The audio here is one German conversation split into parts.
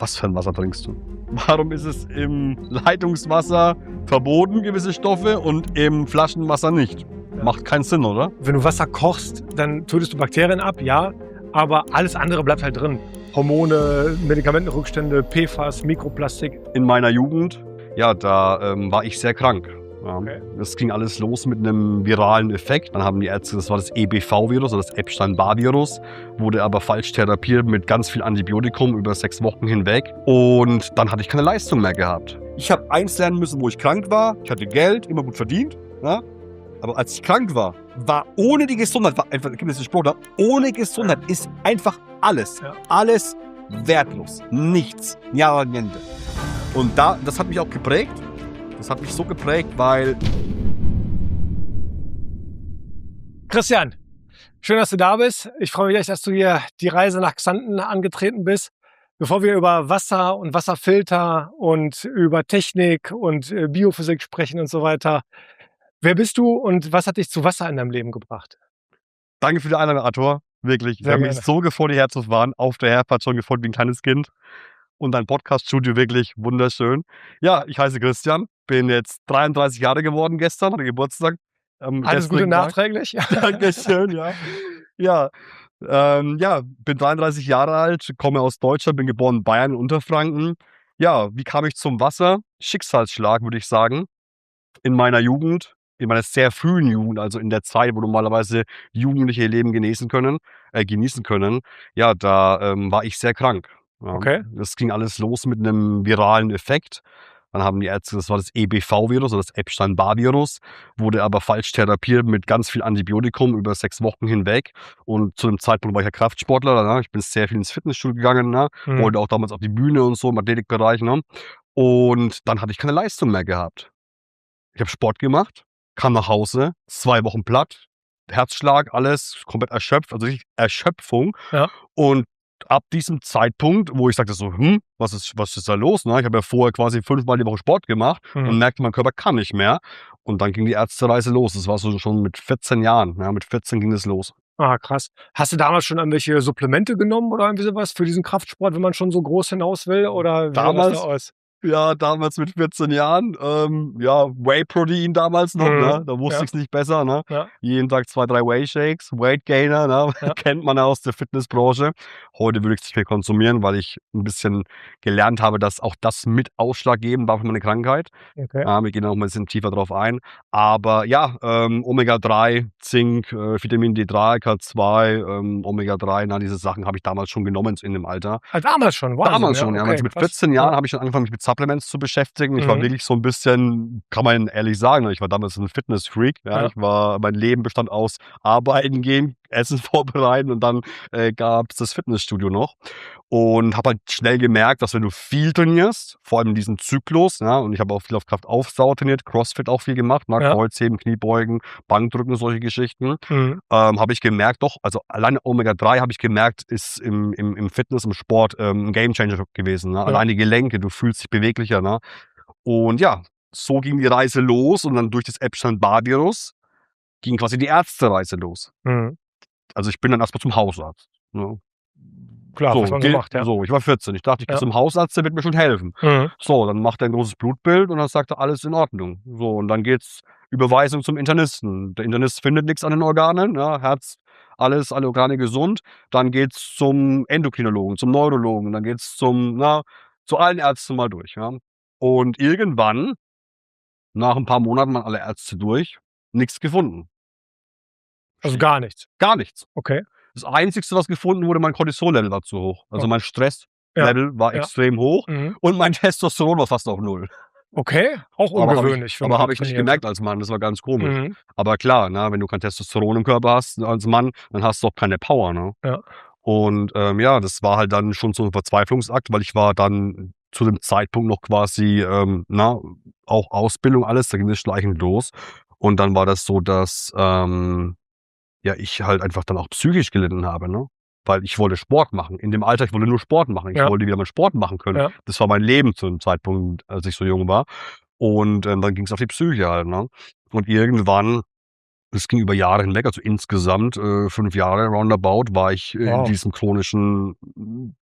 Was für ein Wasser trinkst du? Warum ist es im Leitungswasser verboten, gewisse Stoffe, und im Flaschenwasser nicht? Macht keinen Sinn, oder? Wenn du Wasser kochst, dann tötest du Bakterien ab, ja, aber alles andere bleibt halt drin. Hormone, Medikamentenrückstände, PFAS, Mikroplastik. In meiner Jugend, ja, da war ich sehr krank. Ja. Okay. Das ging alles los mit einem viralen Effekt. Dann haben die Ärzte, das war das EBV-Virus oder das Epstein-Barr-Virus, wurde aber falsch therapiert mit ganz viel Antibiotikum über 6 Wochen hinweg. Und dann hatte ich keine Leistung mehr gehabt. Ich habe eins lernen müssen, wo ich krank war. Ich hatte Geld, immer gut verdient. Ja? Aber als ich krank war ohne die Gesundheit, war einfach, gibt es den Spruch da, ohne Gesundheit ist einfach alles, alles wertlos. Nichts. Ja, niente. Und das hat mich auch geprägt. Das hat mich so geprägt, weil... Christian, schön, dass du da bist. Ich freue mich echt, dass du hier die Reise nach Xanten angetreten bist. Bevor wir über Wasser und Wasserfilter und über Technik und Biophysik sprechen und so weiter, wer bist du und was hat dich zu Wasser in deinem Leben gebracht? Danke für die Einladung, Arthur. Wirklich. Ich habe mich so gefreut, hierher zu fahren. Auf der Herfahrt schon gefreut wie ein kleines Kind. Und dein Podcast-Studio wirklich wunderschön. Ja, ich heiße Christian, bin jetzt 33 Jahre geworden gestern, hatte Geburtstag. Alles Gute nachträglich. Dankeschön, ja. Ja, bin 33 Jahre alt, komme aus Deutschland, bin geboren in Bayern, Unterfranken. Ja, wie kam ich zum Wasser? Schicksalsschlag, würde ich sagen. In meiner Jugend, in meiner sehr frühen Jugend, also in der Zeit, wo normalerweise Jugendliche ihr Leben genießen können, ja, da war ich sehr krank. Ja. Okay. Das ging alles los mit einem viralen Effekt. Dann haben die Ärzte, das war das EBV-Virus oder das Epstein-Barr-Virus, wurde aber falsch therapiert mit ganz viel Antibiotikum über 6 Wochen hinweg. Und zu dem Zeitpunkt war ich ja Kraftsportler. Ne? Ich bin sehr viel ins Fitnessstudio gegangen, ne? Wollte auch damals auf die Bühne und so im Athletikbereich. Ne? Und dann hatte ich keine Leistung mehr gehabt. Ich habe Sport gemacht, kam nach Hause, 2 Wochen platt, Herzschlag, alles komplett erschöpft, also richtig Erschöpfung. Ja. Und ab diesem Zeitpunkt, wo ich sagte so, was ist da los? Ne? Ich habe ja vorher quasi 5-mal die Woche Sport gemacht und merkte, mein Körper kann nicht mehr. Und dann ging die Ärztereise los. Das war so schon mit 14 Jahren. Ja, mit 14 ging es los. Ah, krass. Hast du damals schon irgendwelche Supplemente genommen oder irgendwie sowas für diesen Kraftsport, wenn man schon so groß hinaus will? Oder wie sah das da aus? Ja, damals mit 14 Jahren, Whey-Protein damals noch, ne? Da wusste ich es nicht besser, ne? Ja. Jeden Tag 2, 3 Whey-Shakes, Weight Gainer, ne? Ja. Kennt man ja aus der Fitnessbranche. Heute würde ich es nicht mehr konsumieren, weil ich ein bisschen gelernt habe, dass auch das mit ausschlaggebend war für meine Krankheit. Okay. Wir gehen auch mal ein bisschen tiefer drauf ein. Aber ja, Omega-3, Zink, Vitamin D3, K2, Omega-3, diese Sachen habe ich damals schon genommen in dem Alter. Ah, damals schon? Wahnsinn, Damals schon, ja. Okay, Also mit 14 Jahren habe ich schon angefangen, mich mit Supplements zu beschäftigen. Ich war wirklich so ein bisschen, kann man ehrlich sagen, ich war damals ein Fitness-Freak. Ja. Mein Leben bestand aus Arbeiten gehen, Essen vorbereiten und dann gab es das Fitnessstudio noch. Und habe halt schnell gemerkt, dass wenn du viel trainierst, vor allem in diesem Zyklus, ja, und ich habe auch viel auf Kraftaufbau trainiert, Crossfit auch viel gemacht, ne, Kreuzheben, Kniebeugen, Bankdrücken, solche Geschichten, habe ich gemerkt, doch, also alleine Omega-3 habe ich gemerkt, ist im Fitness, im Sport ein Gamechanger gewesen. Ne? Alleine Gelenke, du fühlst dich beweglicher. Ne? Und ja, so ging die Reise los und dann durch das Epstein-Barr-Virus ging quasi die Ärztereise los. Also ich bin dann erstmal zum Hausarzt. Ne? Klar, was man so macht, ja. So, ich war 14. Ich dachte, ich gehe zum Hausarzt, der wird mir schon helfen. So, dann macht er ein großes Blutbild und dann sagt er, alles in Ordnung. So, und dann geht's Überweisung zum Internisten. Der Internist findet nichts an den Organen, ja, Herz, alle Organe gesund. Dann geht's zum Endokrinologen, zum Neurologen, dann geht's zu allen Ärzten mal durch. Ja. Und irgendwann, nach ein paar Monaten waren alle Ärzte durch, nichts gefunden. Also gar nichts? Gar nichts. Okay. Das Einzige, was gefunden wurde, mein Cortisol-Level war zu hoch. Also mein Stresslevel war extrem hoch und mein Testosteron war fast auf 0. Okay, auch ungewöhnlich. Aber habe ich nicht gemerkt als Mann, das war ganz komisch. Aber klar, ne, wenn du kein Testosteron im Körper hast als Mann, dann hast du auch keine Power. Ne? Ja. Und das war halt dann schon so ein Verzweiflungsakt, weil ich war dann zu dem Zeitpunkt noch quasi, auch Ausbildung, alles, da ging es schleichend los. Und dann war das so, dass ich halt einfach dann auch psychisch gelitten habe, ne? Weil ich wollte Sport machen. In dem Alter, ich wollte nur Sport machen. Ich wollte wieder mal Sport machen können. Ja. Das war mein Leben zu dem Zeitpunkt, als ich so jung war. Und dann ging es auf die Psyche halt, ne? Und irgendwann, es ging über Jahre hinweg, also insgesamt 5 Jahre roundabout, war ich in diesem chronischen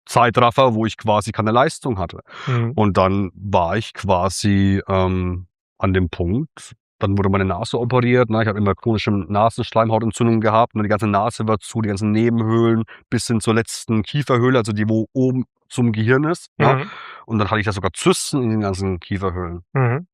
Zeitraffer, wo ich quasi keine Leistung hatte. Mhm. Und dann war ich quasi an dem Punkt, dann wurde meine Nase operiert, ne? Ich habe immer chronische Nasenschleimhautentzündung gehabt, ne? Die ganze Nase war zu, die ganzen Nebenhöhlen bis hin zur letzten Kieferhöhle, also die, wo oben zum Gehirn ist, ne? Mhm. Und dann hatte ich da sogar Zysten in den ganzen Kieferhöhlen. Mhm.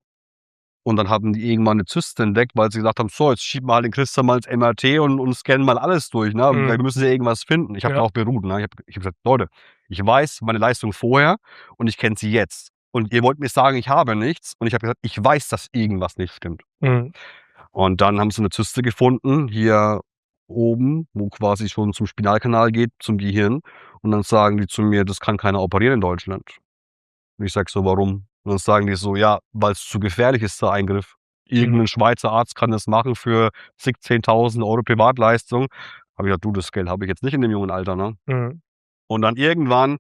Und dann haben die irgendwann 'ne Zyste entdeckt, weil sie gesagt haben: „So, jetzt schieben wir halt den Christian mal ins MRT und scannen mal alles durch, ne? Weil wir müssen ja irgendwas finden." Ich habe Ja. darauf beruht, ne? Ich habe gesagt: „Leute, ich weiß meine Leistung vorher und ich kenne sie jetzt. Und ihr wollt mir sagen, ich habe nichts." Und ich habe gesagt: „Ich weiß, dass irgendwas nicht stimmt." Mhm. Und dann haben sie 'ne Zyste gefunden, hier oben, wo quasi schon zum Spinalkanal geht, zum Gehirn. Und dann sagen die zu mir: „Das kann keiner operieren in Deutschland." Und ich sage so: „Warum?" Und dann sagen die so: „Ja, weil's zu gefährlich ist, der Eingriff. Irgend 'nen Schweizer Arzt kann das machen für zig 10.000 € Privatleistung." Habe ich gesagt: „Du, das Geld habe ich jetzt nicht in dem jungen Alter", ne? Mhm. Und dann irgendwann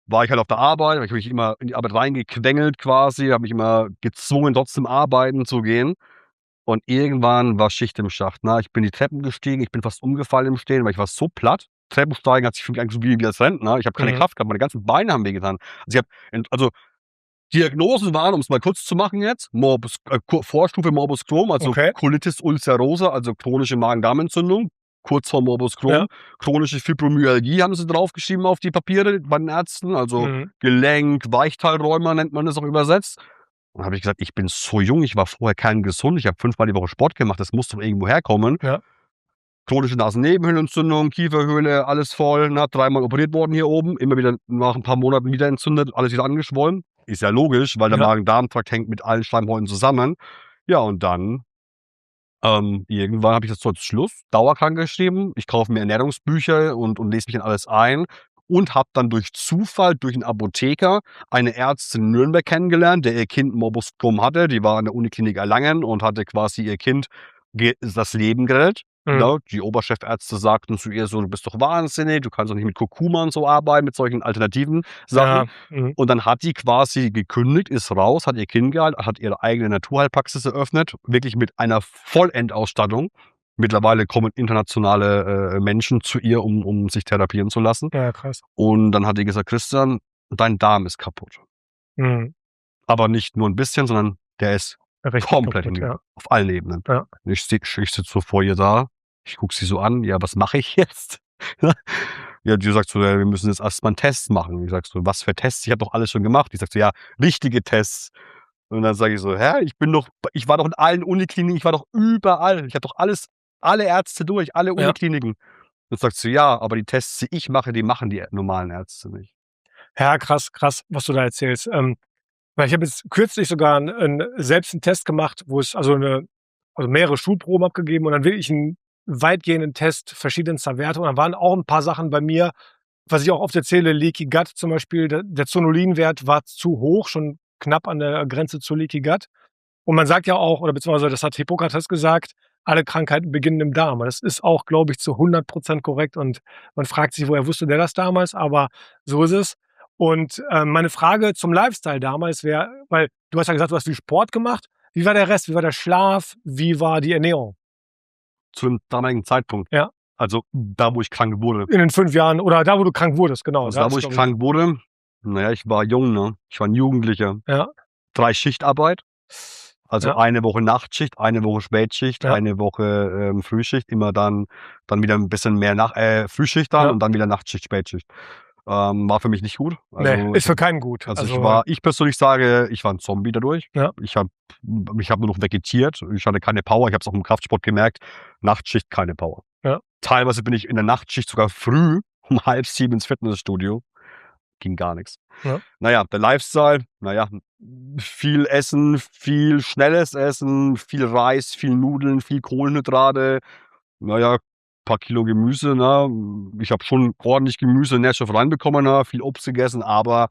war ich halt auf der Arbeit, habe ich mich immer in die Arbeit reingequengelt quasi, habe mich immer gezwungen, trotzdem arbeiten zu gehen. Und irgendwann war Schicht im Schacht, ne? Ich bin die Treppen gestiegen, ich bin fast umgefallen im Stehen, weil ich war so platt. Treppensteigen hat sich für mich angefühlt wie als Rentner. Ich habe keine Mhm. Kraft gehabt, meine ganzen Beine haben wehgetan. Also Diagnosen waren, um's mal kurz zu machen jetzt, Vorstufe Morbus Crohn, also Okay. Colitis ulcerosa, also chronische Magen-Darm-Entzündung, kurz vor Morbus Ja. Crohn. Chronische Fibromyalgie haben sie draufgeschrieben auf die Papiere bei den Ärzten, also Mhm. Gelenk, Weichteilrheuma nennt man das auch übersetzt. Dann habe ich gesagt: „Ich bin so jung, ich war vorher kerngesund, ich habe 5-mal die Woche Sport gemacht, das muss doch irgendwo herkommen." Ja. Chronische Nasennebenhöhlenentzündung, Kieferhöhle, alles voll, ne? 3-mal operiert worden hier oben, immer wieder nach 'n paar Monaten wieder entzündet, alles wieder angeschwollen. Ist ja logisch, weil der Ja. Magen-Darm-Trakt hängt mit allen Schleimhäuten zusammen. Ja, und dann, irgendwann habe ich das so als Schluss dauerkrank geschrieben. Ich kaufe mir Ernährungsbücher und lese mich in alles ein und habe dann durch Zufall, durch 'n Apotheker, eine Ärztin in Nürnberg kennengelernt, der ihr Kind Morbus Crohn hatte. Die war an der Uniklinik Erlangen und hatte quasi ihr Kind das Leben gerettet. Mhm. Ne? Die Oberchefärzte sagten zu ihr so: „Du bist doch wahnsinnig, du kannst doch nicht mit Kurkuma und so arbeiten, mit solchen alternativen Sachen." Ja. Mhm. Und dann hat die quasi gekündigt, ist raus, hat ihr Kind gehalten, hat ihre eigene Naturheilpraxis eröffnet, wirklich mit einer Vollendausstattung. Mittlerweile kommen internationale, Menschen zu ihr, um sich therapieren zu lassen. Ja, krass. Und dann hat die gesagt: „Christian, dein Darm ist kaputt." Mhm. Aber nicht nur 'n bisschen, sondern der ist Richtig komplett kaputt, ja. auf allen Ebenen. Ja. Und ich sitze so vor ihr da, ich gucke sie so an: „Ja, was mache ich jetzt?" Ja, die sagt so: „Ja, wir müssen jetzt erst mal 'n Test machen." Ich sage so: „Was für Tests? Ich habe doch alles schon gemacht." Die sagt so: „Ja, richtige Tests." Und dann sage ich so: „Hä? Ich war doch in allen Unikliniken, ich war doch überall. Ich habe doch alle Ärzte durch, alle Ja. Unikliniken." Dann sagt sie: „Ja, aber die Tests, die ich mache, die machen die normalen Ärzte nicht." Ja, krass, krass, was du da erzählst. Weil ich habe jetzt kürzlich sogar selbst 'n Test gemacht, wo es also mehrere Stuhlproben abgegeben und dann wirklich 'n weitgehenden Test verschiedenster Werte. Und dann waren auch 'n paar Sachen bei mir, was ich auch oft erzähle, Leaky Gut zum Beispiel. Der Zonulinwert war zu hoch, schon knapp an der Grenze zu Leaky Gut. Und man sagt ja auch, oder beziehungsweise das hat Hippokrates gesagt: „Alle Krankheiten beginnen im Darm." Und das ist auch, glaube ich, zu 100% korrekt und man fragt sich: „Woher wusste der das damals?" Aber so ist es. Und, meine Frage zum Lifestyle damals wäre, weil du hast ja gesagt, du hast viel Sport gemacht. Wie war der Rest? Wie war der Schlaf? Wie war die Ernährung? Zum damaligen Zeitpunkt, Ja, also da, wo ich krank wurde. in den 5 Jahren oder da, wo du krank wurdest, genau. Also Da da, ist, wo ich glaube ich, krank wurde, na ja, ich war jung, ne? Ich war 'n Jugendlicher. ja, 3 Schichtarbeit, also ja, eine Woche Nachtschicht, eine Woche Spätschicht, ja, eine Woche, Frühschicht, immer dann wieder 'n bisschen mehr Frühschicht dann ja. und dann wieder Nachtschicht, Spätschicht. War für mich nicht gut. Ne, Also, ist für keinen gut. Also, ich persönlich sage, ich war 'n Zombie dadurch. ja, Ich habe nur noch vegetiert. Ich hatte keine Power. Ich habe es auch im Kraftsport gemerkt. Nachtschicht, keine Power. ja, Teilweise bin ich in der Nachtschicht sogar früh um 6:30 ins Fitnessstudio. Ging gar nix. ja, Na ja, der Lifestyle, na ja, viel Essen, viel schnelles Essen, viel Reis, viel Nudeln, viel Kohlenhydrate. Na ja, paar Kilo Gemüse, ne? Ich habe schon ordentlich Gemüse, Nährstoffe reinbekommen, ne? Viel Obst gegessen, aber,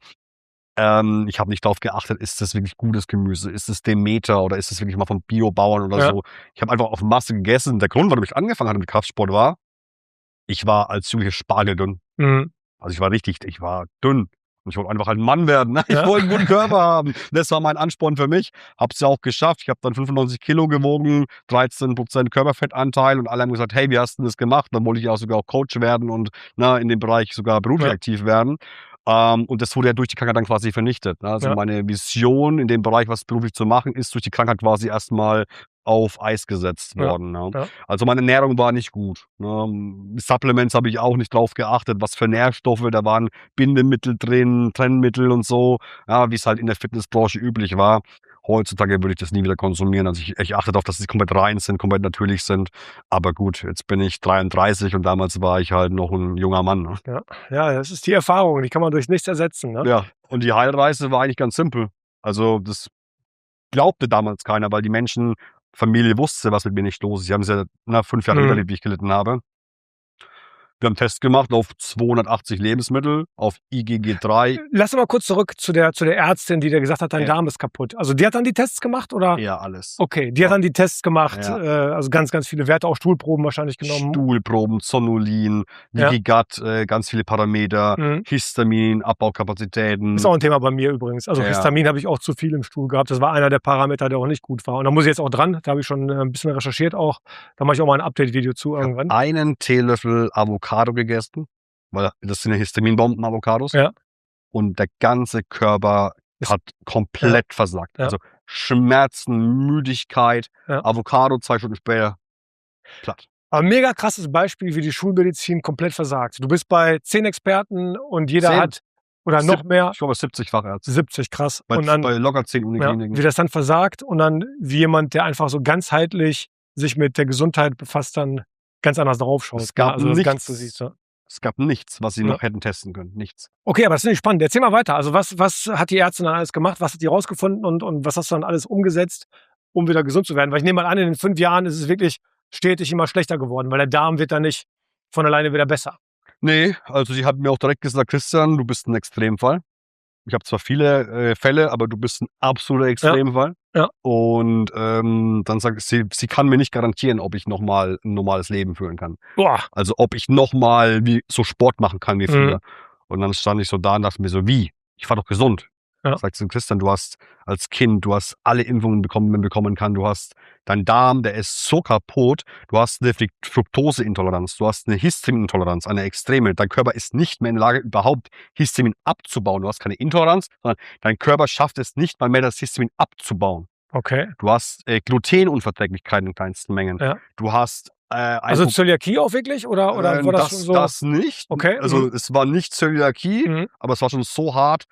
ich habe nicht drauf geachtet, ist das wirklich gutes Gemüse? Ist es Demeter oder ist es wirklich mal vom Biobauern oder ja, so? Ich habe einfach auf Masse gegessen. Der Grund, warum ich angefangen hatte mit Kraftsport war, ich war als Jugendlicher spargeldünn. mhm, Also, ich war dünn. Ich wollte einfach halt ein Mann werden. Ne? Ich Ja. wollte einen guten Körper haben. Das war mein Ansporn für mich. Hab's ja auch geschafft. Ich habe dann 95 Kilo gewogen, 13% Körperfettanteil und alle haben gesagt, hey, wie hast du das gemacht? Dann wollte ich auch sogar auch Coach werden und in dem Bereich sogar beruflich Ja. aktiv werden. Und das wurde ja durch die Krankheit dann quasi vernichtet. Ne? Also Ja. meine Vision in dem Bereich, was beruflich zu machen, ist durch die Krankheit quasi erstmal auf Eis gesetzt worden. Ne? Ja. Also meine Ernährung war nicht gut. Ne? Supplements habe ich auch nicht drauf geachtet, was für Nährstoffe, da waren Bindemittel drin, Trennmittel und so, ja, wie es halt in der Fitnessbranche üblich war. Heutzutage würde ich das nie wieder konsumieren. Also ich achte darauf, dass sie komplett rein sind, komplett natürlich sind. Aber gut, jetzt bin ich 33 und damals war ich halt noch ein junger Mann. Ne? Ja, das ist die Erfahrung, die kann man durch nichts ersetzen. Ne? Ja, und die Heilreise war eigentlich ganz simpel. Also das glaubte damals keiner, weil die Menschen, Familie wusste, was mit mir nicht los ist. Sie haben es ja 5 Jahre miterlebt, wie ich gelitten habe. Wir haben einen Test gemacht auf 280 Lebensmittel, auf IgG3. Lass mal kurz zurück zu der Ärztin, die dir gesagt hat, dein Ja. Darm ist kaputt. Also die hat dann die Tests gemacht, oder? Ja, alles. Okay, die hat dann die Tests gemacht, Ja. also ganz, ganz viele Werte, auch Stuhlproben wahrscheinlich genommen. Stuhlproben, Zonulin, Ja. Leaky Gut, ganz viele Parameter, Histamin, Abbaukapazitäten. Ist auch ein Thema bei mir übrigens. Also Ja. Histamin habe ich auch zu viel im Stuhl gehabt. Das war einer der Parameter, der auch nicht gut war. Und da muss ich jetzt auch dran. Da habe ich schon ein bisschen recherchiert auch. Da mache ich auch mal ein Update-Video zu irgendwann. Einen Teelöffel Avocado gegessen, weil das sind ja Histaminbomben, Avocados. Ja. Und der ganze Körper hat komplett versagt. Ja. Also Schmerzen, Müdigkeit, Ja. Avocado 2 Stunden später platt. Aber mega krasses Beispiel, wie die Schulmedizin komplett versagt. Du bist bei 10 Experten und jeder 10. hat, oder noch mehr, Ich glaube 70-fach Ärzte. 70, krass. Bei, Und dann, bei locker 10 Unikliniken. wie das dann versagt und dann wie jemand, der einfach so ganzheitlich sich mit der Gesundheit befasst, dann ganz anders drauf schaut. Es gab also das nichts. Ganze siehst du. Es gab nichts, was sie noch hätten testen können. Nichts. Okay, aber das finde ich spannend. Erzähl mal weiter. Also was hat die Ärztin dann alles gemacht? Was hat die rausgefunden und was hast du dann alles umgesetzt, um wieder gesund zu werden? Weil ich nehme mal an, in den 5 Jahren ist es wirklich stetig immer schlechter geworden, weil der Darm wird dann nicht von alleine wieder besser. Nee, also sie hat mir auch direkt gesagt, Christian, du bist ein Extremfall. Ich habe zwar viele Fälle, aber du bist ein absoluter Extremfall. Ja. Und dann sagt sie, sie kann mir nicht garantieren, ob ich nochmal ein normales Leben führen kann. Boah. Also ob ich nochmal so Sport machen kann wie früher. Und dann stand ich so da und dachte mir so, wie? Ich war doch gesund. Ja. Sagt sie, Christian, du hast als Kind, du hast alle Impfungen bekommen, die man bekommen kann. Du hast dein Darm, der ist so kaputt. Du hast eine Fructoseintoleranz, du hast eine Histaminintoleranz, eine extreme. Dein Körper ist nicht mehr in der Lage, überhaupt Histamin abzubauen. Du hast keine Intoleranz, sondern dein Körper schafft es nicht mal mehr, das Histamin abzubauen. Okay. Du hast Glutenunverträglichkeiten in kleinsten Mengen. Ja. Du hast also Zöliakie auch wirklich? Oder war das schon so? Das nicht. Okay. Also es war nicht Zöliakie, aber es war schon so hart,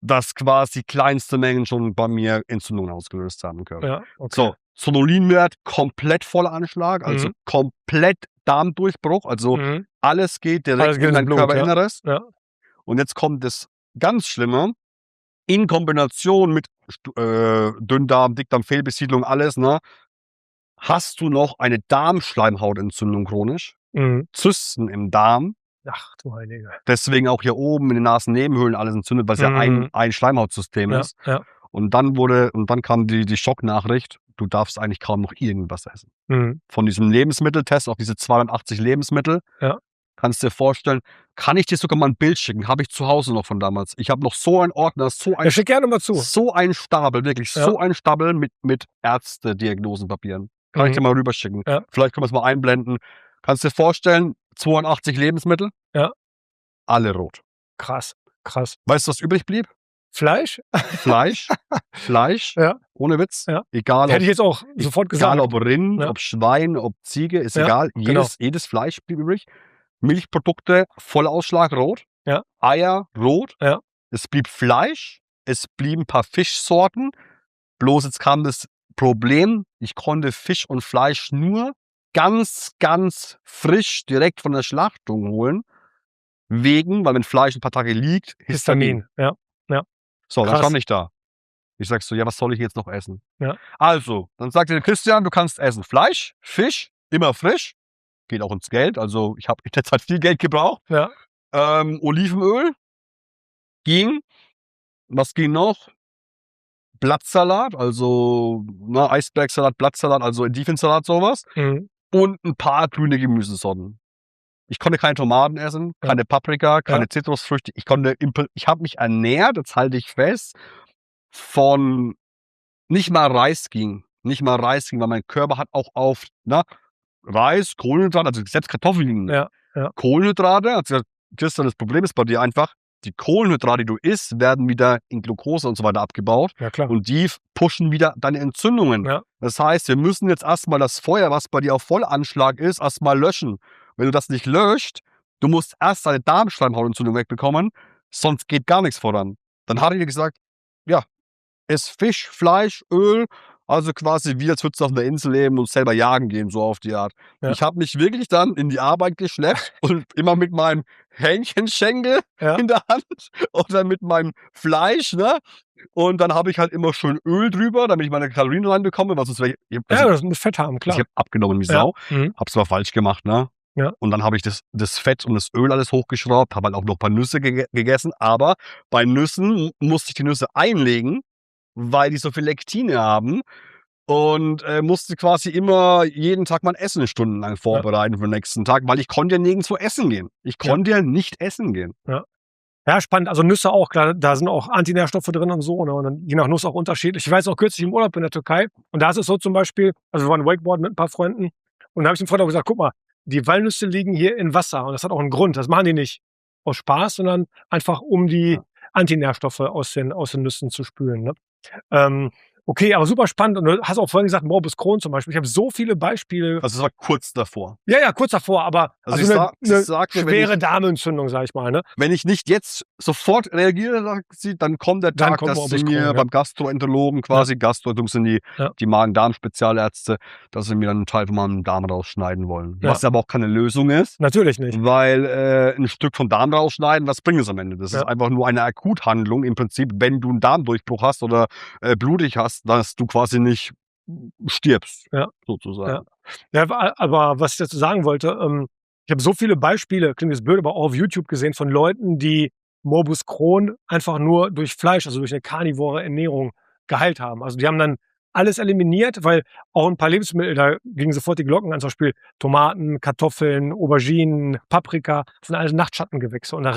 dass quasi kleinste Mengen schon bei mir Entzündungen ausgelöst haben im Körper. Ja, okay. So, Zonulinwert komplett voller Anschlag, also komplett Darmdurchbruch, also alles geht direkt in dein Körperinneres. Ja. Und jetzt kommt das ganz Schlimme, in Kombination mit Dünndarm, Dickdarm, Fehlbesiedlung, alles, ne, hast du noch eine Darmschleimhautentzündung chronisch, Zysten im Darm. Ach du Heilige. Deswegen auch hier oben in den Nasennebenhöhlen alles entzündet, weil es ja ein Schleimhautsystem ist. Ja. Und dann kam die Schocknachricht, du darfst eigentlich kaum noch irgendwas essen. Von diesem Lebensmitteltest auf diese 280 Lebensmittel, kannst du dir vorstellen, kann ich dir sogar mal ein Bild schicken, habe ich zu Hause noch von damals. Ich habe noch so einen Ordner, schick gerne mal zu. So ein Stapel, wirklich, so ein Stapel mit Ärzte-Diagnosenpapieren. Kann ich dir mal rüberschicken. Ja. Vielleicht können wir es mal einblenden. Kannst du dir vorstellen, 82 Lebensmittel? Ja. Alle rot. Krass. Weißt du, was übrig blieb? Fleisch? Fleisch, Ja. Ohne Witz. Ja. Egal, hätte ich jetzt auch sofort gesagt. Egal ob Rind, ob Schwein, ob Ziege, ist egal. Jedes Fleisch blieb übrig. Milchprodukte, Vollausschlag rot. Ja. Eier rot. Ja. Es blieb Fleisch. Es blieben ein paar Fischsorten. Bloß jetzt kam das Problem, ich konnte Fisch und Fleisch nur ganz, ganz frisch direkt von der Schlachtung holen. Weil wenn Fleisch ein paar Tage liegt, Histamin. Ja. So, Krass. dann stand ich da. Ich sag so, ja, was soll ich jetzt noch essen? Ja. Also, dann sagte der Christian, du kannst essen Fleisch, Fisch, immer frisch. Geht auch ins Geld. Also, ich habe in der Zeit viel Geld gebraucht. Ja. Olivenöl ging. Was ging noch? Blattsalat, also Eisbergsalat, Blattsalat, also Endivensalat, sowas. Und ein paar grüne Gemüsesorten. Ich konnte keine Tomaten essen, keine Paprika, keine Zitrusfrüchte. Ich habe mich ernährt, das halte ich fest, von nicht mal Reis ging, weil mein Körper hat auch auf Reis, Kohlenhydrate, also selbst Kartoffeln, Kohlenhydrate. Also Christian, das Problem ist bei dir einfach, die Kohlenhydrate, die du isst, werden wieder in Glucose und so weiter abgebaut. Ja, klar. Und die pushen wieder deine Entzündungen. Ja. Das heißt, wir müssen jetzt erstmal das Feuer, was bei dir auf Vollanschlag ist, erstmal löschen. Wenn du das nicht löscht, du musst erst deine Darmschleimhautentzündung wegbekommen, sonst geht gar nichts voran. Dann hat er dir gesagt, ja, iss Fisch, Fleisch, Öl, also quasi wie als würdest du auf einer Insel leben und selber jagen gehen, so auf die Art. Ja. Ich habe mich wirklich dann in die Arbeit geschleppt und immer mit meinem Hähnchenschenkel in der Hand oder mit meinem Fleisch, ne? Und dann habe ich halt immer schön Öl drüber, damit ich meine Kalorien reinbekomme, was das muss Fett haben, klar. Ich habe abgenommen wie Sau, hab's aber falsch gemacht, ne? Ja. Und dann habe ich das Fett und das Öl alles hochgeschraubt, habe halt auch noch ein paar Nüsse gegessen, aber bei Nüssen musste ich die Nüsse einlegen, weil die so viel Lektine haben und musste quasi immer jeden Tag mein Essen stundenlang vorbereiten für den nächsten Tag, weil ich konnte ja nirgendwo essen gehen. Ich konnte ja nicht essen gehen. Ja, spannend. Also Nüsse auch, klar, da sind auch Antinährstoffe drin und so, ne? Und dann je nach Nuss auch unterschiedlich. Ich war jetzt auch kürzlich im Urlaub in der Türkei und da ist es so zum Beispiel, also wir waren Wakeboarden mit ein paar Freunden und da habe ich dem Freund auch gesagt, guck mal, die Walnüsse liegen hier in Wasser und das hat auch einen Grund. Das machen die nicht aus Spaß, sondern einfach um die Antinährstoffe aus den Nüssen zu spülen, ne? Okay, aber super spannend. Und du hast auch vorhin gesagt, Morbus Crohn zum Beispiel. Ich habe so viele Beispiele. Also es war kurz davor. Ja, kurz davor, aber also eine schwere Darmentzündung, sag ich mal. Ne? Wenn ich nicht jetzt sofort reagiere, dann kommt der Tag, dass sie mir beim Gastroenterologen quasi, Gastroenterologen sind die Magen-Darm-Spezialärzte, dass sie mir dann einen Teil von meinem Darm rausschneiden wollen. Was aber auch keine Lösung ist. Natürlich nicht. Weil ein Stück vom Darm rausschneiden, was bringt es am Ende? Das ist einfach nur eine Akuthandlung im Prinzip, wenn du einen Darmdurchbruch hast oder blutig hast, dass du quasi nicht stirbst, sozusagen. Ja, aber was ich dazu sagen wollte, ich habe so viele Beispiele, klingt jetzt blöd, aber auch auf YouTube gesehen von Leuten, die Morbus Crohn einfach nur durch Fleisch, also durch eine karnivore Ernährung geheilt haben. Also die haben dann alles eliminiert, weil auch ein paar Lebensmittel, da gingen sofort die Glocken an, zum Beispiel Tomaten, Kartoffeln, Auberginen, Paprika, das sind alles Nachtschattengewächse. Und da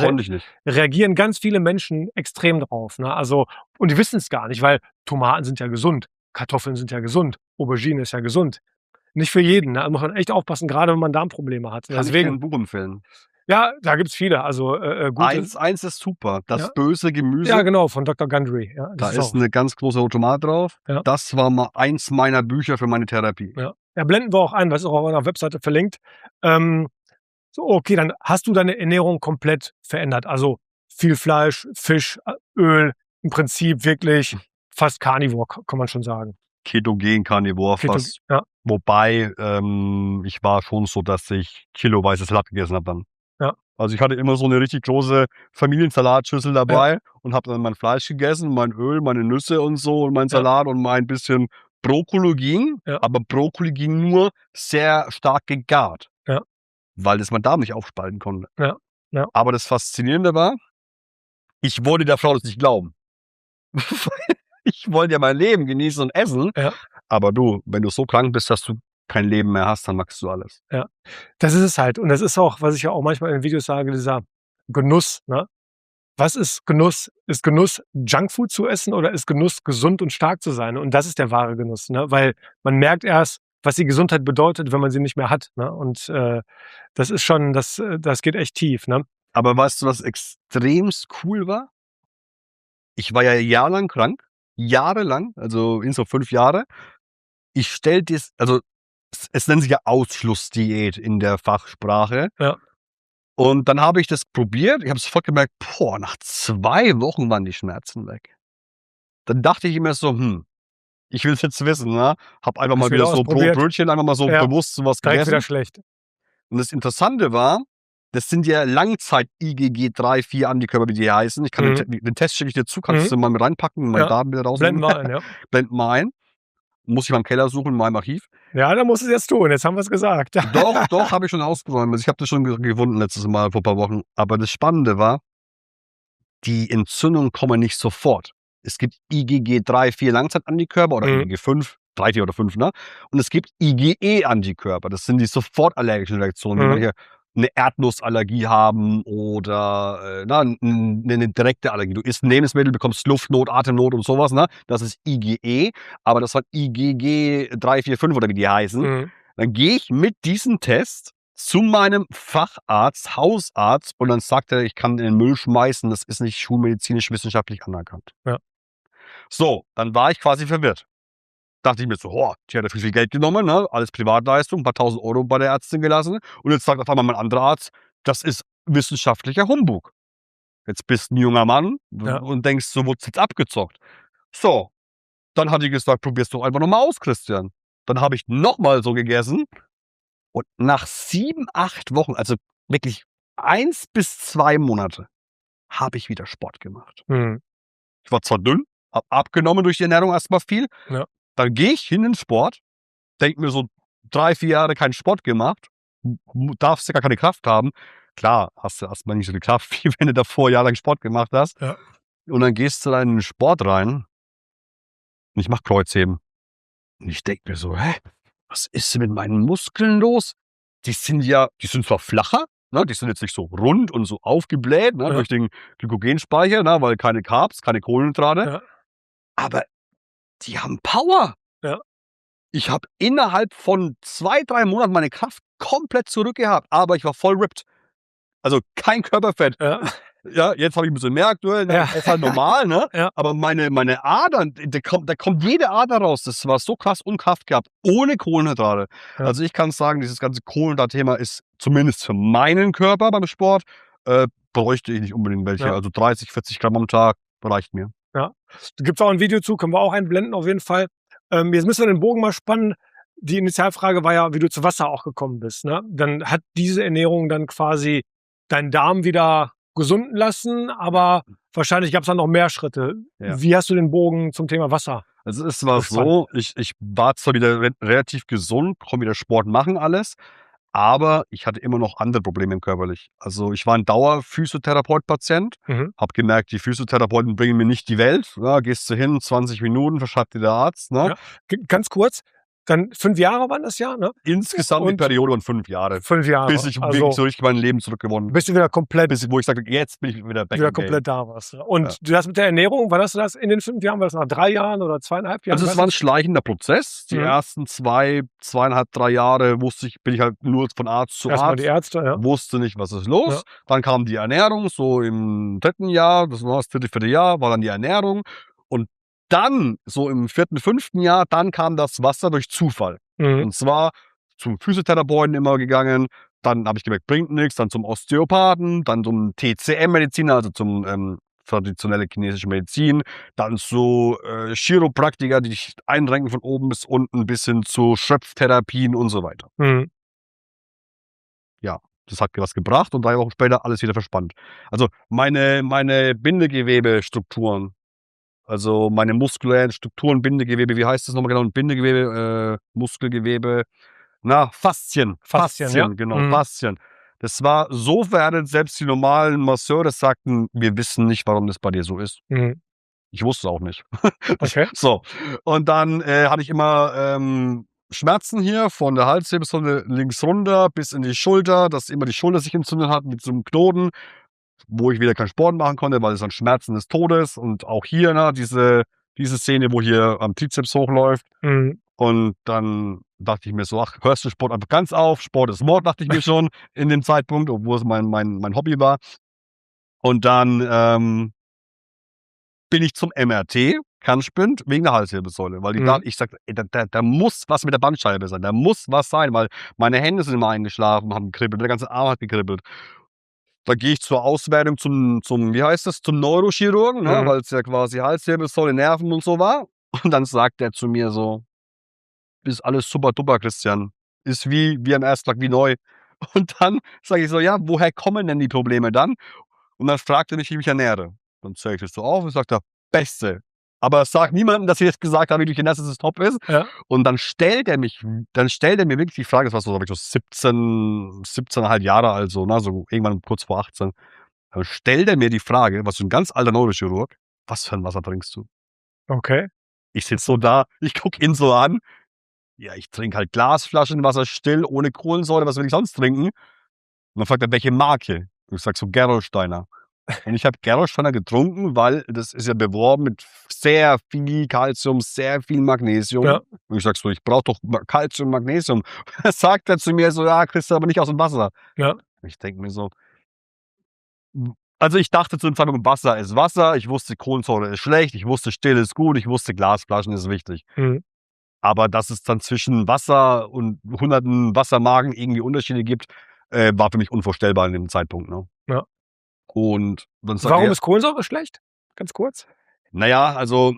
reagieren ganz viele Menschen extrem drauf. Ne? Also, und die wissen es gar nicht, weil Tomaten sind ja gesund, Kartoffeln sind ja gesund, Aubergine ist ja gesund. Nicht für jeden, ne? Da muss man echt aufpassen, gerade wenn man Darmprobleme hat. Deswegen ein Buch empfehlen. Ja, da gibt's viele. Also eins ist super. Das böse Gemüse. Ja, genau, von Dr. Gundry. Ja, da ist eine ganz große Tomate drauf. Ja. Das war mal eins meiner Bücher für meine Therapie. Ja, blenden wir auch ein, was ist auch auf einer Webseite verlinkt. So, okay, dann hast du deine Ernährung komplett verändert. Also viel Fleisch, Fisch, Öl, im Prinzip wirklich fast Carnivore, kann man schon sagen. Ketogen, Carnivore fast. Ja. Wobei, ich war schon so, dass ich kiloweise Salat gegessen habe dann. Ja. Also ich hatte immer so eine richtig große Familiensalatschüssel dabei und habe dann mein Fleisch gegessen, mein Öl, meine Nüsse und so und mein Salat und mein bisschen Brokkoli ging. Aber Brokkoli ging nur sehr stark gegart. Ja. Weil das mein Darm nicht aufspalten konnte. Ja. Aber das Faszinierende war, ich wollte der Frau das nicht glauben. Ich wollte ja mein Leben genießen und essen. Ja. Aber du, wenn du so krank bist, dass du kein Leben mehr hast, dann magst du alles. Ja, das ist es halt. Und das ist auch, was ich ja auch manchmal in den Videos sage, dieser Genuss. Ne? Was ist Genuss? Ist Genuss, Junkfood zu essen oder ist Genuss, gesund und stark zu sein? Und das ist der wahre Genuss. Ne? Weil man merkt erst, was die Gesundheit bedeutet, wenn man sie nicht mehr hat. Ne? Und das ist schon, das geht echt tief. Ne? Aber weißt du, was extremst cool war? Ich war ja jahrelang krank. Jahrelang, also in so 5 Jahre. Ich stell das, also es nennt sich ja Ausschlussdiät in der Fachsprache. Ja. Und dann habe ich das probiert. Ich habe sofort gemerkt, nach 2 Wochen waren die Schmerzen weg. Dann dachte ich mir so, ich will es jetzt wissen, ne? Hab einfach mal wieder so Brötchen, einfach mal so bewusst sowas gegessen. Wieder schlecht. Und das Interessante war, das sind ja Langzeit-IgG 3-4 Antikörper, wie die heißen. Ich kann den Test schicke ich dir zu, kannst du mal mit reinpacken und meine Daten wieder rausnehmen. Blenden wir ein, Blenden wir ein. Muss ich mal im Keller suchen, in meinem Archiv. Ja, dann musst du es jetzt tun. Jetzt haben wir es gesagt. Doch, habe ich schon ausgeräumt. Also ich habe das schon gefunden letztes Mal vor ein paar Wochen. Aber das Spannende war, die Entzündungen kommen nicht sofort. Es gibt IgG 3-4 Langzeitantikörper oder IgG 5, 3, 4 oder 5, ne? Und es gibt IgE-Antikörper. Das sind die sofort allergischen Reaktionen, die man hier eine Erdnussallergie haben oder eine direkte Allergie. Du isst ein Lebensmittel, bekommst Luftnot, Atemnot und sowas, ne? Das ist IgE, aber das hat IgG 3, 4, 5 oder wie die heißen. Mhm. Dann gehe ich mit diesem Test zu meinem Facharzt, Hausarzt und dann sagt er, ich kann in den Müll schmeißen, das ist nicht schulmedizinisch wissenschaftlich anerkannt. Ja. So, dann war ich quasi verwirrt. Dachte ich mir so, die hat ja viel Geld genommen, ne? Alles Privatleistung, ein paar tausend Euro bei der Ärztin gelassen. Und jetzt sagt auf einmal mein anderer Arzt, das ist wissenschaftlicher Humbug. Jetzt bist du ein junger Mann und denkst, so wurd's jetzt abgezockt. So, dann hat die gesagt, probier's doch einfach nochmal aus, Christian. Dann habe ich nochmal so gegessen und nach 7, 8 Wochen, also wirklich 1 bis 2 Monate, habe ich wieder Sport gemacht. Mhm. Ich war zwar dünn, habe abgenommen durch die Ernährung erstmal viel. Ja. Dann gehe ich hin in den Sport, denke mir so 3, 4 Jahre keinen Sport gemacht, darfst ja gar keine Kraft haben. Klar, hast du erstmal nicht so die Kraft, wie wenn du davor jahrelang Sport gemacht hast. Ja. Und dann gehst du da in den Sport rein und ich mache Kreuzheben. Und ich denke mir so, was ist denn mit meinen Muskeln los? Die sind zwar flacher, ne? Die sind jetzt nicht so rund und so aufgebläht, ne? Durch den Glykogenspeicher, ne? Weil keine Carbs, keine Kohlenhydrate. Ja. Aber die haben Power. Ja. Ich habe innerhalb von 2, 3 Monaten meine Kraft komplett zurückgehabt, aber ich war voll ripped. Also kein Körperfett. Ja. Ja, jetzt habe ich ein bisschen mehr aktuell, ne? Das ist halt normal, ne? Ja. Aber meine Adern, da kommt jede Ader raus. Das war so krass und Kraft gehabt, ohne Kohlenhydrate. Ja. Also ich kann sagen, dieses ganze Kohlenhydrat-Thema ist zumindest für meinen Körper beim Sport, bräuchte ich nicht unbedingt welche. Ja. Also 30, 40 Gramm am Tag reicht mir. Ja. Da gibt's auch ein Video zu, können wir auch einblenden auf jeden Fall. Jetzt müssen wir den Bogen mal spannen. Die Initialfrage war ja, wie du zu Wasser auch gekommen bist, ne? Dann hat diese Ernährung dann quasi deinen Darm wieder gesunden lassen, aber wahrscheinlich gab's dann noch mehr Schritte. Ja. Wie hast du den Bogen zum Thema Wasser? Also es war so, ich war zwar wieder relativ gesund, konnte wieder Sport machen, alles, aber ich hatte immer noch andere Probleme körperlich. Also ich war ein Dauer-Physiotherapeut-Patient, habe gemerkt, die Physiotherapeuten bringen mir nicht die Welt. Ja, gehst du hin, 20 Minuten, verschreibt dir der Arzt. Ne? Ja. Ganz kurz, dann 5 Jahre waren das ja, ne? Insgesamt die Periode waren 5 Jahre. 5 Jahre. Bis ich wirklich so richtig mein Leben zurückgewonnen. Bist du wieder komplett. Wo ich sagte, jetzt bin ich wieder back wieder komplett da warst. Und du hast mit der Ernährung, wann hast du das in den 5 Jahren? War das nach 3 Jahren oder 2,5 Jahren? Also es war ein schleichender Prozess. Die ersten 2, 2,5, 3 Jahre bin ich halt nur von Arzt zu Erstmal Arzt. die Ärzte, ja. Wusste nicht, was ist los. Ja. Dann kam die Ernährung, so im 3. Jahr, das war das 3., 4. Jahr, war dann die Ernährung. Und dann, so im 4., 5. Jahr, dann kam das Wasser durch Zufall. Und zwar zum Physiotherapeuten immer gegangen, dann habe ich gemerkt, bringt nichts, dann zum Osteopathen, dann zum TCM-Mediziner, also zum traditionelle chinesische Medizin, dann so Chiropraktiker, die dich einrenken von oben bis unten, bis hin zu Schöpftherapien und so weiter. Ja, das hat was gebracht und 3 Wochen später alles wieder verspannt. Also meine Bindegewebestrukturen, also meine muskulären Strukturen, Bindegewebe, wie heißt das nochmal genau? Bindegewebe, Muskelgewebe, Faszien, ja. Genau, Faszien. Das war so verhärtet, selbst die normalen Masseure sagten, wir wissen nicht, warum das bei dir so ist. Ich wusste es auch nicht. Okay. So, und dann hatte ich immer Schmerzen hier von der Halswirbelsäule links runter bis in die Schulter, dass immer die Schulter sich entzündet hat mit so einem Knoten, wo ich wieder keinen Sport machen konnte, weil es dann Schmerzen des Todes und auch hier, diese Szene, wo hier am Trizeps hochläuft. Und dann dachte ich mir so, ach, hörst du Sport einfach ganz auf, Sport ist Mord, dachte ich mir schon in dem Zeitpunkt, obwohl es mein Hobby war. Und dann bin ich zum MRT, Kernspind, wegen der Halswirbelsäule, weil ich sagte, da muss was mit der Bandscheibe sein, da muss was sein, weil meine Hände sind immer eingeschlafen, haben gekribbelt, der ganze Arm hat gekribbelt. Da gehe ich zur Auswertung zum wie heißt das, zum Neurochirurgen, ne, weil es ja quasi Halswirbelsäule, Nerven und so war. Und dann sagt er zu mir so, ist alles super duper, Christian. Ist wie am ersten Tag, wie neu. Und dann sage ich so, ja, woher kommen denn die Probleme dann? Und dann fragt er mich, wie ich mich ernähre. Dann zähle ich das so auf und sagt er, Beste. Aber sag niemandem, dass ich jetzt gesagt habe, wie du dich ernährst, dass es top ist. Ja. Und dann stellt er mir wirklich die Frage, das war so, glaube ich, so 17,5 Jahre alt, so, so irgendwann kurz vor 18. Dann stellt er mir die Frage, was für ein ganz alter Neurochirurg, was für ein Wasser trinkst du? Okay. Ich sitze so da, ich gucke ihn so an. Ja, ich trinke halt Glasflaschenwasser still, ohne Kohlensäure, was will ich sonst trinken? Und dann fragt er, welche Marke? Und ich sag so, Gerolsteiner. Und ich habe Gerolsteiner getrunken, weil das ist ja beworben mit sehr viel Kalzium, sehr viel Magnesium. Ja. Und ich sag so, ich brauche doch Kalzium, Magnesium. Sagt er zu mir so, ja, kriegst du aber nicht aus dem Wasser. Ja. Und ich denke mir so, also ich dachte zu dem Zeitpunkt, Wasser ist Wasser. Ich wusste, Kohlensäure ist schlecht. Ich wusste, still ist gut. Ich wusste, Glasflaschen ist wichtig. Mhm. Aber dass es dann zwischen Wasser und hunderten Wassermarken irgendwie Unterschiede gibt, war für mich unvorstellbar in dem Zeitpunkt. Ne? Ja. Und dann sagt Warum er, ist Kohlensäure schlecht? Ganz kurz. naja, also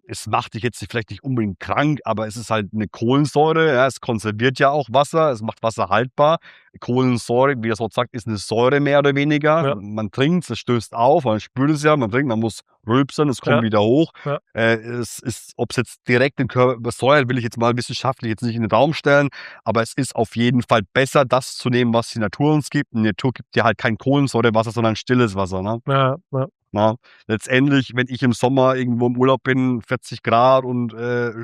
es macht dich jetzt vielleicht nicht unbedingt krank, aber es ist halt eine Kohlensäure. Ja, es konserviert ja auch Wasser, es macht Wasser haltbar. Kohlensäure, wie das Wort sagt, ist eine Säure mehr oder weniger. Ja. Man trinkt es stößt auf, man spürt es ja, man trinkt, man muss rülpsen, es kommt Ja. wieder hoch. Ja. Es ist, ob es jetzt direkt den Körper übersäuert, will ich jetzt mal wissenschaftlich jetzt nicht in den Raum stellen, aber es ist auf jeden Fall besser, das zu nehmen, was die Natur uns gibt. Die Natur gibt dir halt kein Kohlensäurewasser, sondern stilles Wasser. Ne? Ja. Ja. Na, letztendlich, wenn ich im Sommer irgendwo im Urlaub bin, 40 Grad und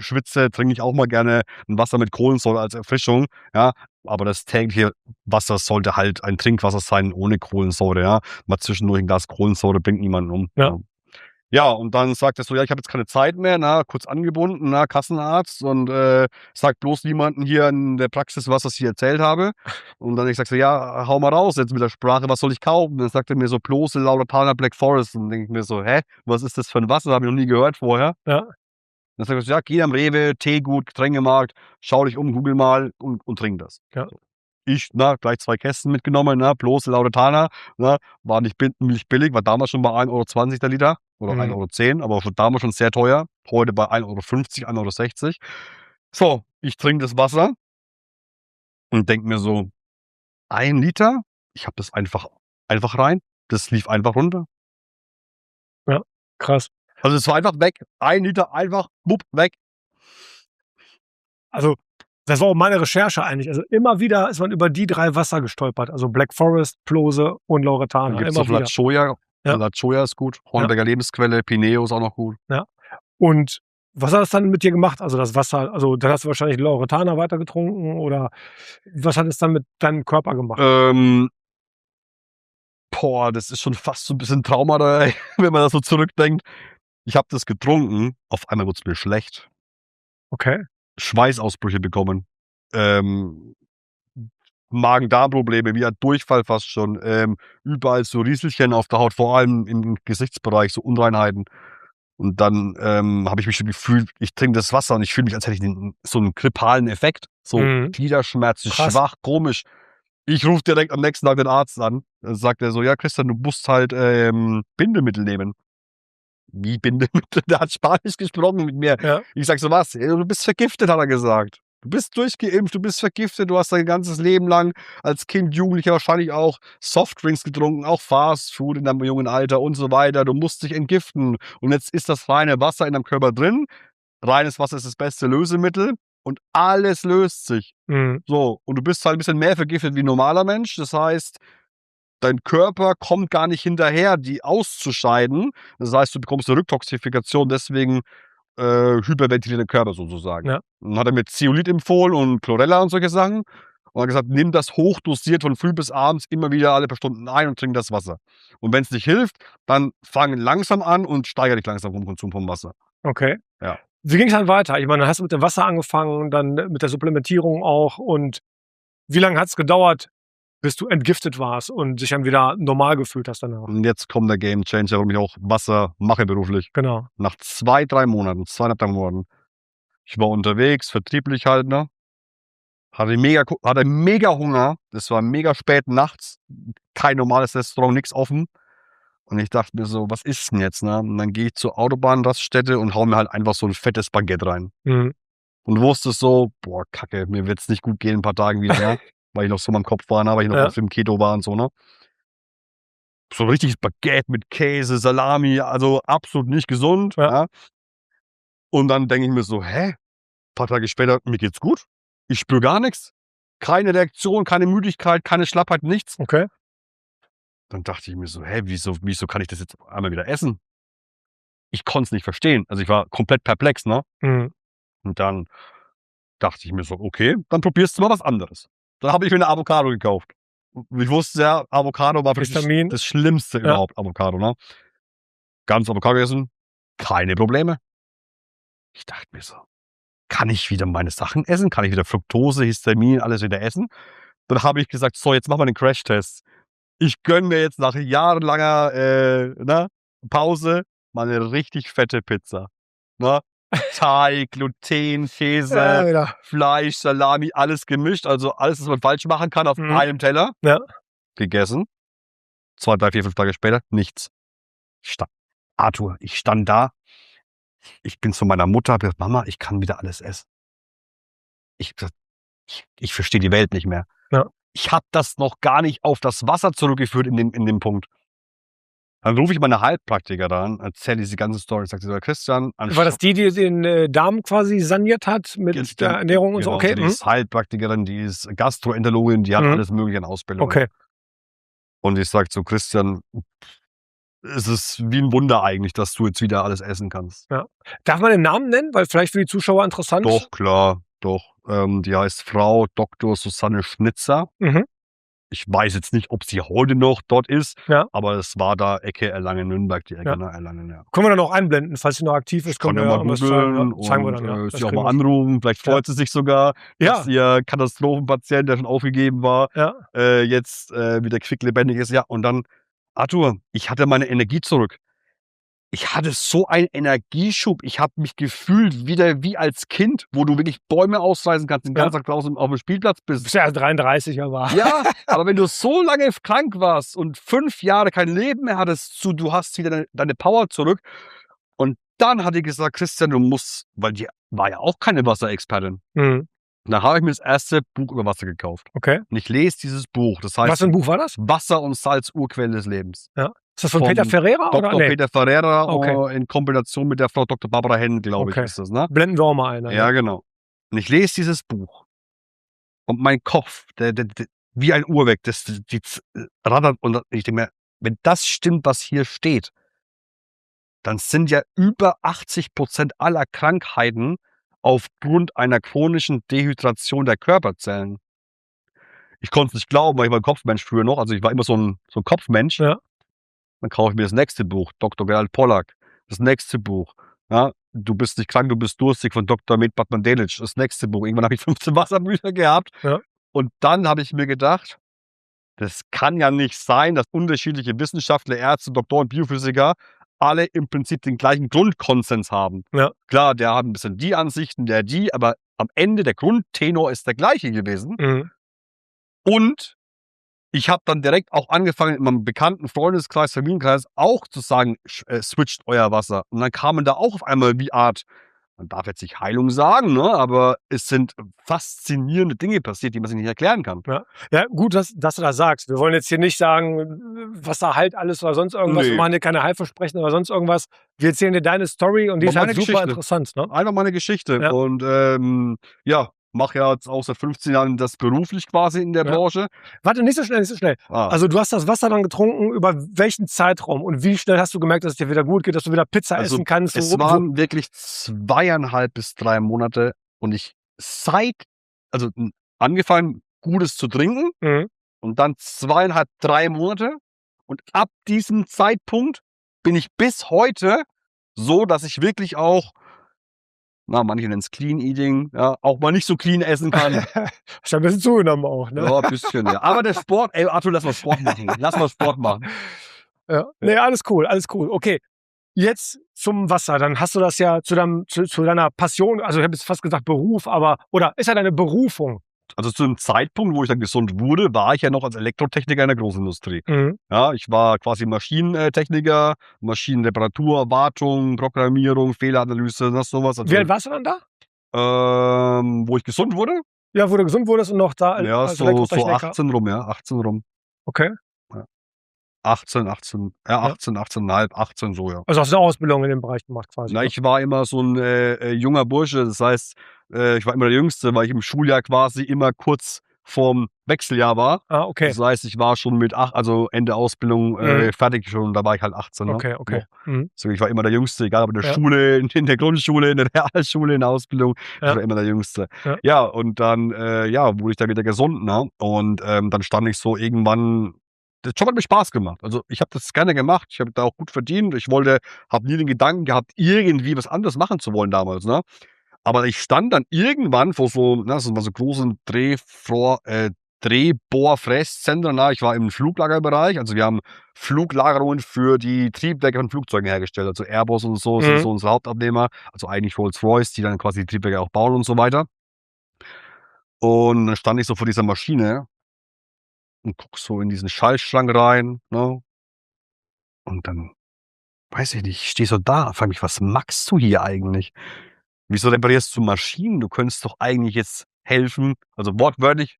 schwitze, trinke ich auch mal gerne ein Wasser mit Kohlensäure als Erfrischung. Ja, aber das tägliche Wasser sollte halt ein Trinkwasser sein ohne Kohlensäure. Ja, mal zwischendurch ein Glas Kohlensäure bringt niemanden um. Ja. Ja, und dann sagt er so, ja, ich habe jetzt keine Zeit mehr, na, kurz angebunden, na, Kassenarzt und sagt bloß niemanden hier in der Praxis, was ich hier erzählt habe. Und dann ich sag so, ja, hau mal raus jetzt mit der Sprache, was soll ich kaufen? Und dann sagt er mir so, Plose, Lauretaner, Black Forest. Und dann denke ich mir so, hä, was ist das für ein Wasser? Habe ich noch nie gehört vorher. Ja. Dann sagt er so, ja, geh am Rewe, Teegut, Getränkemarkt, schau dich um, google mal und trink das. Ja. So. Ich, gleich 2 Kästen mitgenommen, Plose, Lauretaner, war nicht billig, war damals schon bei 1,20 € der Liter oder 1,10 €, aber damals schon sehr teuer. Heute bei 1,50 €, 1,60 €. So, ich trinke das Wasser und denke mir so, 1 Liter? Ich habe das einfach rein. Das lief einfach runter. Ja, krass. Also es war einfach weg. 1 Liter einfach, wupp, weg. Also, das war auch meine Recherche eigentlich. Also immer wieder ist man über die 3 Wasser gestolpert. Also Black Forest, Plose und Dann Lauretana. gibt es Immer noch wieder. Lachoya. Ja. Lachoya ist gut. Hornberger Lebensquelle, Pineo ist auch noch gut. Und was hat das dann mit dir gemacht? Also das Wasser, also dann hast du wahrscheinlich Lauretana weiter getrunken oder was hat es dann mit deinem Körper gemacht? Das ist schon fast so ein bisschen Trauma da, wenn man das so zurückdenkt. Ich habe das getrunken, auf einmal wurde es mir schlecht. Okay. Schweißausbrüche bekommen. Magen-Darm-Probleme, wieder Durchfall fast schon. Überall so Rieselchen auf der Haut, vor allem im Gesichtsbereich, so Unreinheiten. Und dann habe ich mich schon gefühlt, ich trinke das Wasser und ich fühle mich, als hätte ich so einen grippalen Effekt. So Gliederschmerzen, Krass. schwach, komisch. Ich rufe direkt am nächsten Tag den Arzt an. Dann sagt er so, ja Christian, du musst halt Bindemittel nehmen. Wie Bindemittel? Der hat Spanisch gesprochen mit mir. Ja. Ich sag so, was? Du bist vergiftet, hat er gesagt. Du bist durchgeimpft, du bist vergiftet, du hast dein ganzes Leben lang als Kind, Jugendlicher wahrscheinlich auch Softdrinks getrunken, auch Fast Food in deinem jungen Alter und so weiter. Du musst dich entgiften. Und jetzt ist das reine Wasser in deinem Körper drin. Reines Wasser ist das beste Lösemittel und alles löst sich. So, und du bist halt ein bisschen mehr vergiftet wie ein normaler Mensch. Das heißt, dein Körper kommt gar nicht hinterher, die auszuscheiden. Das heißt, du bekommst eine Rücktoxifikation, deswegen hyperventilierter Körper sozusagen. Ja. Dann hat er mir Zeolit empfohlen und Chlorella und solche Sachen. Und hat gesagt, nimm das hochdosiert von früh bis abends immer wieder alle paar Stunden ein und trink das Wasser. Und wenn es nicht hilft, dann fang langsam an und steigere dich langsam vom Konsum vom Wasser. Okay. Ja. Wie ging es dann weiter? Ich meine, dann hast du mit dem Wasser angefangen, dann mit der Supplementierung auch. Und wie lange hat es gedauert, bis du entgiftet warst und dich dann wieder normal gefühlt hast danach? Und jetzt kommt der Game Changer, warum ich auch Wasser mache beruflich. Genau. Nach 2-3 Monaten, 2,5 Monaten, ich war unterwegs, vertrieblich halt, hatte mega Hunger. Es war mega spät nachts, kein normales Restaurant, nichts offen. Und ich dachte mir so, was ist denn jetzt, Und dann gehe ich zur Autobahnraststätte und hau mir halt einfach so ein fettes Baguette rein. Und wusste so, boah, Kacke, mir wird's nicht gut gehen in ein paar Tagen wieder, weil ich noch so in meinem Kopf war, weil ich noch auf dem Keto war und so, So ein richtiges Baguette mit Käse, Salami, also absolut nicht gesund. Ja. Und dann denke ich mir so, ein paar Tage später, mir geht's gut. Ich spüre gar nichts. Keine Reaktion, keine Müdigkeit, keine Schlappheit, nichts. Okay. Dann dachte ich mir so, wieso kann ich das jetzt einmal wieder essen? Ich konnte es nicht verstehen. Also ich war komplett perplex, Und dann dachte ich mir so, okay, dann probierst du mal was anderes. Dann habe ich mir eine Avocado gekauft. ich wusste ja, Avocado war für mich Histamin. das Schlimmste überhaupt, Avocado, ne? Ganz Avocado gegessen, keine Probleme. Ich dachte mir so, kann ich wieder meine Sachen essen? Kann ich wieder Fructose, Histamin, alles wieder essen? Dann habe ich gesagt, so, jetzt machen wir den Crashtest. Ich gönne mir jetzt nach jahrelanger Pause mal eine richtig fette Pizza. Ne? Teig, Gluten, Käse, Fleisch, Salami, alles gemischt. Also alles, was man falsch machen kann, auf einem Teller. Ja. Gegessen. 2, 3, 4, 5 Tage später, nichts. Arthur, ich stand da. Ich bin zu meiner Mutter, hab gesagt, Mama, ich kann wieder alles essen. Ich verstehe die Welt nicht mehr. Ja. Ich habe das noch gar nicht auf das Wasser zurückgeführt in dem Punkt. Dann rufe ich meine Heilpraktikerin an, erzähle diese ganze Story. Sagt sie, Christian, war das die den Darm quasi saniert hat mit der Ernährung und so? Okay. Die ist Heilpraktikerin, die ist Gastroenterologin, die hat alles mögliche an Ausbildung. Okay. Und ich sage so, Christian, es ist wie ein Wunder eigentlich, dass du jetzt wieder alles essen kannst. Ja. Darf man den Namen nennen? Weil vielleicht für die Zuschauer interessant. Doch, klar, doch. Die heißt Frau Dr. Susanne Schnitzer. Ich weiß jetzt nicht, ob sie heute noch dort ist, aber es war da Ecke Erlangen-Nürnberg, die Ecke, ne? Erlangen, ja. Können wir dann auch einblenden, falls sie noch aktiv ist, können wir mal googeln zeigen wir dann, ja. Sie auch mal anrufen, vielleicht freut sie sich sogar, dass ihr Katastrophenpatient, der schon aufgegeben war, jetzt wieder quicklebendig ist. Ja, und dann, Arthur, ich hatte meine Energie zurück. Ich hatte so einen Energieschub. Ich habe mich gefühlt wieder wie als Kind, wo du wirklich Bäume ausreißen kannst, den ganzen Tag draußen auf dem Spielplatz bist. Du bist ja 33 aber. Ja, aber wenn du so lange krank warst und 5 Jahre kein Leben mehr hattest, du hast wieder deine Power zurück. Und dann hat die gesagt, Christian, du musst, weil die war ja auch keine Wasserexpertin. Und dann habe ich mir das erste Buch über Wasser gekauft. Okay. Und ich lese dieses Buch. Das heißt, was für ein Buch war das? Wasser und Salz, Urquelle des Lebens. Ja. Ist das von Peter Ferreira? Dr. Oder? Nee. Peter Ferreira in Kombination mit der Frau Dr. Barbara Henn, glaube ich, ist das, ne? Blenden wir auch mal ein. Ja, genau. Und ich lese dieses Buch. Und mein Kopf, der wie ein Uhrwerk, das rattert. Und ich denke mir, wenn das stimmt, was hier steht, dann sind ja über 80% aller Krankheiten aufgrund einer chronischen Dehydration der Körperzellen. Ich konnte es nicht glauben, weil ich war ein Kopfmensch früher noch. Also ich war immer so ein Kopfmensch. Ja. Dann kaufe ich mir das nächste Buch, Dr. Gerald Pollack. Das nächste Buch, ja, du bist nicht krank, du bist durstig, von Dr. Med Batman-Delic. Das nächste Buch. Irgendwann habe ich 15 Wasserbücher gehabt. Ja. Und dann habe ich mir gedacht, das kann ja nicht sein, dass unterschiedliche Wissenschaftler, Ärzte, Doktoren, Biophysiker alle im Prinzip den gleichen Grundkonsens haben. Ja. Klar, der hat ein bisschen die Ansichten, aber am Ende der Grundtenor ist der gleiche gewesen. Und ich habe dann direkt auch angefangen, in meinem bekannten Freundeskreis, Familienkreis auch zu sagen, switcht euer Wasser. Und dann kamen da auch auf einmal wie Art, man darf jetzt nicht Heilung sagen, ne? Aber es sind faszinierende Dinge passiert, die man sich nicht erklären kann. Ja, gut, dass du das sagst. Wir wollen jetzt hier nicht sagen, Wasser heilt alles oder sonst irgendwas. Nee. Wir machen hier keine Heilversprechen oder sonst irgendwas. Wir erzählen dir deine Story und die ist halt super interessant. Ne? Einfach meine Geschichte. Und mache ja jetzt auch seit 15 Jahren das beruflich quasi in der Branche. Warte, nicht so schnell. Also du hast das Wasser dann getrunken, über welchen Zeitraum und wie schnell hast du gemerkt, dass es dir wieder gut geht, dass du wieder Pizza essen kannst? Es waren wirklich 2,5 bis 3 Monate und ich angefangen, Gutes zu trinken und dann 2,5, 3 Monate und ab diesem Zeitpunkt bin ich bis heute so, dass ich wirklich auch manche nennen es Clean Eating, auch mal nicht so clean essen kann. Hast du ein bisschen zugenommen auch, ne? Ja, ein bisschen, ja. Aber der Sport, Arthur, lass mal Sport machen. Ja. Nee, alles cool. Okay, jetzt zum Wasser. Dann hast du das ja zu deiner Passion, also ich habe jetzt fast gesagt Beruf, oder ist ja deine Berufung? Also zu dem Zeitpunkt, wo ich dann gesund wurde, war ich ja noch als Elektrotechniker in der Großindustrie. Ja, ich war quasi Maschinentechniker, Maschinenreparatur, Wartung, Programmierung, Fehleranalyse, sowas. Wie alt warst du dann da? Wo ich gesund wurde? Ja, wo du gesund wurdest und noch da als so 18 rum, 18 rum. Okay. 18,5, 18 so, ja. Also hast du eine Ausbildung in dem Bereich gemacht quasi? Na, ich war immer so ein junger Bursche, das heißt, ich war immer der Jüngste, weil ich im Schuljahr quasi immer kurz vorm Wechseljahr war. Okay. Das heißt, ich war schon mit also Ende Ausbildung fertig schon, da war ich halt 18. Okay. So, ich war immer der Jüngste, egal ob in der Schule, in der Grundschule, in der Realschule, in der Ausbildung, ich war immer der Jüngste. Ja, und dann, wurde ich da wieder gesund, ne? Und dann stand ich so irgendwann, der Job hat mir Spaß gemacht. Also, ich habe das gerne gemacht, ich habe da auch gut verdient. Ich habe nie den Gedanken gehabt, irgendwie was anderes machen zu wollen damals, ne? Aber ich stand dann irgendwann vor so, das war so großen Drehbohrfräszentren, ne? Ich war im Fluglagerbereich, also wir haben Fluglagerungen für die Triebwerke von Flugzeugen hergestellt, also Airbus und so sind so unsere Hauptabnehmer, also eigentlich Rolls-Royce, die dann quasi die Triebwerke auch bauen und so weiter. Und dann stand ich so vor dieser Maschine und gucke so in diesen Schaltschrank rein, ne? Und dann, weiß ich nicht, ich stehe so da, frage mich: „Was machst du hier eigentlich? Wieso reparierst du Maschinen? Du könntest doch eigentlich jetzt helfen, also wortwörtlich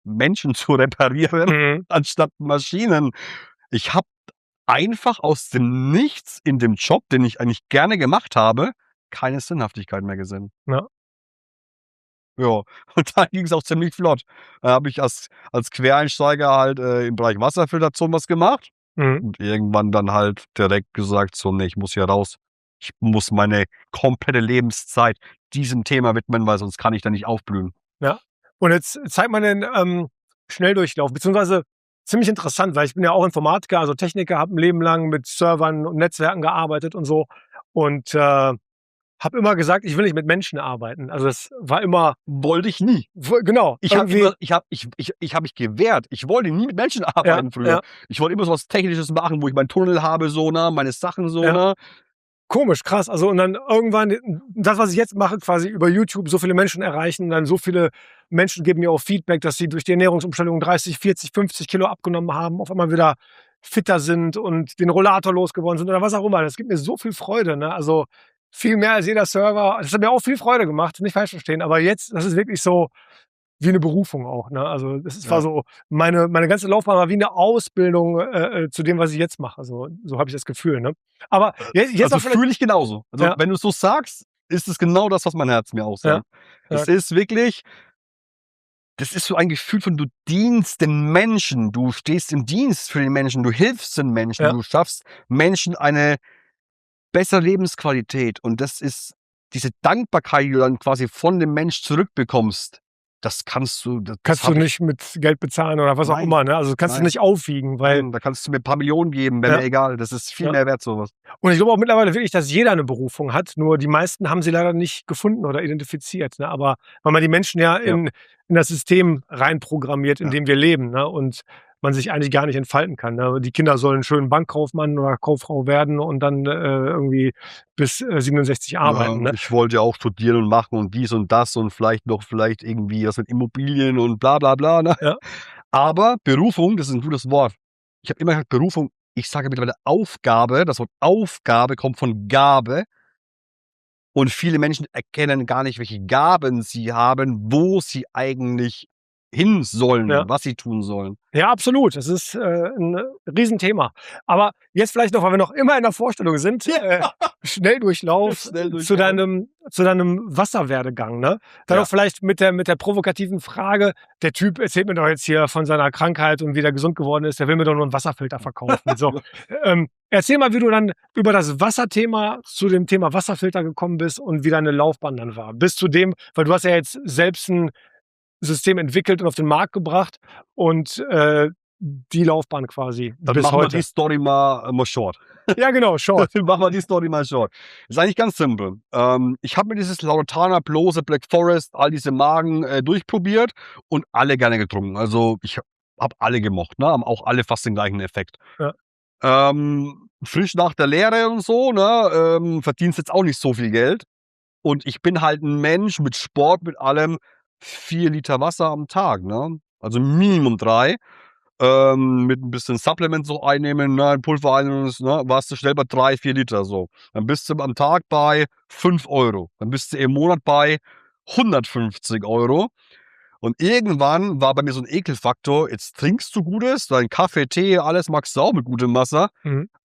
Menschen zu reparieren, anstatt Maschinen." Ich habe einfach aus dem Nichts in dem Job, den ich eigentlich gerne gemacht habe, keine Sinnhaftigkeit mehr gesehen. Ja. Ja, und dann ging's auch ziemlich flott. Da habe ich als Quereinsteiger halt, im Bereich Wasserfiltration was gemacht und irgendwann dann halt direkt gesagt so: „Ne, ich muss hier raus. Ich muss meine komplette Lebenszeit diesem Thema widmen, weil sonst kann ich da nicht aufblühen." Ja. Und jetzt zeigt man den Schnelldurchlauf, beziehungsweise ziemlich interessant, weil ich bin ja auch Informatiker, also Techniker, habe 'n Leben lang mit Servern und Netzwerken gearbeitet und so und, habe immer gesagt, ich will nicht mit Menschen arbeiten. Also, das war immer Wollte ich nie. Genau. Ich habe mich gewehrt. Ich wollte nie mit Menschen arbeiten früher. Ja. Ich wollte immer so was Technisches machen, wo ich meinen Tunnel habe, so, ne, meine Sachen so, ne? Komisch, krass. Also, und dann irgendwann das, was ich jetzt mache, quasi über YouTube so viele Menschen erreichen, dann so viele Menschen geben mir auch Feedback, dass sie durch die Ernährungsumstellung 30, 40, 50 Kilo abgenommen haben, auf einmal wieder fitter sind und den Rollator losgeworden sind oder was auch immer. Das gibt mir so viel Freude, ne? Also, viel mehr als jeder Server. Das hat mir auch viel Freude gemacht, nicht falsch verstehen, aber jetzt, das ist wirklich so wie 'ne Berufung auch, ne? Also, das war so meine ganze Laufbahn war wie 'ne Ausbildung, zu dem, was ich jetzt mache. So habe ich das Gefühl, ne? Aber jetzt Also, noch vielleicht fühle ich genauso. Also, wenn du's so sagst, ist es genau das, was mein Herz mir auch sagt. Es ist wirklich, das ist so ein Gefühl von, du dienst den Menschen, du stehst im Dienst für den Menschen, du hilfst den Menschen, du schaffst Menschen eine bessere Lebensqualität und das ist diese Dankbarkeit, die du dann quasi von dem Mensch zurückbekommst, das kannst du nicht mit Geld bezahlen oder was auch immer, ne? Also, kannst du nicht aufwiegen, weil da kannst du mir 'n paar Millionen geben, wäre mir egal. Das ist viel mehr wert, so was. Und ich glaube auch mittlerweile wirklich, dass jeder 'ne Berufung hat, nur die meisten haben sie leider nicht gefunden oder identifiziert, ne? Aber weil man die Menschen in das System reinprogrammiert, in dem wir leben, ne? Und man sich eigentlich gar nicht entfalten kann, ne? Die Kinder sollen schön Bankkaufmann oder Kauffrau werden und dann, irgendwie bis 67 arbeiten, ne? Ich wollte ja auch studieren und machen und dies und das und vielleicht irgendwie was mit Immobilien und bla bla bla, ne? Ja. Aber Berufung, das ist 'n gutes Wort. Ich habe immer gesagt Berufung, ich sage mittlerweile Aufgabe. Das Wort Aufgabe kommt von Gabe und viele Menschen erkennen gar nicht, welche Gaben sie haben, wo sie eigentlich hin sollen, was sie tun sollen. Ja, absolut. Das ist, 'n Riesenthema. Aber jetzt vielleicht noch, weil wir noch immer in der Vorstellung sind, Schnelldurchlauf zu deinem Wasserwerdegang, ne? Dann auch vielleicht mit der provokativen Frage: Der Typ erzählt mir doch jetzt hier von seiner Krankheit und wie der gesund geworden ist, der will mir doch nur 'n Wasserfilter verkaufen. So, erzähl mal, wie du dann über das Wasserthema zu dem Thema Wasserfilter gekommen bist und wie deine Laufbahn dann war. Bis zu dem, weil du hast ja jetzt selbst 'n System entwickelt und auf den Markt gebracht und, die Laufbahn quasi Dann bis machen wir heute. die Story mal short. Ja, genau, short. Machen wir die Story mal short. Ist eigentlich ganz simpel. Ich habe mir dieses Laurentana, Plose, Black Forest, all diese Marken, durchprobiert und alle gerne getrunken. Also, ich habe alle gemocht, ne? Haben auch alle fast den gleichen Effekt. Frisch nach der Lehre und so, ne, verdienst jetzt auch nicht so viel Geld. Und ich bin halt 'n Mensch mit Sport, mit allem, 4 Liter Wasser am Tag, ne? Also Minimum 3. Mit 'n bisschen Supplement so einnehmen, ne, Pulver einnehmen, ne, warst du schnell bei 3, 4 Liter so. Dann bist du am Tag bei 5 €. Dann bist du im Monat bei 150 €. Und irgendwann war bei mir so 'n Ekelfaktor: Jetzt trinkst du Gutes, dein Kaffee, Tee, alles magst du auch mit gutem Wasser,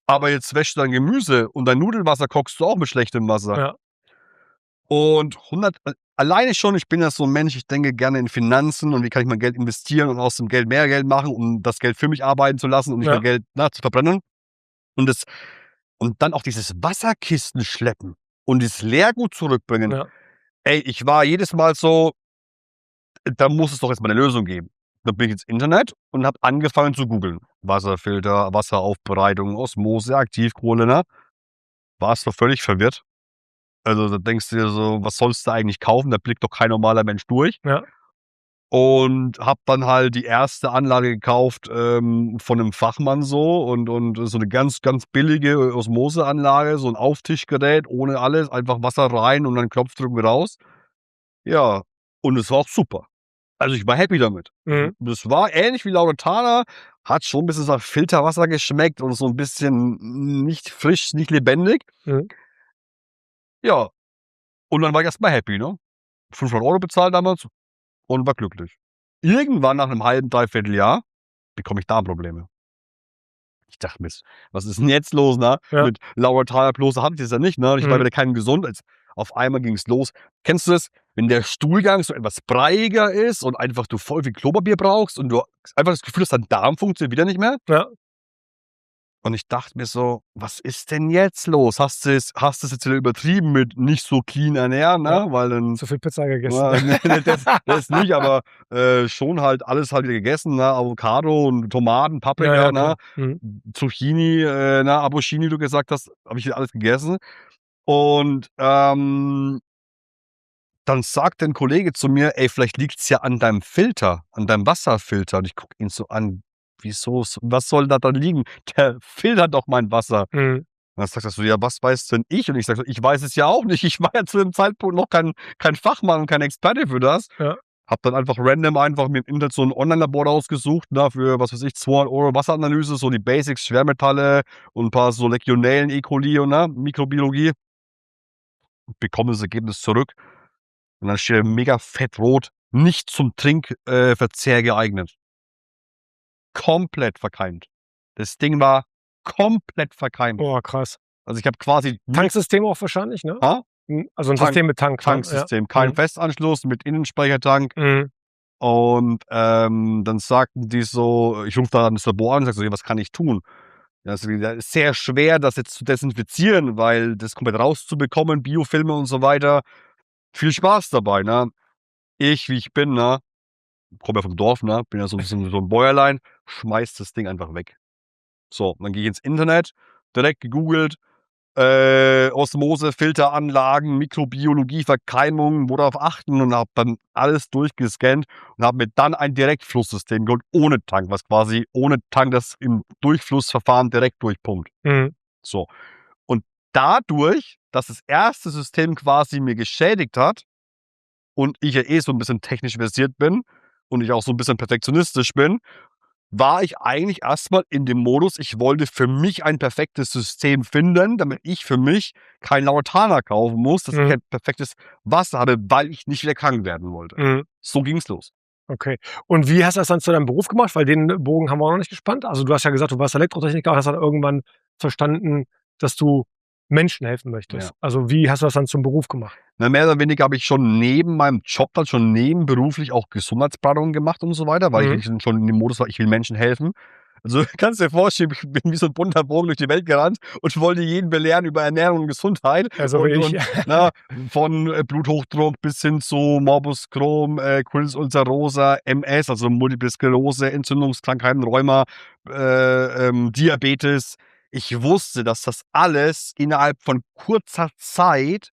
aber jetzt wäschst du dein Gemüse und dein Nudelwasser kochst du auch mit schlechtem Wasser. Ja. Und alleine schon, ich bin ja so ein Mensch, ich denke gerne in Finanzen und wie kann ich mein Geld investieren und aus dem Geld mehr Geld machen, um das Geld für mich arbeiten zu lassen und nicht mehr Geld, zu verbrennen. Und dann auch dieses Wasserkisten schleppen und dieses Leergut zurückbringen. Ja. Ey, ich war jedes Mal so, da muss es doch jetzt mal 'ne Lösung geben. Dann bin ich ins Internet und habe angefangen zu googeln. Wasserfilter, Wasseraufbereitung, Osmose, Aktivkohle, ne? Warst du völlig verwirrt. Also, da denkst du dir so: „Was sollst du eigentlich kaufen? Da blickt doch kein normaler Mensch durch." Ja. Und habe dann halt die erste Anlage gekauft, von 'nem Fachmann so und so 'ne ganz, ganz billige Osmoseanlage, so 'n Auftischgerät ohne alles, einfach Wasser rein und dann Knopfdruck raus. Ja, und es war auch super. Also, ich war happy damit. Mhm. Das war ähnlich wie Laurentana, hat schon 'n bisschen nach Filterwasser geschmeckt und so 'n bisschen nicht frisch, nicht lebendig. Mhm. Ja, und dann war ich erst mal happy, ne? 500 € bezahlt damals und war glücklich. Irgendwann nach 'nem halben, dreiviertel Jahr bekomme ich Darmprobleme. Ich dachte mir: „Was ist 'n jetzt los, ne?" Ja. Mit Laurentana Plus hatte ich das ja nicht, ne? Ich war Mhm. wieder kein gesund. Jetzt auf einmal ging's los. Kennst du das, wenn der Stuhlgang so etwas breiiger ist und einfach du voll viel Klopapier brauchst und du einfach das Gefühl hast, dein Darm funktioniert wieder nicht mehr? Ja. Und ich dachte mir so: „Was ist denn jetzt los? Hast du's jetzt wieder übertrieben mit nicht so clean ernähren, Ja. ne?" Weil dann Zu viel Pizza gegessen. ne, das nicht, aber, schon halt alles halt wieder gegessen, ne? Avocado und Tomaten, Ja, Paprika, ja, ne? klar. Mhm. Zucchini, ne, Abocchini, wie du gesagt hast, habe ich alles gegessen. Und, dann sagt 'n Kollege zu mir: „Ey, vielleicht liegt's ja an deinem Filter, an deinem Wasserfilter." Und ich gucke ihn so an: „Wieso was soll da dran liegen? Der filtert doch mein Wasser." Mhm. Und dann sagt er so: „Ja, was weiß denn ich?" Und ich sage so: „Ich weiß es ja auch nicht. Ich war ja zu dem Zeitpunkt noch kein Fachmann und kein Experte für das." Ja. Habe dann einfach random einfach mir im Internet so 'n Online-Labor rausgesucht, ne, für, was weiß ich, 200 € Wasseranalyse, so die Basics, Schwermetalle und 'n paar so Legionellen, E. coli und, ne, Mikrobiologie. Bekomme das Ergebnis zurück und dann steht da mega fett rot: „Nicht zum Verzehr geeignet." Komplett verkeimt. Das Ding war komplett verkeimt. Oh, krass. Also, ich habe quasi wie Tanksystem auch wahrscheinlich, ne? ha? Also 'n Tank System mit Tank dann, ja. Tanksystem, kein Mhm. Festanschluss mit Innenspeichertank. Mhm. Und, dann sagten die so, ich rufe da das Labor an und sage so: „Ja, was kann ich tun?" Ja, so: „Ja, ist sehr schwer, das jetzt zu desinfizieren, weil das komplett rauszubekommen, Biofilme und so weiter. Viel Spaß dabei", ne? Ich, wie ich bin, ne, komme ja vom Dorf, ne, bin ja so 'n bisschen so 'n Bäuerlein, schmeiß das Ding einfach weg. So, dann gehe ich ins Internet, direkt gegoogelt, Osmose, Filteranlagen, Mikrobiologie, Verkeimung, worauf achten und habe dann alles durchgescannt und habe mir dann ein Direktflusssystem geholt ohne Tank, was quasi ohne Tank das im Durchflussverfahren direkt durchpumpt. Mhm. So. Und dadurch, dass das erste System quasi mir geschädigt hat und ich ja eh so 'n bisschen technisch versiert bin und ich auch so 'n bisschen perfektionistisch bin, war ich eigentlich erst mal in dem Modus, ich wollte für mich ein perfektes System finden, damit ich für mich kein Laurentana kaufen muss, dass ich Mhm. ein perfektes Wasser habe, weil ich nicht wieder krank werden wollte. Mhm. So ging's los. Okay. Und wie hast du das dann zu deinem Beruf gemacht? Weil den Bogen haben wir auch noch nicht gespannt. Also, du hast ja gesagt, du warst Elektrotechniker und hast dann irgendwann verstanden, dass du Menschen helfen möchtest. Ja. Also, wie hast du das dann zum Beruf gemacht? Na, mehr oder weniger habe ich schon neben meinem Job dann schon nebenberuflich auch Gesundheitsberatungen gemacht und so weiter, weil ich Mhm. wirklich schon in dem Modus war, ich will Menschen helfen. Also, kannst dir vorstellen, ich bin wie so 'n bunter Bogen durch die Welt gerannt und wollte jeden belehren über Ernährung und Gesundheit Ja, so wie und ich. ne, von, Bluthochdruck bis hin zu Morbus Crohn, Colitis ulcerosa, MS, also Multiple Sklerose, Entzündungskrankheiten, Rheuma, Diabetes. Ich wusste, dass das alles innerhalb von kurzer Zeit,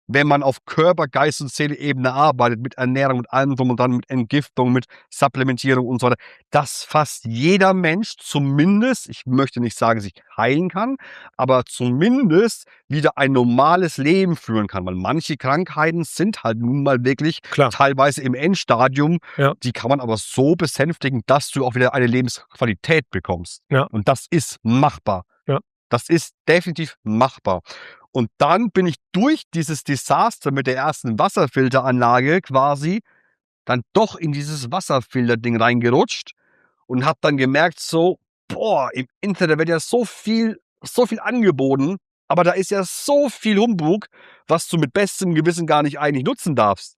wenn man auf Körper, Geist und Seele-Ebene arbeitet, mit Ernährung, mit allem drum und dran, mit Entgiftung, mit Supplementierung und so weiter, dass fast jeder Mensch zumindest, ich möchte nicht sagen, sich heilen kann, aber zumindest wieder ein normales Leben führen kann. Weil manche Krankheiten sind halt nun mal wirklich Klar. teilweise im Endstadium, Ja. die kann man aber so besänftigen, dass du auch wieder eine Lebensqualität bekommst. Ja. Und das ist machbar. Ja. Das ist definitiv machbar. Und dann bin ich durch dieses Desaster mit der ersten Wasserfilteranlage quasi dann doch in dieses Wasserfilterding reingerutscht und habe dann gemerkt so: „Boah, im Internet wird ja so viel angeboten, aber da ist ja so viel Humbug, was du mit bestem Gewissen gar nicht eigentlich nutzen darfst."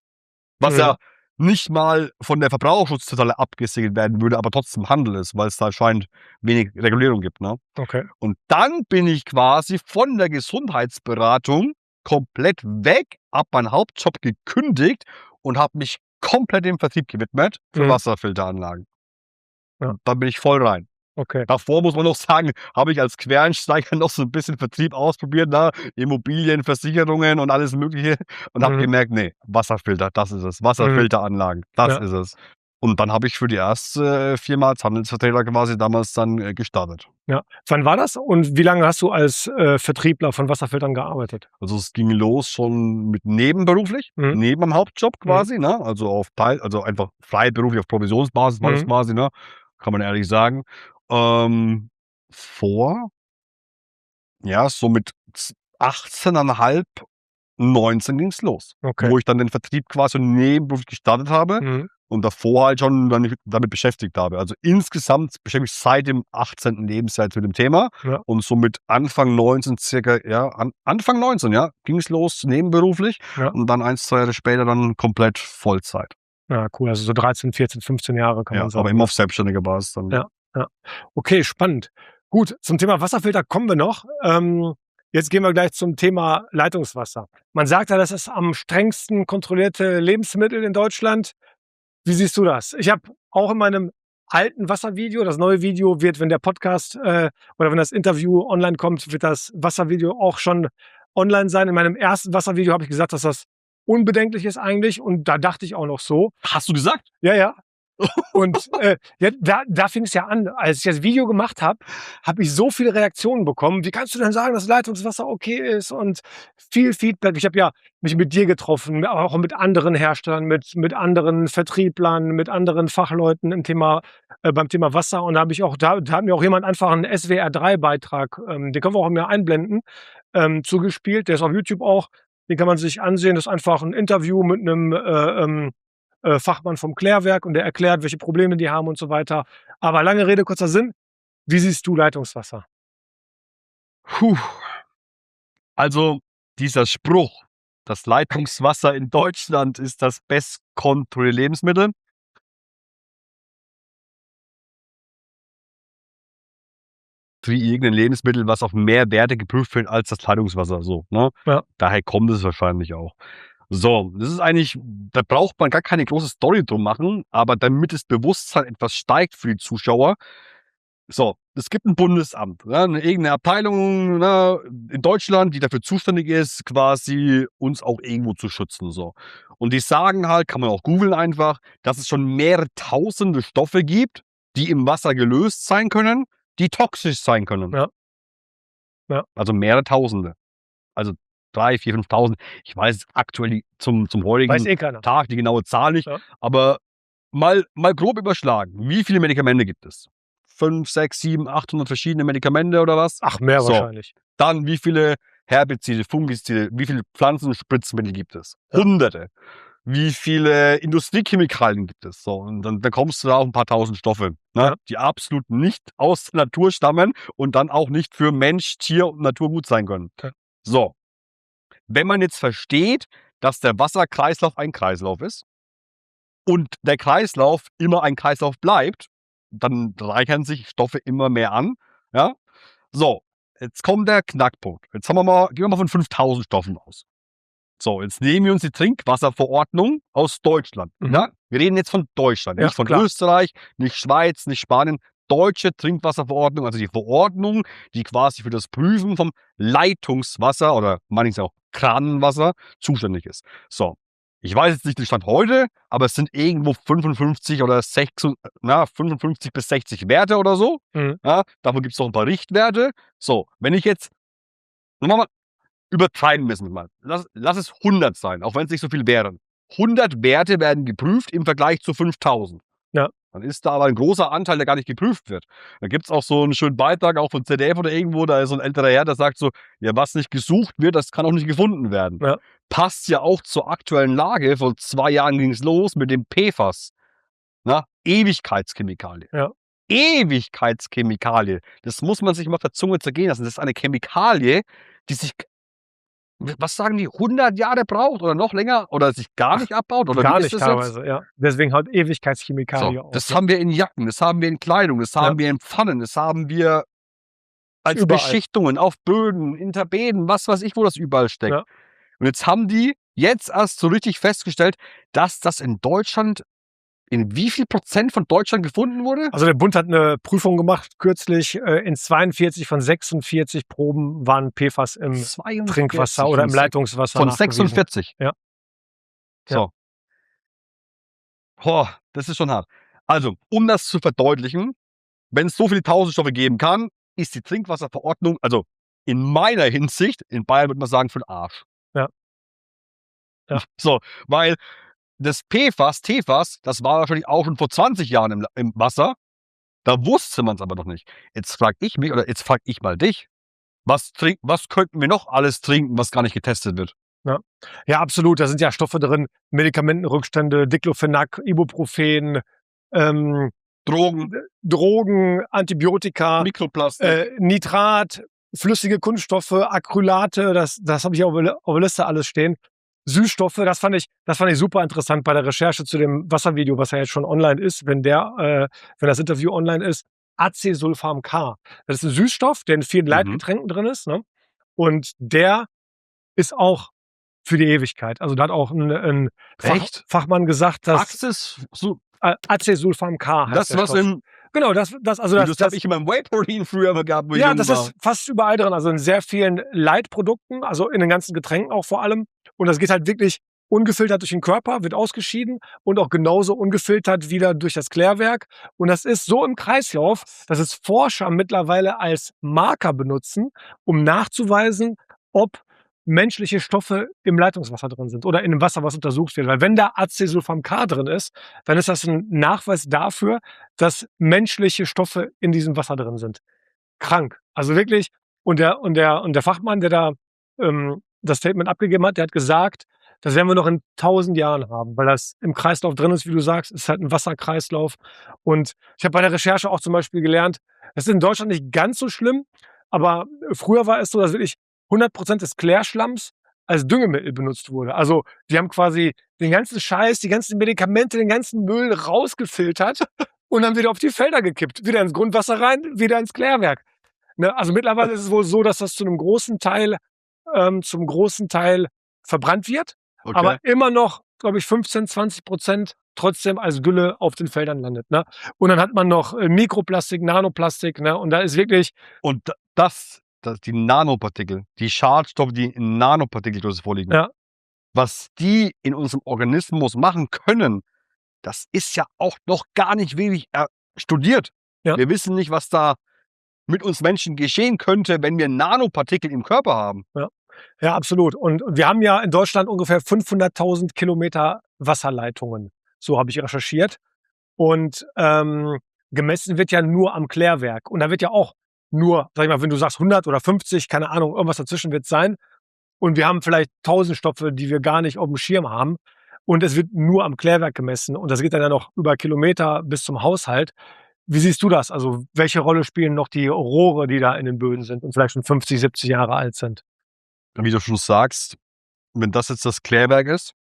Was ja nicht mal von der Verbraucherschutzzentrale abgesegelt werden würde, aber trotzdem Handel ist, weil es da anscheinend wenig Regulierung gibt. Ne? Okay. Und dann bin ich quasi von der Gesundheitsberatung komplett weg, habe meinen Hauptjob gekündigt und habe mich komplett dem Vertrieb gewidmet für Wasserfilteranlagen. Ja. Da bin ich voll rein. Okay. Davor muss man noch sagen, habe ich als Quereinsteiger noch so ein bisschen Vertrieb ausprobiert, ne? Immobilien, Versicherungen und alles Mögliche und habe gemerkt, nee, Wasserfilter, das ist es. Wasserfilteranlagen, das ist es. Und dann habe ich für die erste Firma als Handelsvertreter quasi damals dann gestartet. Ja. Wann war das und wie lange hast du als Vertriebler von Wasserfiltern gearbeitet? Also es ging los schon mit nebenberuflich, neben dem Hauptjob quasi, ne? Also also einfach freiberuflich auf Provisionsbasis war das quasi, ne? Kann man ehrlich sagen. So mit 18,5, 19 ging's los. Okay. Wo ich dann den Vertrieb quasi nebenberuflich gestartet habe und davor halt schon dann mich damit beschäftigt habe. Also insgesamt beschäftige ich seit dem 18. Lebensjahr mit dem Thema und so mit Anfang 19 Anfang 19, ging's los nebenberuflich und dann 1, 2 Jahre später dann komplett Vollzeit. Ja, cool. Also so 13, 14, 15 Jahre kann man sagen. Aber immer auf selbstständiger Basis dann. Ja. Okay, spannend. Gut, zum Thema Wasserfilter kommen wir noch. Jetzt gehen wir gleich zum Thema Leitungswasser. Man sagt ja, das ist am strengsten kontrollierte Lebensmittel in Deutschland. Wie siehst du das? Ich habe auch in meinem alten Wasservideo, das neue Video wird, wenn der Podcast oder wenn das Interview online kommt, wird das Wasservideo auch schon online sein. In meinem ersten Wasservideo habe ich gesagt, dass das unbedenklich ist eigentlich und da dachte ich auch noch so. Hast du gesagt? Ja. Und da fing es ja an, als ich das Video gemacht habe, habe ich so viele Reaktionen bekommen. Wie kannst du denn sagen, dass Leitungswasser okay ist? Und viel Feedback. Ich habe ja mich mit dir getroffen, auch mit anderen Herstellern, mit anderen Vertrieblern, mit anderen Fachleuten beim Thema Wasser. Und da hat mir auch jemand einfach einen SWR3-Beitrag, den können wir auch mir einblenden, zugespielt. Der ist auf YouTube auch. Den kann man sich ansehen. Das ist einfach ein Interview mit einem Fachmann vom Klärwerk und der erklärt, welche Probleme die haben und so weiter. Aber lange Rede, kurzer Sinn. Wie siehst du Leitungswasser? Also dieser Spruch, das Leitungswasser in Deutschland ist das bestkontrollierte Lebensmittel. Für irgendein Lebensmittel, was auf mehr Werte geprüft wird als das Leitungswasser. So, ne? Ja. Daher kommt es wahrscheinlich auch. So, das ist eigentlich, da braucht man gar keine große Story drum machen, aber damit das Bewusstsein etwas steigt für die Zuschauer. So, es gibt ein Bundesamt, irgendeine Abteilung in Deutschland, die dafür zuständig ist, quasi uns auch irgendwo zu schützen. So. Und die sagen halt, kann man auch googeln einfach, dass es schon mehrere tausende Stoffe gibt, die im Wasser gelöst sein können, die toxisch sein können. Ja. Also mehrere Tausende. Also 3, 4, 5.000. Ich weiß aktuell zum heutigen Tag die genaue Zahl nicht, aber mal grob überschlagen. Wie viele Medikamente gibt es? 5, 6, 7, 800 verschiedene Medikamente oder was? Ach, mehr wahrscheinlich. Dann wie viele Herbizide, Fungizide, wie viele Pflanzenspritzmittel gibt es? Hunderte. Wie viele Industriechemikalien gibt es? So, und dann kommst du da auf ein paar tausend Stoffe, die absolut nicht aus der Natur stammen und dann auch nicht für Mensch, Tier und Natur gut sein können. Okay. So, wenn man jetzt versteht, dass der Wasserkreislauf ein Kreislauf ist und der Kreislauf immer ein Kreislauf bleibt, dann reichern sich Stoffe immer mehr an. Ja? So, jetzt kommt der Knackpunkt. Jetzt gehen wir mal von 5.000 Stoffen aus. So, jetzt nehmen wir uns die Trinkwasserverordnung aus Deutschland. Ja? Wir reden jetzt von Deutschland, nicht von Österreich, nicht Schweiz, nicht Spanien. Deutsche Trinkwasserverordnung, also die Verordnung, die quasi für das Prüfen vom Leitungswasser oder manchmal auch Kranenwasser zuständig ist. So, ich weiß jetzt nicht den Stand heute, aber es sind irgendwo 55 bis 60 Werte oder so. Ja, davon gibt es noch ein paar Richtwerte. So, wenn ich jetzt, übertreiben müssen wir mal. Lass es 100 sein, auch wenn es nicht so viel wären. 100 Werte werden geprüft im Vergleich zu 5.000. Ja. Dann ist da aber ein großer Anteil, der gar nicht geprüft wird. Da gibt es auch so einen schönen Beitrag, auch von ZDF oder irgendwo, da ist so ein älterer Herr, der sagt so, ja, was nicht gesucht wird, das kann auch nicht gefunden werden. Ja. Passt ja auch zur aktuellen Lage. Vor 2 Jahren ging es los mit dem PFAS. Ewigkeitschemikalie. Ja. Ewigkeitschemikalie. Das muss man sich mal auf der Zunge zergehen lassen. Das ist eine Chemikalie, die sich was sagen die, 100 Jahre braucht oder noch länger oder sich gar nicht abbaut? Oder Gar wie nicht ist das jetzt? teilweise, ja. Deswegen halt Ewigkeitschemikalien So, auch. das haben wir in Jacken, das haben wir in Kleidung, das haben wir in Pfannen, das haben wir als Überall. Beschichtungen auf Böden, in Tapeten, was weiß ich, wo das überall steckt. Ja. Und jetzt haben die jetzt erst so richtig festgestellt, dass das in Deutschland, in wie viel Prozent von Deutschland gefunden wurde? Also der Bund hat eine Prüfung gemacht kürzlich. In 42 von 46 Proben waren PFAS im 42 Trinkwasser oder im Leitungswasser von nachgewiesen. 46. Ja. So. Boah, das ist schon hart. Also, um das zu verdeutlichen, wenn es so viele tausend Stoffe geben kann, ist die Trinkwasserverordnung, also in meiner Hinsicht, in Bayern würde man sagen, für den Arsch. Ja. Ja. So, weil das PFAS, TFAS, das war wahrscheinlich auch schon vor 20 Jahren im Wasser. Da wusste man es aber noch nicht. Jetzt frage ich mich, oder jetzt frage ich mal dich, was könnten wir noch alles trinken, was gar nicht getestet wird? Ja, absolut. Da sind ja Stoffe drin, Medikamentenrückstände, Diclofenac, Ibuprofen, Drogen, Antibiotika, Mikroplastik. Nitrat, flüssige Kunststoffe, Acrylate, das habe ich auf der Liste alles stehen. Süßstoffe, das fand ich super interessant bei der Recherche zu dem Wasservideo, was ja jetzt schon online ist, wenn das Interview online ist. Acesulfam K. Das ist ein Süßstoff, der in vielen Leitgetränken drin ist, ne? Und der ist auch für die Ewigkeit. Also da hat auch ein Fachmann gesagt, dass Acesulfam K heißt das, der was Stoff. im Genau, das habe ich in meinem Whey-Protein früher mal gehabt, wo ich ja, jung das war. ist fast überall drin, also in sehr vielen Leitprodukten, also in den ganzen Getränken auch vor allem. Und das geht halt wirklich ungefiltert durch den Körper, wird ausgeschieden und auch genauso ungefiltert wieder durch das Klärwerk. Und das ist so im Kreislauf, dass es Forscher mittlerweile als Marker benutzen, um nachzuweisen, ob menschliche Stoffe im Leitungswasser drin sind oder in dem Wasser, was untersucht wird. Weil wenn da Acesulfam K drin ist, dann ist das ein Nachweis dafür, dass menschliche Stoffe in diesem Wasser drin sind. Krank. Also wirklich. Und der Fachmann, der da das Statement abgegeben hat, der hat gesagt, das werden wir noch in 1000 Jahren haben, weil das im Kreislauf drin ist, wie du sagst. Es ist halt ein Wasserkreislauf. Und ich habe bei der Recherche auch zum Beispiel gelernt, das ist in Deutschland nicht ganz so schlimm, aber früher war es so, dass wirklich 100% des Klärschlamms als Düngemittel benutzt wurde. Also die haben quasi den ganzen Scheiß, die ganzen Medikamente, den ganzen Müll rausgefiltert und dann wieder auf die Felder gekippt. Wieder ins Grundwasser rein, wieder ins Klärwerk. Ne? Also mittlerweile ist es wohl so, dass das zum großen Teil verbrannt wird, aber immer noch, glaube ich, 15-20% trotzdem als Gülle auf den Feldern landet. Ne? Und dann hat man noch Mikroplastik, Nanoplastik, ne? Und da ist wirklich... Und die Nanopartikel, die Schadstoffe, die in Nanopartikelgröße vorliegen, Ja. was die in unserem Organismus machen können, das ist ja auch noch gar nicht wenig studiert. Ja. Wir wissen nicht, was da mit uns Menschen geschehen könnte, wenn wir Nanopartikel im Körper haben. Ja, absolut. Und wir haben ja in Deutschland ungefähr 500.000 Kilometer Wasserleitungen. So habe ich recherchiert. Und gemessen wird ja nur am Klärwerk. Und da wird ja auch nur, sag ich mal, wenn du sagst 100 oder 50, keine Ahnung, irgendwas dazwischen wird es sein. Und wir haben vielleicht 1000 Stoffe, die wir gar nicht auf dem Schirm haben. Und es wird nur am Klärwerk gemessen. Und das geht dann ja noch über Kilometer bis zum Haushalt. Wie siehst du das? Also welche Rolle spielen noch die Rohre, die da in den Böden sind und vielleicht schon 50, 70 Jahre alt sind? Wie du schon sagst, wenn das jetzt das Klärwerk ist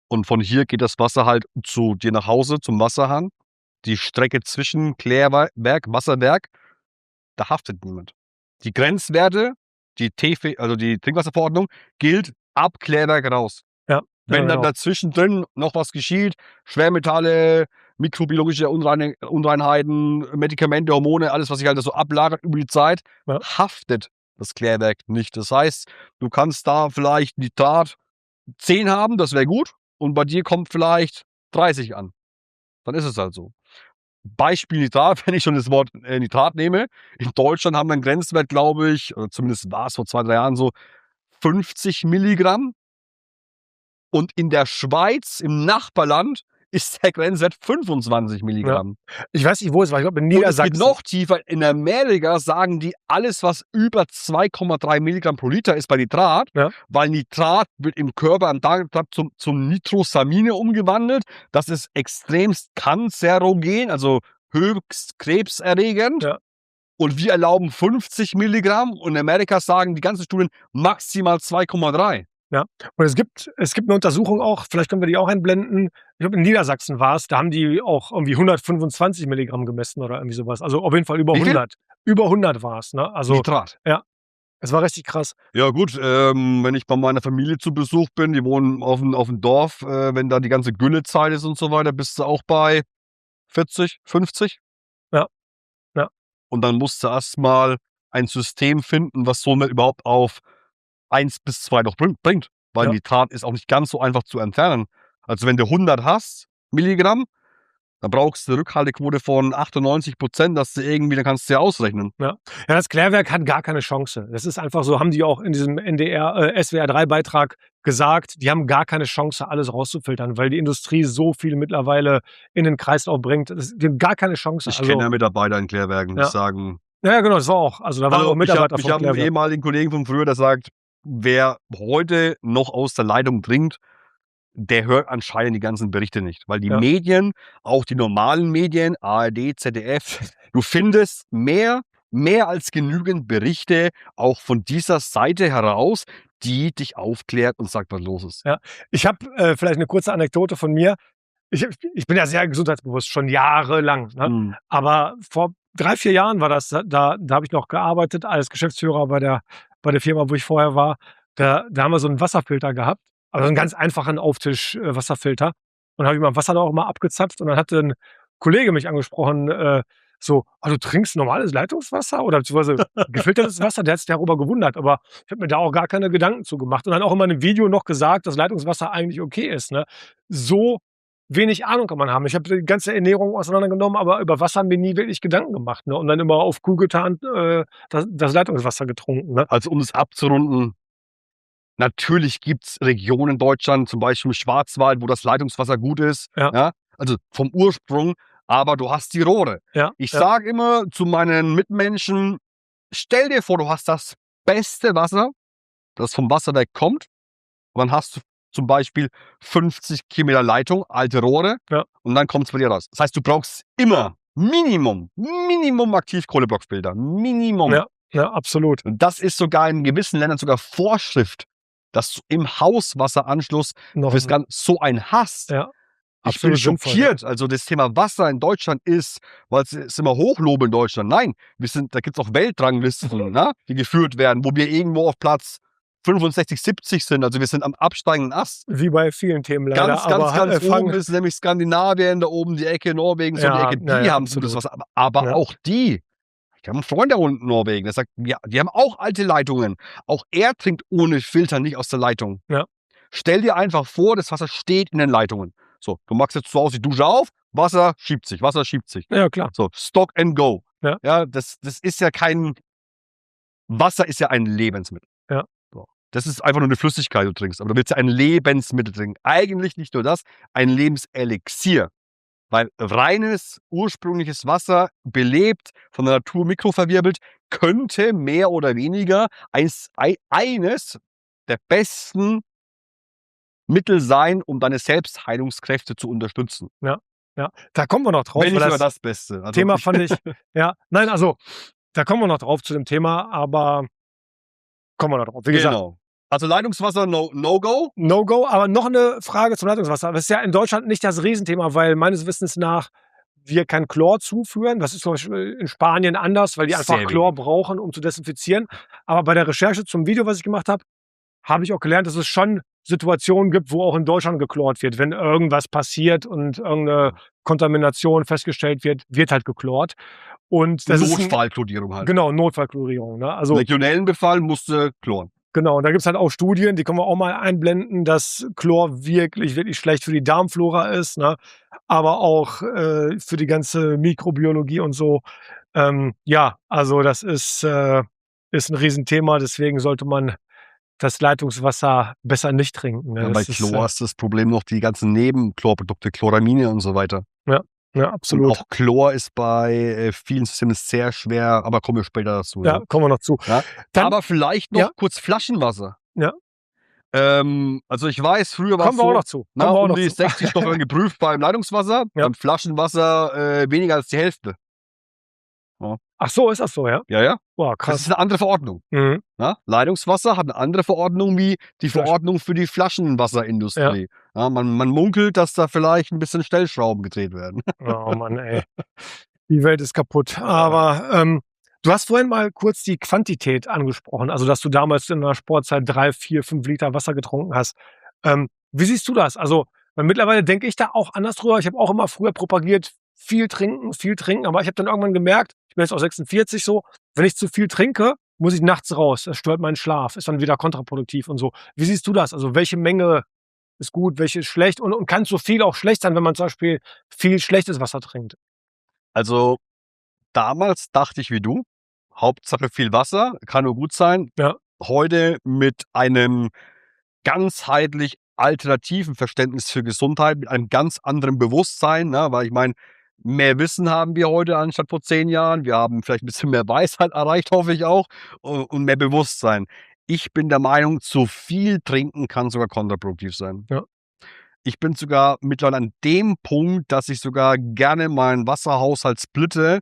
und von hier geht das Wasser halt zu dir nach Hause, zum Wasserhahn, die Strecke zwischen Klärwerk, Wasserwerk, da haftet niemand. Die Grenzwerte, die Trinkwasserverordnung, gilt ab Klärwerk raus. Ja, wenn dann dazwischen drin noch was geschieht, Schwermetalle, mikrobiologische Unreinheiten, Medikamente, Hormone, alles, was sich halt so ablagert über die Zeit, haftet das Klärwerk nicht. Das heißt, du kannst da vielleicht Nitrat 10 haben, das wäre gut, und bei dir kommt vielleicht 30 an. Dann ist es halt so. Beispiel Nitrat, wenn ich schon das Wort Nitrat nehme. In Deutschland haben wir einen Grenzwert, glaube ich, oder zumindest war es vor 2, 3 Jahren so, 50 Milligramm. Und in der Schweiz, im Nachbarland, ist der Grenzwert 25 Milligramm. Ja. Ich weiß nicht, wo es war. Ich glaube, in Niedersachsen. Und es geht noch tiefer. In Amerika sagen die, alles, was über 2,3 Milligramm pro Liter ist bei Nitrat, weil Nitrat wird im Körper am Tag zum Nitrosamine umgewandelt. Das ist extremst kanzerogen, also höchst krebserregend. Ja. Und wir erlauben 50 Milligramm und in Amerika sagen die ganzen Studien maximal 2,3. Ja. Und es gibt eine Untersuchung auch, vielleicht können wir die auch einblenden. Ich glaube, in Niedersachsen war es, da haben die auch irgendwie 125 Milligramm gemessen oder irgendwie sowas. Also auf jeden Fall über Wie viel? 100. Über 100 war es, ne? Also, Nitrat. ja, es war richtig krass. Ja gut, wenn ich bei meiner Familie zu Besuch bin, die wohnen auf dem Dorf, wenn da die ganze Güllezeit ist und so weiter, bist du auch bei 40, 50. Ja, ja, Und dann musst du erst mal ein System finden, was somit überhaupt auf 1 bis 2 noch bringt. Weil ja. Nitrat ist auch nicht ganz so einfach zu entfernen. Also wenn du 100 hast, Milligramm, dann brauchst du eine Rückhaltequote von 98%, dass du irgendwie, dann kannst du ja ausrechnen. Ja. Ja, das Klärwerk hat gar keine Chance. Das ist einfach so, haben die auch in diesem SWR3-Beitrag gesagt, die haben gar keine Chance, alles rauszufiltern, weil die Industrie so viel mittlerweile in den Kreislauf bringt. Die haben gar keine Chance. Ich Also, kenne ja Mitarbeiter in Klärwerken, die ja. sagen, Ja, genau, das war auch. Also da waren auch ich habe Mitarbeiter von einen Klärwerk. ehemaligen Kollegen von früher, der sagt, wer heute noch aus der Leitung trinkt, der hört anscheinend die ganzen Berichte nicht. Weil die Ja. Medien, auch die normalen Medien, ARD, ZDF, du findest mehr als genügend Berichte auch von dieser Seite heraus, die dich aufklärt und sagt, was los ist. Ja. Ich habe vielleicht eine kurze Anekdote von mir. Ich bin ja sehr gesundheitsbewusst, schon jahrelang. Ne? Mhm. Aber vor 3, 4 Jahren war das, da habe ich noch gearbeitet als Geschäftsführer bei der Firma, wo ich vorher war. Da haben wir so einen Wasserfilter gehabt, also einen ganz einfachen Auftisch-Wasserfilter. Und habe ich mal Wasser da auch mal abgezapft. Und dann hatte ein Kollege mich angesprochen, so, du trinkst normales Leitungswasser oder beziehungsweise gefiltertes Wasser? Der hat sich darüber gewundert, aber ich habe mir da auch gar keine Gedanken zu gemacht. Und dann auch in meinem Video noch gesagt, dass Leitungswasser eigentlich okay ist. Ne? So wenig Ahnung kann man haben. Ich habe die ganze Ernährung auseinandergenommen, aber über Wasser haben wir nie wirklich Gedanken gemacht. Ne? Und dann immer auf Kuh getan, das Leitungswasser getrunken. Ne? Also um es abzurunden, natürlich gibt es Regionen in Deutschland, zum Beispiel im Schwarzwald, wo das Leitungswasser gut ist. Ja. Ja? Also vom Ursprung, aber du hast die Rohre. Ja, Ich ja. sage immer zu meinen Mitmenschen, stell dir vor, du hast das beste Wasser, das vom Wasserwerk kommt. Und dann hast du zum Beispiel 50 Kilometer Leitung, alte Rohre, Ja. und dann kommt es bei dir raus. Das heißt, du brauchst immer Minimum Aktivkohleblockfilter. Minimum. Ja, absolut. Und das ist sogar in gewissen Ländern sogar Vorschrift, dass du im Hauswasseranschluss Noch so einen hast. ja, Ich bin absolut sinnvoll, schockiert. Also das Thema Wasser in Deutschland ist, weil es ist immer Hochlobe in Deutschland. Nein, da gibt es auch Weltranglisten, ne, die geführt werden, wo wir irgendwo auf Platz 65, 70 sind. Also wir sind am absteigenden Ast. Wie bei vielen Themen leider. Ganz oben ist nämlich Skandinavien, da oben die Ecke, Norwegen, so Ja, die Ecke, ja, die ja, haben absolut. gutes Wasser. Aber Ja. auch die, ich habe einen Freund da unten in Norwegen, der sagt, ja, die haben auch alte Leitungen. Auch er trinkt ohne Filter nicht aus der Leitung. Ja. Stell dir einfach vor, das Wasser steht in den Leitungen. So, du machst jetzt zu Hause die Dusche auf, Wasser schiebt sich. Ja, klar. So, Stock and go. Ja. Das ist ja Wasser ist ja ein Lebensmittel. Ja. So. Das ist einfach nur eine Flüssigkeit, die du trinkst. Aber du willst ja ein Lebensmittel trinken. Eigentlich nicht nur das, ein Lebenselixier. Weil reines, ursprüngliches Wasser, belebt, von der Natur mikroverwirbelt, könnte mehr oder weniger eines der besten Mittel sein, um deine Selbstheilungskräfte zu unterstützen. Ja. Da kommen wir noch drauf. Wenn nicht weil sogar das Beste. Also Thema fand ich, nein, also da kommen wir noch drauf zu dem Thema, aber kommen wir noch drauf. Wie gesagt, Genau. Also Leitungswasser, No-Go. No-Go, aber noch eine Frage zum Leitungswasser. Das ist ja in Deutschland nicht das Riesenthema, weil meines Wissens nach wir kein Chlor zuführen. Das ist zum Beispiel in Spanien anders, weil die einfach Sehr Chlor wenig. brauchen, um zu desinfizieren. Aber bei der Recherche zum Video, was ich gemacht habe, habe ich auch gelernt, dass es schon Situationen gibt, wo auch in Deutschland geklort wird. Wenn irgendwas passiert und irgendeine Kontamination festgestellt wird, wird halt geklort. Und das Notfallklorierung halt. Genau, Notfallklorierung. Ne? Also Legionellenbefall musste kloren. genau, und da gibt es halt auch Studien, die können wir auch mal einblenden, dass Chlor wirklich, wirklich schlecht für die Darmflora ist, ne? Aber auch für die ganze Mikrobiologie und so. Also das ist ein Riesenthema, deswegen sollte man das Leitungswasser besser nicht trinken. Ne? Ja, bei Chlor ist das Problem noch die ganzen Nebenchlorprodukte, Chloramine und so weiter. Ja, Und absolut. auch Chlor ist bei vielen Systemen sehr schwer, aber kommen wir später dazu. Ja, kommen wir noch zu. Ja. Dann- Aber vielleicht noch Ja. kurz Flaschenwasser. Ja. Also ich weiß, früher war es Kommen wir auch so, noch zu. Kommen wir auch noch die zu. 60 Stoffe werden geprüft beim Leitungswasser, Ja. beim Flaschenwasser weniger als die Hälfte. Ja. Ach so, ist das so, ja? Ja. Boah, Das ist krass. eine andere Verordnung. Mhm. Ja? Leitungswasser hat eine andere Verordnung wie die Flaschen. Verordnung für die Ja. Flaschenwasserindustrie. Ja, man munkelt, dass da vielleicht ein bisschen Stellschrauben gedreht werden. Oh Mann, ey. Die Welt ist kaputt. Aber, du hast vorhin mal kurz die Quantität angesprochen, also, dass du damals in der Sportzeit 3, 4, 5 Liter Wasser getrunken hast. Wie siehst du das? Also, weil mittlerweile denke ich da auch anders drüber. Ich habe auch immer früher propagiert, viel trinken, aber ich habe dann irgendwann gemerkt, ich bin jetzt auch 46 so, wenn ich zu viel trinke, muss ich nachts raus. Das stört meinen Schlaf, ist dann wieder kontraproduktiv und so. Wie siehst du das? Also, welche Menge ist gut, welche ist schlecht und kann so viel auch schlecht sein, wenn man zum Beispiel viel schlechtes Wasser trinkt? Also, damals dachte ich wie du, Hauptsache viel Wasser, kann nur gut sein. Ja. Heute mit einem ganzheitlich alternativen Verständnis für Gesundheit, mit einem ganz anderen Bewusstsein, ne? Weil ich meine, mehr Wissen haben wir heute anstatt vor 10 Jahren. Wir haben vielleicht ein bisschen mehr Weisheit erreicht, hoffe ich auch, und mehr Bewusstsein. Ich bin der Meinung, zu viel trinken kann sogar kontraproduktiv sein. Ja. Ich bin sogar mittlerweile an dem Punkt, dass ich sogar gerne meinen Wasserhaushalt splitte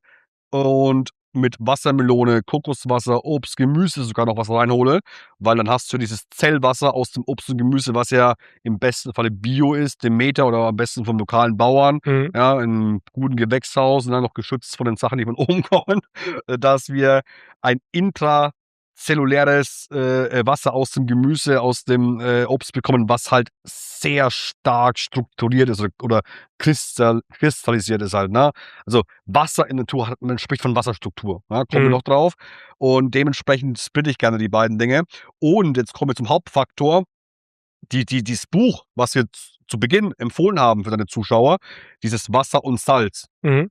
und mit Wassermelone, Kokoswasser, Obst, Gemüse sogar noch was reinhole, weil dann hast du dieses Zellwasser aus dem Obst und Gemüse, was ja im besten Falle Bio ist, Demeter oder am besten vom lokalen Bauern, Mhm. ja, in 'nem guten Gewächshaus und dann noch geschützt von den Sachen, die von oben kommen, dass wir ein intrazelluläres, Wasser aus dem Gemüse, aus dem, Obst bekommen, was halt sehr stark strukturiert ist oder kristallisiert ist halt, ne? Also, Wasser in der Natur hat man spricht von Wasserstruktur, ja, kommen wir Mhm. noch drauf. Und dementsprechend splitte ich gerne die beiden Dinge. Und jetzt kommen wir zum Hauptfaktor. Dieses Buch, was wir zu Beginn empfohlen haben für deine Zuschauer, dieses Wasser und Salz, Mhm.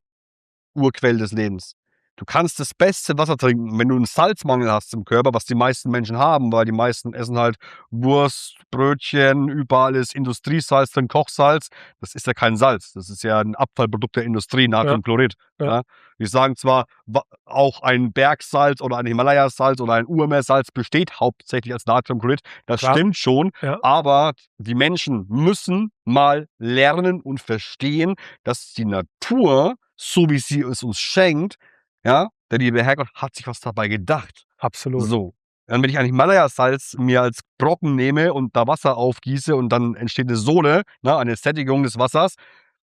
Urquell des Lebens. Du kannst das beste Wasser trinken, wenn du 'n Salzmangel hast im Körper, was die meisten Menschen haben, weil die meisten essen halt Wurst, Brötchen, überall ist Industriesalz drin, Kochsalz. Das ist ja kein Salz. Das ist ja 'n Abfallprodukt der Industrie, Ja. Natriumchlorid, Ja. ja? Die sagen zwar, wa auch ein Bergsalz oder ein Himalayasalz oder ein Urmeersalz besteht hauptsächlich als Natriumchlorid. Das Klar. stimmt schon, Ja. aber die Menschen müssen mal lernen und verstehen, dass die Natur, so wie sie es uns schenkt, ja, der liebe Herrgott hat sich was dabei gedacht. Absolut. So. Wenn ich ein Himalayasalz mir als Brocken nehme und da Wasser aufgieße und dann entsteht 'ne Sohle, ne, eine Sättigung des Wassers,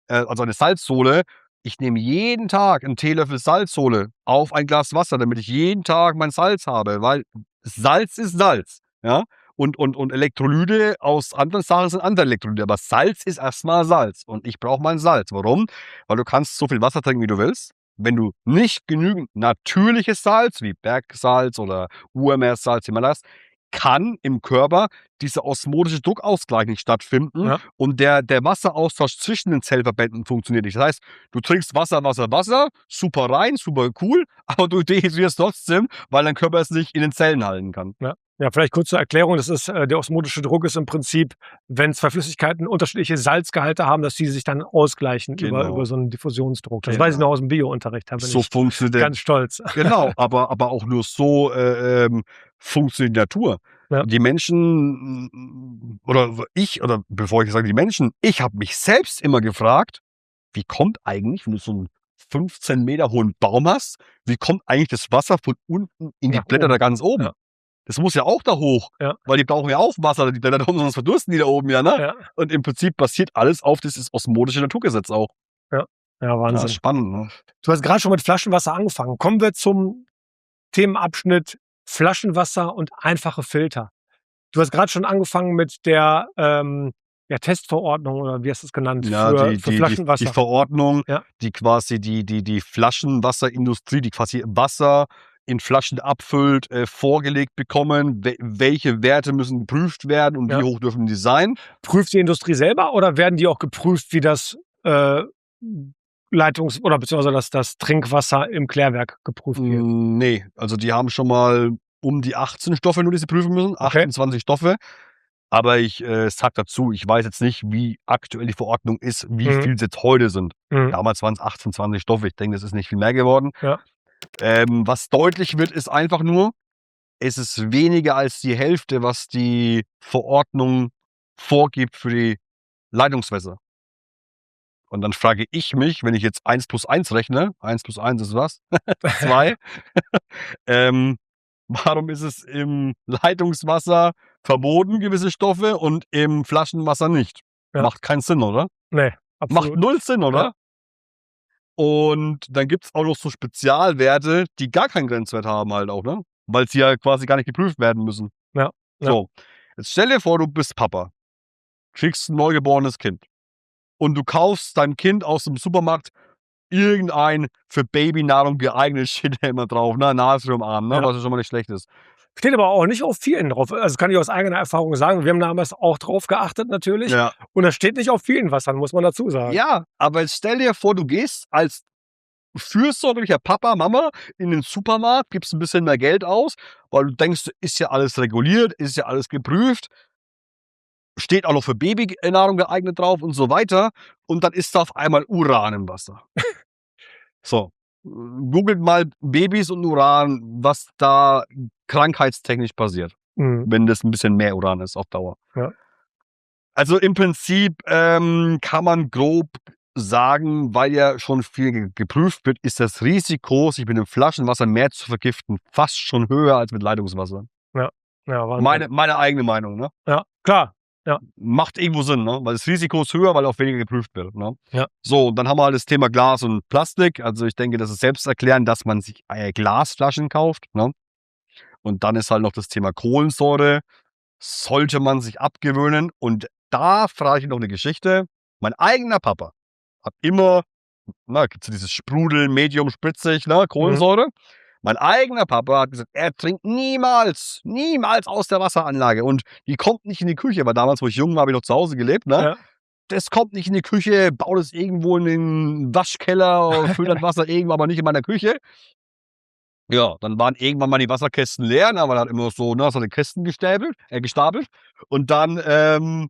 also eine Salzsohle. Ich nehme jeden Tag 'n Teelöffel Salzsohle auf ein Glas Wasser, damit ich jeden Tag mein Salz habe, weil Salz ist Salz, ja? Und Elektrolyte aus anderen Sachen sind andere Elektrolyte, aber Salz ist erst mal Salz und ich brauche mein Salz. Warum? Weil du kannst so viel Wasser trinken, wie du willst. Wenn du nicht genügend natürliches Salz wie Bergsalz oder Urmeersalz, Himalayas, kann im Körper dieser osmotische Druckausgleich nicht stattfinden Ja. und der Wasseraustausch zwischen den Zellverbänden funktioniert nicht. Das heißt, du trinkst Wasser, super rein, super cool, aber du dehydrierst trotzdem, weil dein Körper es nicht in den Zellen halten kann. Ja. Ja, vielleicht kurz zur Erklärung. Das ist der osmotische Druck ist im Prinzip, wenn 2 Flüssigkeiten unterschiedliche Salzgehalte haben, dass die sich dann ausgleichen über Genau. so 'n Diffusionsdruck. Das weiß ich noch Genau. aus'm Biounterricht, da bin So ich funktioniert der ganz stolz. genau, aber auch nur so, funktioniert die Natur. Ja. Die Menschen oder bevor ich sage die Menschen, ich habe mich selbst immer gefragt: „Wie kommt eigentlich, wenn du so 'n 15 Meter hohen Baum hast, wie kommt eigentlich das Wasser von unten in die Nach Blätter oben. da ganz oben?“ Ja. Das muss ja auch da hoch, Ja. weil die brauchen ja auch Wasser, die Blätter da oben, sonst verdursten die da oben ja, ne? Ja. Und im Prinzip basiert alles auf dieses osmotische Naturgesetz auch. Ja. Ja, Ja, Wahnsinn. spannend, ne? Du hast grad schon mit Flaschenwasser angefangen. Kommen wir zum Themenabschnitt Flaschenwasser und einfache Filter. Du hast grad schon angefangen mit der, ja, Testverordnung oder wie hast du's genannt, Ja, für die Flaschenwasser. Verordnung, Ja. die quasi die Flaschenwasserindustrie, die quasi Wasser in Flaschen abfüllt, vorgelegt bekommen, welche Werte müssen geprüft werden und wie Ja. hoch dürfen die sein. Prüft die Industrie selber oder werden die auch geprüft, wie das, Leitungs oder beziehungsweise das Trinkwasser im Klärwerk geprüft wird? Ne, also die haben schon mal um die 18 Stoffe nur, die sie prüfen müssen, Okay. 28 Stoffe. Aber ich, sage dazu, ich weiß jetzt nicht, wie aktuell die Verordnung ist, wie Mhm. viel es jetzt heute sind. Mhm. Damals waren's 28 Stoffe. Ich denke, das ist nicht viel mehr geworden. Ja. Was deutlich wird, ist einfach nur, es ist weniger als die Hälfte, was die Verordnung vorgibt für die Leitungswässer. Und dann frage ich mich, wenn ich jetzt 1 plus 1 rechne, 1 plus 1 ist was? 2. Warum ist es im Leitungswasser verboten, gewisse Stoffe, und im Flaschenwasser nicht? Ja. Macht keinen Sinn, oder? Nee, Macht absolut. 0 Sinn, oder? Ja. Und dann gibt's auch noch so Spezialwerte, die gar keinen Grenzwert haben halt auch, ne? Weil sie ja quasi gar nicht geprüft werden müssen. Ja. So, jetzt stell dir vor, du bist Papa, kriegst 'n neugeborenes Kind und du kaufst deinem Kind aus dem Supermarkt irgendein für Babynahrung geeignetes steht da immer drauf, ne? Natriumarm, ne? Ja. Was ja schon mal nicht schlecht ist. Steht aber auch nicht auf vielen drauf. Also, kann ich aus eigener Erfahrung sagen. Wir haben damals auch drauf geachtet natürlich. Ja. Und das steht nicht auf vielen Wassern, muss man dazu sagen. Ja, aber jetzt stell dir vor, du gehst als fürsorglicher Papa, Mama in den Supermarkt, gibst 'n bisschen mehr Geld aus, weil du denkst, ist ja alles reguliert, ist ja alles geprüft, steht auch noch für Babynahrung geeignet drauf und so weiter. Und dann ist da auf einmal Uran im Wasser. So, googelt mal Babys und Uran, was da krankheitstechnisch passiert, wenn das 'n bisschen mehr Uran ist auf Dauer. Ja. Also, im Prinzip, kann man grob sagen, weil ja schon viel geprüft wird, ist das Risiko, sich mit dem Flaschenwasser mehr zu vergiften, fast schon höher als mit Leitungswasser. Ja, Wahnsinn. Meine eigene Meinung, ne? Ja, klar. Ja. Macht irgendwo Sinn, ne? Weil das Risiko ist höher, weil auch weniger geprüft wird, ne? Ja. So, dann haben wir halt das Thema Glas und Plastik. Also, ich denke, das ist selbsterklärend, dass man sich, Glasflaschen kauft, ne? Und dann ist halt noch das Thema Kohlensäure. Sollte man sich abgewöhnen. Und da frage ich noch 'ne Geschichte. Mein eigener Papa hat immer, gibt's ja dieses Sprudel, Medium, spritzig, ne, Kohlensäure. Mein eigener Papa hat gesagt, er trinkt niemals aus der Wasseranlage und die kommt nicht in die Küche, weil damals, wo ich jung war, habe ich noch zu Hause gelebt, ne? Ja. Das kommt nicht in die Küche, baut es irgendwo in den Waschkeller, füllt das Wasser irgendwo, aber nicht in meiner Küche. Ja, dann waren irgendwann mal die Wasserkästen leer, ne, weil er hat immer so, ne, seine Kästen gestapelt. Und dann,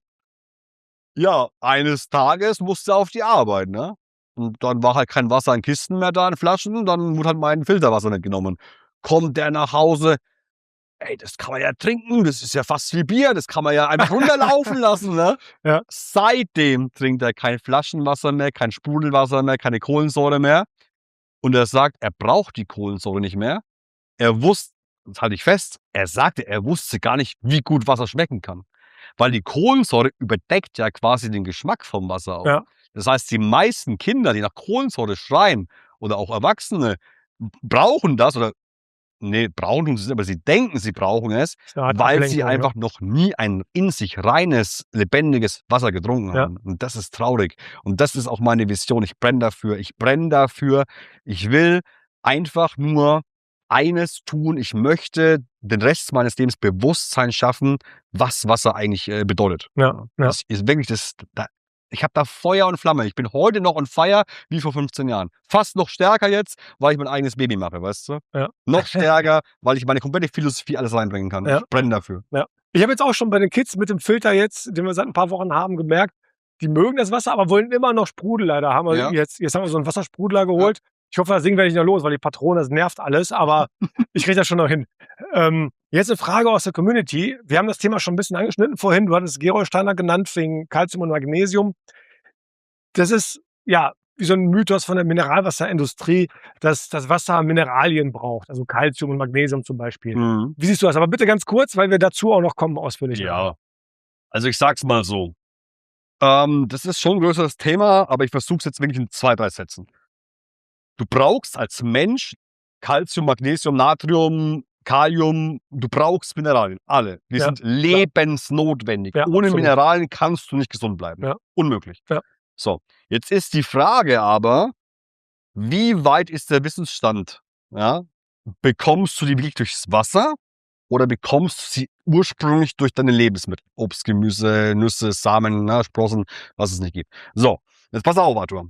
ja, eines Tages musste er auf die Arbeit, ne? Und dann war halt kein Wasser in Kisten mehr da, in Flaschen, dann wurde halt mein Filterwasser nicht genommen. Kommt der nach Hause: „Ey, das kann man ja trinken, das ist ja fast wie Bier, das kann man ja einfach runterlaufen lassen", ne? Ja. Seitdem trinkt er kein Flaschenwasser mehr, kein Sprudelwasser mehr, keine Kohlensäure mehr. Und er sagt, er braucht die Kohlensäure nicht mehr. Das halte ich fest, er sagte, er wusste gar nicht, wie gut Wasser schmecken kann. Weil die Kohlensäure überdeckt ja quasi den Geschmack vom Wasser auch. Ja. Das heißt, die meisten Kinder, die nach Kohlensäure schreien oder auch Erwachsene, brauchen das brauchen tun sie es, aber sie denken, sie brauchen es, Ist 'ne Art weil sie Ablenkung, einfach noch nie ein in sich reines, lebendiges Wasser getrunken Ja. haben. Und das ist traurig. Und das ist auch meine Vision. Ich brenne dafür. Ich will einfach nur eines tun. Ich möchte den Rest meines Lebens Bewusstsein schaffen, was Wasser eigentlich, bedeutet. Ja. Das ist wirklich ich habe da Feuer und Flamme. Ich bin heute noch on fire wie vor 15 Jahren. Fast noch stärker jetzt, weil ich mein eigenes Baby mache, weißt du? Ja. Noch stärker, weil ich meine komplette Philosophie alles reinbringen kann. Ja. Ich brenne dafür. Ja. Ich habe jetzt auch schon bei den Kids mit dem Filter jetzt, den wir seit 'n paar Wochen haben, gemerkt, die mögen das Wasser, aber wollen immer noch Sprudel leider haben. Ja. Jetzt haben wir so 'n Wassersprudler geholt. Ich hoffe, das Ding werde ich noch los, weil die Patrone, das nervt alles, aber ich kriege das schon noch hin. Jetzt 'ne Frage aus der Community. Wir haben das Thema schon 'n bisschen angeschnitten vorhin. Du hattest Gerolsteiner genannt wegen Calcium und Magnesium. Das ist, ja, wie so 'n Mythos von der Mineralwasserindustrie, dass das Wasser Mineralien braucht, also Calcium und Magnesium zum Beispiel. Mhm. Wie siehst du das? Aber bitte ganz kurz, weil wir dazu auch noch kommen ausführlich. Ja. Also, ich sage es mal so. Das ist schon 'n größeres Thema, aber ich versuche es jetzt wirklich in 2, 3 Sätzen. Du brauchst als Mensch Calcium, Magnesium, Natrium, Kalium, du brauchst Mineralien, alle. Die Ja, sind lebensnotwendig. Ja, Ohne absolut. Mineralien kannst du nicht gesund bleiben. Ja. Unmöglich. Ja. So, jetzt ist die Frage aber, wie weit ist der Wissensstand? Ja? Bekommst du die wirklich durchs Wasser oder bekommst du sie ursprünglich durch deine Lebensmittel? Obst, Gemüse, Nüsse, Samen, ne, Sprossen, was es nicht gibt. So, jetzt pass auf, Arthur.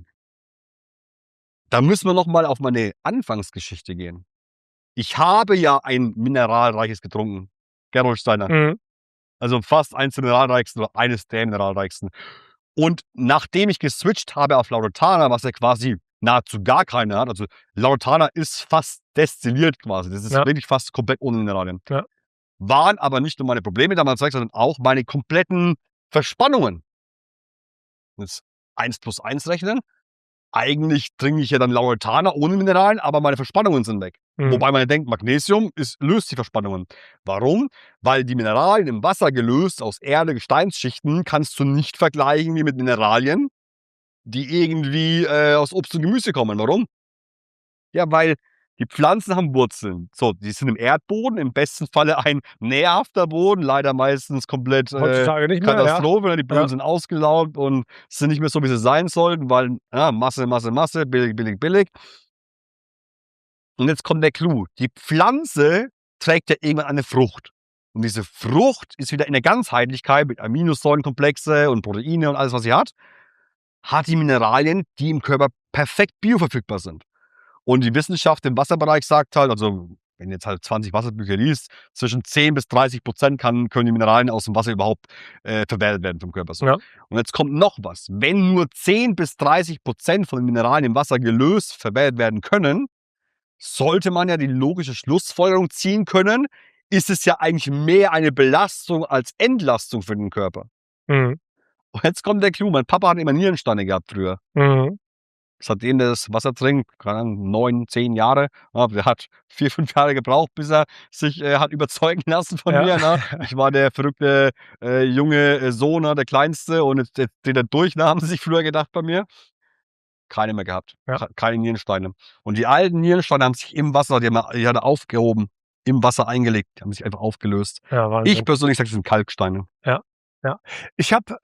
Da müssen wir noch mal auf meine Anfangsgeschichte gehen. Ich habe ja ein mineralreiches getrunken, Gerolsteiner. Mhm. Also fast eins der mineralreichsten oder eines der mineralreichsten. Und nachdem ich geswitcht habe auf Laurotana, was ja quasi nahezu gar keine hat, also Laurotana ist fast destilliert quasi. Das ist Ja. wirklich fast komplett ohne Mineralien. Ja. Waren aber nicht nur meine Probleme damals weg, sondern auch meine kompletten Verspannungen. Jetzt 1 plus 1 rechnen. Eigentlich trinke ich ja dann Lauretaner ohne Mineralien, aber meine Verspannungen sind weg. Wobei man denkt, Magnesium löst die Verspannungen. Warum? Weil die Mineralien im Wasser gelöst aus Erde, Gesteinsschichten kannst du nicht vergleichen wie mit Mineralien, die irgendwie aus Obst und Gemüse kommen. Warum? Ja, weil die Pflanzen haben Wurzeln. So, die sind im Erdboden, im besten Falle ein nährhafter Boden, leider meistens komplett Heutzutage nicht mehr, Katastrophe. ja. Die Böden sind ausgelaugt und sind nicht mehr so, wie sie sein sollten, weil Masse, billig, billig, billig. Und jetzt kommt der Clou. Die Pflanze trägt ja irgendwann eine Frucht. Und diese Frucht ist wieder in der Ganzheitlichkeit mit Aminosäurenkomplexe und Proteine und alles, was sie hat die Mineralien, die im Körper perfekt bioverfügbar sind. Und die Wissenschaft im Wasserbereich sagt halt, also wenn du jetzt halt 20 Wasserbücher liest, zwischen 10-30% können die Mineralien aus dem Wasser überhaupt verwertet werden vom Körper. So. Ja. Und jetzt kommt noch was. Wenn nur 10-30% von den Mineralien im Wasser gelöst verwertet werden können, sollte man ja die logische Schlussfolgerung ziehen können, ist es ja eigentlich mehr eine Belastung als Entlastung für den Körper. Und jetzt kommt der Clou. Mein Papa hat immer Nierensteine gehabt früher. Seitdem der das Wasser trinkt, 9, 10 Jahre. Der hat 4, 5 Jahre gebraucht, bis er sich hat überzeugen lassen von mir. Ne? Ich war der verrückte junge Sohn, der Kleinste. Und jetzt dreht er durch, haben sie sich früher gedacht bei mir. Keine mehr gehabt. Keine Nierensteine. Und die alten Nierensteine haben sich im Wasser, die hat er aufgehoben, im Wasser eingelegt. Die haben sich einfach aufgelöst. Ich persönlich sage, das sind Kalksteine. Ja. Ich habe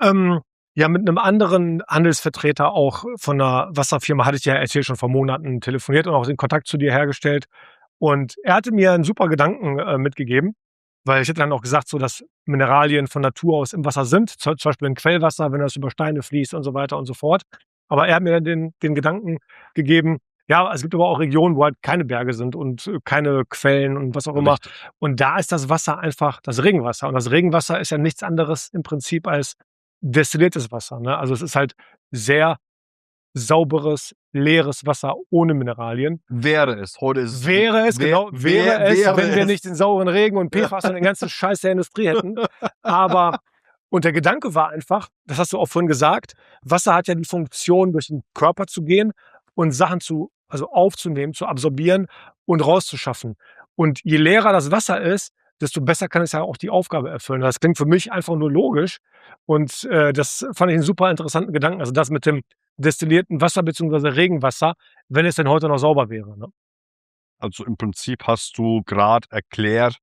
mit einem anderen Handelsvertreter auch von einer Wasserfirma, hatte ich ja erzählt, schon vor Monaten telefoniert und auch den Kontakt zu dir hergestellt. Und er hatte mir einen super Gedanken mitgegeben, weil ich hätte dann auch gesagt, so dass Mineralien von Natur aus im Wasser sind, zum Beispiel in Quellwasser, wenn das über Steine fließt und so weiter und so fort. Aber er hat mir dann den Gedanken gegeben, ja, es gibt aber auch Regionen, wo halt keine Berge sind und keine Quellen und was auch immer. Richtig. Und da ist das Wasser einfach das Regenwasser. Und das Regenwasser ist ja nichts anderes im Prinzip als destilliertes Wasser. Ne? Also es ist halt sehr sauberes, leeres Wasser ohne Mineralien. Wäre es. Heute ist Wäre es, wenn wir nicht den sauren Regen und PFAS und den ganzen Scheiß der Industrie hätten. Aber und der Gedanke war einfach, das hast du auch vorhin gesagt, Wasser hat ja die Funktion, durch den Körper zu gehen und Sachen aufzunehmen, zu absorbieren und rauszuschaffen. Und je leerer das Wasser ist, desto besser kann es ja auch die Aufgabe erfüllen. Das klingt für mich einfach nur logisch. Und das fand ich einen super interessanten Gedanken. Also das mit dem destillierten Wasser bzw. Regenwasser, wenn es denn heute noch sauber wäre. Ne? Also im Prinzip hast du gerade erklärt,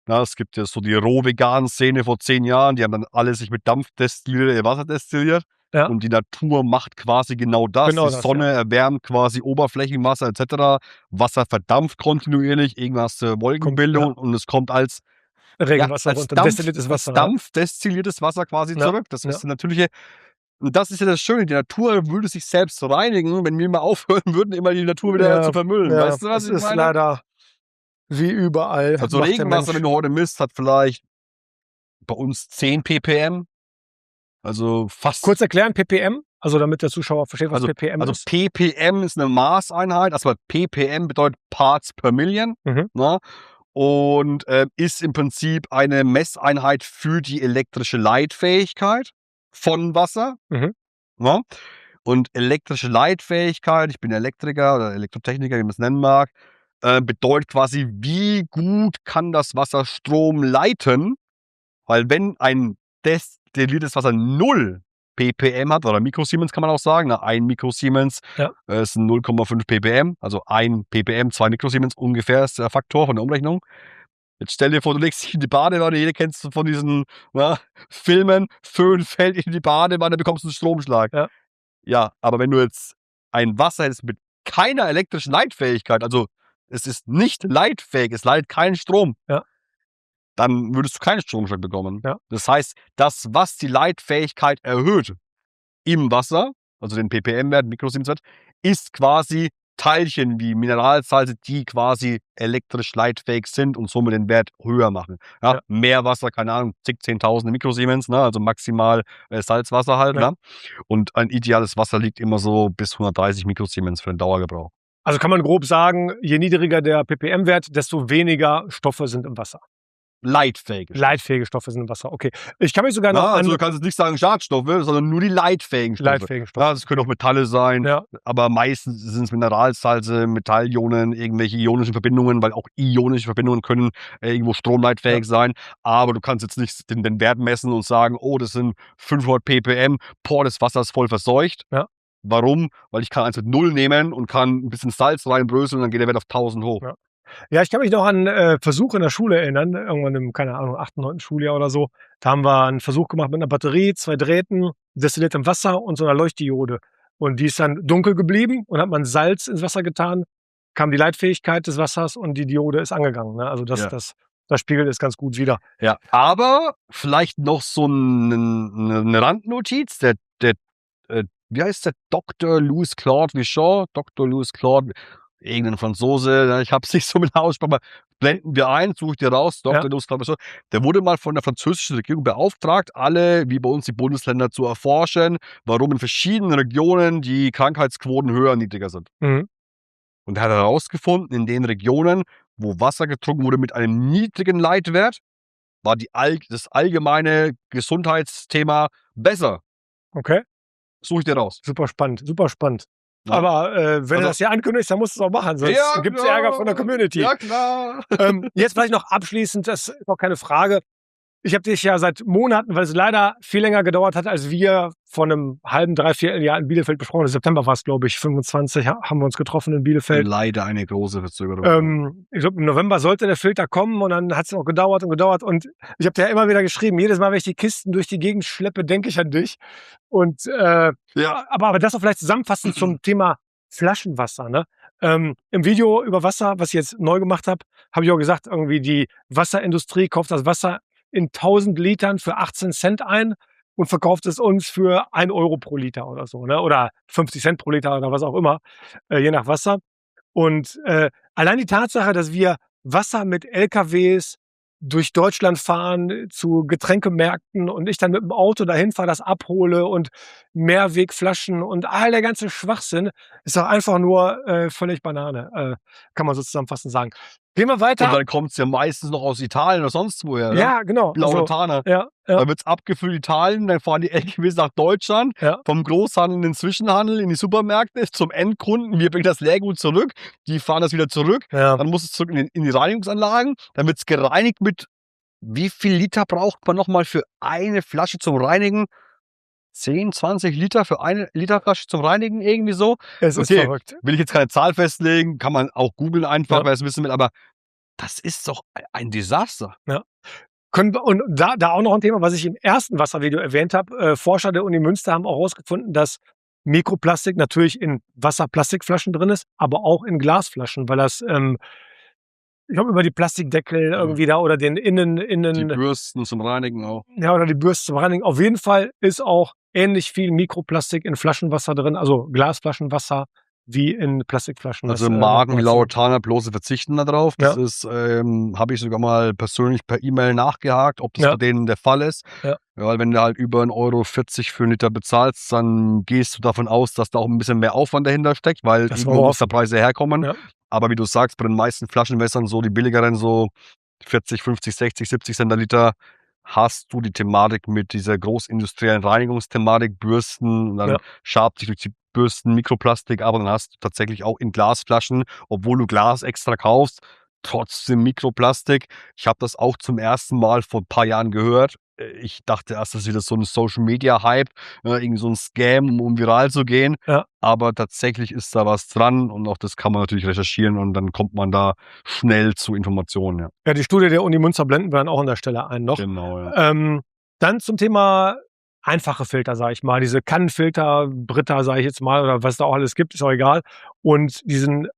es gibt ja so die Roh-Vegan-Szene vor 10 Jahren, die haben dann alle sich mit Dampf destilliert, Wasser destilliert. Ja. Und die Natur macht quasi genau das. Die Sonne erwärmt quasi Oberflächenwasser etc. Wasser verdampft kontinuierlich, irgendwas Wolkenbildung und es kommt als Regenwasser runter, destilliertes Wasser. Destilliertes Wasser quasi zurück. Das ist natürliche. Und das ist ja das Schöne, die Natur würde sich selbst reinigen, wenn wir mal aufhören würden, immer die Natur wieder zu vermüllen. Ja, weißt du, was ich meine? Das ist leider wie überall. Also Regenwasser, wenn du heute misst, hat vielleicht bei uns 10 ppm. Also fast. Kurz erklären, ppm, also damit der Zuschauer versteht, was ppm ist. Also ppm ist eine Maßeinheit, also ppm bedeutet Parts per Million. Ne? Und ist im Prinzip eine Messeinheit für die elektrische Leitfähigkeit von Wasser. Ne? Und elektrische Leitfähigkeit, ich bin Elektriker oder Elektrotechniker, wie man es nennen mag, bedeutet quasi, wie gut kann das Wasser Strom leiten, weil wenn ein destilliertes Wasser 0 ppm hat, oder Mikrosiemens kann man auch sagen, ein Mikrosiemens ist 0,5 ppm, also 1 ppm, 2 Mikrosiemens ungefähr ist der Faktor von der Umrechnung. Jetzt stell dir vor, du legst dich in die Badewanne, jeder kennt es von diesen Filmen, Föhn fällt in die Badewanne, bekommst du einen Stromschlag. Ja, aber wenn du jetzt ein Wasser hättest mit keiner elektrischen Leitfähigkeit, also es ist nicht leitfähig, es leitet keinen Strom, dann würdest du keinen Stromschlag bekommen. Das heißt, das, was die Leitfähigkeit erhöht im Wasser, also den ppm-Wert, Mikrosiemenswert, ist quasi Teilchen wie Mineralsalze, die quasi elektrisch leitfähig sind und somit den Wert höher machen. Mehr Wasser, keine Ahnung, zig, 10.000 Mikrosiemens, also maximal Salzwasser halt. Ne? Und ein ideales Wasser liegt immer so bis 130 Mikrosiemens für den Dauergebrauch. Also kann man grob sagen, je niedriger der ppm-Wert, desto weniger Stoffe sind im Wasser. Leitfähige Stoffe sind im Wasser, okay. Ich kann mich sogar noch also du kannst jetzt nicht sagen Schadstoffe, sondern nur die leitfähigen Stoffe. Ja, das können auch Metalle sein, aber meistens sind es Mineralsalze, Metallionen, irgendwelche ionischen Verbindungen, weil auch ionische Verbindungen können irgendwo stromleitfähig sein, aber du kannst jetzt nicht den Wert messen und sagen, oh, das sind 500 ppm, das Wasser ist voll verseucht. Ja. Warum? Weil ich kann eins mit 0 nehmen und kann ein bisschen Salz reinbröseln und dann geht der Wert auf 1000 hoch. Ja, ich kann mich noch an Versuche in der Schule erinnern, irgendwann im, keine Ahnung, 8., 9. Schuljahr oder so. Da haben wir einen Versuch gemacht mit einer Batterie, 2 Drähten, destilliertem Wasser und so einer Leuchtdiode. Und die ist dann dunkel geblieben und hat man Salz ins Wasser getan, kam die Leitfähigkeit des Wassers und die Diode ist angegangen. Ne? Also das spiegelt es ganz gut wider. Ja, aber vielleicht noch so eine Randnotiz, wie heißt der? Dr. Louis Claude Vichon, irgendein Franzose, ich habe es nicht so mit der Aussprache, aber blenden wir ein, suche ich dir raus, Dr. Louis Claude Vichon, der wurde mal von der französischen Regierung beauftragt, alle, wie bei uns die Bundesländer, zu erforschen, warum in verschiedenen Regionen die Krankheitsquoten höher und niedriger sind. Mhm. Und er hat herausgefunden, in den Regionen, wo Wasser getrunken wurde mit einem niedrigen Leitwert, war das allgemeine Gesundheitsthema besser. Okay. Suche ich dir raus. Super spannend. Ja. Aber wenn du das hier ankündigst, dann musst du es auch machen, sonst gibt es Ärger von der Community. Ja, klar. Jetzt vielleicht noch abschließend, das ist auch keine Frage. Ich habe dich ja seit Monaten, weil es leider viel länger gedauert hat, als wir vor einem halben, 3/4 Jahr in Bielefeld besprochen. Im September war es, glaube ich, 25, haben wir uns getroffen in Bielefeld. Leider eine große Verzögerung. Ich glaube, im November sollte der Filter kommen und dann hat es noch gedauert. Und ich habe dir ja immer wieder geschrieben, jedes Mal, wenn ich die Kisten durch die Gegend schleppe, denke ich an dich. Und aber das auch vielleicht zusammenfassend zum Thema Flaschenwasser. Ne? Im Video über Wasser, was ich jetzt neu gemacht habe, habe ich auch gesagt, irgendwie die Wasserindustrie kauft das Wasser in 1000 Litern für 18 Cent ein und verkauft es uns für 1 Euro pro Liter oder so, ne? Oder 50 Cent pro Liter oder was auch immer, je nach Wasser. Und allein die Tatsache, dass wir Wasser mit LKWs durch Deutschland fahren zu Getränkemärkten und ich dann mit dem Auto dahin fahre, das abhole und Mehrwegflaschen und all der ganze Schwachsinn, ist doch einfach nur völlig Banane, kann man so zusammenfassend sagen. Gehen wir weiter. Und dann kommt es ja meistens noch aus Italien oder sonst woher. Ne? Ja, genau. Blautana. Ja. Dann wird es abgefüllt in Italien, dann fahren die LKWs nach Deutschland, vom Großhandel in den Zwischenhandel, in die Supermärkte, zum Endkunden. Wir bringen das Leergut zurück, die fahren das wieder zurück. Ja. Dann muss es zurück in die Reinigungsanlagen, dann wird es gereinigt mit, wie viel Liter braucht man nochmal für eine Flasche zum Reinigen? 10, 20 Liter für eine Literflasche zum Reinigen, irgendwie so. Es ist verrückt. Will ich jetzt keine Zahl festlegen, kann man auch googeln einfach, wer es wissen will, aber das ist doch ein Desaster. Ja. Und da auch noch ein Thema, was ich im ersten Wasservideo erwähnt habe. Forscher der Uni Münster haben auch herausgefunden, dass Mikroplastik natürlich in Wasserplastikflaschen drin ist, aber auch in Glasflaschen, weil das ich glaube, über die Plastikdeckel irgendwie da oder den Innen. Die Bürsten zum Reinigen auch. Ja, oder die Bürsten zum Reinigen. Auf jeden Fall ist auch ähnlich viel Mikroplastik in Flaschenwasser drin, also Glasflaschenwasser, wie in Plastikflaschen. Also Marken wie Lautana bloße verzichten darauf. Das ist, habe ich sogar mal persönlich per E-Mail nachgehakt, ob das bei denen der Fall ist. Ja. Weil wenn du halt über 1,40 Euro für einen Liter bezahlst, dann gehst du davon aus, dass da auch ein bisschen mehr Aufwand dahinter steckt, weil irgendwo muss der Preis herkommen. Ja. Aber wie du sagst, bei den meisten Flaschenwässern, so die billigeren, so 40, 50, 60, 70 Cent der Liter, hast du die Thematik mit dieser großindustriellen Reinigungsthematik, Bürsten, und dann schabt sich durch die Bürsten Mikroplastik, aber dann hast du tatsächlich auch in Glasflaschen, obwohl du Glas extra kaufst, trotzdem Mikroplastik. Ich habe das auch zum ersten Mal vor ein paar Jahren gehört. Ich dachte erst, das ist wieder so ein Social-Media-Hype, irgendwie so ein Scam, um viral zu gehen. Ja. Aber tatsächlich ist da was dran und auch das kann man natürlich recherchieren und dann kommt man da schnell zu Informationen. Ja, ja, die Studie der Uni Münster blenden wir dann auch an der Stelle ein noch. Genau, ja. Dann zum Thema einfache Filter, sage ich mal. Diese Kannenfilter, Brita, sage ich jetzt mal, oder was da auch alles gibt, ist auch egal. Und diese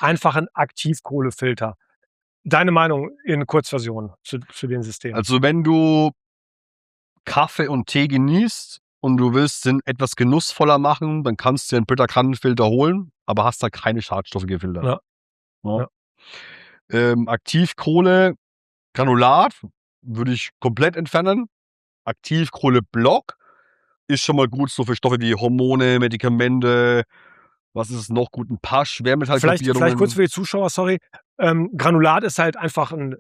einfachen Aktivkohlefilter. Deine Meinung in Kurzversion zu den Systemen? Also wenn du Kaffee und Tee genießt und du willst den etwas genussvoller machen, dann kannst du dir einen Brita-Kannenfilter holen, aber hast da keine Schadstoffe gefiltert. Ja. Aktivkohle, Granulat würde ich komplett entfernen. Aktivkohleblock ist schon mal gut so für Stoffe wie Hormone, Medikamente, was ist es noch gut? Ein paar Schwermetallgruppierungen. Vielleicht kurz für die Zuschauer, sorry. Granulat ist halt einfach ein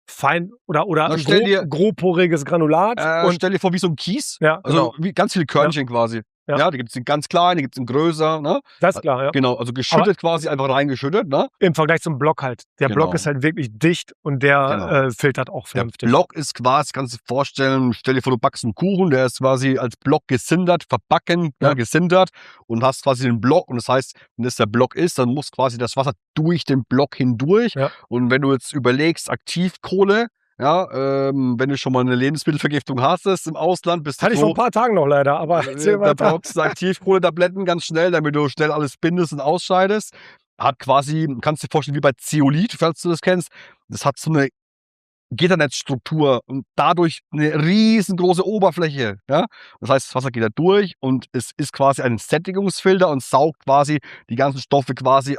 fein oder Na, stell dir grobporiges Granulat. Und stell dir vor, wie so 'n Kies, ja, also genau. wie ganz viele Körnchen quasi. Ja. Ja, die gibt's in ganz klein, die gibt's in größer, ne? Das ist klar, ja. Genau, also Aber geschüttet quasi, einfach reingeschüttet, ne? im Vergleich zum Block halt. Der Block ist Genau, halt wirklich dicht und genau. der, filtert auch Der vernünftig. Block ist quasi, kannst du dir vorstellen, stell dir vor, du backst 'n Kuchen, der ist quasi als Block gesindert, verbacken, Ja. ja, gesindert und hast quasi den Block und das heißt, wenn das der Block ist, dann muss quasi das Wasser durch den Block hindurch. Ja. Und wenn du jetzt überlegst, Aktivkohle, ja, wenn du schon mal 'ne Lebensmittelvergiftung hattest im Ausland, bist du Hatte ich vor froh, 'n paar Tagen noch leider, aber erzähl da weiter. brauchst du Aktivkohletabletten ganz schnell, damit du schnell alles bindest und ausscheidest. Hat quasi, kannst dir vorstellen, wie bei Zeolit, falls du das kennst. Das hat so 'ne Gitternetzstruktur und dadurch 'ne riesengroße Oberfläche, ja? Das heißt, das Wasser geht da durch und es ist quasi ein Sättigungsfilter und saugt quasi die ganzen Stoffe quasi,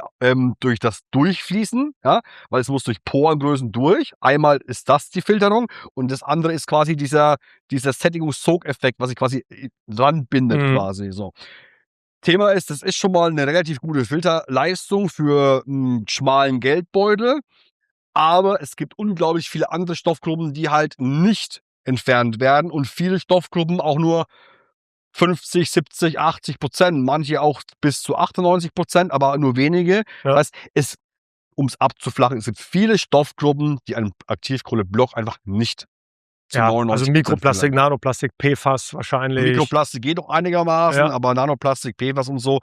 durch das Durchfließen, ja? Weil es muss durch Porengrößen durch. Einmal ist das die Filterung und das andere ist quasi dieser Sättigungssogeffekt, was sich quasi, dran bindet Mhm. quasi, so. Thema ist, das ist schon mal 'ne relativ gute Filterleistung für 'n schmalen Geldbeutel. Aber es gibt unglaublich viele andere Stoffgruppen, die halt nicht entfernt werden und viele Stoffgruppen auch nur 50, 70, 80%, manche auch bis zu 98%, aber nur wenige. Ja. Das heißt, um's abzuflachen, es gibt viele Stoffgruppen, die einen Aktivkohleblock einfach nicht zu Ja, also 99% Mikroplastik, filtern. Nanoplastik, PFAS wahrscheinlich. Mikroplastik geht noch einigermaßen, Ja. aber Nanoplastik, PFAS und so,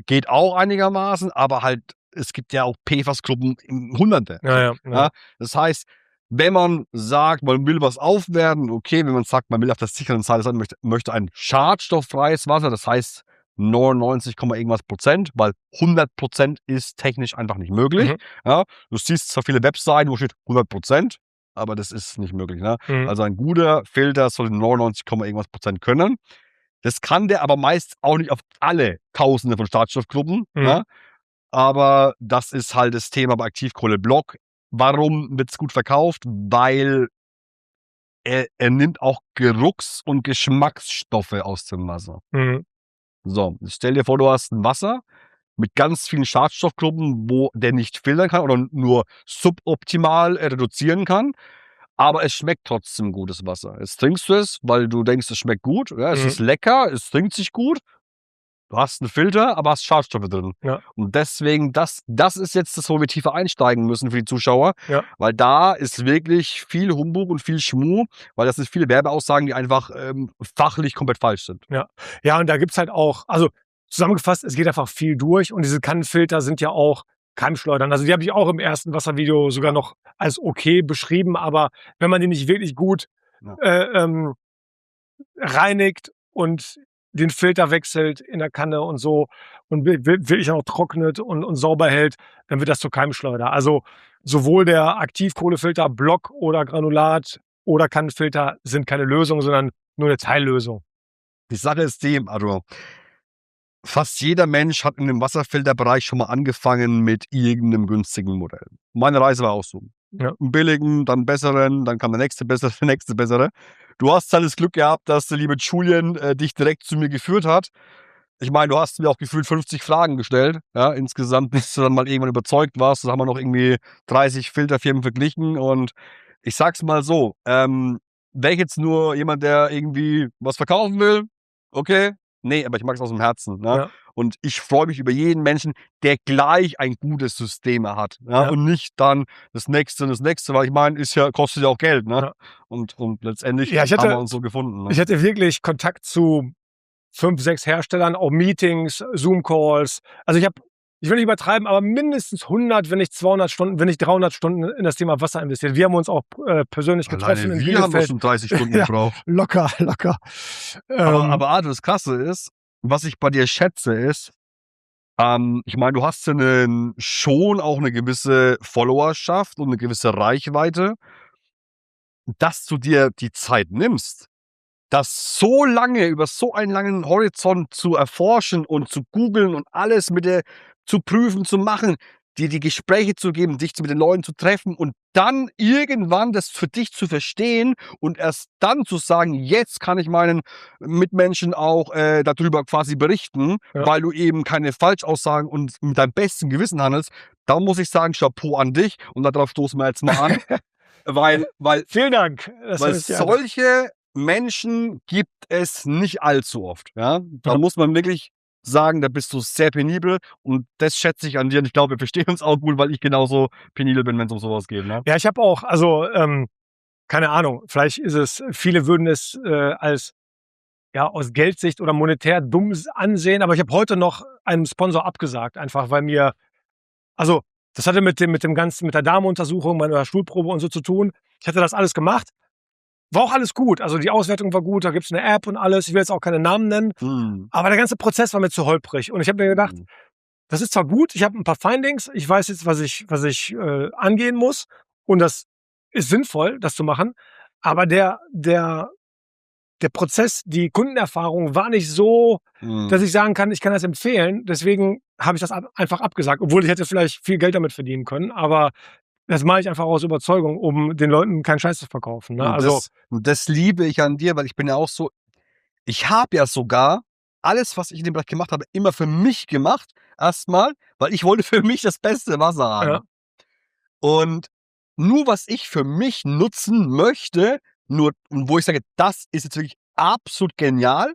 geht auch einigermaßen, aber halt, es gibt ja auch PFAS-Gruppen in Hunderte. Ja, ja, Ja. ja. Das heißt, wenn man sagt, man will was aufwerten, okay, wenn man sagt, man will auf der sicheren Seite sein, möchte ein schadstofffreies Wasser, das heißt 99, irgendwas Prozent, weil 100% ist technisch einfach nicht möglich. Mhm. Ja. Du siehst zwar viele Webseiten, wo steht 100%, aber das ist nicht möglich, ne? Mhm. Also ein guter Filter sollte 99, irgendwas Prozent können. Das kann der aber meist auch nicht auf alle Tausende von Schadstoffgruppen, Mhm. ja? Aber das ist halt das Thema bei Aktivkohleblock. Warum wird's gut verkauft? Weil er nimmt auch Geruchs und Geschmacksstoffe aus dem Wasser. Mhm. So, stell dir vor, du hast 'n Wasser mit ganz vielen Schadstoffgruppen, wo der nicht filtern kann oder nur suboptimal, reduzieren kann, aber es schmeckt trotzdem gutes Wasser. Jetzt trinkst du es, weil du denkst, es schmeckt gut, ja, es ist Mhm. lecker, es trinkt sich gut. Du hast 'n Filter, aber hast Schadstoffe drin. Ja. Und deswegen, das ist jetzt das, wo wir tiefer einsteigen müssen für die Zuschauer, Ja. weil da ist wirklich viel Humbug und viel Schmuh, weil das sind viele Werbeaussagen, die einfach, fachlich komplett falsch sind. Ja. Ja, und da gibt's halt auch, also zusammengefasst, es geht einfach viel durch und diese Kannenfilter sind ja auch Keimschleudern. Also, die habe ich auch im ersten Wasservideo sogar noch als okay beschrieben, aber wenn man die nicht wirklich gut, Ja. reinigt und den Filter wechselt in der Kanne und so und wirklich auch trocknet und sauber hält, dann wird das zur Keimschleuder. Also, sowohl der Aktivkohlefilter, Block oder Granulat oder Kannenfilter sind keine Lösung, sondern nur 'ne Teillösung. Die Sache ist die, also fast jeder Mensch hat in dem Wasserfilterbereich schon mal angefangen mit irgendeinem günstigen Modell. Meine Reise war auch so. Ja. 'N billigen, dann 'n besseren, dann kam der nächste bessere, der nächste bessere. Du hast halt das Glück gehabt, dass der liebe Julian, dich direkt zu mir geführt hat. Ich meine, du hast mir auch gefühlt 50 Fragen gestellt, ja, insgesamt, bis du dann mal irgendwann überzeugt warst. Da haben wir noch irgendwie 30 Filterfirmen verglichen und ich sage es mal so, wäre ich jetzt nur jemand, der irgendwie was verkaufen will, okay, ne, aber ich mag es aus'm Herzen, ne? Ja. Und ich freue mich über jeden Menschen, der gleich ein gutes System hat, ja, Ja. und nicht dann das Nächste und das Nächste, weil ich meine, kostet ja auch Geld, ne? Ja. Und letztendlich Ja, haben wir uns so gefunden, ne? ich hatte wirklich Kontakt zu 5, 6 Herstellern, auch Meetings, Zoom-Calls. Also, ich will nicht übertreiben, aber mindestens 100, wenn nicht 200 Stunden, wenn nicht 300 Stunden in das Thema Wasser investiert. Wir haben uns auch, persönlich getroffen Alleine in wir haben doch Bielefeld. schon 30 Stunden Ja, gebraucht. locker, locker. Aber Arthur, das Krasse ist, was ich bei dir schätze, ist, ich meine, du hast ja schon auch 'ne gewisse Followerschaft und 'ne gewisse Reichweite, dass du dir die Zeit nimmst, das so lange über so einen langen Horizont zu erforschen und zu googeln und alles zu prüfen, zu machen, dir die Gespräche zu geben, dich mit den Leuten zu treffen und dann irgendwann das für dich zu verstehen und erst dann zu sagen: „Jetzt kann ich meinen Mitmenschen auch, darüber quasi berichten“, Ja. weil du eben keine Falschaussagen und mit deinem besten Gewissen handelst. Da muss ich sagen, Chapeau an dich und darauf stoßen wir jetzt mal an. Weil Vielen Dank. weil solche Menschen gibt es nicht allzu oft. Ja? Da muss man wirklich sagen, da bist du sehr penibel und das schätze ich an dir und ich glaube, wir verstehen uns auch gut, weil ich genauso penibel bin, wenn es um sowas geht. Ne? Ja, ich habe auch, also keine Ahnung, vielleicht ist es, viele würden es als aus Geldsicht oder monetär dumm ansehen, aber ich habe heute noch einem Sponsor abgesagt, einfach weil mir, also das hatte mit dem ganzen, mit der Darmuntersuchung, meiner Stuhlprobe und so zu tun. Ich hatte das alles gemacht. War auch alles gut. Also die Auswertung war gut, da gibt es eine App und alles. Ich will jetzt auch keine Namen nennen. Aber der ganze Prozess war mir zu holprig. Und ich habe mir gedacht, das ist zwar gut, ich habe ein paar Findings, ich weiß jetzt, was ich angehen muss. Und das ist sinnvoll, das zu machen. Aber der Prozess, die Kundenerfahrung war nicht so, dass ich sagen kann, ich kann das empfehlen. Deswegen habe ich das einfach abgesagt, obwohl ich hätte vielleicht viel Geld damit verdienen können. Aber das mache ich einfach aus Überzeugung, um den Leuten keinen Scheiß zu verkaufen. Ne? Und das liebe ich an dir, weil ich bin ja auch so, ich habe ja sogar alles, was ich in dem Bereich gemacht habe, immer für mich gemacht. Erstmal, weil ich wollte für mich das beste Wasser haben. Ja. Und nur was ich für mich nutzen möchte, nur wo ich sage, das ist jetzt wirklich absolut genial.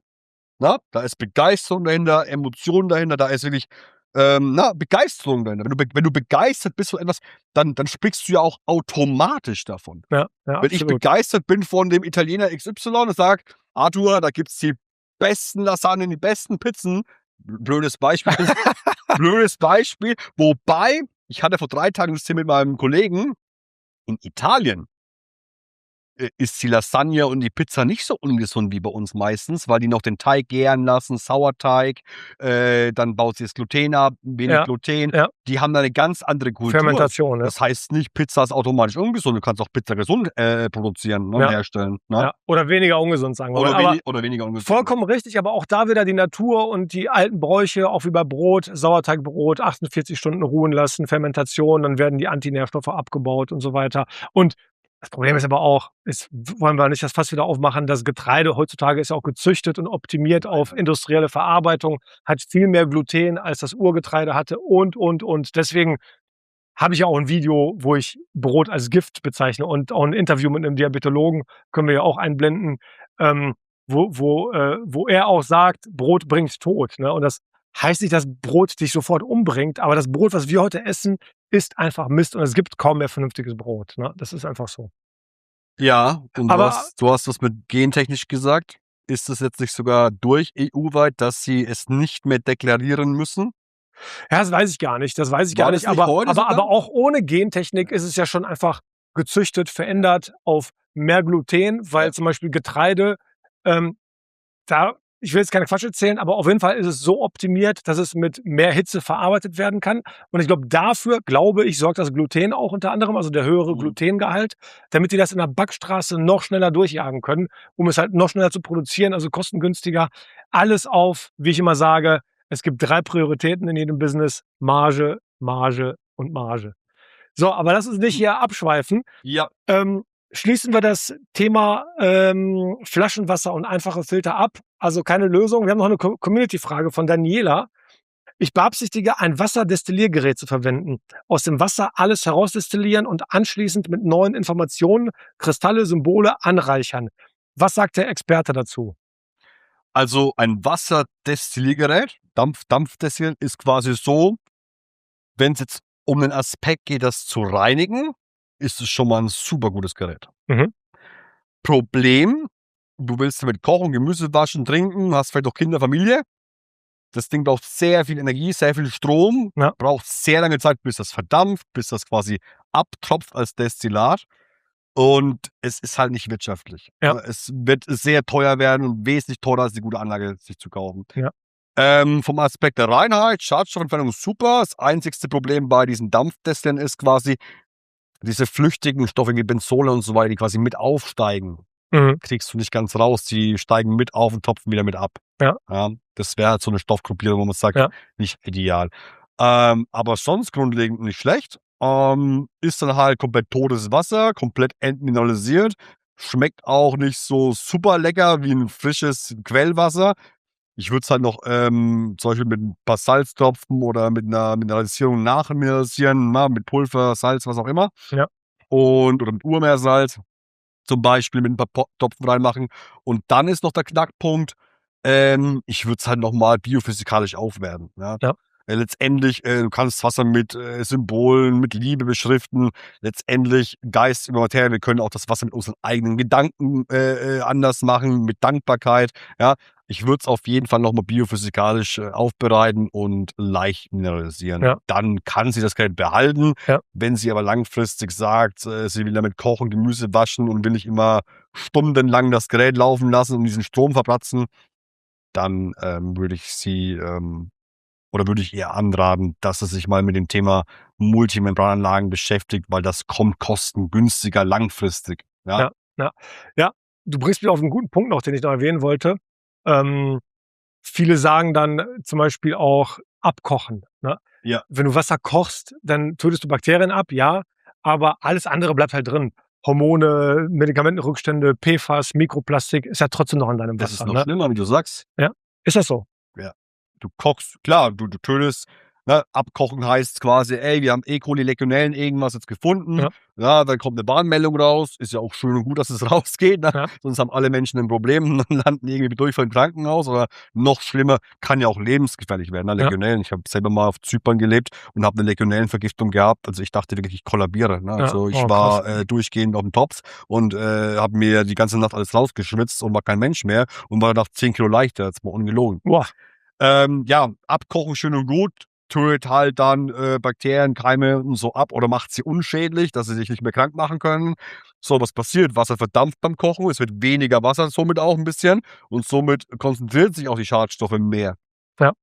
Na, da ist Begeisterung dahinter, Emotionen dahinter, da ist wirklich Begeisterung dahinter. Wenn du begeistert bist von etwas, dann sprichst du ja auch automatisch davon. Ja, wenn ich begeistert bin von dem Italiener XY und sage, Arthur, da gibt es die besten Lasagnen, die besten Pizzen. Blödes Beispiel. Blödes Beispiel. Wobei, ich hatte vor 3 Tagen das Thema mit meinem Kollegen, in Italien ist die Lasagne und die Pizza nicht so ungesund wie bei uns meistens, weil die noch den Teig gären lassen, Sauerteig, dann baut sie das Gluten ab, wenig Gluten. Ja. Die haben da eine ganz andere Kultur. Fermentation. Das heißt nicht, Pizza ist automatisch ungesund. Du kannst auch Pizza gesund produzieren und herstellen. Ne? Ja. Oder weniger ungesund, sagen wir mal. Oder weniger ungesund. Vollkommen richtig, aber auch da wieder die Natur und die alten Bräuche, auch wie bei Brot, Sauerteigbrot, 48 Stunden ruhen lassen, Fermentation, dann werden die Antinährstoffe abgebaut und so weiter. Und das Problem ist aber auch, wollen wir nicht das Fass wieder aufmachen, das Getreide heutzutage ist ja auch gezüchtet und optimiert auf industrielle Verarbeitung, hat viel mehr Gluten, als das Urgetreide hatte und. Deswegen habe ich ja auch ein Video, wo ich Brot als Gift bezeichne und auch ein Interview mit einem Diabetologen, können wir ja auch einblenden, wo er auch sagt, Brot bringt Tod. Ne? Und das heißt nicht, dass Brot dich sofort umbringt, aber das Brot, was wir heute essen, ist einfach Mist und es gibt kaum mehr vernünftiges Brot. Ne? Das ist einfach so. Ja, und du hast das mit gentechnisch gesagt. Ist es jetzt nicht sogar durch EU-weit, dass sie es nicht mehr deklarieren müssen? Ja, das weiß ich gar nicht. Aber auch ohne Gentechnik ist es ja schon einfach gezüchtet, verändert auf mehr Gluten, weil zum Beispiel Getreide, ich will jetzt keine Quatsch erzählen, aber auf jeden Fall ist es so optimiert, dass es mit mehr Hitze verarbeitet werden kann. Und ich glaube, dafür, sorgt das Gluten auch unter anderem, also der höhere Glutengehalt, damit die das in der Backstraße noch schneller durchjagen können, um es halt noch schneller zu produzieren, also kostengünstiger. Alles auf, wie ich immer sage, es gibt 3 Prioritäten in jedem Business: Marge, Marge und Marge. So, aber lass uns nicht hier abschweifen. Ja. Schließen wir das Thema Flaschenwasser und einfache Filter ab. Also keine Lösung. Wir haben noch eine Community-Frage von Daniela. Ich beabsichtige, ein Wasserdestilliergerät zu verwenden. Aus dem Wasser alles herausdestillieren und anschließend mit neuen Informationen, Kristalle, Symbole anreichern. Was sagt der Experte dazu? Also ein Wasserdestilliergerät, Dampfdestillieren, ist quasi so, wenn es jetzt um den Aspekt geht, das zu reinigen, ist es schon mal ein super gutes Gerät. Problem, du willst damit kochen, Gemüse waschen, trinken, hast vielleicht auch Kinder, Familie. Das Ding braucht sehr viel Energie, sehr viel Strom, braucht sehr lange Zeit, bis das verdampft, bis das quasi abtropft als Destillat. Und es ist halt nicht wirtschaftlich. Ja. Es wird sehr teuer werden und wesentlich teurer als die gute Anlage sich zu kaufen. Ja. Vom Aspekt der Reinheit, Schadstoffentfernung super. Das einzigste Problem bei diesen Dampfdestillen ist quasi diese flüchtigen Stoffe wie Benzole und so weiter, die quasi mit aufsteigen. Kriegst du nicht ganz raus. Die steigen mit auf und tropfen wieder mit ab. Ja. Das wäre halt so eine Stoffgruppierung, wo man sagt, nicht ideal. Aber sonst grundlegend nicht schlecht. Ist dann halt komplett totes Wasser, komplett entmineralisiert. Schmeckt auch nicht so super lecker wie ein frisches Quellwasser. Ich würde es halt noch zum Beispiel mit ein paar Salztropfen oder mit einer Mineralisierung nachmineralisieren, mit Pulver, Salz, was auch immer. Ja. oder mit Urmeersalz zum Beispiel mit ein paar Topfen reinmachen. Und dann ist noch der Knackpunkt, ich würde es halt nochmal biophysikalisch aufwerten. Ja? Ja. Letztendlich, du kannst Wasser mit Symbolen, mit Liebe beschriften. Letztendlich Geist über Materie. Wir können auch das Wasser mit unseren eigenen Gedanken anders machen, mit Dankbarkeit. Ja, ich würde es auf jeden Fall nochmal biophysikalisch aufbereiten und leicht mineralisieren. Ja. Dann kann sie das Gerät behalten. Ja. Wenn sie aber langfristig sagt, sie will damit kochen, Gemüse waschen und will nicht immer stundenlang das Gerät laufen lassen und diesen Strom verpratzen, dann würde ich sie oder würde ich ihr anraten, dass sie sich mal mit dem Thema Multimembrananlagen beschäftigt, weil das kommt kostengünstiger langfristig. Ja. Ja, du bringst mich auf einen guten Punkt noch, den ich noch erwähnen wollte. Viele sagen dann zum Beispiel auch abkochen. Ne? Ja. Wenn du Wasser kochst, dann tötest du Bakterien ab, ja, aber alles andere bleibt halt drin. Hormone, Medikamentenrückstände, PFAS, Mikroplastik ist ja trotzdem noch in deinem Das ist Wasser. noch schlimmer, wie du sagst. Ist das so? Du kochst, klar, du tötest. Ne? Abkochen heißt quasi, ey, wir haben E. coli, Legionellen, irgendwas jetzt gefunden. Ja, dann kommt eine Warnmeldung raus. Ist ja auch schön und gut, dass es rausgeht. Ne? Ja. Sonst haben alle Menschen ein Problem und dann landen irgendwie mit Durchfall im Krankenhaus. Oder noch schlimmer, kann ja auch lebensgefährlich werden. Ne? Legionellen. Ich habe selber mal auf Zypern gelebt und habe eine Legionellenvergiftung gehabt. Also ich dachte wirklich, ich kollabiere. Ne? Also ich war durchgehend auf dem Topf und habe mir die ganze Nacht alles rausgeschwitzt und war kein Mensch mehr und war nach 10 Kilo leichter. Jetzt mal ungelogen. Boah. Ja, abkochen schön und gut, tötet halt dann Bakterien, Keime und so ab oder macht sie unschädlich, dass sie sich nicht mehr krank machen können. So, was passiert? Wasser verdampft beim Kochen, es wird weniger Wasser somit auch ein bisschen und somit konzentriert sich auch die Schadstoffe mehr. Ja.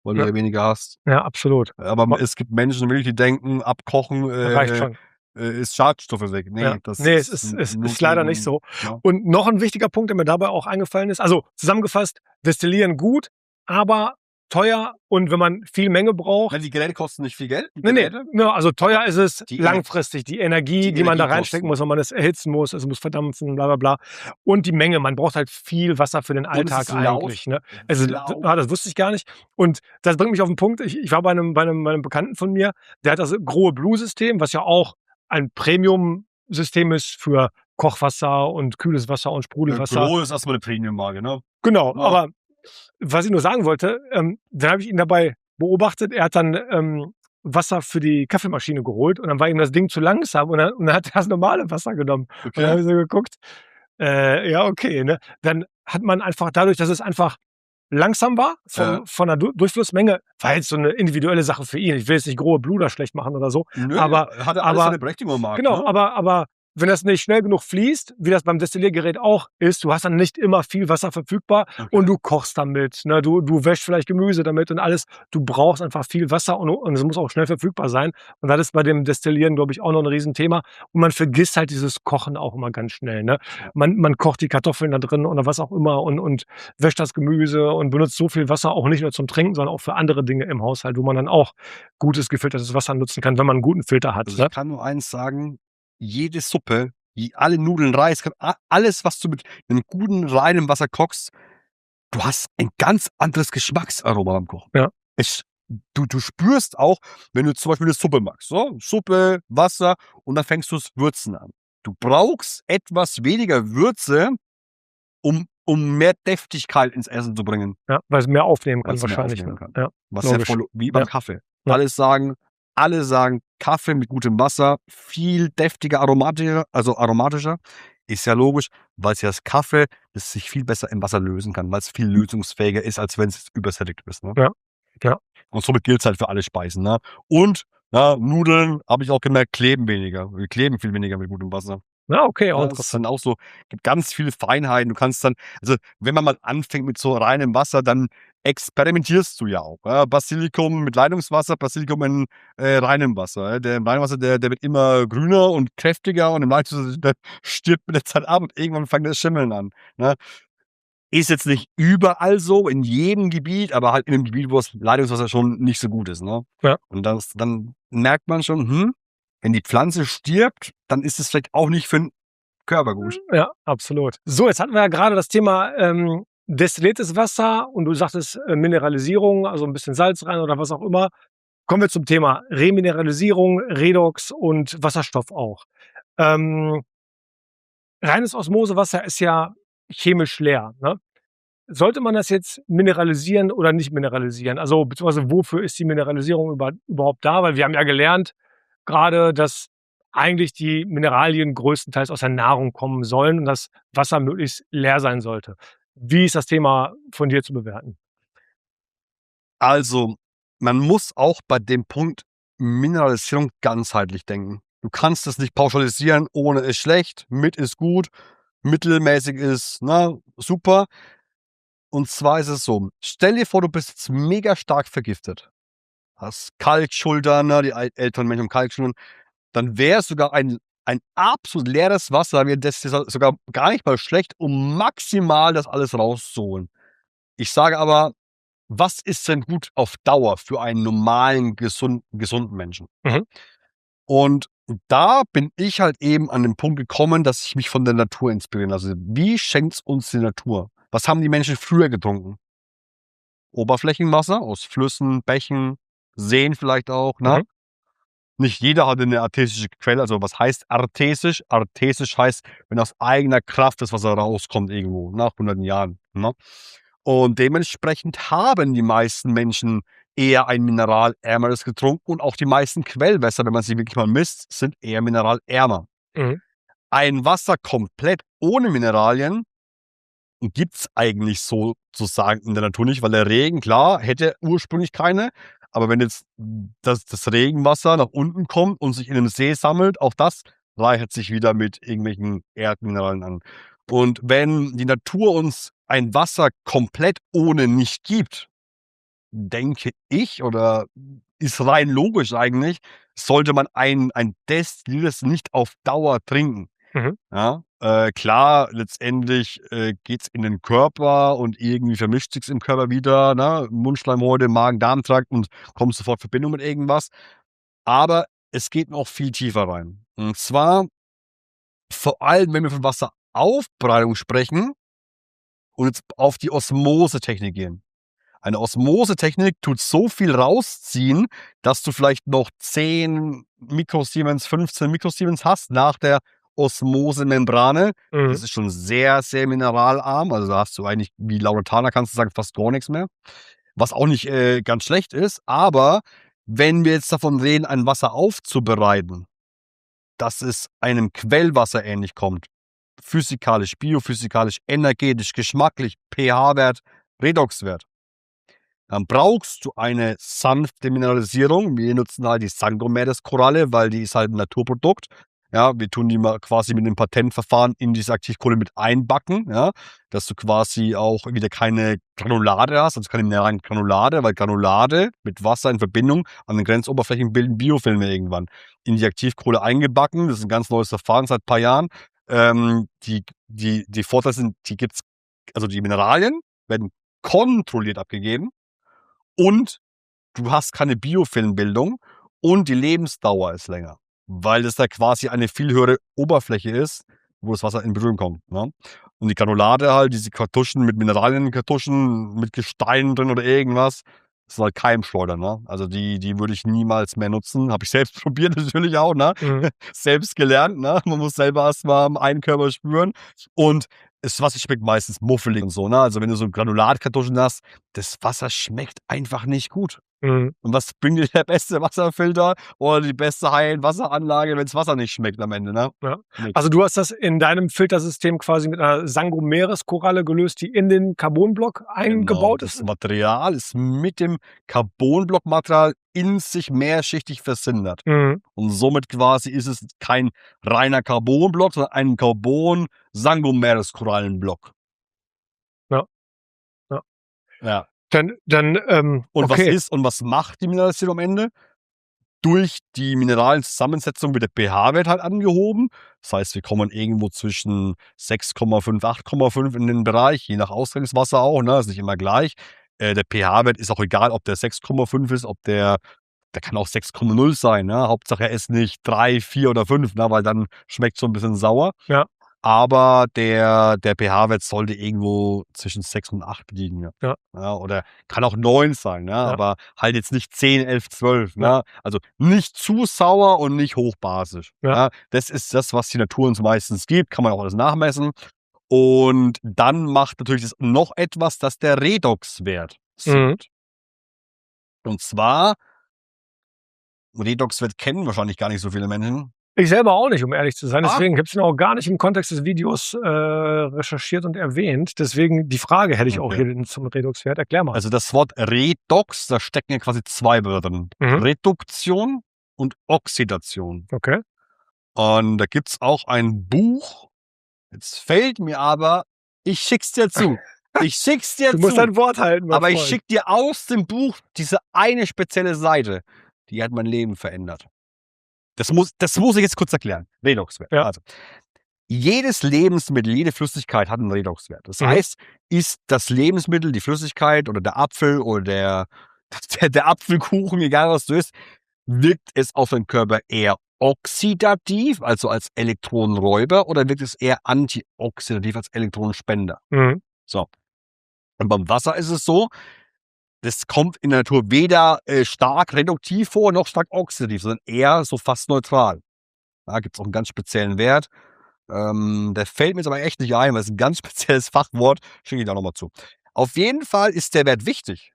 Weil du ja weniger hast. Ja, absolut. Aber es gibt Menschen, die denken, abkochen Reicht schon. ist Schadstoffe weg. Nee, es ist leider nicht so. Ja. Und noch ein wichtiger Punkt, der mir dabei auch eingefallen ist, also zusammengefasst, destillieren gut, aber teuer und wenn man viel Menge braucht. Ja, die Geräte kosten nicht viel Geld. Nee, also teuer ist es langfristig. Die Energie, die man da reinstecken muss, wenn man es erhitzen muss, es muss verdampfen, bla bla bla. Und die Menge, man braucht halt viel Wasser für den Alltag eigentlich. Ne? Also, das wusste ich gar nicht. Und das bringt mich auf den Punkt, ich war bei einem Bekannten von mir, der hat das Grohe Blue System, was ja auch ein Premium-System ist für Kochwasser und kühles Wasser und Sprudelwasser. Grohe ist erstmal eine Premium-Marke, ne? Genau, aber was ich nur sagen wollte, dann habe ich ihn dabei beobachtet, er hat dann Wasser für die Kaffeemaschine geholt und dann war ihm das Ding zu langsam und dann hat er das normale Wasser genommen. Okay. Und dann habe ich so geguckt, ja okay, ne? Dann hat man einfach dadurch, dass es einfach langsam war von der Durchflussmenge, war jetzt so eine individuelle Sache für ihn. Ich will jetzt nicht Grohe Blue da schlecht machen oder so. Nö, aber hat er alles seine Berechtigung im Markt. Genau, ne? aber wenn das nicht schnell genug fließt, wie das beim Destilliergerät auch ist, du hast dann nicht immer viel Wasser verfügbar und du kochst damit. Ne? Du wäschst vielleicht Gemüse damit und alles. Du brauchst einfach viel Wasser und es muss auch schnell verfügbar sein. Und das ist bei dem Destillieren, glaube ich, auch noch ein Riesenthema. Und man vergisst halt dieses Kochen auch immer ganz schnell. Ne? Man kocht die Kartoffeln da drin oder was auch immer und wäscht das Gemüse und benutzt so viel Wasser auch nicht nur zum Trinken, sondern auch für andere Dinge im Haushalt, wo man dann auch gutes gefiltertes Wasser nutzen kann, wenn man einen guten Filter hat. Also ich kann nur eins sagen, jede Suppe, alle Nudeln, Reis, alles, was du mit einem guten, reinen Wasser kochst, du hast ein ganz anderes Geschmacksaroma beim Kochen. Ja. Du spürst auch, wenn du zum Beispiel eine Suppe magst, so, Suppe, Wasser und dann fängst du das Würzen an. Du brauchst etwas weniger Würze, um mehr Deftigkeit ins Essen zu bringen. Ja, weil es mehr aufnehmen kann wahrscheinlich. Ja, was ja voll, wie beim Kaffee. Ja. Alle sagen, Kaffee mit gutem Wasser, viel deftiger, aromatischer. Ist ja logisch, weil es ja das Kaffee, das sich viel besser im Wasser lösen kann, weil es viel lösungsfähiger ist, als wenn es übersättigt ist. Ne? Ja. Und somit gilt es halt für alle Speisen. Ne? Und Nudeln, habe ich auch gemerkt, kleben weniger. Wir kleben viel weniger mit gutem Wasser. Ja, okay, auch das ist dann auch so, gibt ganz viele Feinheiten. Du kannst dann, also wenn man mal anfängt mit so reinem Wasser, dann experimentierst du ja auch. Ja? Basilikum mit Leitungswasser, Basilikum in reinem Wasser. Ja? Der im reinen Wasser, der wird immer grüner und kräftiger und im Leitungswasser, der stirbt mit der Zeit ab und irgendwann fängt das Schimmeln an. Ne? Ist jetzt nicht überall so, in jedem Gebiet, aber halt in einem Gebiet, wo das Leitungswasser schon nicht so gut ist. Ne? Ja. Und dann merkt man schon, wenn die Pflanze stirbt, dann ist es vielleicht auch nicht für den Körper gut. Ja, absolut. So, jetzt hatten wir ja gerade das Thema destilliertes Wasser und du sagtest Mineralisierung, also ein bisschen Salz rein oder was auch immer. Kommen wir zum Thema Remineralisierung, Redox und Wasserstoff auch. reines Osmosewasser ist ja chemisch leer, ne? Sollte man das jetzt mineralisieren oder nicht mineralisieren? Also, beziehungsweise wofür ist die Mineralisierung überhaupt da? Weil wir haben ja gelernt gerade, dass eigentlich die Mineralien größtenteils aus der Nahrung kommen sollen und das Wasser möglichst leer sein sollte. Wie ist das Thema von dir zu bewerten? Also, man muss auch bei dem Punkt Mineralisierung ganzheitlich denken. Du kannst es nicht pauschalisieren, ohne ist schlecht, mit ist gut, mittelmäßig ist, super. Und zwar ist es so, stell dir vor, du bist jetzt mega stark vergiftet. Hast Kalkschultern, ne, die älteren Menschen haben Kalkschultern. Dann wäre sogar ein absolut leeres Wasser, wäre das sogar gar nicht mal schlecht, um maximal das alles rauszuholen. Ich sage aber, was ist denn gut auf Dauer für einen normalen, gesunden Menschen? Mhm. Und da bin ich halt eben an den Punkt gekommen, dass ich mich von der Natur inspirieren lasse. Wie schenkt's uns die Natur? Was haben die Menschen früher getrunken? Oberflächenwasser aus Flüssen, Bächen, Seen vielleicht auch, ne? Mhm. Nicht jeder hatte eine artesische Quelle. Also, was heißt artesisch? Artesisch heißt, wenn aus eigener Kraft das Wasser rauskommt irgendwo nach hunderten Jahren, ne? Und dementsprechend haben die meisten Menschen eher ein mineralärmeres getrunken und auch die meisten Quellwässer, wenn man sie wirklich mal misst, sind eher mineralärmer. Mhm. Ein Wasser komplett ohne Mineralien gibt's eigentlich sozusagen in der Natur nicht, weil der Regen, klar, hätte ursprünglich keine, aber wenn jetzt das Regenwasser nach unten kommt und sich in 'nem See sammelt, auch das reichert sich wieder mit irgendwelchen Erdmineralien an. Und wenn die Natur uns ein Wasser komplett ohne nicht gibt, denke ich, oder ist rein logisch eigentlich, sollte man ein destilliertes nicht auf Dauer trinken. Mhm. Ja, klar, letztendlich, geht's in den Körper und irgendwie vermischt sich's im Körper wieder, ne? Mundschleimhäute, Magen-Darm-Trakt und kommt sofort in Verbindung mit irgendwas. Aber es geht noch viel tiefer rein. Und zwar vor allem, wenn wir von Wasseraufbereitung sprechen und jetzt auf die Osmosetechnik gehen. Eine Osmosetechnik tut so viel rausziehen, dass du vielleicht noch 10 Mikrosiemens, 15 Mikrosiemens hast nach der Osmosemembrane. Das Mhm. ist schon sehr, sehr mineralarm. Also, da hast du eigentlich, wie Lauretaner kannst du sagen, fast gar nichts mehr. Was auch nicht, ganz schlecht ist, aber wenn wir jetzt davon reden, ein Wasser aufzubereiten, dass es einem Quellwasser ähnlich kommt, physikalisch, biophysikalisch, energetisch, geschmacklich, pH-Wert, Redoxwert, dann brauchst du eine sanfte Mineralisierung. Wir nutzen halt die Saccharomyces-Koralle, weil die ist halt 'n Naturprodukt. Ja, wir tun die mal quasi mit dem Patentverfahren in diese Aktivkohle mit einbacken, ja, dass du quasi auch wieder keine Granulade hast, also keine mineralen Granulade, weil Granulade mit Wasser in Verbindung an den Grenzoberflächen bilden Biofilme irgendwann. In die Aktivkohle eingebacken, das ist 'n ganz neues Verfahren seit paar Jahren. Die Vorteile sind, also die Mineralien werden kontrolliert abgegeben. Und du hast keine Biofilmbildung und die Lebensdauer ist länger, weil es da quasi eine viel höhere Oberfläche ist, wo das Wasser in Berührung kommt, ne? Und die Granulate halt, diese Kartuschen mit Mineralienkartuschen, mit Gestein drin oder irgendwas, das sind halt Keimschleuder, ne? Also die würde ich niemals mehr nutzen. Habe ich selbst probiert natürlich auch, ne? Mhm. Selbst gelernt, ne? Man muss selber erst mal am eigenen Körper spüren. Und das Wasser schmeckt meistens muffelig und so, ne? Also, wenn du so Granulatkartuschen hast, das Wasser schmeckt einfach nicht gut. Mhm. Und was bringt dir der beste Wasserfilter oder die beste High-End-Wasseranlage, wenn's Wasser nicht schmeckt am Ende, ne? Ja. Nix. Also, du hast das in deinem Filtersystem quasi mit 'ner Saccharomyces-Koralle gelöst, die in den Carbonblock Genau, eingebaut das ist? Material ist mit dem Carbonblockmaterial in sich mehrschichtig versindert. Mhm. Und somit quasi ist es kein reiner Carbonblock, sondern ein Carbon-Saccharomyces-Korallenblock. Ja, ja. Ja. Und Okay. was macht die Mineralisierung am Ende? Durch die Mineralienzusammensetzung wird der pH-Wert halt angehoben. Das heißt, wir kommen irgendwo zwischen 6,5, 8,5 in den Bereich, je nach Ausgangswasser auch, ne? Ist nicht immer gleich. Der pH-Wert ist auch egal, ob der 6,5 ist, ob der kann auch 6,0 sein, ne? Hauptsache er ist nicht 3, 4 oder 5, ne, weil dann schmeckt's so 'n bisschen sauer. Ja. aber der pH-Wert sollte irgendwo zwischen 6 und 8 liegen. Ja. Ja, oder kann auch 9 sein, ne? Ja. Aber halt jetzt nicht 10, 11, 12. Ja. Ne? Also nicht zu sauer und nicht hochbasisch. Ja. Ja? Das ist das, was die Natur uns meistens gibt. Kann man auch alles nachmessen. Und dann macht natürlich das noch etwas, dass der Redoxwert sinkt. Und zwar, Redoxwert kennen wahrscheinlich gar nicht so viele Menschen. Ich selber auch nicht, um ehrlich zu sein. Ah. Deswegen habe ich ihn auch gar nicht im Kontext des Videos recherchiert und erwähnt. Deswegen die Frage hätte ich auch Okay. hier zum Redoxwert. Erklär mal. Also das Wort Redox, da stecken ja quasi 2 Wörter drin. Reduktion und Oxidation. Okay. Und da gibt's auch ein Buch. Jetzt fällt mir aber, ich schick's dir zu. Ich schick's dir Du zu. musst dein Wort halten, mein Aber ich Freund. schick dir aus dem Buch diese eine spezielle Seite. Die hat mein Leben verändert. Das muss ich jetzt kurz erklären. Redoxwert. Ja. Also, jedes Lebensmittel, jede Flüssigkeit hat einen Redoxwert. Das heißt, ist das Lebensmittel, die Flüssigkeit oder der Apfel oder der Apfelkuchen, egal was du isst, wirkt es auf den Körper eher oxidativ, also als Elektronenräuber, oder wirkt es eher antioxidativ als Elektronenspender? So. Und beim Wasser ist es so, das kommt in der Natur weder stark reduktiv vor, noch stark oxidativ, sondern eher so fast neutral. Da gibt es auch einen ganz speziellen Wert. Der fällt mir jetzt aber echt nicht ein, weil es ein ganz spezielles Fachwort. Schicke ich da nochmal zu. Auf jeden Fall ist der Wert wichtig,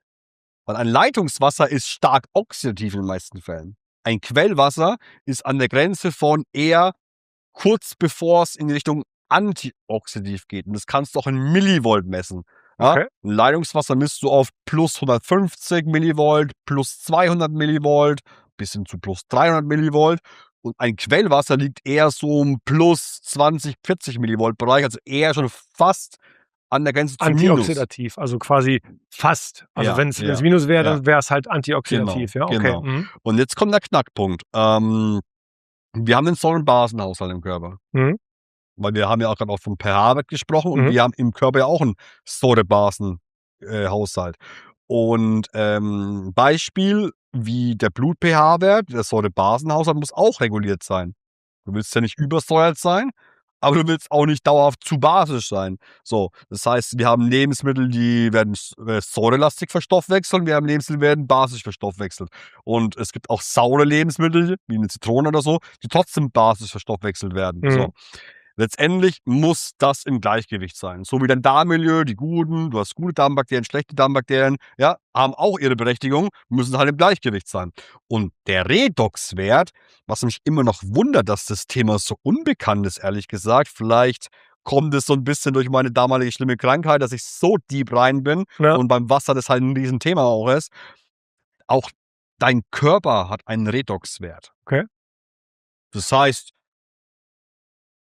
weil ein Leitungswasser ist stark oxidativ in den meisten Fällen. Ein Quellwasser ist an der Grenze von eher kurz bevor es in die Richtung antioxidativ geht. Und das kannst du auch in Millivolt messen. Ja? Okay. Ein Leitungswasser misst du auf plus 150 Millivolt, plus 200 Millivolt, bis hin zu plus 300 Millivolt. Und ein Quellwasser liegt eher so im plus 20, 40 Millivolt Bereich, also eher schon fast an der Grenze zu Minus. Antioxidativ, also quasi fast. Also Ja, wenn es ja, Minus wäre, ja. dann wäre es halt antioxidativ. Genau, Ja, okay. genau. Und jetzt kommt der Knackpunkt. Wir haben den Säurenbasenhaushalt im Körper. Weil wir haben ja auch gerade auch vom pH-Wert gesprochen und wir haben im Körper ja auch einen Säurebasenhaushalt. Und Beispiel wie der Blut-pH-Wert, der Säurebasenhaushalt muss auch reguliert sein. Du willst ja nicht übersäuert sein, aber du willst auch nicht dauerhaft zu basisch sein. So, das heißt, wir haben Lebensmittel, die werden säurelastig verstoffwechseln, wir haben Lebensmittel, die werden basisch verstoffwechselt. Und es gibt auch saure Lebensmittel, wie eine Zitrone oder so, die trotzdem basisch verstoffwechselt werden. So. Letztendlich muss das im Gleichgewicht sein. So wie dein Darmmilieu, die guten, du hast gute Darmbakterien, schlechte Darmbakterien, ja, haben auch ihre Berechtigung, müssen halt im Gleichgewicht sein. Und der Redoxwert, was mich immer noch wundert, dass das Thema so unbekannt ist, ehrlich gesagt, vielleicht kommt es so ein bisschen durch meine damalige schlimme Krankheit, dass ich so deep rein bin und beim Wasser das halt ein Riesenthema auch ist. Auch dein Körper hat einen Redoxwert. Okay. Das heißt,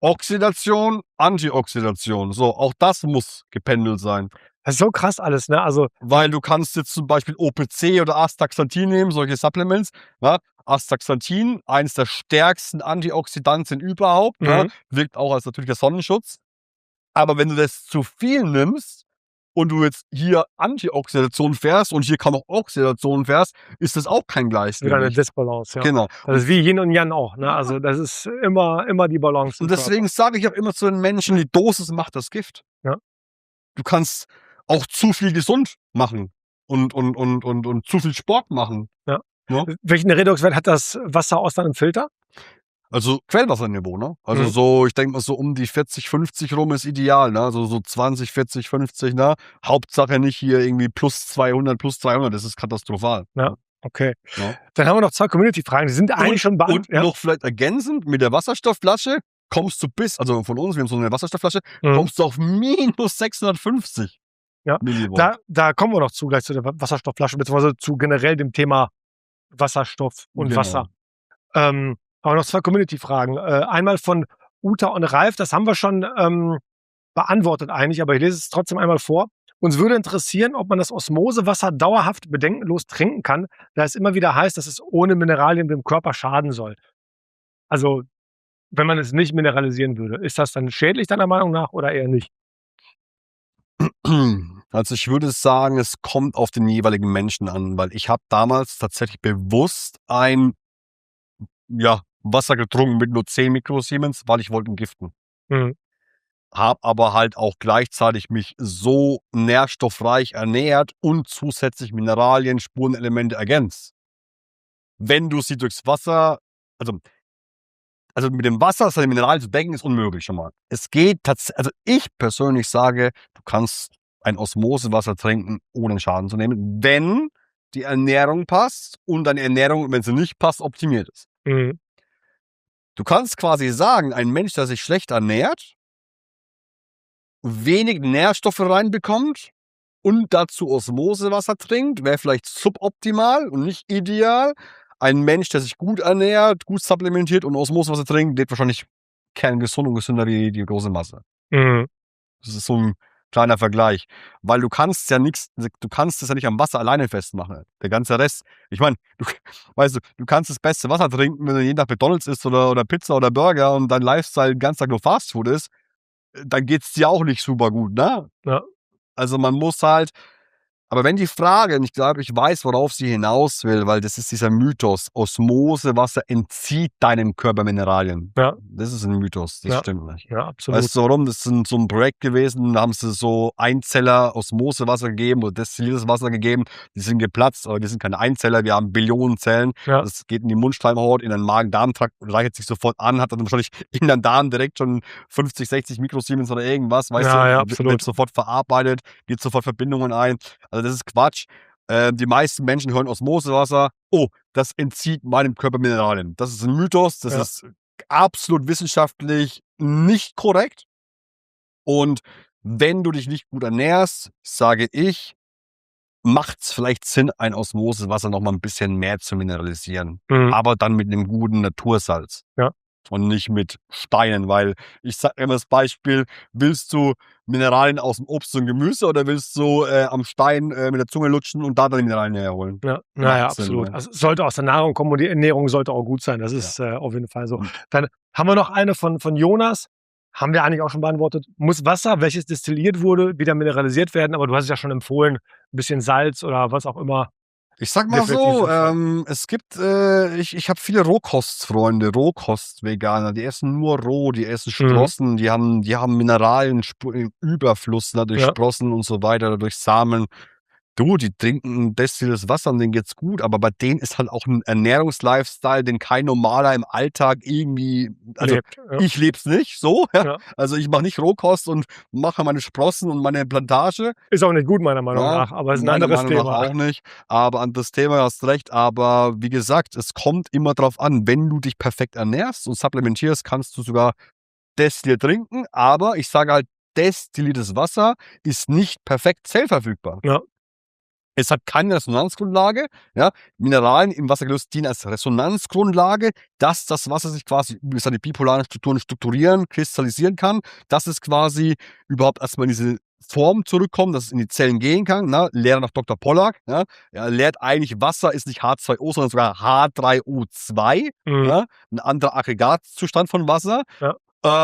Oxidation, Antioxidation. So, auch das muss gependelt sein. Das ist so krass alles, ne? Also, weil du kannst jetzt zum Beispiel OPC oder Astaxanthin nehmen, solche Supplements. Ja? Astaxanthin, eines der stärksten Antioxidantien überhaupt, ja? Wirkt auch als natürlicher Sonnenschutz. Aber wenn du das zu viel nimmst und du jetzt hier Antioxidation fährst und hier kaum noch Oxidation fährst, ist das auch kein Gleichgewicht. Wieder eine Disbalance, ja. Genau. Das ist wie Yin und Yang auch, ne? Also das ist immer die Balance. Und deswegen sage ich auch immer zu den Menschen, die Dosis macht das Gift. Ja. Du kannst auch zu viel gesund machen und zu viel Sport machen. Ja. Ja? Welchen Redoxwert hat das Wasser aus deinem Filter? Also Quellwasserniveau, ne? Also so, ich denke mal so um die 40, 50 rum ist ideal, ne? Also so 20, 40, 50, ne? Hauptsache nicht hier irgendwie plus 200, plus 300, das ist katastrophal. Ja, okay. Ja. Dann haben wir noch 2 Community-Fragen, die sind eigentlich schon beantwortet. Und noch vielleicht ergänzend, mit der Wasserstoffflasche kommst du also von uns, wir haben so eine Wasserstoffflasche, kommst du auf minus 650 Millivolt. Da kommen wir noch gleich zu der Wasserstoffflasche, beziehungsweise zu generell dem Thema Wasserstoff und Wasser. Aber noch 2 Community-Fragen. Einmal von Uta und Ralf, das haben wir schon beantwortet eigentlich, aber ich lese es trotzdem einmal vor. Uns würde interessieren, ob man das Osmosewasser dauerhaft bedenkenlos trinken kann, da es immer wieder heißt, dass es ohne Mineralien dem Körper schaden soll. Also, wenn man es nicht mineralisieren würde, ist das dann schädlich deiner Meinung nach oder eher nicht? Also ich würde sagen, es kommt auf den jeweiligen Menschen an, weil ich habe damals tatsächlich bewusst ein Wasser getrunken mit nur 10 Mikrosiemens, weil ich wollte entgiften. habe aber halt auch gleichzeitig mich so nährstoffreich ernährt und zusätzlich Mineralien, Spurenelemente ergänzt. Wenn du sie durchs Wasser, also mit dem Wasser seine Mineralien zu decken, ist unmöglich schon mal. Es geht tatsächlich, also ich persönlich sage, du kannst ein Osmosewasser trinken, ohne Schaden zu nehmen, wenn die Ernährung passt und deine Ernährung, wenn sie nicht passt, optimiert ist. Mhm. Du kannst quasi sagen, ein Mensch, der sich schlecht ernährt, wenig Nährstoffe reinbekommt und dazu Osmosewasser trinkt, wäre vielleicht suboptimal und nicht ideal. Ein Mensch, der sich gut ernährt, gut supplementiert und Osmosewasser trinkt, lebt wahrscheinlich kerngesund und gesünder wie die große Masse. Mhm. Das ist so ein kleiner Vergleich. Weil du kannst es ja nicht am Wasser alleine festmachen. Der ganze Rest, ich meine, weißt du, du kannst das beste Wasser trinken, wenn du jeden Tag McDonalds isst oder Pizza oder Burger und dein Lifestyle den ganzen Tag nur Fastfood ist, dann geht's dir auch nicht super gut, ne? Ja. Also man muss halt, aber wenn die Frage, und ich glaube, ich weiß, worauf sie hinaus will, weil das ist dieser Mythos, Osmosewasser entzieht deinem Körper Mineralien. Ja. Das ist ein Mythos, das Ja. stimmt nicht. Ja, absolut. Weißt du warum? Das ist so ein Projekt gewesen, da haben sie so Einzeller Osmosewasser gegeben oder destilliertes Wasser gegeben, die sind geplatzt, aber die sind keine Einzeller, wir haben Billionen Zellen. Ja. Das geht in die Mundschleimhaut, in den Magen-Darm-Trakt, reichert sich sofort an, hat dann wahrscheinlich in den Darm direkt schon 50, 60 Mikrosiemens oder irgendwas, weißt du, Ja, absolut. wird sofort verarbeitet, geht sofort Verbindungen ein. Also das ist Quatsch. Die meisten Menschen hören Osmosewasser, oh, das entzieht meinem Körper Mineralien. Das ist ein Mythos, das Ja. ist absolut wissenschaftlich nicht korrekt. Und wenn du dich nicht gut ernährst, sage ich, macht es vielleicht Sinn, ein Osmosewasser noch mal ein bisschen mehr zu mineralisieren. Mhm. Aber dann mit einem guten Natursalz. Ja. Und nicht mit Steinen, weil ich sage immer das Beispiel, willst du Mineralien aus dem Obst und Gemüse oder willst du am Stein mit der Zunge lutschen und da deine Mineralien herholen? Ja, Macht ja, Sinn, absolut. ne? Also es sollte aus der Nahrung kommen und die Ernährung sollte auch gut sein. Das ist auf jeden Fall so. Und Dann haben wir noch eine von Jonas. Haben wir eigentlich auch schon beantwortet. Muss Wasser, welches destilliert wurde, wieder mineralisiert werden? Aber du hast es ja schon empfohlen, ein bisschen Salz oder was auch immer. ich sag mal Definitiv so, sinnvoll. es gibt, ich habe viele Rohkostfreunde, Rohkostveganer, die essen nur roh, die essen Sprossen, die haben Mineralien im Überfluss, ne, durch Ja. Sprossen und so weiter, durch Samen. Du, die trinken destilliertes Wasser und denen geht's gut, aber bei denen ist halt auch ein Ernährungslifestyle, den kein Normaler im Alltag irgendwie, also Lebt. Ja. ich leb's nicht so, ja. Ja. Also ich mache nicht Rohkost und mache meine Sprossen und meine Plantage. Ist auch nicht gut, meiner Meinung Ja, nach, aber ist ein meiner anderes Meinung nach Thema. auch nicht. Aber an das Thema hast recht. Aber wie gesagt, es kommt immer drauf an, wenn du dich perfekt ernährst und supplementierst, kannst du sogar destilliert trinken. Aber ich sage halt, destilliertes Wasser ist nicht perfekt zellverfügbar. Ja. Es hat keine Resonanzgrundlage. Ja. Mineralien im Wasser gelöst dienen als Resonanzgrundlage, dass das Wasser sich quasi über seine bipolaren Strukturen strukturieren, kristallisieren kann, dass es quasi überhaupt erstmal in diese Form zurückkommt, dass es in die Zellen gehen kann. Ne? Lehre nach Dr. Pollack. Ja. Er lehrt eigentlich, Wasser ist nicht H2O, sondern sogar H3O2. Mhm. Ja. Ein anderer Aggregatzustand von Wasser. Ja.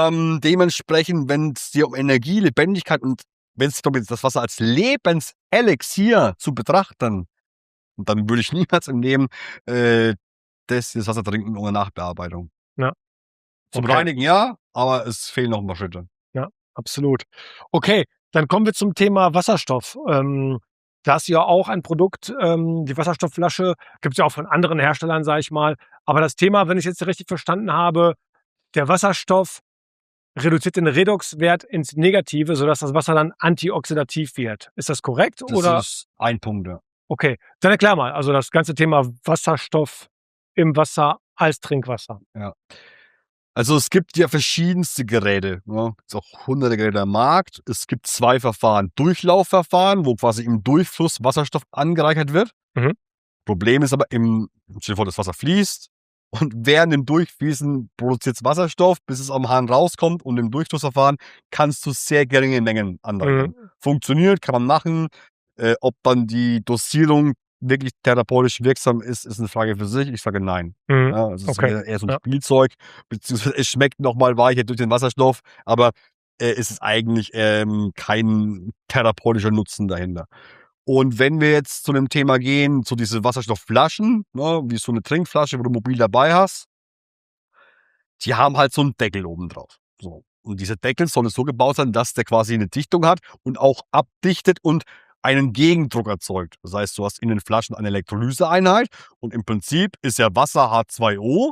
Dementsprechend, wenn es dir um Energie, Lebendigkeit und wenn es darum geht, das Wasser als Lebenselixier zu betrachten, dann würde ich niemals im Leben das Wasser trinken ohne Nachbearbeitung. Ja. Zum Okay. Reinigen ja, aber es fehlen noch ein paar Schritte. Ja, absolut. Okay, dann kommen wir zum Thema Wasserstoff. Da hast du ja auch ein Produkt, die Wasserstoffflasche, gibt es ja auch von anderen Herstellern, sage ich mal. Aber das Thema, wenn ich es jetzt richtig verstanden habe, der Wasserstoff reduziert den Redoxwert ins Negative, sodass das Wasser dann antioxidativ wird. Ist das korrekt? Das Oder? ist ein Punkt, ja. Okay, dann erklär mal. Also das ganze Thema Wasserstoff im Wasser als Trinkwasser. Ja. Also es gibt ja verschiedenste Geräte. Ne? Es gibt auch hunderte Geräte am Markt. Es gibt 2 Verfahren. Durchlaufverfahren, wo quasi im Durchfluss Wasserstoff angereichert wird. Mhm. Problem ist aber, stell dir vor, das Wasser fließt und während dem Durchfließen produziert es Wasserstoff, bis es am Hahn rauskommt, und im Durchflussverfahren kannst du sehr geringe Mengen anreichern. Funktioniert, kann man machen. Ob dann die Dosierung wirklich therapeutisch wirksam ist, ist eine Frage für sich. Ich sage nein. Ja, also es ist eher so ein Spielzeug, beziehungsweise es schmeckt nochmal weicher durch den Wasserstoff, aber es ist eigentlich kein therapeutischer Nutzen dahinter. Und wenn wir jetzt zu dem Thema gehen, zu diese Wasserstoffflaschen, ne, wie so eine Trinkflasche, wo du mobil dabei hast, die haben halt so einen Deckel oben drauf. So. Und dieser Deckel soll so gebaut sein, dass der quasi eine Dichtung hat und auch abdichtet und einen Gegendruck erzeugt. Das heißt, du hast in den Flaschen eine Elektrolyseeinheit und im Prinzip ist ja Wasser H2O.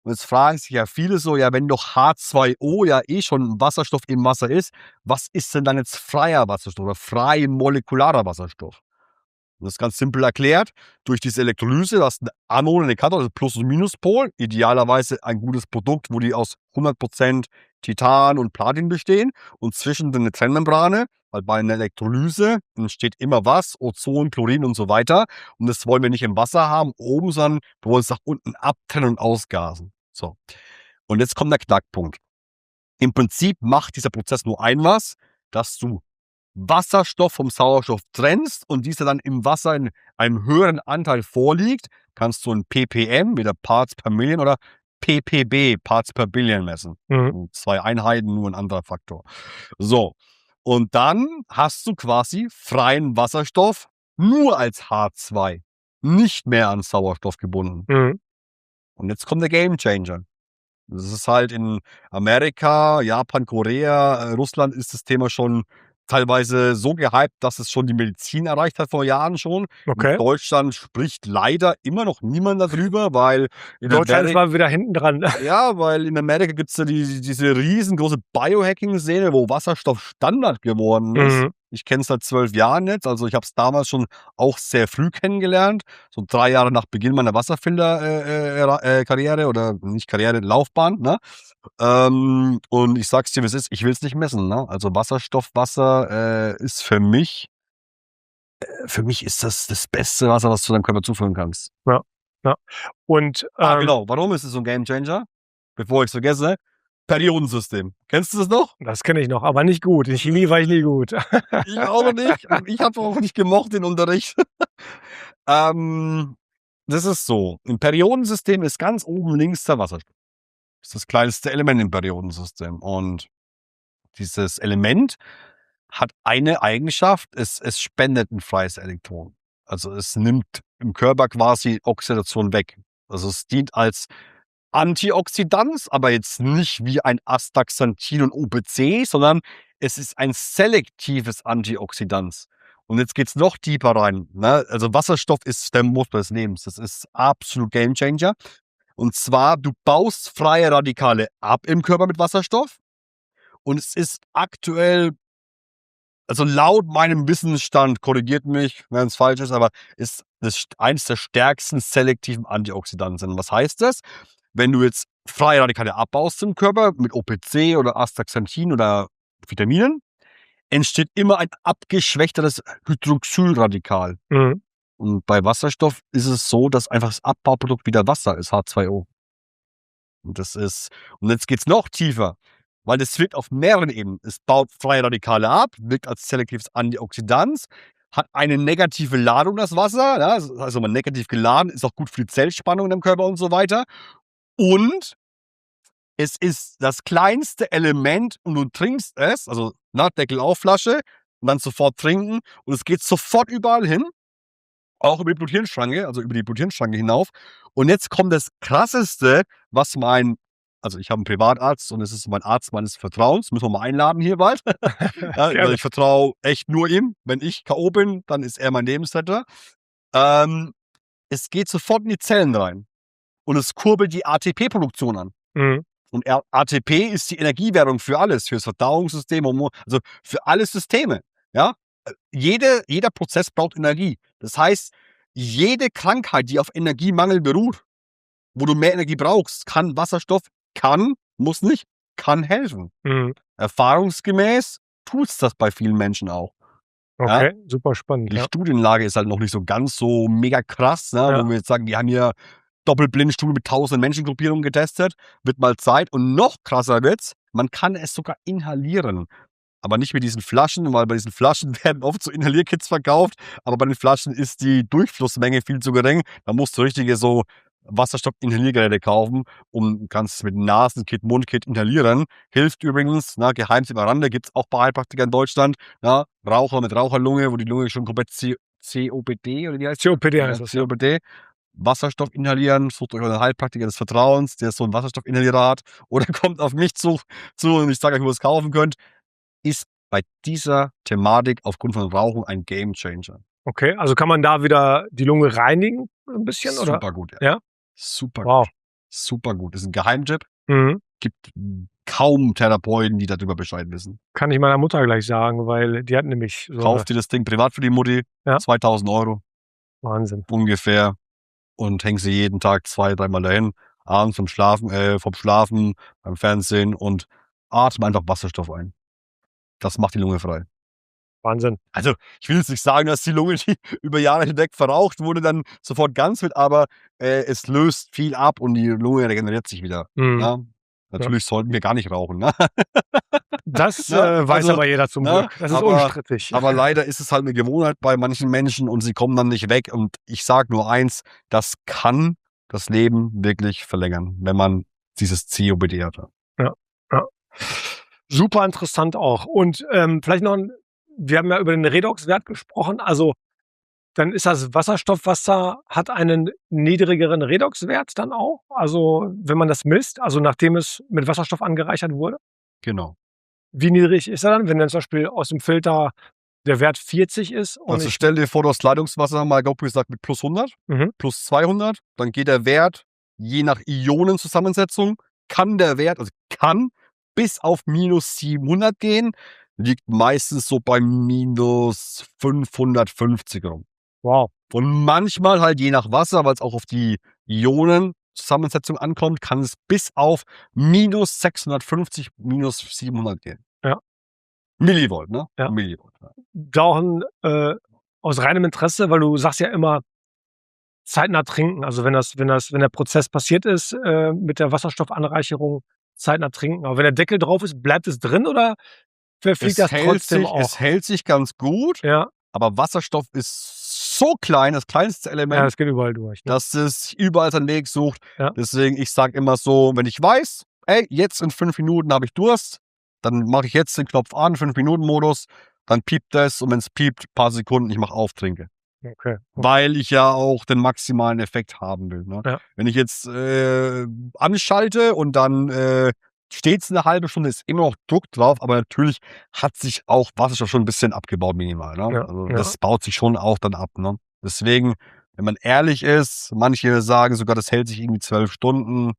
Und jetzt fragen sich ja viele so, ja, wenn doch H2O ja eh schon Wasserstoff im Wasser ist, was ist denn dann jetzt freier Wasserstoff oder frei molekularer Wasserstoff? Und das ist ganz simpel erklärt. Durch diese Elektrolyse, du hast eine Anode und eine Kathode, also Plus- und Minuspol. Idealerweise ein gutes Produkt, wo die aus 100% Titan und Platin bestehen. Und zwischendrin eine Trennmembrane, weil bei einer Elektrolyse entsteht immer was, Ozon, Chlorin und so weiter. Und das wollen wir nicht im Wasser haben, oben, sondern wir wollen es nach unten abtrennen und ausgasen. So. Und jetzt kommt der Knackpunkt. Im Prinzip macht dieser Prozess nur ein was, dass du Wasserstoff vom Sauerstoff trennst und dieser dann im Wasser in einem höheren Anteil vorliegt, kannst du ein ppm, wieder Parts per Million, oder ppb, Parts per Billion messen. Mhm. 2 Einheiten, nur ein anderer Faktor. So, und dann hast du quasi freien Wasserstoff nur als H2, nicht mehr an Sauerstoff gebunden. Mhm. Und jetzt kommt der Gamechanger. Das ist halt in Amerika, Japan, Korea, Russland ist das Thema schon teilweise so gehypt, dass es schon die Medizin erreicht hat vor Jahren schon. Okay. In Deutschland spricht leider immer noch niemand darüber, weil in Deutschland ist mal wieder hinten dran. ja, weil in Amerika gibt es ja diese riesengroße Biohacking-Szene, wo Wasserstoff Standard geworden ist. Mhm. Ich kenne es seit 12 Jahren jetzt, also ich habe es damals schon auch sehr früh kennengelernt, so 3 Jahre nach Beginn meiner Wasserfilter-Karriere oder nicht Karriere, Laufbahn, ne? Und ich sag's dir, wie es ist, ich will es nicht messen, ne? Also Wasserstoffwasser ist für mich ist das beste Wasser, was du deinem Körper zuführen kannst. Ja, ja. Und Genau, warum ist es so ein Gamechanger? Bevor ich's vergesse, Periodensystem. Kennst du das noch? das kenne ich noch, aber nicht gut. In Chemie war ich nie gut. Ich auch nicht. Ich habe auch nicht gemocht den Unterricht. Das ist so. Im Periodensystem ist ganz oben links der Wasserstoff. Das ist das kleinste Element im Periodensystem. Und dieses Element hat eine Eigenschaft, es spendet ein freies Elektron. Also es nimmt im Körper quasi Oxidation weg. Also es dient als Antioxidant, aber jetzt nicht wie ein Astaxanthin und OPC, sondern es ist ein selektives Antioxidant. Und jetzt geht's noch tiefer rein. Ne? Also Wasserstoff ist der Motor des Lebens. Das ist absolut Gamechanger. Und zwar, du baust freie Radikale ab im Körper mit Wasserstoff. Und es ist aktuell, also laut meinem Wissensstand, korrigiert mich, wenn es falsch ist, aber ist das eines der stärksten selektiven Antioxidantien. Was heißt das? Wenn du jetzt freie Radikale abbaust im Körper mit OPC oder Astaxanthin oder Vitaminen, entsteht immer ein abgeschwächteres Hydroxylradikal. Mhm. Und bei Wasserstoff ist es so, dass einfach das Abbauprodukt wieder Wasser ist, H2O. Und jetzt geht's noch tiefer, weil das wirkt auf mehreren Ebenen. Es baut freie Radikale ab, wirkt als selektives Antioxidant, hat eine negative Ladung, das Wasser, ja, also mal negativ geladen, ist auch gut für die Zellspannung im Körper und so weiter. Und es ist das kleinste Element und du trinkst es, also Deckel auf Flasche und dann sofort trinken und es geht sofort überall hin, auch über die Blut-Hirn-Schranke, also über die Blut-Hirn-Schranke hinauf. Und jetzt kommt das Krasseste, was also ich habe einen Privatarzt und es ist mein Arzt meines Vertrauens, müssen wir mal einladen hier bald. Ja, also ich vertraue echt nur ihm. Wenn ich K.O. bin, dann ist er mein Lebensretter. Es geht sofort in die Zellen rein und es kurbelt die ATP-Produktion an. Mhm. Und ATP ist die Energiewährung für alles, für das Verdauungssystem, also für alle Systeme. Ja? Jeder Prozess braucht Energie. Das heißt, jede Krankheit, die auf Energiemangel beruht, wo du mehr Energie brauchst, muss nicht, kann helfen. Mhm. Erfahrungsgemäß tut es das bei vielen Menschen auch. Okay, super spannend. Die Ja. Studienlage ist halt noch nicht so ganz so mega krass, ne? Wo wir jetzt sagen, die haben hier Doppelblindstudie mit 1000 Menschengruppierungen getestet, wird mal Zeit. Und noch krasser wird's, man kann es sogar inhalieren. Aber nicht mit diesen Flaschen, weil bei diesen Flaschen werden oft so Inhalierkits verkauft. Aber bei den Flaschen ist die Durchflussmenge viel zu gering. Da musst du richtige so Wasserstoff-Inhaliergeräte kaufen und kannst mit Nasenkit, Mundkit inhalieren. Hilft übrigens, Geheimtipp am Rande, gibt es auch bei Heilpraktiker in Deutschland. Raucher mit Raucherlunge, wo die Lunge schon komplett COPD oder wie heißt COPD heißt das. COPD. Wasserstoff inhalieren, sucht euch euren Heilpraktiker des Vertrauens, der so einen Wasserstoffinhalierer hat, oder kommt auf mich zu und ich sage euch, wo ihr es kaufen könnt, ist bei dieser Thematik aufgrund von Rauchen ein Gamechanger. Okay, also kann man da wieder die Lunge reinigen ein bisschen, oder? Super gut, ja. Ja? Super Wow. gut. Super gut. Das ist ein Geheimtipp. Mhm. Gibt kaum Therapeuten, die darüber Bescheid wissen. Kann ich meiner Mutter gleich sagen, weil die hat nämlich so eine Kauft dir das Ding privat für die Mutti, Ja. 2.000 € Wahnsinn. ungefähr, und häng sie jeden Tag 2, 3-mal dahin, abends vom Schlafen, beim Fernsehen, und atme einfach Wasserstoff ein. Das macht die Lunge frei. Wahnsinn. Also, ich will jetzt nicht sagen, dass die Lunge, die über Jahre hinweg verraucht wurde, dann sofort ganz wird, aber es löst viel ab und die Lunge regeneriert sich wieder. Mhm. Ne? Natürlich sollten wir gar nicht rauchen. Ne? Das Ne? weiß Also, aber jeder zum ne? Glück. Das ist Aber- unstrittig. Aber leider ist es halt eine Gewohnheit bei manchen Menschen und sie kommen dann nicht weg. Und ich sage nur eins, das kann das Leben wirklich verlängern, wenn man dieses COPD hat. Super interessant auch. Und vielleicht noch, wir haben ja über den Redoxwert gesprochen. Also dann ist das Wasserstoffwasser, hat einen niedrigeren Redoxwert dann auch? Also wenn man das misst, also nachdem es mit Wasserstoff angereichert wurde? Genau. Wie niedrig ist er dann, wenn dann zum Beispiel aus dem Filter der Wert 40 ist? Und Also stell dir vor, du hast Leitungswasser, mal grob gesagt, mit plus 100, Mhm. plus 200, dann geht der Wert, je nach Ionenzusammensetzung, kann bis auf minus 700 gehen, liegt meistens so bei minus 550 rum. Wow. Und manchmal halt je nach Wasser, weil es auch auf die Ionenzusammensetzung ankommt, kann es bis auf minus 650, minus 700 gehen. Ja. Millivolt, ne? Ja. Millivolt. Ja. Da auch aus reinem Interesse, weil du sagst ja immer, zeitnah trinken. Also wenn der Prozess passiert ist mit der Wasserstoffanreicherung, zeitnah trinken. Aber wenn der Deckel drauf ist, bleibt es drin oder verfliegt das trotzdem auch? Es hält sich ganz gut, Ja, aber Wasserstoff ist so klein, das kleinste ja, Element, das geht überall durch. Ne? dass es überall seinen Weg sucht. Ja. Deswegen, ich sage immer so, wenn ich weiß, ey, jetzt in 5 Minuten habe ich Durst, dann mache ich jetzt den Knopf an, 5-Minuten-Modus, dann piept es, und wenn es piept, ein paar Sekunden, ich mache auf, trinke. Okay. Weil ich ja auch den maximalen Effekt haben will. Ne? Ja. Wenn ich jetzt anschalte und dann steht es eine halbe Stunde, ist immer noch Druck drauf, aber natürlich hat sich auch Wasserstoff schon ein bisschen abgebaut, minimal. Ne? Ja, Also ja. das baut sich schon auch dann ab. Ne? Deswegen, wenn man ehrlich ist, manche sagen sogar, das hält sich irgendwie 12 Stunden.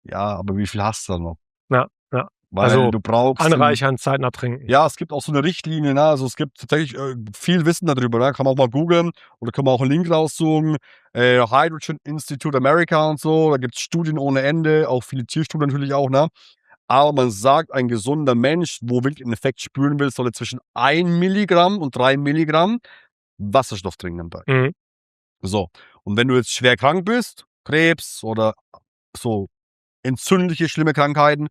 Ja, aber wie viel hast du da noch? Ja, ja. Weil Also du brauchst anreichern, zeitnah trinken. ja, es gibt auch so eine Richtlinie, ne? Also es gibt tatsächlich viel Wissen darüber, ne? Kann man auch mal googeln oder kann man auch einen Link raussuchen. Hydrogen Institute America und so, da gibt es Studien ohne Ende, auch viele Tierstudien natürlich auch, ne? Aber man sagt, ein gesunder Mensch, wo wirklich einen Effekt spüren will, solle zwischen 1 Milligramm und 3 Milligramm Wasserstoff trinken am Tag. Mhm. So, und wenn du jetzt schwer krank bist, Krebs oder so entzündliche, schlimme Krankheiten,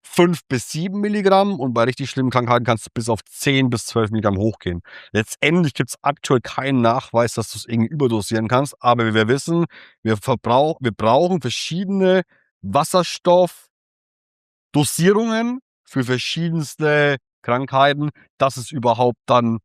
5 bis 7 Milligramm, und bei richtig schlimmen Krankheiten kannst du bis auf 10 bis 12 Milligramm hochgehen. Letztendlich gibt es aktuell keinen Nachweis, dass du es irgendwie überdosieren kannst, aber wie wir wissen, wir brauchen verschiedene Wasserstoffdosierungen für verschiedenste Krankheiten, dass es überhaupt dann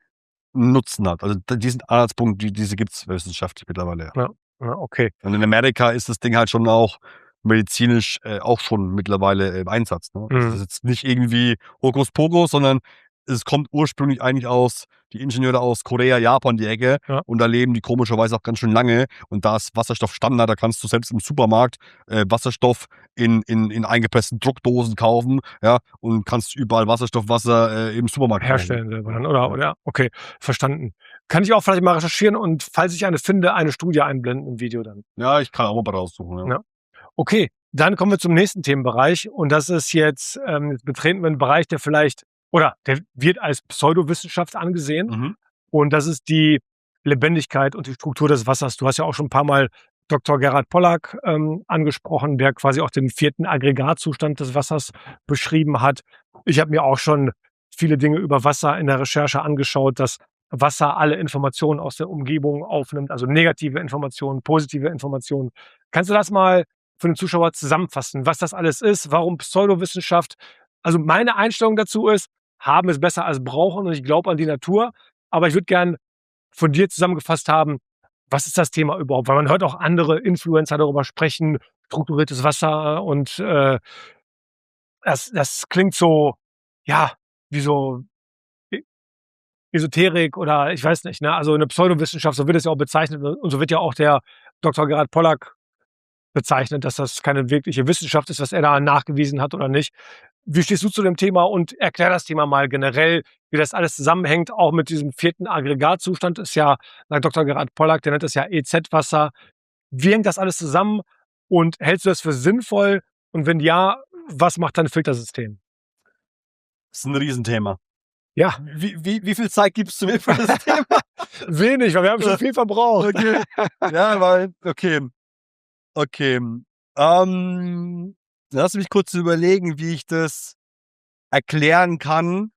einen Nutzen hat. Also diesen Anhaltspunkt, diese gibt es wissenschaftlich mittlerweile. Ja, okay. Und in Amerika ist das Ding halt schon auch medizinisch auch schon mittlerweile im Einsatz. Ne? Das ist jetzt nicht irgendwie Hokuspokus, sondern es kommt ursprünglich eigentlich die Ingenieure aus Korea, Japan, die Ecke. Ja. Und da leben die komischerweise auch ganz schön lange. Und da ist Wasserstoff Standard. Da kannst du selbst im Supermarkt Wasserstoff in eingepressten Druckdosen kaufen. Ja, und kannst überall Wasserstoffwasser im Supermarkt Herstellen selber dann, oder? Okay, verstanden. Kann ich auch vielleicht mal recherchieren und falls ich eine finde, eine Studie einblenden im Video dann. Ja, ich kann auch mal raussuchen. Ja. Okay, dann kommen wir zum nächsten Themenbereich und das ist jetzt betreten wir einen Bereich, der wird als Pseudowissenschaft angesehen Mhm. und das ist die Lebendigkeit und die Struktur des Wassers. Du hast ja auch schon ein paar Mal Dr. Gerhard Pollack angesprochen, der quasi auch den 4. Aggregatzustand des Wassers beschrieben hat. Ich habe mir auch schon viele Dinge über Wasser in der Recherche angeschaut, dass Wasser alle Informationen aus der Umgebung aufnimmt, also negative Informationen, positive Informationen. Kannst du das mal für den Zuschauer zusammenfassen, was das alles ist, warum Pseudowissenschaft? Also meine Einstellung dazu ist, haben ist besser als brauchen und ich glaube an die Natur, aber ich würde gern von dir zusammengefasst haben, was ist das Thema überhaupt? Weil man hört auch andere Influencer darüber sprechen, strukturiertes Wasser und das klingt so, ja, wie so Esoterik oder ich weiß nicht, ne? Also eine Pseudowissenschaft, so wird es ja auch bezeichnet und so wird ja auch der Dr. Gerhard Pollack bezeichnet, dass das keine wirkliche Wissenschaft ist, was er da nachgewiesen hat oder nicht. Wie stehst du zu dem Thema und erklär das Thema mal generell, wie das alles zusammenhängt, auch mit diesem 4. Aggregatzustand ist ja nach Dr. Gerhard Pollack, der nennt das ja EZ-Wasser. Wie hängt das alles zusammen und hältst du das für sinnvoll? Und wenn ja, was macht dein Filtersystem? Das ist ein Riesenthema. Ja, Wie viel Zeit gibst du mir für das Thema? wenig, weil wir haben schon viel verbraucht. Okay. Ja, weil, okay. Lass mich kurz überlegen, wie ich das erklären kann,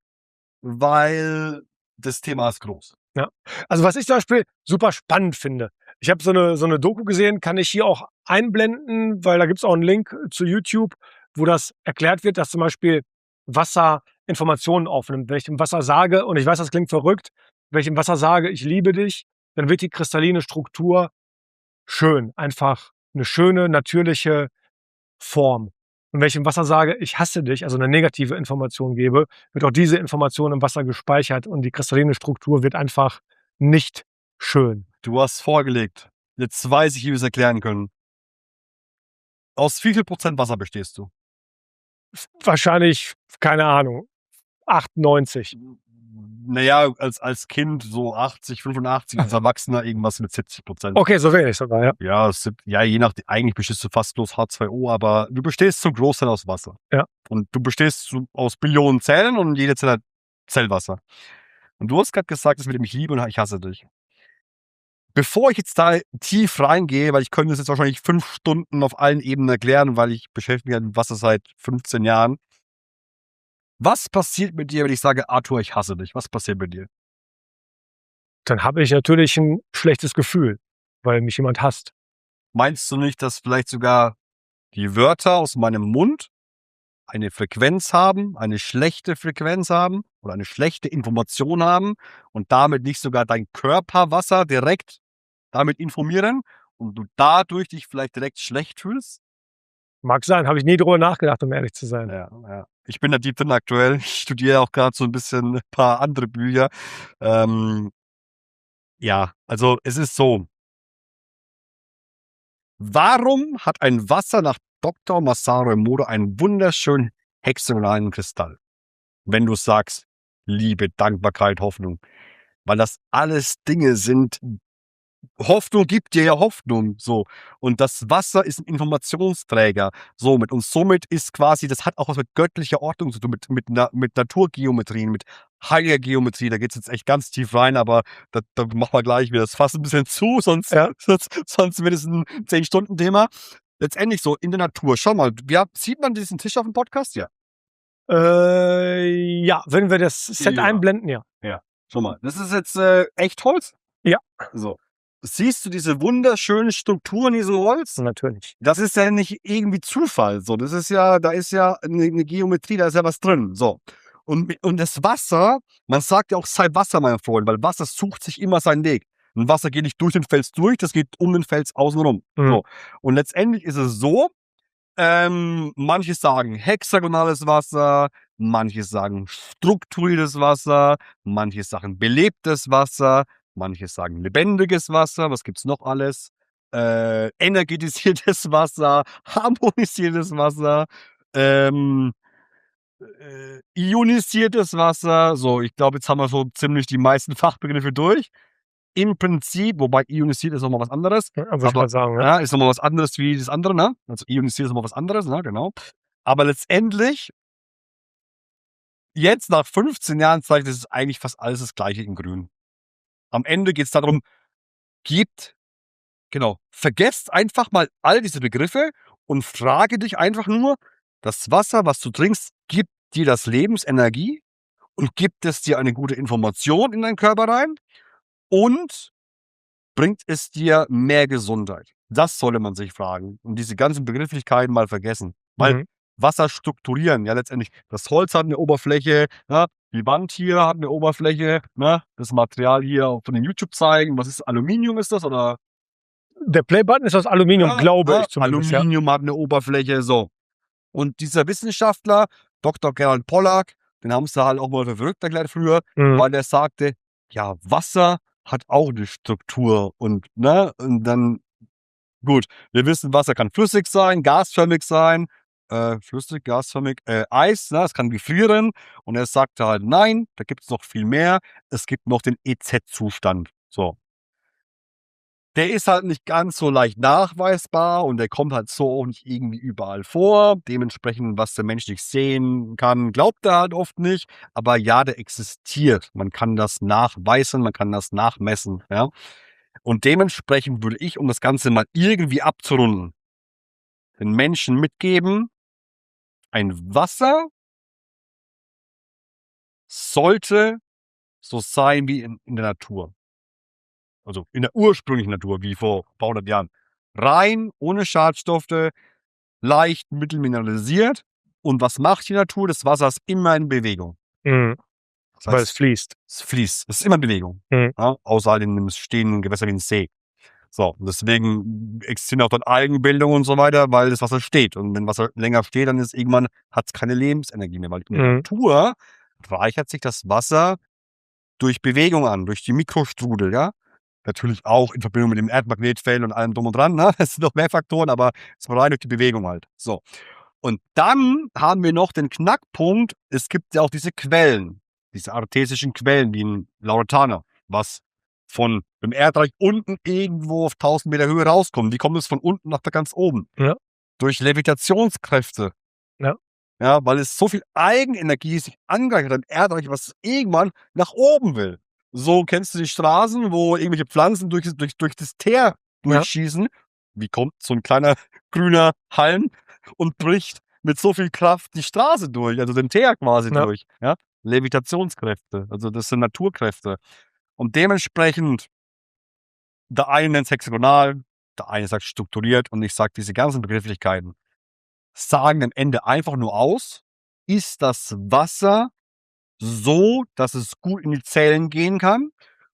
weil das Thema ist groß. Ja. Also was ich zum Beispiel super spannend finde. Ich habe so eine Doku gesehen, kann ich hier auch einblenden, weil da gibt's auch einen Link zu YouTube, wo das erklärt wird, dass zum Beispiel Wasser Informationen aufnimmt. Wenn ich dem Wasser sage, und ich weiß, das klingt verrückt, wenn ich dem Wasser sage, ich liebe dich, dann wird die kristalline Struktur schön. Einfach eine schöne, natürliche Form. Und wenn ich im Wasser sage, ich hasse dich, also eine negative Information gebe, wird auch diese Information im Wasser gespeichert und die kristalline Struktur wird einfach nicht schön. Du hast vorgelegt. Jetzt weiß ich, wie wir es erklären können. Aus wie viel Prozent Wasser bestehst du? Wahrscheinlich, keine Ahnung, 98. Naja, als Kind so 80, 85, als Erwachsener irgendwas mit 70%. Okay, so wenig sogar, ja. Ja, je nachdem, eigentlich bestehst du fast bloß H2O, aber du bestehst zum Großteil aus Wasser. Ja. Und du bestehst aus Billionen Zellen und jede Zelle hat Zellwasser. Und du hast gerade gesagt, dass ich mich liebe und ich hasse dich. Bevor ich jetzt da tief reingehe, weil ich könnte das jetzt wahrscheinlich 5 Stunden auf allen Ebenen erklären, weil ich beschäftige mich mit Wasser seit 15 Jahren. Was passiert mit dir, wenn ich sage, Arthur, ich hasse dich? Was passiert mit dir? Dann habe ich natürlich ein schlechtes Gefühl, weil mich jemand hasst. Meinst du nicht, dass vielleicht sogar die Wörter aus meinem Mund eine Frequenz haben, eine schlechte Frequenz haben oder eine schlechte Information haben und damit nicht sogar dein Körperwasser direkt damit informieren und du dadurch dich vielleicht direkt schlecht fühlst? Mag sein, habe ich nie drüber nachgedacht, um ehrlich zu sein. Ja. Ich bin da deep drin aktuell. Ich studiere auch gerade so ein bisschen ein paar andere Bücher. Ja, also es ist so. Warum hat ein Wasser nach Dr. Masaru Emoto einen wunderschönen hexagonalen Kristall? Wenn du sagst, Liebe, Dankbarkeit, Hoffnung. Weil das alles Dinge sind. Hoffnung gibt dir ja Hoffnung, so. Und das Wasser ist ein Informationsträger, somit. Und somit ist quasi, das hat auch was mit göttlicher Ordnung zu tun, mit Naturgeometrie, mit heiliger Geometrie. Da geht's jetzt echt ganz tief rein, aber da machen wir gleich wieder das Fass ein bisschen zu, sonst wird es ein 10-Stunden-Thema. Letztendlich so, in der Natur. Schau mal, sieht man diesen Tisch auf dem Podcast? Ja. Ja, wenn wir das Set einblenden, ja. Ja, schau mal. Das ist jetzt echt Holz? Ja. So. Siehst du diese wunderschönen Strukturen in diesem Holz? Natürlich. Das ist ja nicht irgendwie Zufall. So, das ist ja, da ist ja eine Geometrie, da ist ja was drin. So. Und das Wasser, man sagt ja auch, sei Wasser, mein Freund, weil Wasser sucht sich immer seinen Weg. Und Wasser geht nicht durch den Fels durch, das geht um den Fels außenrum. So. Und letztendlich ist es so, manche sagen hexagonales Wasser, manche sagen strukturiertes Wasser, manche sagen belebtes Wasser, manche sagen lebendiges Wasser, was gibt's noch alles? Energetisiertes Wasser, harmonisiertes Wasser, ionisiertes Wasser. So, ich glaube, jetzt haben wir so ziemlich die meisten Fachbegriffe durch. Im Prinzip, wobei ionisiert ist nochmal was anderes. Ja, würde ich mal sagen, ne? Ja, ist nochmal was anderes wie das andere, ne? Also ionisiert ist nochmal was anderes, ne? Genau. Aber letztendlich, jetzt nach 15 Jahren zeigt es eigentlich fast alles das Gleiche in Grün. Am Ende geht es darum, vergesst einfach mal all diese Begriffe und frage dich einfach nur, das Wasser, was du trinkst, gibt dir das Lebensenergie und gibt es dir eine gute Information in deinen Körper rein und bringt es dir mehr Gesundheit? Das sollte man sich fragen und diese ganzen Begrifflichkeiten mal vergessen. Weil Wasser strukturieren, ja letztendlich, das Holz hat eine Oberfläche, ja, Die Wand hier hat eine Oberfläche, ne? Das Material hier von den YouTube zeigen. Was ist Aluminium, ist das? Oder? Der Playbutton ist aus Aluminium, glaube ich zumindest. Aluminium hat eine Oberfläche, so. Und dieser Wissenschaftler, Dr. Gerald Pollack, den haben sie halt auch mal für verrückt erklärt früher, weil der sagte, ja, Wasser hat auch eine Struktur und, ne, und dann, gut, wir wissen, Wasser kann flüssig sein, gasförmig sein, flüssig, gasförmig, Eis, ne, es kann gefrieren. Und er sagte halt, nein, da gibt es noch viel mehr. Es gibt noch den EZ-Zustand. So. Der ist halt nicht ganz so leicht nachweisbar und der kommt halt so auch nicht irgendwie überall vor. Dementsprechend, was der Mensch nicht sehen kann, glaubt er halt oft nicht. Aber ja, der existiert. Man kann das nachweisen, man kann das nachmessen, ja. Und dementsprechend würde ich, um das Ganze mal irgendwie abzurunden, den Menschen mitgeben, ein Wasser sollte so sein wie in der Natur. Also in der ursprünglichen Natur, wie vor ein paar hundert Jahren. Rein, ohne Schadstoffe, leicht mittelmineralisiert. Und was macht die Natur? Das Wasser ist immer in Bewegung. Das heißt, weil es fließt. Es fließt. Es ist immer in Bewegung. Ja, außer halt in einem stehenden Gewässer wie ein See. So, und deswegen existieren auch dort Algenbildung und so weiter, weil das Wasser steht. Und wenn Wasser länger steht, dann ist irgendwann, hat es keine Lebensenergie mehr. Weil in der Natur reichert sich das Wasser durch Bewegung an, durch die Mikrostrudel, ja. Natürlich auch in Verbindung mit dem Erdmagnetfeld und allem drum und dran, ne? Es sind noch mehr Faktoren, aber es war rein durch die Bewegung halt. So. Und dann haben wir noch den Knackpunkt, es gibt ja auch diese Quellen, diese artesischen Quellen, wie in Lauretana, was von dem Erdreich unten irgendwo auf 1000 Meter Höhe rauskommt. Wie kommt es von unten nach da ganz oben? Ja. Durch Levitationskräfte. Ja. Ja, weil es so viel Eigenenergie sich angereichert hat im Erdreich, was irgendwann nach oben will. So kennst du die Straßen, wo irgendwelche Pflanzen durch das Teer durchschießen. Wie kommt so ein kleiner grüner Halm und bricht mit so viel Kraft die Straße durch, also den Teer quasi durch. Ja? Levitationskräfte, also das sind Naturkräfte. Und dementsprechend, der eine nennt es hexagonal, der eine sagt strukturiert und ich sage diese ganzen Begrifflichkeiten sagen am Ende einfach nur aus, ist das Wasser so, dass es gut in die Zellen gehen kann.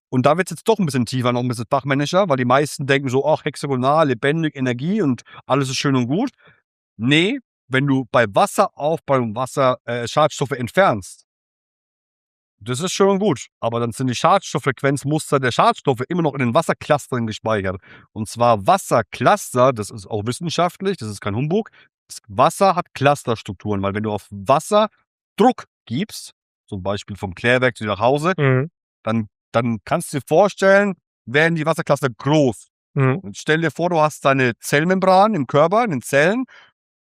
Und da wird es jetzt doch ein bisschen tiefer, noch ein bisschen fachmännischer, weil die meisten denken so, ach, hexagonal, lebendig, Energie und alles ist schön und gut. Nee, wenn du bei Wasseraufbau und Wasser Schadstoffe entfernst, das ist schön und gut, aber dann sind die Schadstofffrequenzmuster der Schadstoffe immer noch in den Wasserclustern gespeichert. Und zwar Wassercluster, das ist auch wissenschaftlich, das ist kein Humbug. Das Wasser hat Clusterstrukturen, weil wenn du auf Wasser Druck gibst, zum Beispiel vom Klärwerk zu dir nach Hause, dann kannst du dir vorstellen, werden die Wassercluster groß. Und stell dir vor, du hast deine Zellmembran im Körper, in den Zellen,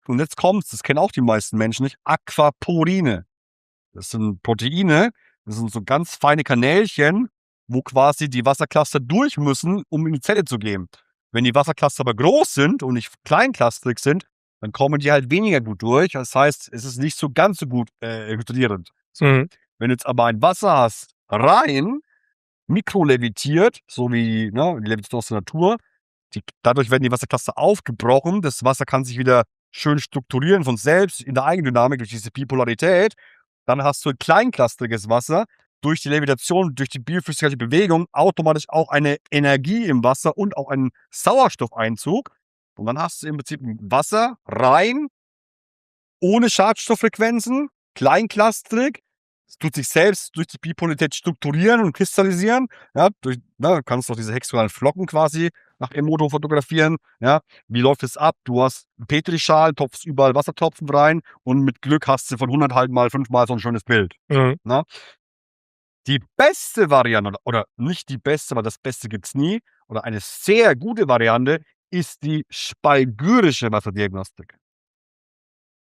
und jetzt kommt's, das kennen auch die meisten Menschen nicht, Aquaporine. Das sind Proteine, das sind so ganz feine Kanälchen, wo quasi die Wassercluster durch müssen, um in die Zelle zu gehen. Wenn die Wassercluster aber groß sind und nicht kleinclustrig sind, dann kommen die halt weniger gut durch. Das heißt, es ist nicht so ganz so gut hydrierend. So. Wenn du jetzt aber ein Wasser hast, rein, mikrolevitiert, so wie die Levitation aus der Natur, dadurch werden die Wassercluster aufgebrochen. Das Wasser kann sich wieder schön strukturieren von selbst in der Eigendynamik durch diese Bipolarität. Dann hast du ein kleinclusteriges Wasser, durch die Levitation, durch die biophysikalische Bewegung automatisch auch eine Energie im Wasser und auch einen Sauerstoffeinzug. Und dann hast du im Prinzip ein Wasser rein, ohne Schadstofffrequenzen, kleinclusterig. Es tut sich selbst durch die Bipolarität strukturieren und kristallisieren. Ja, du kannst doch diese hexagonalen Flocken quasi nach Emoto fotografieren. Ja, wie läuft es ab? Du hast einen Petrischal, topfst überall Wassertropfen rein und mit Glück hast du von 100 halt mal 5-mal so ein schönes Bild. Na? Die beste Variante, oder nicht die beste, weil das Beste gibt es nie, oder eine sehr gute Variante ist die spalgyrische Wasserdiagnostik.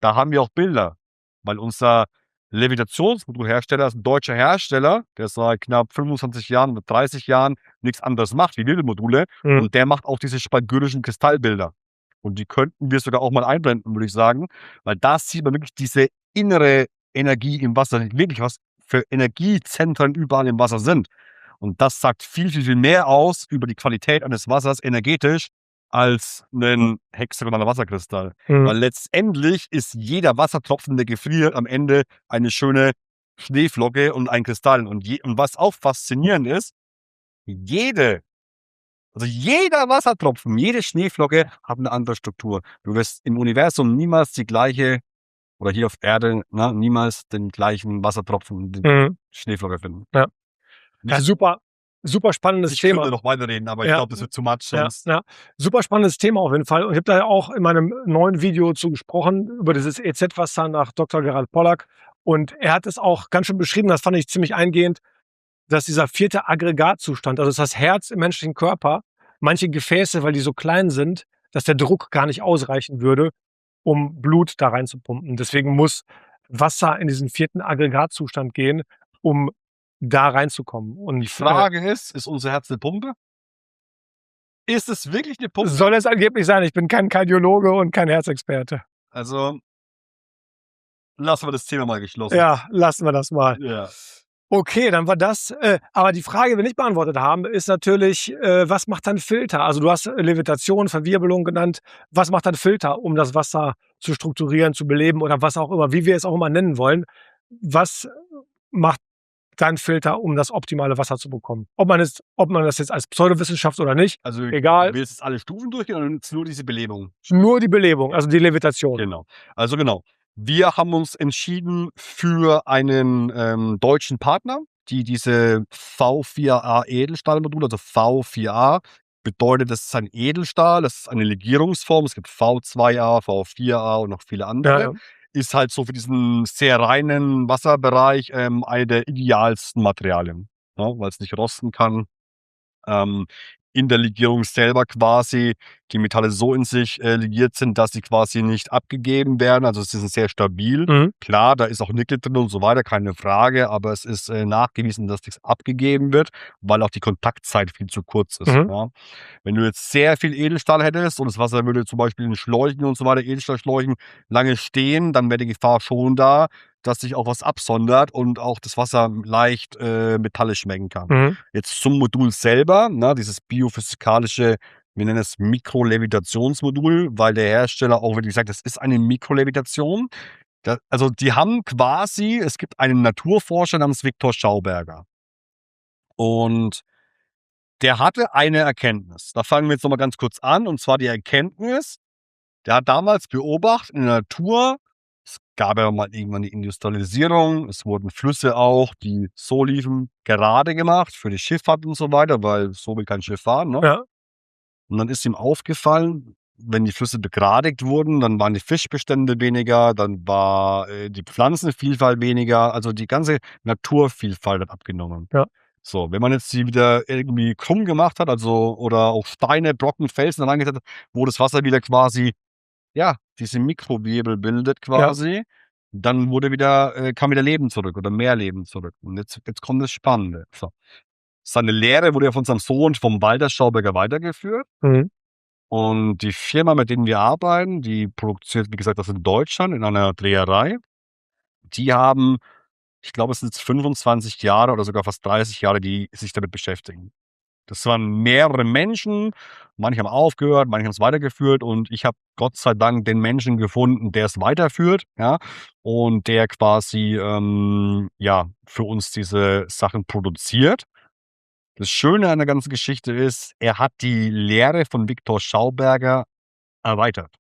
Da haben wir auch Bilder, weil unser Levitationsmodulhersteller ist ein deutscher Hersteller, der seit knapp 25 Jahren oder 30 Jahren nichts anderes macht wie Wildmodule. Und der macht auch diese spalgyrischen Kristallbilder. Und die könnten wir sogar auch mal einblenden, würde ich sagen, weil da sieht man wirklich diese innere Energie im Wasser, wirklich was für Energiezentren überall im Wasser sind. Und das sagt viel, viel, viel mehr aus über die Qualität eines Wassers energetisch als ein hexagonaler Wasserkristall. Weil letztendlich ist jeder Wassertropfen, der gefriert, am Ende eine schöne Schneeflocke und ein Kristall. Und was auch faszinierend ist, jeder Wassertropfen, jede Schneeflocke hat eine andere Struktur. Du wirst im Universum niemals die gleiche, oder hier auf Erde, niemals den gleichen Wassertropfen, die Schneeflocke finden. Ja. Ja, super spannendes Thema. Ich könnte noch weiterreden, aber ich glaube, das wird zu much sonst. Ja. Super spannendes Thema auf jeden Fall. Und ich habe da ja auch in meinem neuen Video zu gesprochen, über dieses EZ-Wasser nach Dr. Gerald Pollack. Und er hat es auch ganz schön beschrieben, das fand ich ziemlich eingehend, dass dieser 4. Aggregatzustand, also das Herz im menschlichen Körper, manche Gefäße, weil die so klein sind, dass der Druck gar nicht ausreichen würde, um Blut da reinzupumpen. Deswegen muss Wasser in diesen 4. Aggregatzustand gehen, um da reinzukommen. Und die Frage ist unser Herz eine Pumpe? Ist es wirklich eine Pumpe? Soll es angeblich sein. Ich bin kein Kardiologe und kein Herzexperte. Also lassen wir das Thema mal geschlossen. Ja, lassen wir das mal. Ja. Okay, dann war das. Aber die Frage, die wir nicht beantwortet haben, ist natürlich, was macht dann Filter? Also du hast Levitation, Verwirbelung genannt. Was macht dann Filter, um das Wasser zu strukturieren, zu beleben oder was auch immer, wie wir es auch immer nennen wollen? Was macht dann Filter, um das optimale Wasser zu bekommen? Ob man das jetzt als Pseudowissenschaft oder nicht, Also egal. Willst du jetzt alle Stufen durchgehen oder nur diese Belebung? Nur die Belebung, also die Levitation. Genau. Also genau. Wir haben uns entschieden für einen deutschen Partner, die diese V4A Edelstahlmodule, also V4A bedeutet, das ist ein Edelstahl, das ist eine Legierungsform. Es gibt V2A, V4A und noch viele andere. Ja. Ist halt so für diesen sehr reinen Wasserbereich eine der idealsten Materialien, weil es nicht rosten kann. In der Legierung selber quasi die Metalle so in sich legiert sind, dass sie quasi nicht abgegeben werden. Also sie sind sehr stabil. Klar, da ist auch Nickel drin und so weiter, keine Frage, aber es ist nachgewiesen, dass nichts abgegeben wird, weil auch die Kontaktzeit viel zu kurz ist. Ja. Wenn du jetzt sehr viel Edelstahl hättest und das Wasser würde zum Beispiel in Schläuchen und so weiter, Edelstahlschläuchen, lange stehen, dann wäre die Gefahr schon da, dass sich auch was absondert und auch das Wasser leicht metallisch schmecken kann. Jetzt zum Modul selber, dieses biophysikalische, wir nennen es Mikrolevitationsmodul, weil der Hersteller auch wirklich sagt, das ist eine Mikrolevitation. Also die haben quasi, es gibt einen Naturforscher namens Viktor Schauberger und der hatte eine Erkenntnis. Da fangen wir jetzt nochmal ganz kurz an, und zwar die Erkenntnis, der hat damals beobachtet in der Natur, es gab ja mal irgendwann die Industrialisierung, es wurden Flüsse auch, die so liefen, gerade gemacht für die Schifffahrt und so weiter, weil so will kein Schiff fahren. Ne? Ja. Und dann ist ihm aufgefallen, wenn die Flüsse begradigt wurden, dann waren die Fischbestände weniger, dann war die Pflanzenvielfalt weniger, also die ganze Naturvielfalt hat abgenommen. Ja. So, wenn man jetzt sie wieder irgendwie krumm gemacht hat, also oder auch Steine, Brocken, Felsen reingesetzt hat, wo das Wasser wieder quasi diese Mikrowirbel bildet quasi, dann kam wieder Leben zurück oder mehr Leben zurück. Und jetzt kommt das Spannende. So. Seine Lehre wurde ja von seinem Sohn, vom Walter Schauberger, weitergeführt. Und die Firma, mit denen wir arbeiten, die produziert, wie gesagt, das in Deutschland in einer Dreherei. Die haben, ich glaube, es sind jetzt 25 Jahre oder sogar fast 30 Jahre, die sich damit beschäftigen. Das waren mehrere Menschen, manche haben aufgehört, manche haben es weitergeführt, und ich habe Gott sei Dank den Menschen gefunden, der es weiterführt, und der quasi für uns diese Sachen produziert. Das Schöne an der ganzen Geschichte ist, er hat die Lehre von Viktor Schauberger erweitert.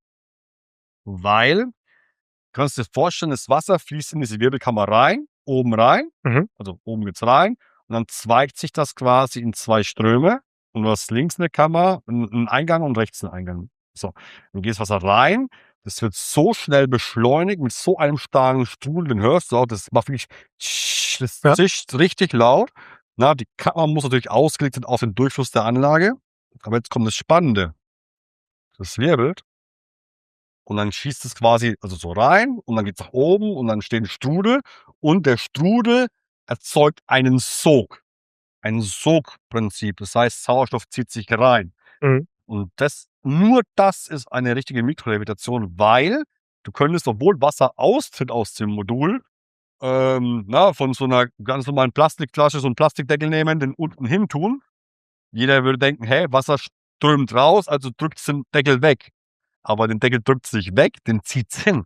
Weil, du kannst dir vorstellen, das Wasser fließt in diese Wirbelkammer rein, also oben geht's rein, und dann zweigt sich das quasi in 2 Ströme, und du hast links eine Kammer, einen Eingang und rechts einen Eingang. So, dann geht das Wasser rein, das wird so schnell beschleunigt mit so einem starken Strudel, den hörst du auch, das macht wirklich, das zischt richtig laut. Die Kammer muss natürlich ausgelegt sein auf den Durchfluss der Anlage, aber jetzt kommt das Spannende. Das wirbelt. Und dann schießt es quasi so rein, und dann geht es nach oben, und dann entsteht ein Strudel, und der Strudel erzeugt einen Sog. Ein Sogprinzip. Das heißt, Sauerstoff zieht sich rein. Und nur das ist eine richtige Mikrolevitation, weil du könntest, obwohl Wasser austritt aus dem Modul, von so einer ganz normalen Plastikflasche so einen Plastikdeckel nehmen, den unten hin tun. Jeder würde denken, hey, Wasser strömt raus, also drückt es den Deckel weg. Aber den Deckel drückt es nicht weg, den zieht es hin.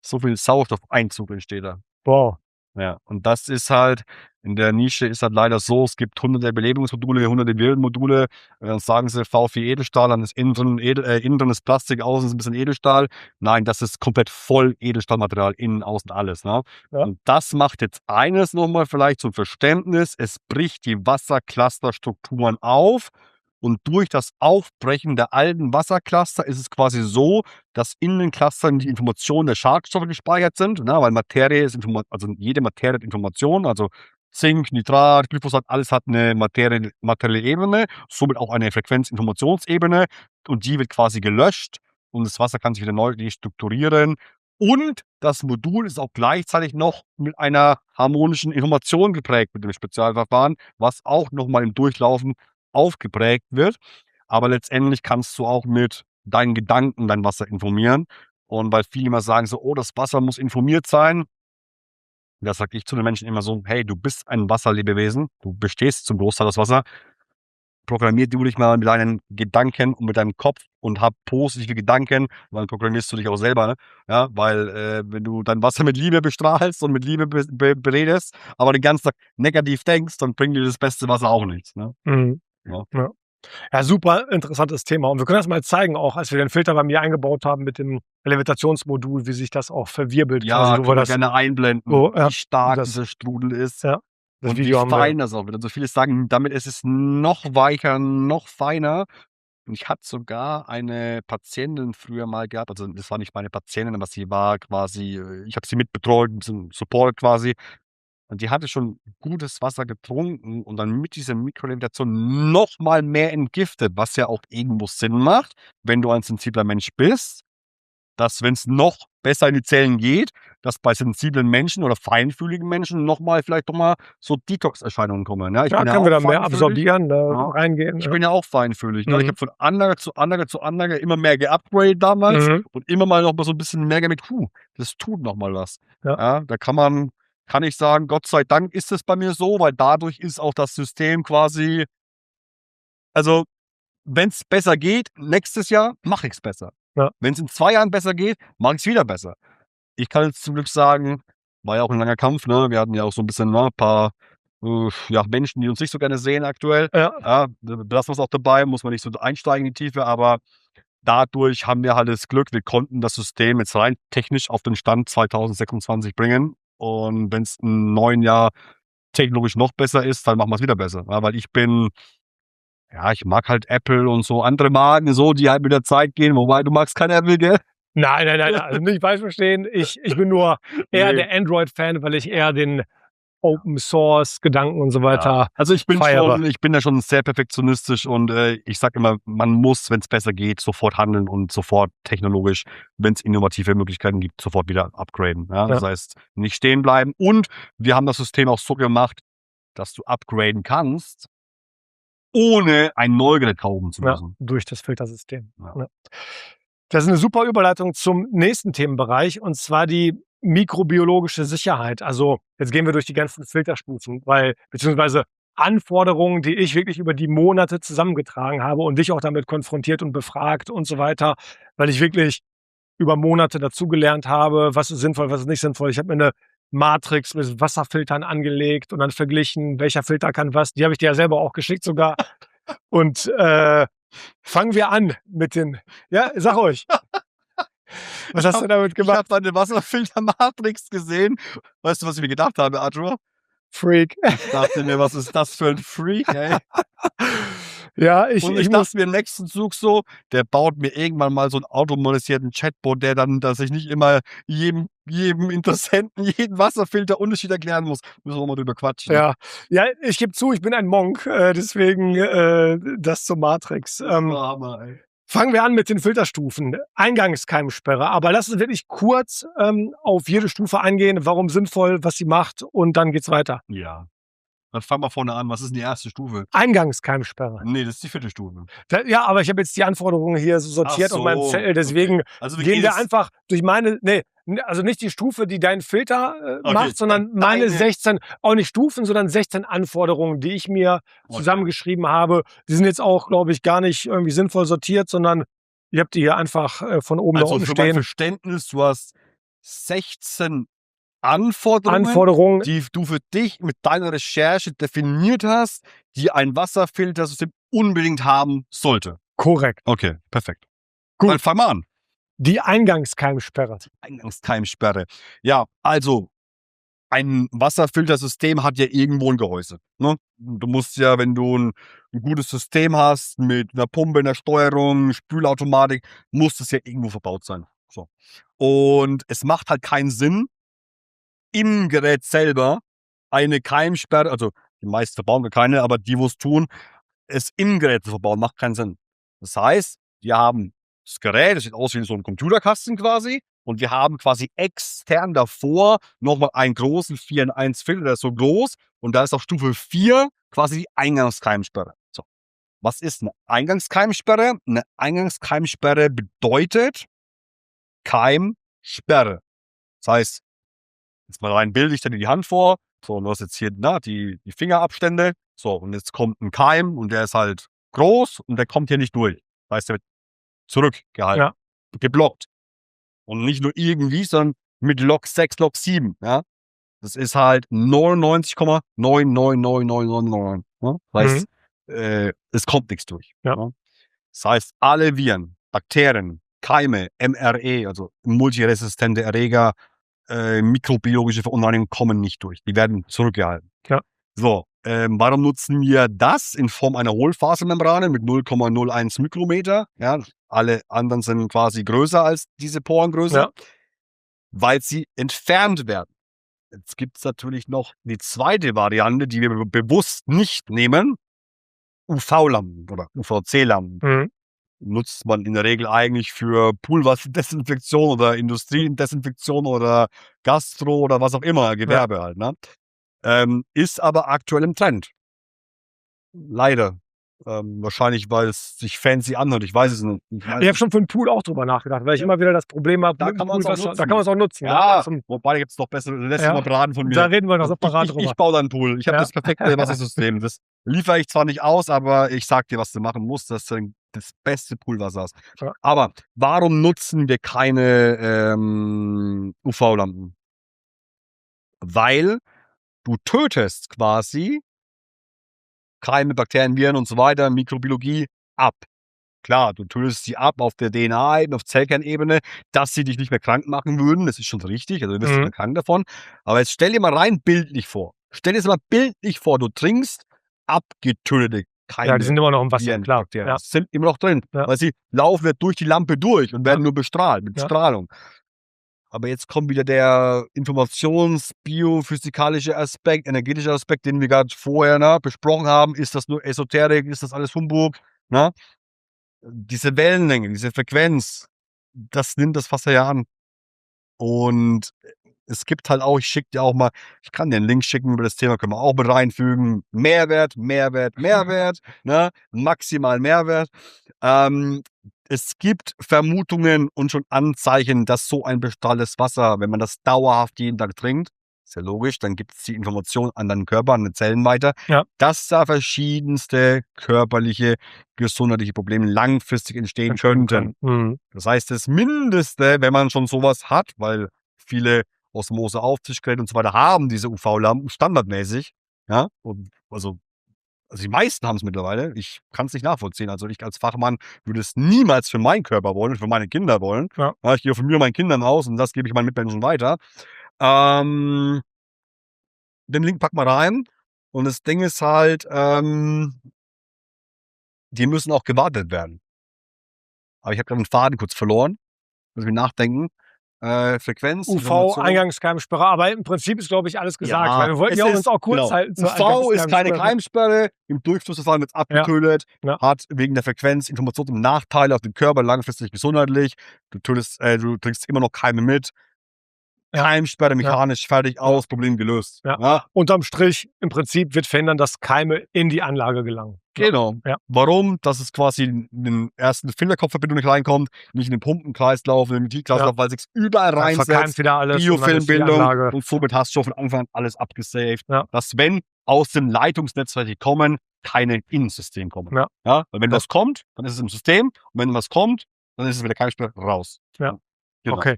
So viel Sauerstoffeinzug entsteht da. Wow. Ja, und das ist halt in der Nische ist halt leider so, es gibt hunderte Belebungsmodule, hunderte Wirbelmodule, dann sagen sie V4 Edelstahl, dann ist innen ist Plastik, außen ist ein bisschen Edelstahl. Nein, das ist komplett voll Edelstahlmaterial, innen, außen, alles, ne? Ja. Und das macht jetzt eines nochmal vielleicht zum Verständnis, es bricht die Wasserclusterstrukturen auf und durch das Aufbrechen der alten Wassercluster ist es quasi so, dass in den Clustern die Informationen der Schadstoffe gespeichert sind, ne, weil Materie ist also jede Materie hat Informationen, also Zink, Nitrat, Glyphosat, alles hat eine materielle Ebene, somit auch eine Frequenzinformationsebene und die wird quasi gelöscht und das Wasser kann sich wieder neu restrukturieren. Und das Modul ist auch gleichzeitig noch mit einer harmonischen Information geprägt mit dem Spezialverfahren, was auch nochmal im Durchlaufen aufgeprägt wird. Aber letztendlich kannst du auch mit deinen Gedanken dein Wasser informieren. Und weil viele immer sagen so, oh, das Wasser muss informiert sein. Da sage ich zu den Menschen immer so, hey, du bist ein Wasserlebewesen, du bestehst zum Großteil aus Wasser. Programmier du dich mal mit deinen Gedanken und mit deinem Kopf und hab positive Gedanken, dann programmierst du dich auch selber, ne? Ja, weil wenn du dein Wasser mit Liebe bestrahlst und mit Liebe beredest, aber den ganzen Tag negativ denkst, dann bringt dir das beste Wasser auch nichts. Ne? Mhm. Ja. Ja. Ja, super interessantes Thema. Und wir können das mal zeigen, auch als wir den Filter bei mir eingebaut haben mit dem Levitationsmodul, wie sich das auch verwirbelt. Ja, quasi, wo können wir wir das, gerne einblenden, ja, wie stark das, dieser Strudel ist ja, das und wie Video haben wir. fein das auch wird. Also viele sagen, damit ist es noch weicher, noch feiner. Und ich hatte sogar eine Patientin früher mal gehabt, also das war nicht meine Patientin, aber sie war quasi, ich habe sie mitbetreut, ein bisschen Support quasi. Und die hatte schon gutes Wasser getrunken und dann mit dieser Mikrolevitation noch mal mehr entgiftet, was ja auch irgendwo Sinn macht, wenn du ein sensibler Mensch bist, dass, wenn es noch besser in die Zellen geht, dass bei sensiblen Menschen oder feinfühligen Menschen noch mal vielleicht noch mal so Detox-Erscheinungen kommen, ne? Ich Ja, bin ja können wir auch da mehr feinfühlig. absorbieren, da Ja. reingehen. Ich Ja. bin ja auch feinfühlig, ne? Ich Mhm. habe von Anlage zu Anlage zu Anlage immer mehr geupgradet damals Mhm. und immer mal noch mal so ein bisschen mehr gemerkt, das tut noch mal was. Ja. Ja, da kann ich sagen, Gott sei Dank ist es bei mir so, weil dadurch ist auch das System quasi, also, wenn es besser geht, nächstes Jahr mache ich es besser. Ja. Wenn es in 2 Jahren besser geht, mache ich es wieder besser. Ich kann jetzt zum Glück sagen, war ja auch ein langer Kampf, ne? Wir hatten ja auch so ein bisschen, ne, paar, ja, Menschen, die uns nicht so gerne sehen aktuell. Ja. Ja, belassen wir's auch dabei, muss man nicht so einsteigen in die Tiefe, aber dadurch haben wir halt das Glück, wir konnten das System jetzt rein technisch auf den Stand 2026 bringen. Und wenn es im neuen Jahr technologisch noch besser ist, dann machen wir es wieder besser. Ja, weil ich mag halt Apple und so andere Marken so, die halt mit der Zeit gehen, wobei du magst kein Apple, gell? Nein, also nicht falsch verstehen. Ich bin nur eher Ne. der Android-Fan, weil ich eher den Open-Source-Gedanken und so weiter Ja. Also ich bin feiere. da schon sehr perfektionistisch und ich sage immer, man muss, wenn es besser geht, sofort handeln und sofort technologisch, wenn es innovative Möglichkeiten gibt, sofort wieder upgraden. Ja? Das heißt, nicht stehen bleiben. Und wir haben das System auch so gemacht, dass du upgraden kannst, ohne ein Neugerät kaufen zu Ja, müssen. durch das Filtersystem. Ja. Ja. Das ist eine super Überleitung zum nächsten Themenbereich, und zwar die mikrobiologische Sicherheit. Also jetzt gehen wir durch die ganzen Filterstufen, beziehungsweise Anforderungen, die ich wirklich über die Monate zusammengetragen habe und dich auch damit konfrontiert und befragt und so weiter, weil ich wirklich über Monate dazugelernt habe, was ist sinnvoll, was ist nicht sinnvoll. Ich habe mir eine Matrix mit Wasserfiltern angelegt und dann verglichen, welcher Filter kann was. Die habe ich dir ja selber auch geschickt sogar. Und fangen wir an mit den, ja, sag euch. Was hast du damit Ich gemacht? habe deine Wasserfilter-Matrix gesehen. Weißt du, was ich mir gedacht habe, Arthur? Freak. Ich dachte mir, was ist das für ein Freak, ey? Ja, Und ich muss, dachte mir im nächsten Zug so, der baut mir irgendwann mal so einen automatisierten Chatbot, dass ich nicht immer jedem Interessenten jeden Wasserfilter-Unterschied erklären muss. Müssen wir mal drüber quatschen. ja, ich gebe zu, ich bin ein Monk, deswegen das zur Matrix. Hammer, ey. Fangen wir an mit den Filterstufen. Eingangskeimsperre. Aber lass uns wirklich kurz auf jede Stufe eingehen, warum sinnvoll, was sie macht, und dann geht's weiter. Ja. Dann fangen wir vorne an. Was ist denn die erste Stufe? Eingangskeimsperre. Nee, das ist die 4. Stufe. Ja, aber ich habe jetzt die Anforderungen hier so sortiert auf meinem Zettel, deswegen Okay. Also gehen wir einfach durch meine, also nicht die Stufe, die dein Filter macht, sondern meine 16, auch nicht Stufen, sondern 16 Anforderungen, die ich mir zusammengeschrieben habe. Die sind jetzt auch, glaube ich, gar nicht irgendwie sinnvoll sortiert, sondern ihr habt die hier einfach von oben nach Also unten für mein stehen. Verständnis, du hast 16 Anforderungen, die du für dich mit deiner Recherche definiert hast, die ein Wasserfiltersystem unbedingt haben sollte. Korrekt. Okay, perfekt. Gut. Dann fang mal an. Die Eingangskeimsperre. Eingangskeimsperre. Ja, also ein Wasserfiltersystem hat ja irgendwo ein Gehäuse. Ne? Du musst ja, wenn du ein gutes System hast mit einer Pumpe, einer Steuerung, Spülautomatik, muss das ja irgendwo verbaut sein. So. Und es macht halt keinen Sinn, im Gerät selber eine Keimsperre, also die meisten verbauen gar keine, aber die, wo es tun, es im Gerät zu verbauen, macht keinen Sinn. Das heißt, wir haben das Gerät, das sieht aus wie so ein Computerkasten quasi, und wir haben quasi extern davor nochmal einen großen 4-in-1 Filter, der ist so groß, und da ist auf Stufe 4 quasi die Eingangskeimsperre. So. Was ist eine Eingangskeimsperre? Eine Eingangskeimsperre bedeutet Keimsperre. Das heißt, jetzt mal rein bildlich, stell dir die Hand vor. So, und du hast jetzt hier die Fingerabstände. So, und jetzt kommt ein Keim und der ist halt groß und der kommt hier nicht durch. Das heißt, der wird zurückgehalten, geblockt. Und nicht nur irgendwie, sondern mit Log 6, Log 7. Ja? Das ist halt 99,99999. Ja? Das heißt, es kommt nichts durch. Ja? Das heißt, alle Viren, Bakterien, Keime, MRE, also multiresistente Erreger, mikrobiologische Verunreinigungen kommen nicht durch. Die werden zurückgehalten. Ja. So, warum nutzen wir das in Form einer Hohlfasermembrane mit 0,01 Mikrometer? Ja, alle anderen sind quasi größer als diese Porengröße, weil sie entfernt werden. Jetzt gibt es natürlich noch die zweite Variante, die wir bewusst nicht nehmen. UV-Lampen oder UVC-Lampen. Nutzt man in der Regel eigentlich für Poolwasserdesinfektion oder Industriedesinfektion oder Gastro oder was auch immer, Gewerbe halt. Ne? Ist aber aktuell im Trend. Leider. Wahrscheinlich, weil es sich fancy anhört. Ich weiß es nicht. Ich habe schon für den Pool auch drüber nachgedacht, weil ich immer wieder das Problem habe, da kann man es auch nutzen. Ja, wobei gibt es noch bessere. Lässt mal beraten von mir. Da reden wir noch separat drüber. Ich baue da einen Pool. Ich habe das perfekte Wassersystem. Das liefere ich zwar nicht aus, aber ich sag dir, was du machen musst, dass du das beste Poolwasser hast. Ja. Aber warum nutzen wir keine UV-Lampen? Weil du tötest quasi Keime, Bakterien, Viren und so weiter, Mikrobiologie ab. Klar, du tötest sie ab auf der DNA-Ebene, auf Zellkernebene, dass sie dich nicht mehr krank machen würden. Das ist schon richtig, also du wirst nicht mehr krank davon. Aber jetzt stell dir mal rein bildlich vor. Stell dir das mal bildlich vor, du trinkst abgetötete Keime. Ja, die sind immer noch im Wasser, Viren, klar. Bakterien. Ja. Sind immer noch drin, weil sie laufen durch die Lampe durch und werden nur bestrahlt mit Strahlung. Aber jetzt kommt wieder der informations-biophysikalische Aspekt, energetische Aspekt, den wir gerade vorher besprochen haben. Ist das nur Esoterik? Ist das alles Humbug? Na? Diese Wellenlänge, diese Frequenz, das nimmt das Wasser ja an. Und es gibt halt auch, ich kann dir einen Link schicken über das Thema, können wir auch mit reinfügen. Mehrwert, ne? Maximal Mehrwert. Es gibt Vermutungen und schon Anzeichen, dass so ein bestrahltes Wasser, wenn man das dauerhaft jeden Tag trinkt, ist ja logisch, dann gibt es die Information an deinen Körper, an den Zellen weiter, dass da verschiedenste körperliche, gesundheitliche Probleme langfristig entstehen könnten. Das heißt, das Mindeste, wenn man schon sowas hat, weil viele Osmose, Aufzischgeräte und so weiter haben diese UV-Lampen standardmäßig, ja, und also die meisten haben es mittlerweile. Ich kann es nicht nachvollziehen. Also ich als Fachmann würde es niemals für meinen Körper wollen, für meine Kinder wollen. Ja. Ich gehe von mir und meinen Kindern aus und das gebe ich meinen Mitmenschen weiter. Den Link pack mal rein. Und das Ding ist halt, die müssen auch gewartet werden. Aber ich habe gerade den Faden kurz verloren. Muss ich nachdenken. Frequenz, UV-Eingangskeimsperre, aber im Prinzip ist, glaube ich, alles gesagt. Weil wir wollten uns auch kurz halten. UV ist keine Keimsperre, im Durchflussverfahren wird es abgetötet, hat wegen der Frequenz Informationen und Nachteile auf den Körper, langfristig gesundheitlich. Du trinkst immer noch Keime mit. Keimsperre mechanisch fertig aus, Problem gelöst. Unterm Strich, im Prinzip wird verhindern, dass Keime in die Anlage gelangen. Genau. Warum? Dass es quasi in den ersten Filterkopfverbindung nicht reinkommt, nicht in den Pumpenkreislauf, in den Ventilationskreislauf, weil es sich überall reinsetzt. Biofilmbildung und somit hast du schon von Anfang an alles abgesaved. Dass, wenn aus dem Leitungsnetzwerk kommen, keine ins System kommen. Weil wenn was kommt, dann ist es im System. Und wenn was kommt, dann ist es wieder Keimsperre raus. Genau. Okay.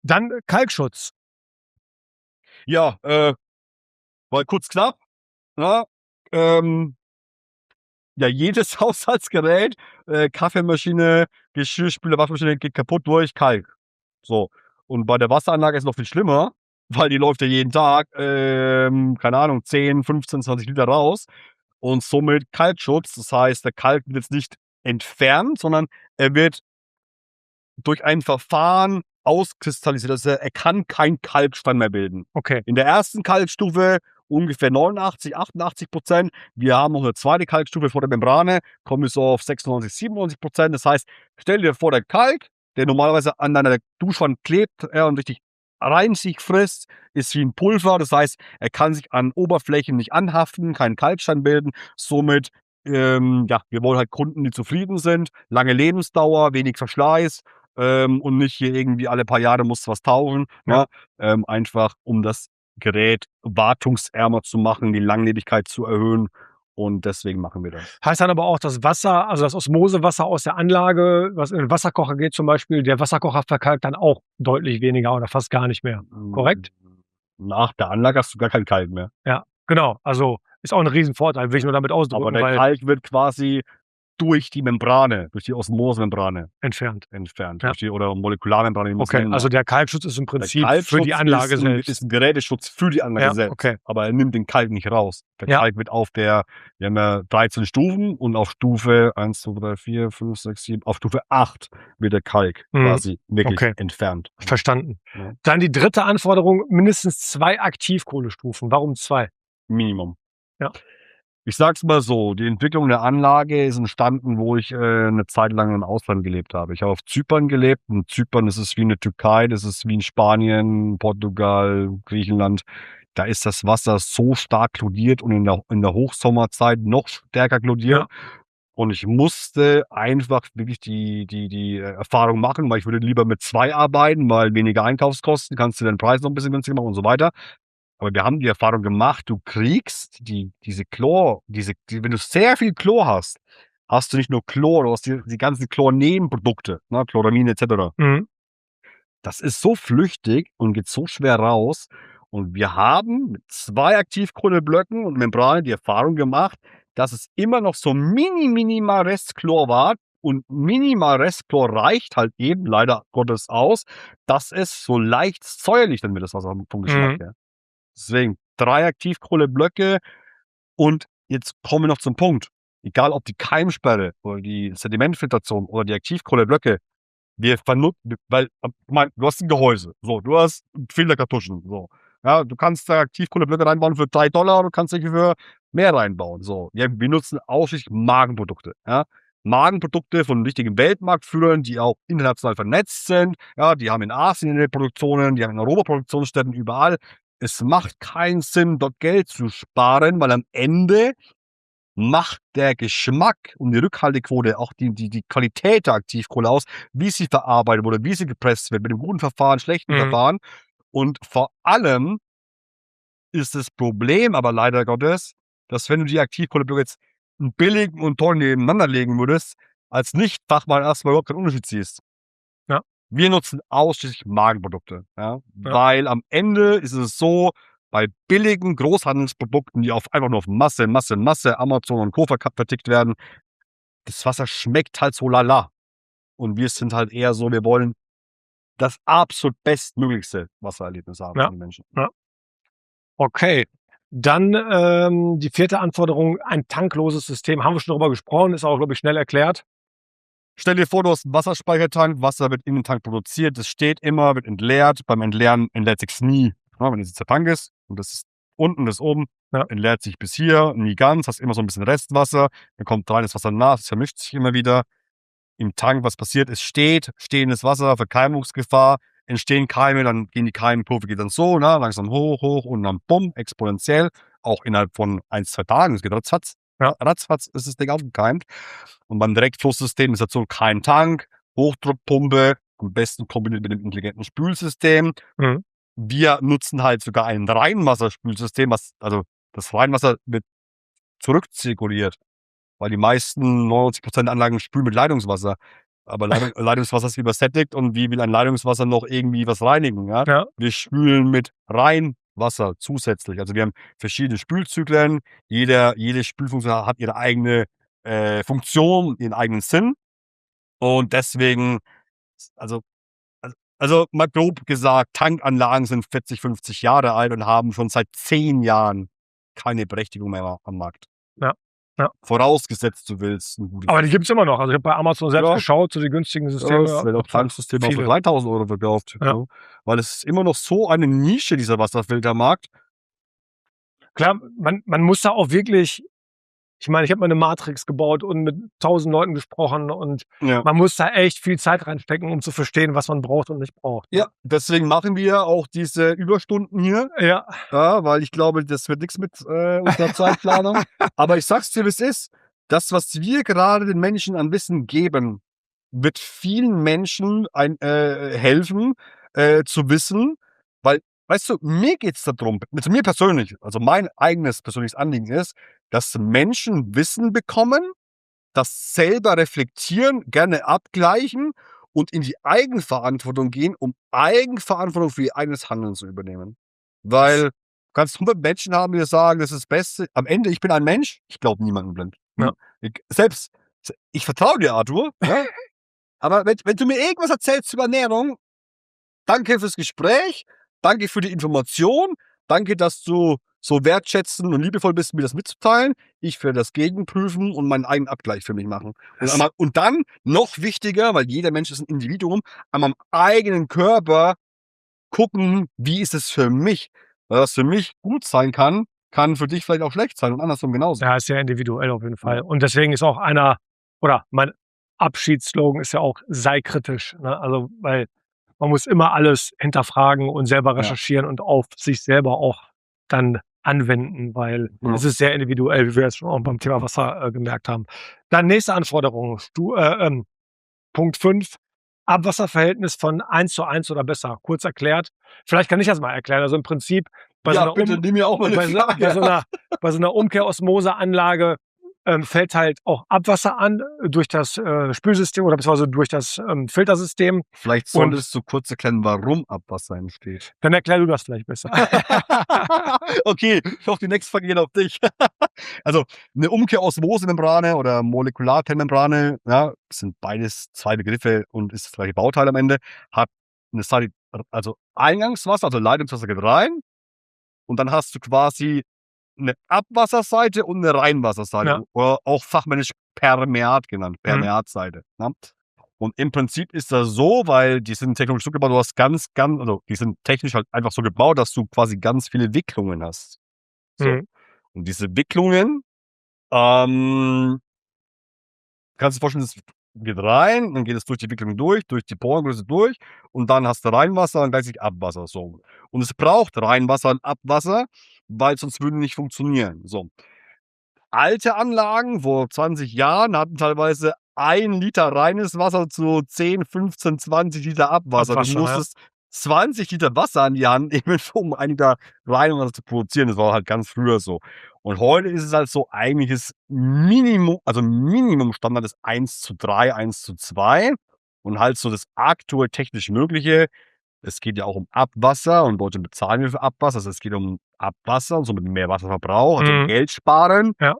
Dann Kalkschutz. Ja, war kurz knapp. Ja, ja, jedes Haushaltsgerät, Kaffeemaschine, Geschirrspüler, Waschmaschine geht kaputt durch Kalk. So. Und bei der Wasseranlage ist es noch viel schlimmer, weil die läuft ja jeden Tag, keine Ahnung, 10, 15, 20 Liter raus und somit Kalkschutz. Das heißt, der Kalk wird jetzt nicht entfernt, sondern er wird durch ein Verfahren auskristallisiert. Also er kann kein Kalkstein mehr bilden. Okay. In der ersten Kalkstufe ungefähr 89, 88%. Wir haben noch eine zweite Kalkstufe vor der Membrane, kommen wir so auf 96, 97%. Das heißt, stell dir vor, der Kalk, der normalerweise an deiner Duschwand klebt und richtig rein sich frisst, ist wie ein Pulver. Das heißt, er kann sich an Oberflächen nicht anhaften, keinen Kalkstein bilden. Somit, ja, wir wollen halt Kunden, die zufrieden sind, lange Lebensdauer, wenig Verschleiß. Und nicht hier irgendwie alle paar Jahre muss was tauschen. Ja. Ne? Einfach um das Gerät wartungsärmer zu machen, die Langlebigkeit zu erhöhen. Und deswegen machen wir das. Heißt dann aber auch, das Wasser, also das Osmosewasser aus der Anlage, was in den Wasserkocher geht zum Beispiel, der Wasserkocher verkalkt dann auch deutlich weniger oder fast gar nicht mehr. Korrekt? Nach der Anlage hast du gar keinen Kalk mehr. Ja, genau. Also ist auch ein Riesenvorteil, will ich nur damit ausdrücken. Aber der weil Kalk wird quasi durch die Membrane, durch die Osmosemembrane entfernt. Ja. Durch die, oder Molekularmembrane. Okay, also der Kalkschutz ist im Prinzip für die Anlage selbst. Ist ein Geräteschutz für die Anlage selbst. Okay. Aber er nimmt den Kalk nicht raus. Der Kalk wird wir haben ja 13 Stufen und auf Stufe 1, 2, 3, 4, 5, 6, 7, auf Stufe 8 wird der Kalk quasi wirklich entfernt. Verstanden. Ja. Dann die dritte Anforderung, mindestens 2 Aktivkohlestufen. Warum 2? Minimum. Ja. Ich sag's mal so, die Entwicklung der Anlage ist entstanden, wo ich eine Zeit lang im Ausland gelebt habe. Ich habe auf Zypern gelebt. In Zypern ist es wie eine Türkei, das ist wie in Spanien, Portugal, Griechenland. Da ist das Wasser so stark chloriert und in der Hochsommerzeit noch stärker chloriert. Ja. Und ich musste einfach wirklich die Erfahrung machen, weil ich würde lieber mit 2 arbeiten, weil weniger Einkaufskosten, kannst du den Preis noch ein bisschen günstiger machen und so weiter. Aber wir haben die Erfahrung gemacht, du kriegst diese Chlor, wenn du sehr viel Chlor hast, hast du nicht nur Chlor, du hast die ganzen Chlornebenprodukte, ne, Chloramine etc. Mhm. Das ist so flüchtig und geht so schwer raus. Und wir haben mit 2 Aktivkohleblöcken und Membranen die Erfahrung gemacht, dass es immer noch so minimal Restchlor war. Und minimal Restchlor reicht halt eben leider Gottes aus, dass es so leicht säuerlich dann wird das Wasser vom Geschmack her. Deswegen 3 Aktivkohleblöcke und jetzt kommen wir noch zum Punkt. Egal ob die Keimsperre oder die Sedimentfiltration oder die Aktivkohleblöcke, wir vernutzen, weil, du hast ein Gehäuse, so, du hast Filterkartuschen, so. Ja, du kannst da Aktivkohleblöcke reinbauen für $3, du kannst dich für mehr reinbauen, so. Ja, wir nutzen ausschließlich Magenprodukte, ja. Magenprodukte von wichtigen Weltmarktführern, die auch international vernetzt sind, ja, die haben in Asien ihre Produktionen, die haben in Europa Produktionsstätten, überall. Es macht keinen Sinn, dort Geld zu sparen, weil am Ende macht der Geschmack und die Rückhaltequote auch die Qualität der Aktivkohle aus, wie sie verarbeitet wurde, wie sie gepresst wird, mit einem guten Verfahren, schlechten Verfahren. Und vor allem ist das Problem aber leider Gottes, dass wenn du die Aktivkohleblöcke jetzt einen billigen und teuren nebeneinander legen würdest, als Nicht-Fachmann erstmal überhaupt keinen Unterschied siehst. Ja. Wir nutzen ausschließlich Magenprodukte, ja? Weil am Ende ist es so, bei billigen Großhandelsprodukten, die einfach nur auf Masse, Amazon und Co. vertickt werden, das Wasser schmeckt halt so lala. Und wir sind halt eher so, wir wollen das absolut bestmöglichste Wassererlebnis haben für die Menschen. Ja. Okay. Dann die 4. Anforderung, ein tankloses System. Haben wir schon darüber gesprochen, ist auch, glaube ich, schnell erklärt. Stell dir vor, du hast einen Wasserspeichertank, Wasser wird in den Tank produziert, es steht immer, wird entleert. Beim Entleeren entleert sich's nie. Ja, wenn jetzt der Tank ist und das ist unten, das ist oben, entleert sich bis hier, nie ganz, hast immer so ein bisschen Restwasser, dann kommt reines Wasser nach, es vermischt sich immer wieder. Im Tank, was passiert, es stehendes Wasser, Verkeimungsgefahr, entstehen Keime, dann gehen die Keimkurve, geht dann so, langsam hoch und dann bumm, exponentiell, auch innerhalb von 1, 2 Tagen, es geht ratzfatz. Ja, ratzfatz ist das Ding aufgekeimt. Und beim Direktflusssystem ist das so kein Tank, Hochdruckpumpe, am besten kombiniert mit einem intelligenten Spülsystem. Wir nutzen halt sogar ein Reinwasserspülsystem, also das Reinwasser wird zurückzirkuliert, weil die meisten 99% Anlagen spülen mit Leitungswasser. Aber Leitungswasser ist übersättigt und wie will ein Leitungswasser noch irgendwie was reinigen? Ja? Wir spülen mit Wasser zusätzlich. Also wir haben verschiedene Spülzyklen. Jede Spülfunktion hat ihre eigene Funktion, ihren eigenen Sinn. Und deswegen, also, also mal grob gesagt, Tankanlagen sind 40, 50 Jahre alt und haben schon seit 10 Jahren keine Berechtigung mehr am Markt. Ja. Ja. Vorausgesetzt, du willst ein gutes. Aber die gibt's immer noch. Also ich habe bei Amazon selbst geschaut, so die günstigen Systeme. Es wird auch Tanksysteme auch für 3.000 € verkauft. Ja. Ne? Weil es ist immer noch so eine Nische, dieser Wasserfiltermarkt. Klar, man muss da auch wirklich, ich meine, ich habe mal eine Matrix gebaut und mit 1000 Leuten gesprochen und man muss da echt viel Zeit reinstecken, um zu verstehen, was man braucht und nicht braucht. Ja, deswegen machen wir auch diese Überstunden hier. Ja. Weil ich glaube, das wird nichts mit unserer Zeitplanung. Aber ich sag's dir, wie es ist. Das, was wir gerade den Menschen an Wissen geben, wird vielen Menschen helfen, zu wissen, weil, weißt du, mir geht's darum, mit mir persönlich, also mein eigenes persönliches Anliegen ist, dass Menschen Wissen bekommen, das selber reflektieren, gerne abgleichen und in die Eigenverantwortung gehen, um Eigenverantwortung für ihr eigenes Handeln zu übernehmen. Weil du kannst 100 Menschen haben, die sagen, das ist das Beste. Am Ende, ich bin ein Mensch, ich glaube niemandem blind. Ja. Ich vertraue dir, Arthur. Ja? Aber wenn du mir irgendwas erzählst über Ernährung, danke fürs Gespräch, danke für die Information, danke, dass du so wertschätzend und liebevoll bist, mir das mitzuteilen. Ich werde das gegenprüfen und meinen eigenen Abgleich für mich machen. Und dann, noch wichtiger, weil jeder Mensch ist ein Individuum, an meinem eigenen Körper gucken, wie ist es für mich. Weil was für mich gut sein kann, kann für dich vielleicht auch schlecht sein und andersrum genauso. Ja, ist sehr individuell auf jeden Fall. Und deswegen ist auch mein Abschiedsslogan ist ja auch, sei kritisch. Ne? Also, weil man muss immer alles hinterfragen und selber recherchieren und auf sich selber auch dann anwenden, weil es ist sehr individuell, wie wir jetzt schon auch beim Thema Wasser gemerkt haben. Dann nächste Anforderung, Punkt 5, Abwasserverhältnis von 1:1 oder besser. Kurz erklärt. Vielleicht kann ich das mal erklären. Also im Prinzip bei so einer Umkehrosmoseanlage fällt halt auch Abwasser an durch das Spülsystem oder beziehungsweise durch das Filtersystem. Vielleicht solltest du kurz erklären, warum Abwasser entsteht. Dann erklär du das vielleicht besser. Okay, ich hoffe, die nächste Frage geht auf dich. Also eine Umkehrosmosemembrane oder Molekularteilmembrane, ja, sind beides 2 Begriffe und ist das gleiche Bauteil am Ende, hat eine Seite, also Eingangswasser, also Leitungswasser geht rein und dann hast du quasi eine Abwasserseite und eine Reinwasserseite, oder auch fachmännisch Permeat genannt, Permeatseite. Ne? Und im Prinzip ist das so, weil die sind technisch so gebaut, du hast die sind technisch halt einfach so gebaut, dass du quasi ganz viele Wicklungen hast. So. Und diese Wicklungen, kannst du dir vorstellen, das geht rein, dann geht es durch die Wicklung durch die Porengröße durch und dann hast du Reinwasser und gleichzeitig Abwasser. So. Und es braucht Reinwasser und Abwasser, weil sonst würden nicht funktionieren. So. Alte Anlagen vor 20 Jahren hatten teilweise 1 Liter reines Wasser zu 10, 15, 20 Liter Abwasser. Du musstest 20 Liter Wasser an die Hand nehmen, um 1 Liter Reinwasser zu produzieren. Das war halt ganz früher so. Und heute ist es halt so, eigentliches Minimumstandard ist 1:3, 1:2 und halt so das aktuell technisch Mögliche. Es geht ja auch um Abwasser und Leute bezahlen wir für Abwasser. Also es geht um Abwasser und somit mehr Wasserverbrauch, also Geld sparen. Ja.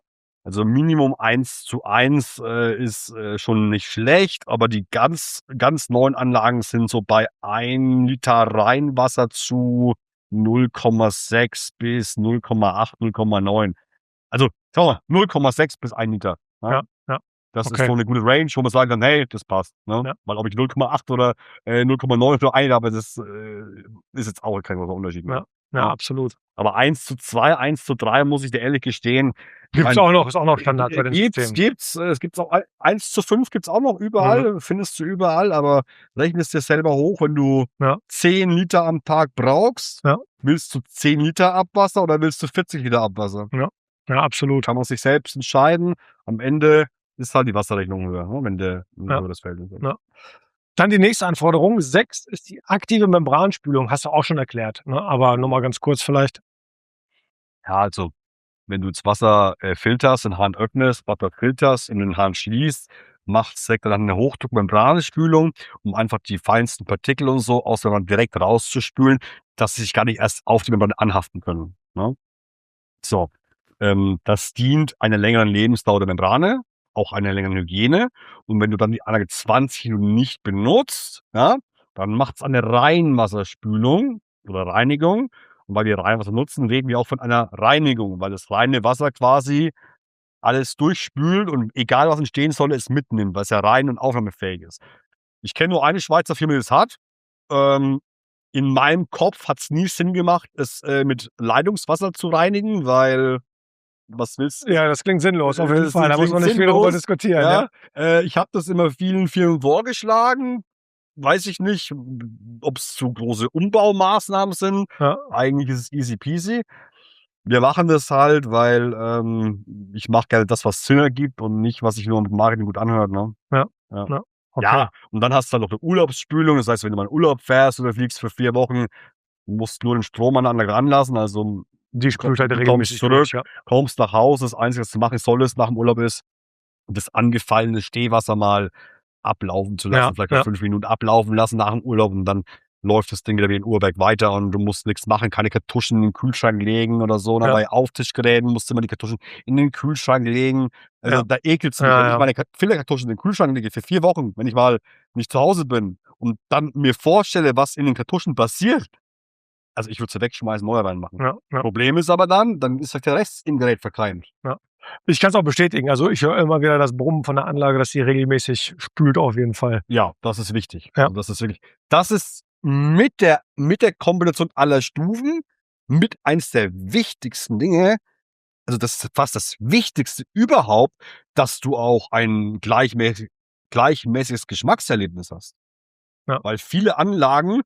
Also Minimum 1:1 ist schon nicht schlecht, aber die ganz, ganz neuen Anlagen sind so bei 1 Liter Reinwasser zu 0,6 bis 0,8, 0,9. Also, schau mal, 0,6 bis 1 Liter. Ne? Ja. Das ist so eine gute Range, wo man sagen kann, hey, das passt. Ne? Ja. Weil ob ich 0,8 oder 0,9 für 1 habe, das ist jetzt auch kein großer Unterschied mehr. Ja, absolut. Aber 1:2, 1:3 muss ich dir ehrlich gestehen. Ist auch noch Standard bei den Systemen. Es gibt auch 1:5 gibt's auch noch überall, findest du überall, aber rechne es dir selber hoch, wenn du 10 Liter am Tag brauchst, willst du 10 Liter Abwasser oder willst du 40 Liter Abwasser? Ja, absolut. Kann man sich selbst entscheiden. Am Ende ist halt die Wasserrechnung höher, ne, wenn der das Feld ist. Ja. Dann die nächste Anforderung, 6, ist die aktive Membranspülung. Hast du auch schon erklärt, ne? Aber nochmal ganz kurz vielleicht. Ja, also, wenn du das Wasser filterst, den Hahn öffnest, Wasser filterst und den Hahn schließt, macht direkt dann eine Hochdruckmembranspülung, um einfach die feinsten Partikel und so aus dem Wasser direkt rauszuspülen. dass sie sich gar nicht erst auf die Membrane anhaften können. Ne? So, das dient einer längeren Lebensdauer der Membrane, auch einer längeren Hygiene. Und wenn du dann die Anlage 20 Minuten nicht benutzt, ja, dann macht es eine Reinwasserspülung oder Reinigung. Und weil wir Reinwasser nutzen, reden wir auch von einer Reinigung, weil das reine Wasser quasi alles durchspült und egal was entstehen soll, es mitnimmt, weil es ja rein und aufnahmefähig ist. Ich kenne nur eine Schweizer Firma, die das hat. In meinem Kopf hat es nie Sinn gemacht, es mit Leitungswasser zu reinigen, weil was willst du? Ja, das klingt sinnlos, auf jeden Das Fall. Da muss man nicht viel sinnlos, darüber diskutieren. Ja? Ich habe das immer vielen Firmen vorgeschlagen. Weiß ich nicht, ob es zu große Umbaumaßnahmen sind. Ja. Eigentlich ist es easy peasy. Wir machen das halt, weil ich mache gerne das, was Sinn ergibt und nicht, was sich nur mit Marketing gut anhört. Ne? Ja. Ja. Ja. Okay. Ja, und dann hast du halt noch eine Urlaubsspülung. Das heißt, wenn du mal in Urlaub fährst oder fliegst für 4 Wochen, musst du nur den Strom an der Anlage ranlassen. Also Die spült halt du kommst regelmäßig zurück, durch, ja. kommst nach Hause. Das Einzige, was du machen solltest nach dem Urlaub ist, das angefallene Stehwasser mal ablaufen zu lassen. Ja, Vielleicht ja. mal 5 Minuten ablaufen lassen nach dem Urlaub und dann läuft das Ding wieder wie ein Uhrwerk weiter und du musst nichts machen, keine Kartuschen in den Kühlschrank legen oder so. Ja. Bei Auftischgeräten musst du immer die Kartuschen in den Kühlschrank legen. Also Ja. da ekelt's mich. Ja, Wenn ja. ich meine Filterkartuschen in den Kühlschrank lege für 4 Wochen, wenn ich mal nicht zu Hause bin und dann mir vorstelle, was in den Kartuschen passiert, also ich würde sie wegschmeißen, neu reinmachen. Ja, ja. Problem ist aber dann ist halt der Rest im Gerät verkeimt. Ja. Ich kann es auch bestätigen. Also ich höre immer wieder das Brummen von der Anlage, dass sie regelmäßig spült auf jeden Fall. Ja, das ist wichtig. Ja. Also das ist wirklich, das ist mit der Kombination aller Stufen mit eins der wichtigsten Dinge, also das ist fast das Wichtigste überhaupt, dass du auch ein gleichmäßiges Geschmackserlebnis hast. Ja. Weil viele Anlagen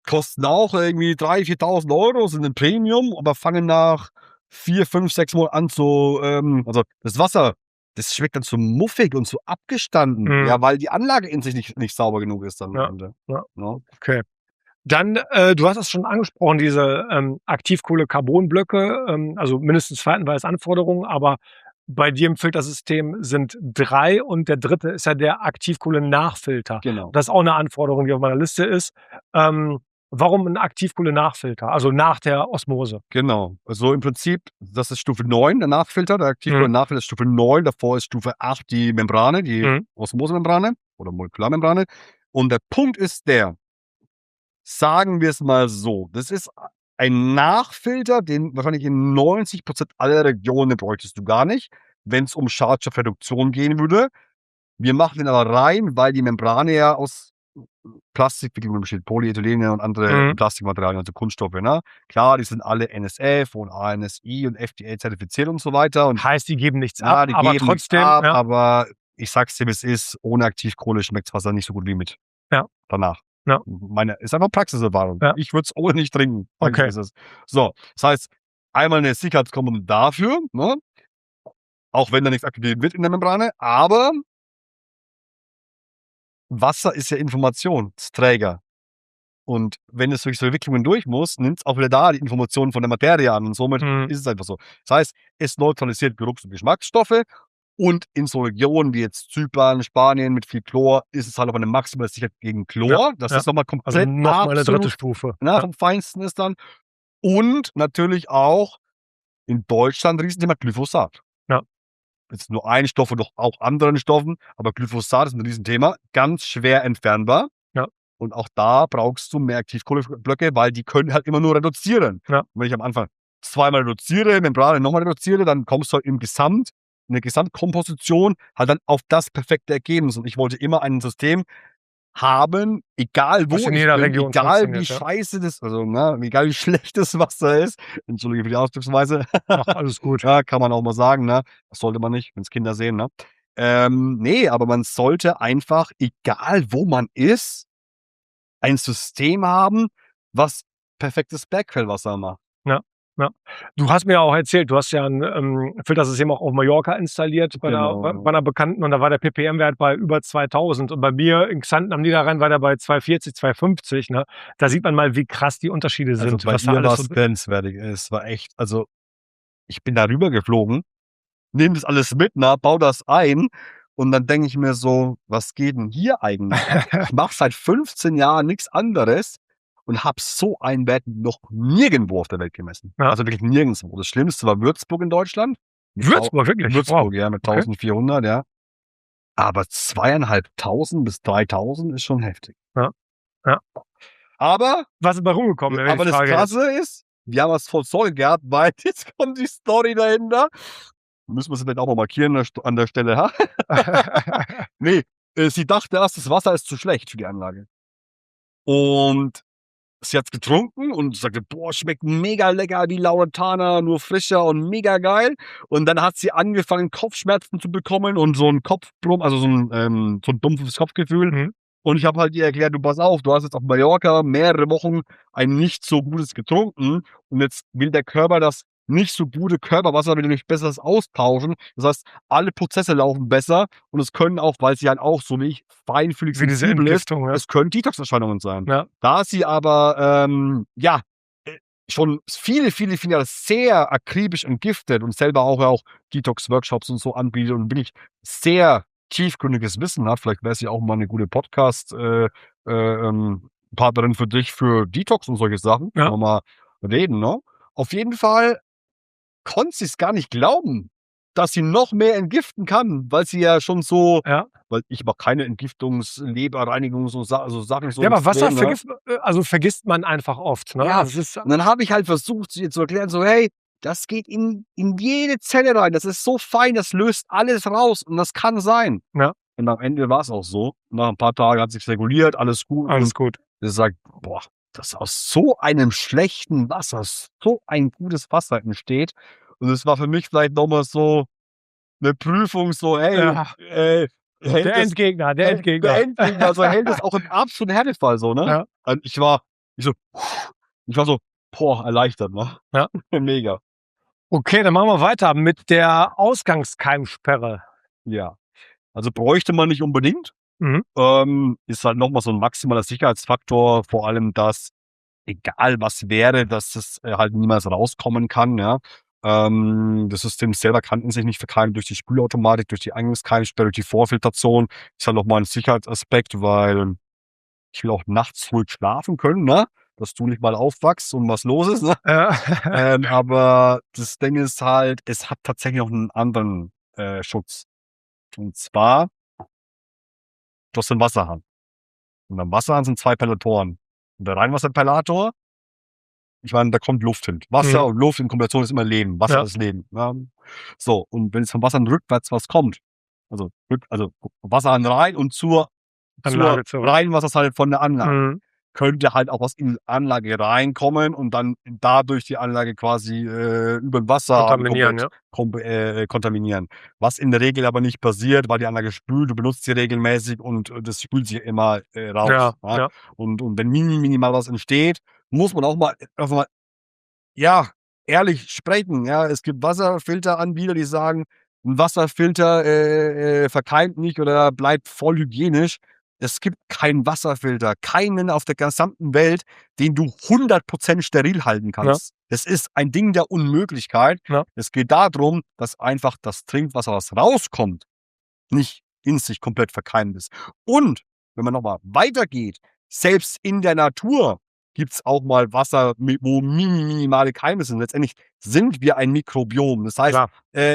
kosten auch irgendwie 3.000, 4.000 Euro, sind ein Premium, aber fangen nach 4, 5, 6 Monaten an zu, also das Wasser, das schmeckt dann so muffig und so abgestanden, Mhm. ja, weil die Anlage in sich nicht sauber genug ist dann am Ja, Ende. ja. Ne? Okay. Dann, du hast es schon angesprochen, diese Aktivkohle-Carbon-Blöcke, also mindestens verhaltenweise als Anforderung, aber bei dir im Filtersystem sind 3 und der 3. ist ja der Aktivkohle-Nachfilter. Genau. Das ist auch eine Anforderung, die auf meiner Liste ist. Warum ein Aktivkohle-Nachfilter? Also nach der Osmose. Genau. Also im Prinzip, das ist Stufe 9, der Nachfilter. Der Aktivkohle-Nachfilter ist Stufe 9. Davor ist Stufe 8 die Membrane, die Osmosemembrane oder Molekularmembrane. Und der Punkt ist der, sagen wir es mal so, das ist ein Nachfilter, den wahrscheinlich in 90% aller Regionen bräuchtest du gar nicht, wenn es um Schadstoffreduktion gehen würde. Wir machen den aber rein, weil die Membrane ja aus Plastikvergliederungen besteht, Polyethylene und andere Plastikmaterialien, also Kunststoffe. Ne? Klar, die sind alle NSF und ANSI und FDA zertifiziert und so weiter. Und heißt, die geben nichts ja, ab, die aber geben trotzdem. nichts ab, Ja. aber ich sag's dir, wie es ist, ohne Aktivkohle schmeckt das Wasser nicht so gut wie mit. Ja. Danach. Ja. Ist einfach Praxiserfahrung. Ja. Ich würde es ohne nicht trinken. Okay. Ist es. So, das heißt, einmal eine Sicherheitskomponente dafür, ne? Auch wenn da nichts aktiviert wird in der Membrane, aber Wasser ist ja Informationsträger. Und wenn es durch so Entwicklungen durch muss, nimmt es auch wieder da die Informationen von der Materie an. Und somit ist es einfach so. Das heißt, es neutralisiert Geruchs- und Geschmacksstoffe. Und in so Regionen wie jetzt Zypern, Spanien mit viel Chlor, ist es halt auch eine maximale Sicherheit gegen Chlor. Ja, Das ja. ist nochmal Also komplett noch mal eine 3. absolut, Stufe. na, vom Feinsten ist dann. Und natürlich auch in Deutschland ein Riesenthema Glyphosat. Ja. Jetzt nur ein Stoff und doch auch anderen Stoffen, aber Glyphosat ist ein Riesenthema, ganz schwer entfernbar. Ja. Und auch da brauchst du mehr Aktivkohleblöcke, weil die können halt immer nur reduzieren. Ja. Und wenn ich am Anfang zweimal reduziere, Membrane nochmal reduziere, dann kommst du halt in der Gesamtkomposition halt dann auf das perfekte Ergebnis. Und ich wollte immer ein System haben, egal wo Was in ich jeder bin, Region egal wie funktioniert, ja. scheiße das, also egal wie schlecht das Wasser ist, entschuldige für die Ausdrucksweise, Ach, alles gut. ja, kann man auch mal sagen, ne? Das sollte man nicht, wenn's Kinder sehen, ne? Nee, aber man sollte einfach, egal wo man ist, ein System haben, was perfektes Bergquellwasser macht. Ja. Du hast mir ja auch erzählt, du hast ja ein Filtersystem auch auf Mallorca installiert bei Genau. einer Bekannten und da war der ppm-Wert bei über 2000 und bei mir in Xanten am Niederrhein war der bei 240, 250. Ne? Da sieht man mal, wie krass die Unterschiede Also sind. bei was da ihr alles war's so grenzwertig. Es war echt, also ich bin da rübergeflogen, nehme das alles mit, baue das ein und dann denke ich mir so: „Was geht denn hier eigentlich ab?“ Ich mache seit 15 Jahren nix anderes und habe so einen Wert noch nirgendwo auf der Welt gemessen. Ja. Also wirklich nirgendwo. Das Schlimmste war Würzburg in Deutschland. Würzburg, wirklich? Würzburg, Wow. ja, mit Okay. 1400, ja. Aber 2500 bis 3000 ist schon heftig. Ja. Ja. Aber, Was ist bei rumgekommen? Wenn aber die das Frage ist. Krasse ist, wir haben was voll Zoll gehabt, weil jetzt kommt die Story dahinter. Müssen wir es vielleicht auch mal markieren an der Stelle, ha? Nee, sie dachte erst, das Wasser ist zu schlecht für die Anlage. Und sie hat's getrunken und sagte, boah, schmeckt mega lecker wie Lauretana, nur frischer und mega geil. Und dann hat sie angefangen, Kopfschmerzen zu bekommen und so ein Kopfbrumm, also so ein dumpfes Kopfgefühl. Mhm. Und ich habe halt ihr erklärt, du pass auf, du hast jetzt auf Mallorca mehrere Wochen ein nicht so gutes getrunken und jetzt will der Körper das nicht so gute Körperwasser will nämlich besseres austauschen. Das heißt, alle Prozesse laufen besser und es können auch, weil sie halt auch so wie ich feinfühlig Wie diese sensibel ist, Entgiftung, ja. es können Detox-Erscheinungen sein. Ja. Da sie aber schon viele Jahre sehr akribisch entgiftet und selber auch Detox-Workshops und so anbietet und wirklich sehr tiefgründiges Wissen hat, vielleicht wäre sie auch mal eine gute Podcast-Partnerin für dich für Detox und solche Sachen. Ja. Können wir mal reden, ne? Auf jeden Fall konnte sie es gar nicht glauben, dass sie noch mehr entgiften kann, weil sie ja schon so, Ja. weil ich mache keine Leberreinigungs- und Sachen so. Ja, aber Wasser extrem, ne? vergisst man einfach oft. Ne? Ja, Das ist, und dann habe ich halt versucht, ihr zu erklären, so, hey, das geht in jede Zelle rein, das ist so fein, das löst alles raus und das kann sein. Ja. Und am Ende war es auch so. Nach ein paar Tagen hat sich reguliert, alles gut. alles gut. Und sie sagt, boah, dass aus so einem schlechten Wasser so ein gutes Wasser entsteht. Und es war für mich vielleicht nochmal so eine Prüfung, so, hey, Ja. hält Der das- Endgegner. Der Endgegner, also hält es auch im absoluten Härtefall so, ne? Ja. Und ich war so, boah, erleichtert, ne? Ja. Mega. Okay, dann machen wir weiter mit der Ausgangskeimsperre. Ja. Also bräuchte man nicht unbedingt. Mhm. Ist halt nochmal so ein maximaler Sicherheitsfaktor, vor allem, dass egal was wäre, dass es halt niemals rauskommen kann, ja. Das System selber kann in sich nicht verkeimen durch die Spülautomatik, durch die Eingangskeimsperre, durch die Vorfiltration. Ist halt nochmal ein Sicherheitsaspekt, weil ich will auch nachts ruhig schlafen können, ne? Dass du nicht mal aufwachst und was los ist, ne? Ja. Aber das Ding ist halt, es hat tatsächlich noch einen anderen Schutz. Und zwar, du hast einen Wasserhahn. Und am Wasserhahn sind 2 Perlatoren. Und der Reinwasserperlator, ich meine, da kommt Luft hin. Wasser und Luft in Kombination ist immer Leben. Wasser Ja. ist Leben. Ja. So, und wenn es vom Wasserhahn rückwärts was kommt, also Wasserhahn rein und zur Anlage zurück. Reinwasserseite von der Anlage, Mhm. könnte halt auch was in die Anlage reinkommen und dann dadurch die Anlage quasi über den Wasser Kontaminieren, ja. kontaminieren. Was in der Regel aber nicht passiert, weil die Anlage spült, du benutzt sie regelmäßig und das spült sich immer raus. Ja, Ja? ja. Und wenn minimal was entsteht, muss man auch mal ehrlich sprechen. Ja? Es gibt Wasserfilteranbieter, die sagen, ein Wasserfilter verkeimt nicht oder bleibt voll hygienisch. Es gibt keinen Wasserfilter, keinen auf der gesamten Welt, den du 100% steril halten kannst. Es ist ein Ding der Unmöglichkeit. Ja. Es geht darum, dass einfach das Trinkwasser, was rauskommt, nicht in sich komplett verkeimt ist. Und wenn man nochmal weitergeht, selbst in der Natur gibt es auch mal Wasser, wo minimale Keime sind. Letztendlich sind wir ein Mikrobiom. Das heißt,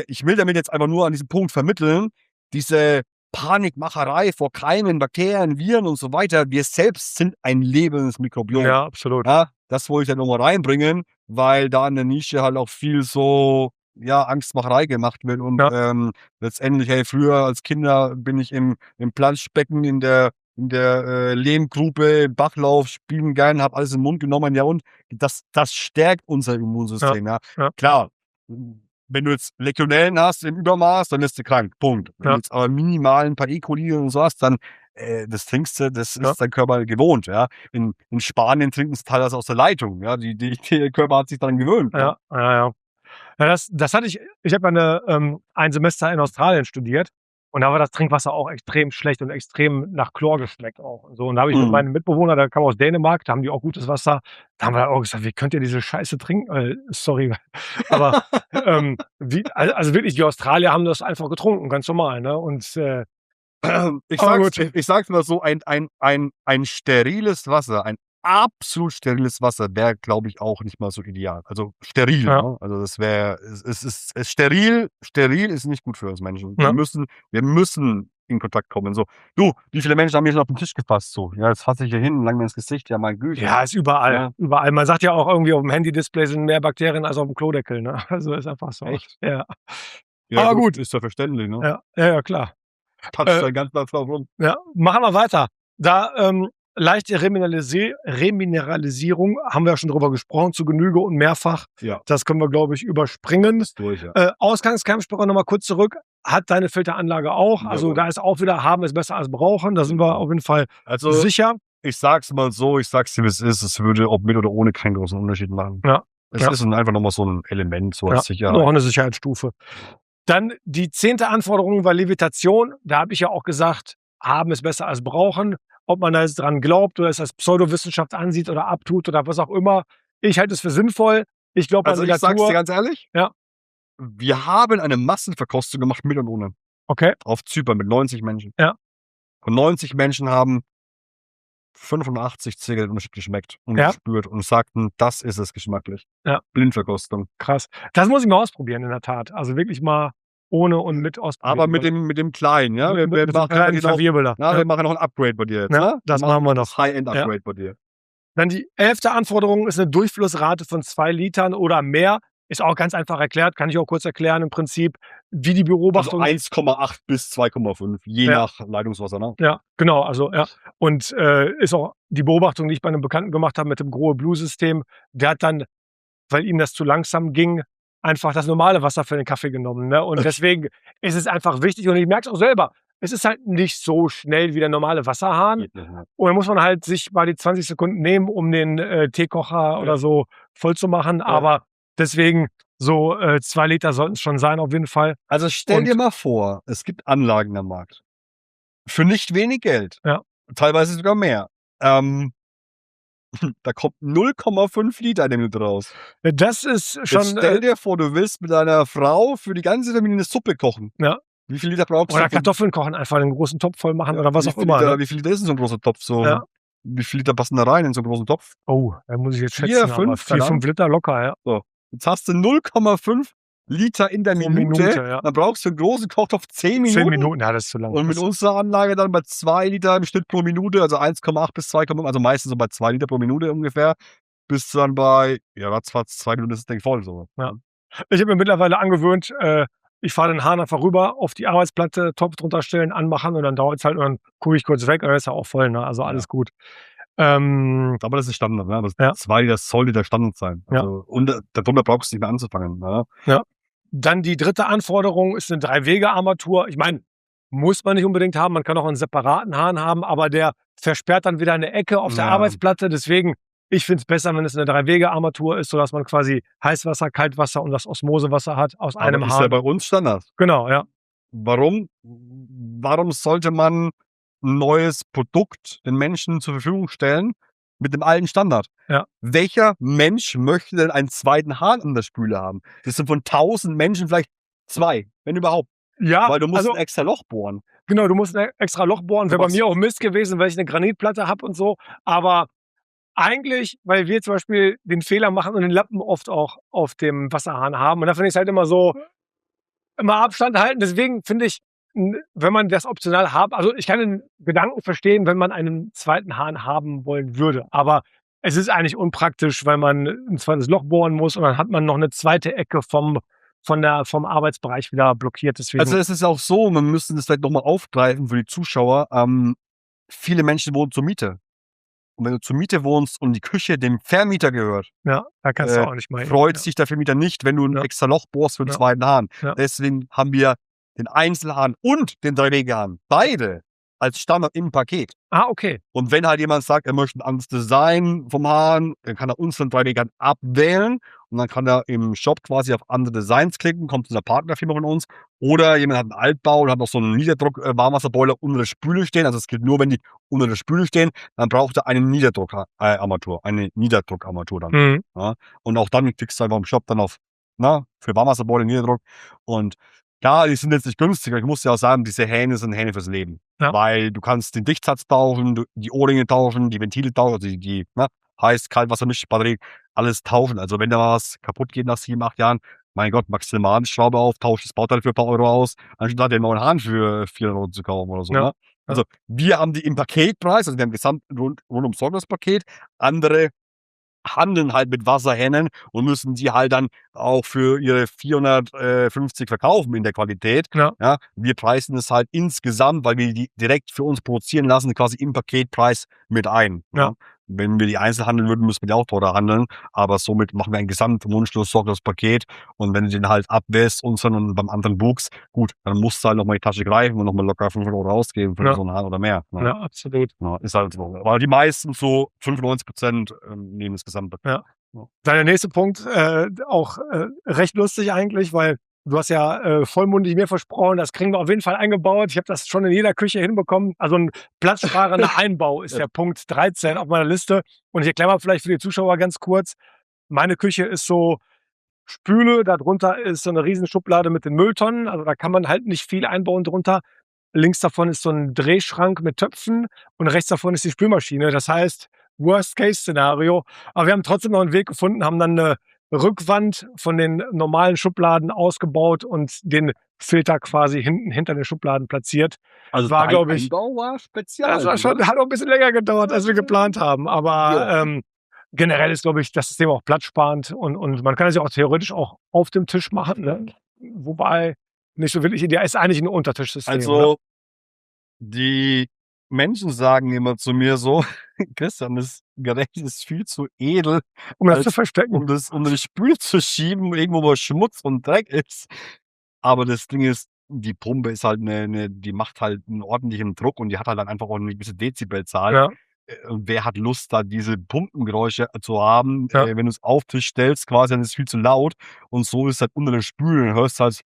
ich will damit jetzt einfach nur an diesem Punkt vermitteln, diese Panikmacherei vor Keimen, Bakterien, Viren und so weiter. Wir selbst sind ein lebendes Mikrobiom. Ja, absolut. Ja, das wollte ich ja nochmal reinbringen, weil da in der Nische halt auch viel so Angstmacherei gemacht wird. Und letztendlich, hey, früher als Kinder bin ich im Planschbecken in der Lehmgrube, im Bachlauf, spielen gern, habe alles in den Mund genommen. Ja, und das stärkt unser Immunsystem. Ja. Klar, wenn du jetzt Legionellen hast im Übermaß, dann wirst du krank. Punkt. Wenn du jetzt aber minimal ein paar E. coli und so hast, dann das trinkst du, das ist dein Körper gewohnt. Ja. In Spanien trinken sie teilweise aus der Leitung. Ja. Der Körper hat sich daran gewöhnt. Ja. Das hatte ich habe ein Semester in Australien studiert und da war das Trinkwasser auch extrem schlecht und extrem nach Chlor geschmeckt auch. Und so. Und da habe ich mit meinem Mitbewohner, der kam aus Dänemark, da haben die auch gutes Wasser. Da haben wir auch gesagt, wie könnt ihr diese Scheiße trinken? Sorry. Aber also wirklich, die Australier haben das einfach getrunken, ganz normal. Ne? Und ich sag's mal so, ein steriles Wasser, ein absolut steriles Wasser wäre, glaube ich, auch nicht mal so ideal. Also steril. Ja. Ne? Also das wäre, es ist steril ist nicht gut für uns Menschen. Ja. Wir müssen in Kontakt kommen. So, du, wie viele Menschen haben hier schon auf den Tisch gefasst? So, ja, jetzt fasse ich hier hin, lang mir ins Gesicht, ja, mein Güte. Ja, ist überall. Ja. Überall. Man sagt ja auch irgendwie, auf dem Handy-Display sind mehr Bakterien als auf dem Klodeckel. Ne? Also ist einfach so. Echt? Ja. Ja, Aber gut. ist ja verständlich, ne? Ja, klar. Toucht dein ganz drauf rum. Ja, machen wir weiter. Da leichte Remineralisierung, haben wir ja schon drüber gesprochen, zu Genüge und mehrfach. Ja. Das können wir, glaube ich, überspringen. Ist durch, ja. Ausgangskeimsprache nochmal kurz zurück. Hat deine Filteranlage auch. Also Jawohl. da ist auch wieder, haben ist besser als brauchen. Da sind wir auf jeden Fall sicher. Ich sag's mal so, ich sag's dir, wie es ist. Es würde, ob mit oder ohne, keinen großen Unterschied machen. Ja. Es ist einfach nochmal so ein Element, so als Sicherheit. Noch eine Sicherheitsstufe. Dann die 10. Anforderung war Levitation. Da habe ich ja auch gesagt, haben ist besser als brauchen. Ob man da jetzt dran glaubt oder es als Pseudowissenschaft ansieht oder abtut oder was auch immer. Ich halte es für sinnvoll. Ich glaube Also an die ich sag's dir ganz ehrlich. Ja. Wir haben eine Massenverkostung gemacht mit und ohne. Okay. Auf Zypern mit 90 Menschen. Ja. Und 90 Menschen haben 85 Ziegel geschmeckt und gespürt und sagten, das ist es geschmacklich. Ja. Blindverkostung. Krass. Das muss ich mal ausprobieren, in der Tat. Also wirklich mal ohne und mit ausprobieren. Aber mit dem Kleinen, ja? Wir machen noch ein Upgrade bei dir jetzt, ne? Das machen wir noch. Das High-End-Upgrade bei dir. Dann die 11. Anforderung ist eine Durchflussrate von 2 Litern oder mehr. Ist auch ganz einfach erklärt, kann ich auch kurz erklären im Prinzip, wie die Beobachtung. Also 1,8 bis 2,5, je nach Leitungswasser, ne? Ja, genau, also Und ist auch die Beobachtung, die ich bei einem Bekannten gemacht habe mit dem Grohe Blue System, der hat dann, weil ihm das zu langsam ging, einfach das normale Wasser für den Kaffee genommen. Ne? Und deswegen ist es einfach wichtig, und ich merke es auch selber, es ist halt nicht so schnell wie der normale Wasserhahn. Und dann muss man halt sich mal die 20 Sekunden nehmen, um den Teekocher oder so voll zu machen. Aber deswegen so 2 Liter sollten es schon sein, auf jeden Fall. Also stell dir mal vor, es gibt Anlagen am Markt. Für nicht wenig Geld. Ja. Teilweise sogar mehr. Da kommt 0,5 Liter in der Minute raus. Das ist schon. Jetzt stell dir vor, du willst mit deiner Frau für die ganze Familie eine Suppe kochen. Ja. Wie viel Liter brauchst du? Oder Kartoffeln kochen, einfach einen großen Topf voll machen oder was auch immer. Wie viel Liter ist denn so ein großer Topf? Wie viel Liter passen da rein in so einen großen Topf? Oh, da muss ich jetzt 4, schätzen. 5 Liter locker, ja. So. Jetzt hast du 0,5 Liter in der Minute. Dann brauchst du einen großen Kochtopf 10 Minuten. 10 Minuten, ja, das ist zu lang. Und mit unserer Anlage dann bei 2 Liter im Schnitt pro Minute, also 1,8 bis 2,5, also meistens so bei 2 Liter pro Minute ungefähr, bis dann bei, ratzfatz 2 Minuten ist das Ding voll. So. Ja. Ich habe mir mittlerweile angewöhnt, ich fahre den Hahn einfach rüber, auf die Arbeitsplatte, Topf drunter stellen, anmachen und dann dauert es halt und dann gucke ich kurz weg und dann ist er auch voll, ne? Also alles gut. Aber das ist Standard, ne? Aber 2 Liter sollte der Standard sein. Also, und darunter brauchst du nicht mehr anzufangen. Ne? Ja. Dann die 3. Anforderung ist eine 3-Wege-Armatur. Ich meine, muss man nicht unbedingt haben, man kann auch einen separaten Hahn haben, aber der versperrt dann wieder eine Ecke auf der Arbeitsplatte. Deswegen, ich finde es besser, wenn es eine 3-Wege-Armatur ist, sodass man quasi Heißwasser, Kaltwasser und das Osmosewasser hat aus einem Hahn. Ist ja bei uns Standard. Genau, ja. Warum sollte man ein neues Produkt den Menschen zur Verfügung stellen mit dem alten Standard? Ja. Welcher Mensch möchte denn einen zweiten Hahn an der Spüle haben? Das sind von 1000 Menschen vielleicht 2, wenn überhaupt. Ja, weil du musst ein extra Loch bohren. Genau, du musst ein extra Loch bohren. Wäre bei mir auch Mist gewesen, weil ich eine Granitplatte habe und so. Aber eigentlich, weil wir zum Beispiel den Fehler machen und den Lappen oft auch auf dem Wasserhahn haben. Und da finde ich es halt immer so, immer Abstand halten. Deswegen finde ich, wenn man das optional hat, also ich kann den Gedanken verstehen, wenn man einen zweiten Hahn haben wollen würde. Aber es ist eigentlich unpraktisch, weil man ein zweites Loch bohren muss und dann hat man noch eine zweite Ecke vom Arbeitsbereich wieder blockiert. Deswegen. Also es ist auch so, wir müssen das vielleicht nochmal aufgreifen für die Zuschauer. Viele Menschen wohnen zur Miete. Und wenn du zur Miete wohnst und die Küche dem Vermieter gehört, da kannst du auch nicht mal hin. Freut sich der Vermieter nicht, wenn du ein extra Loch bohrst für den zweiten Hahn. Ja. Deswegen haben wir den Einzelhahn und den 3-Wege-Hahn beide als Standard im Paket. Okay. Und wenn halt jemand sagt, er möchte ein anderes Design vom Hahn, dann kann er uns den 3-Wege-Hahn abwählen und dann kann er im Shop quasi auf andere Designs klicken, kommt zu einer Partnerfirma von uns. Oder jemand hat einen Altbau und hat noch so einen Niederdruck-Warmwasserboiler unter der Spüle stehen. Also es gilt nur, wenn die unter der Spüle stehen, dann braucht er eine Niederdruckarmatur dann. Mhm. Ja? Und auch dann kriegst du einfach im Shop dann für Warmwasserboiler Niederdruck. Und klar, die sind jetzt nicht günstig, aber ich muss ja auch sagen, diese Hähne sind Hähne fürs Leben. Ja. Weil du kannst den Dichtsatz tauschen, die Ohrringe tauschen, die Ventile tauschen, also ne, heiß, Kaltwassermisch, Batterie, alles tauschen. Also wenn da was kaputt geht nach 7, 8 Jahren, mein Gott, maximal eine Schraube auf, tauscht das Bauteil für ein paar Euro aus, anstatt den neuen Hahn für 400 Euro zu kaufen oder so. Ja. Ne? Also wir haben die im Paketpreis, also wir haben gesamt rundum sorglos Paket. Andere handeln halt mit Wasserhähnen und müssen die halt dann auch für ihre 450 verkaufen in der Qualität. Ja. Wir preisen es halt insgesamt, weil wir die direkt für uns produzieren lassen, quasi im Paketpreis mit ein. Ja. Wenn wir die einzeln handeln würden, müssen wir die auch teurer handeln. Aber somit machen wir ein wunschlos sorglos Paket. Und wenn du den halt abwässt und beim anderen buchst, gut, dann musst du halt nochmal die Tasche greifen und nochmal locker 500 Euro ausgeben für so einen Hahn oder mehr. Ja, absolut. Ja, ist halt so. Aber die meisten, so 95%, nehmen das Gesamte. Ja. Der nächste Punkt, auch recht lustig eigentlich, weil du hast ja vollmundig mir versprochen, das kriegen wir auf jeden Fall eingebaut. Ich habe das schon in jeder Küche hinbekommen. Also ein platzsparender Einbau ist der Punkt 13 auf meiner Liste. Und ich erkläre mal vielleicht für die Zuschauer ganz kurz. Meine Küche ist so Spüle, darunter ist so eine riesen Schublade mit den Mülltonnen. Also da kann man halt nicht viel einbauen drunter. Links davon ist so ein Drehschrank mit Töpfen und rechts davon ist die Spülmaschine. Das heißt, Worst-Case-Szenario. Aber wir haben trotzdem noch einen Weg gefunden, haben dann eine Rückwand von den normalen Schubladen ausgebaut und den Filter quasi hinter den Schubladen platziert. Also war, glaube ich, Einbau war spezial. das war schon, hat auch ein bisschen länger gedauert, als wir geplant haben. Aber generell ist, glaube ich, das System auch platzsparend und man kann es ja auch theoretisch auch auf dem Tisch machen. Ne? Wobei nicht so wirklich ideal ist, eigentlich ein Untertischsystem. Also die Menschen sagen immer zu mir so, Christian, das Gerät ist viel zu edel, um das zu verstecken. um das unter die Spüle zu schieben, irgendwo wo Schmutz und Dreck ist. Aber das Ding ist, die Pumpe ist halt die macht halt einen ordentlichen Druck und die hat halt dann einfach auch eine gewisse Dezibelzahl. Ja. Und wer hat Lust, da diese Pumpengeräusche zu haben? Ja. Wenn du es auf den Tisch stellst, quasi, dann ist es viel zu laut. Und so ist halt unter den Spülen, hörst halt,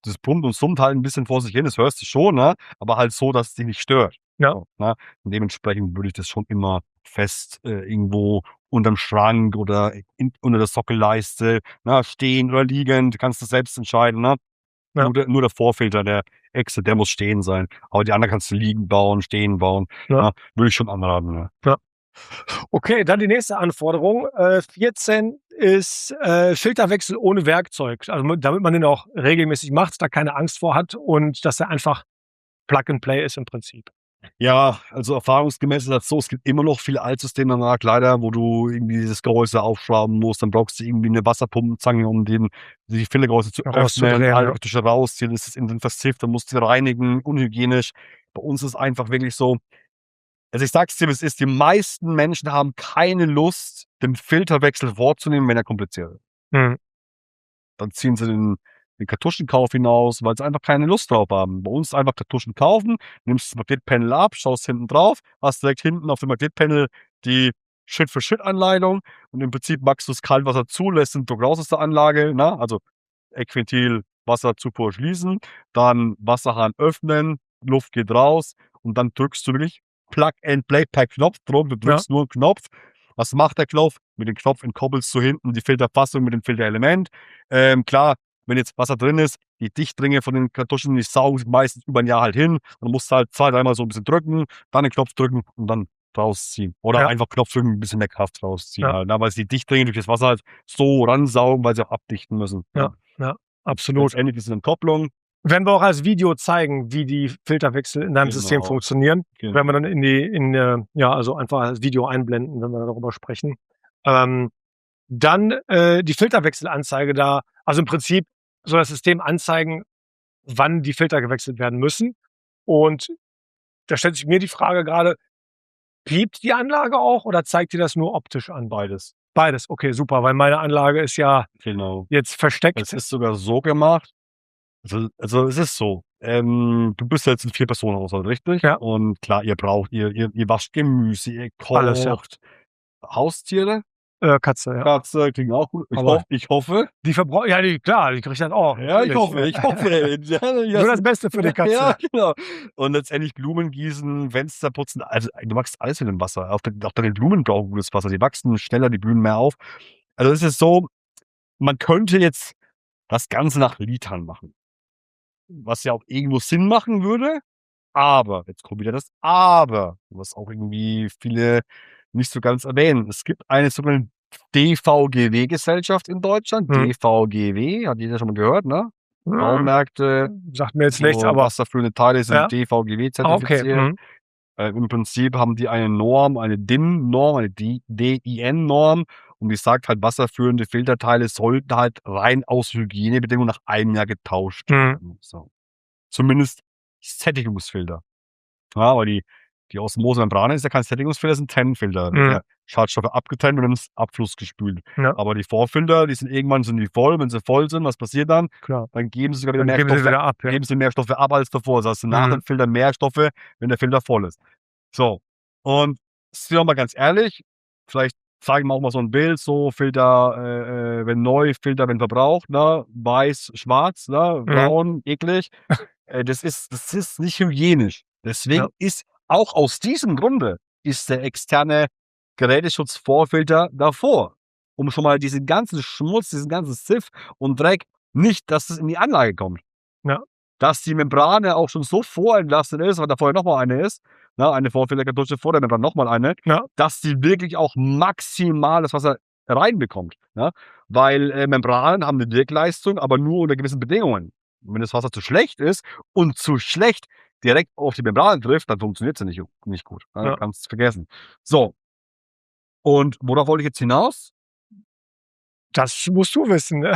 das pumpt und summt halt ein bisschen vor sich hin, das hörst du schon, ne? Aber halt so, dass es dich nicht stört. Ja. So, ne? Und dementsprechend würde ich das schon immer fest irgendwo unterm Schrank oder unter der Sockelleiste, ne? Stehen oder liegend, kannst du selbst entscheiden. Ne? Ja. Nur der Vorfilter, der Exit, der muss stehen sein. Aber die anderen kannst du liegen bauen, stehen bauen. Ja. Ne? Würde ich schon anraten. Ne? Ja. Okay, dann die nächste Anforderung. 14 ist Filterwechsel ohne Werkzeug. Also damit man den auch regelmäßig macht, da keine Angst vor hat und dass er einfach Plug and Play ist im Prinzip. Ja, also erfahrungsgemäß ist das so, es gibt immer noch viele Altsysteme am Markt, leider, wo du irgendwie dieses Gehäuse aufschrauben musst, dann brauchst du irgendwie eine Wasserpumpenzange, um die Filtergehäuse zu öffnen, Tische rausziehen, das ist in den versifft, dann musst du reinigen, unhygienisch. Bei uns ist einfach wirklich so, also ich sag's dir, wie es ist, die meisten Menschen haben keine Lust, den Filterwechsel vorzunehmen, wenn er kompliziert ist. Mhm. Dann ziehen sie den Kartuschenkauf hinaus, weil sie einfach keine Lust drauf haben. Bei uns einfach Kartuschen kaufen, nimmst das Magnetpanel ab, schaust hinten drauf, hast direkt hinten auf dem Magnetpanel die Schritt-für-Schritt-Anleitung und im Prinzip machst du das Kaltwasser zu, lässt den Druck raus aus der Anlage, ne? Also Eckventil, Wasserzufuhr schließen, dann Wasserhahn öffnen, Luft geht raus und dann drückst du wirklich Plug and Play per Knopfdruck, du drückst nur einen Knopf. Was macht der Knopf? Mit dem Knopf entkoppelst du hinten die Filterfassung mit dem Filterelement. Klar, wenn jetzt Wasser drin ist, die Dichtringe von den Kartuschen, die saugen meistens über ein Jahr halt hin. Dann musst du halt 2-, 3-mal so ein bisschen drücken, dann den Knopf drücken und dann rausziehen. Oder einfach Knopf drücken, ein bisschen mehr Kraft rausziehen halt, ne? Weil sie die Dichtringe durch das Wasser halt so ransaugen, weil sie auch abdichten müssen. Ja, absolut. Letztendlich ist es eine Kopplung. Werden wir auch als Video zeigen, wie die Filterwechsel in deinem System funktionieren. Genau. Werden wir dann also einfach als Video einblenden, wenn wir darüber sprechen. Dann die Filterwechselanzeige da, also im Prinzip soll das System anzeigen, wann die Filter gewechselt werden müssen. Und da stellt sich mir die Frage gerade, piept die Anlage auch oder zeigt die das nur optisch an? Beides. Beides, okay, super, weil meine Anlage ist ja jetzt versteckt. Es ist sogar so gemacht, also es ist so, du bist jetzt in 4-Personen-Haushalt, richtig? Ja. Und klar, ihr wascht Gemüse, ihr kocht. Alles, ja. Haustiere? Katze, ja. Katze kriegen auch gut. Ich hoffe. Die verbraucht, klar, die kriegt dann auch. Ja, ich hoffe. Nur das Beste für die Katze. Ja, genau. Und letztendlich Blumen gießen, Fenster putzen, also du machst alles mit dem Wasser. Auch deine Blumen brauchen gutes Wasser. Die wachsen schneller, die blühen mehr auf. Also es ist so, man könnte jetzt das Ganze nach Litern machen. was ja auch irgendwo Sinn machen würde. Aber, jetzt kommt wieder das Aber, was auch irgendwie viele nicht so ganz erwähnen. Es gibt eine sogenannte DVGW-Gesellschaft in Deutschland. DVGW, hat jeder schon mal gehört, ne? Baumärkte, Sagt mir jetzt nichts, so aber wasserführende Teile sind ja. DVGW Okay. zertifiziert. Im Prinzip haben die eine Norm, eine DIN-Norm, eine DIN-Norm, und die sagt halt, wasserführende Filterteile sollten halt rein aus Hygienebedingungen nach einem Jahr getauscht werden. So. Zumindest Sättigungsfilter. Ja, aber die Osmosemembrane ist ja kein Sättigungsfilter, sind Trennfilter. Ja, Schadstoffe abgetrennt und dann ist Abfluss gespült. Ja. Aber die Vorfilter, die sind irgendwann sind die voll. Wenn sie voll sind, was passiert dann? Klar. Dann geben sie sogar wieder Dann mehr geben sie Stoffe wieder ab, ja. geben sie mehr Stoffe ab als davor. Das heißt, nach dem Filter mehr Stoffe, wenn der Filter voll ist. So. Und sind wir mal ganz ehrlich, vielleicht zeigen wir auch mal so ein Bild, so Filter, wenn neu, Filter, wenn verbraucht, ne? Weiß, schwarz, ne? Braun, eklig. Das ist nicht hygienisch. Deswegen ist auch aus diesem Grunde ist der externe Geräteschutzvorfilter davor, um schon mal diesen ganzen Schmutz, diesen ganzen Siff und Dreck nicht, dass es in die Anlage kommt. Ja. Dass die Membrane auch schon so vorentlastet ist, weil da vorher noch mal eine ist, ne, eine Vorfilterkartusche vor der Membran noch mal eine, dass die wirklich auch maximal das Wasser reinbekommt, ne? Weil Membranen haben eine Wirkleistung, aber nur unter gewissen Bedingungen. Und wenn das Wasser zu schlecht ist und zu schlecht direkt auf die Membran trifft, dann funktioniert sie nicht gut. Ne? Kannst vergessen. So. Und worauf wollte ich jetzt hinaus? Das musst du wissen. Ne?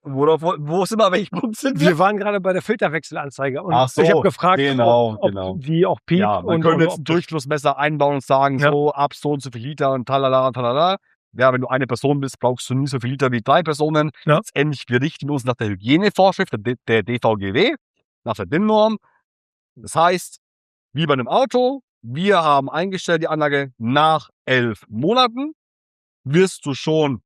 Wo sind wir? Welchen Punkt sind wir? Wir waren gerade bei der Filterwechselanzeige und Ach so, ich habe gefragt, genau. die auch piept. Ja, man könnte jetzt ein Durchflussmesser einbauen und sagen, so ab so und so viel Liter und talala und talala. Ja, wenn du eine Person bist, brauchst du nie so viel Liter wie 3 Personen. Letztendlich, wir richten uns nach der Hygienevorschrift der DVGW, nach der DIN-Norm. Das heißt, wie bei einem Auto, wir haben eingestellt, die Anlage nach 11 Monaten wirst du schon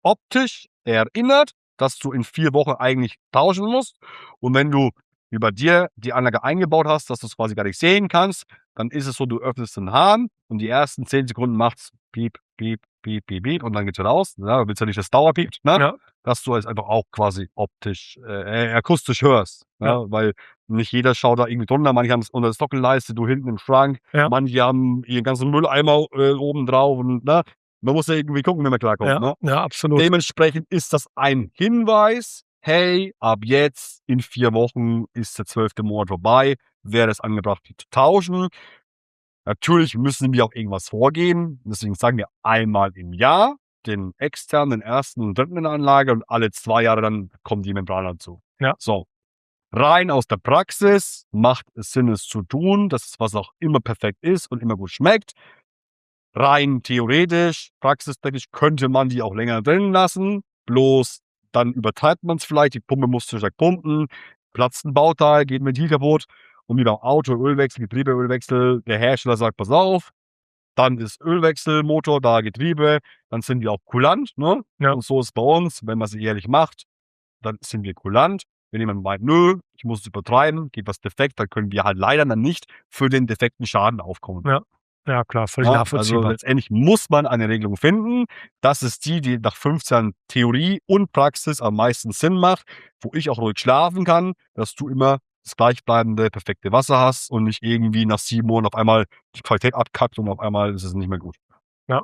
optisch erinnert, dass du in 4 Wochen eigentlich tauschen musst. Und wenn du wie bei dir die Anlage eingebaut hast, dass du es quasi gar nicht sehen kannst, dann ist es so, du öffnest den Hahn und die ersten 10 Sekunden macht's piep, piep, piep, piep, piep und dann geht's wieder raus. Ja, du willst ja nicht, dass Dauer piept, ne? Ja. Dass du es einfach auch quasi optisch, akustisch hörst. Ja. Weil nicht jeder schaut da irgendwie drunter, manche haben es unter der Sockelleiste, du hinten im Schrank, manche haben ihren ganzen Mülleimer oben drauf und ne? Man muss ja irgendwie gucken, wenn man klarkommt. Ne? Ja, absolut. Dementsprechend ist das ein Hinweis, hey, ab jetzt in 4 Wochen ist der 12. Monat vorbei, wäre es angebracht, die zu tauschen. Natürlich müssen wir auch irgendwas vorgeben, deswegen sagen wir einmal im Jahr den externen, den ersten und dritten in der Anlage und alle 2 Jahre dann kommen die Membran dazu. Ja. So. Rein aus der Praxis macht es Sinn, es zu tun, dass was auch immer perfekt ist und immer gut schmeckt. Rein theoretisch, praxistechnisch könnte man die auch länger drin lassen, bloß dann übertreibt man es vielleicht, die Pumpe muss zu stark pumpen, platzt ein Bauteil, geht ein Ventil kaputt und wie beim Auto, Ölwechsel, Getriebeölwechsel, der Hersteller sagt, pass auf, dann ist Ölwechsel, Motor, da Getriebe, dann sind wir auch kulant, ne? Ja. Und so ist es bei uns, wenn man es ehrlich macht, dann sind wir kulant. Wenn jemand meint, nö, ich muss es übertreiben, geht was defekt, dann können wir halt leider dann nicht für den defekten Schaden aufkommen. Ja, klar, völlig nachvollziehbar. Also letztendlich muss man eine Regelung finden. Das ist die nach 15 Jahren Theorie und Praxis am meisten Sinn macht, wo ich auch ruhig schlafen kann, dass du immer das gleichbleibende, perfekte Wasser hast und nicht irgendwie nach 7 Monaten auf einmal die Qualität abkackt und auf einmal ist es nicht mehr gut. Ja.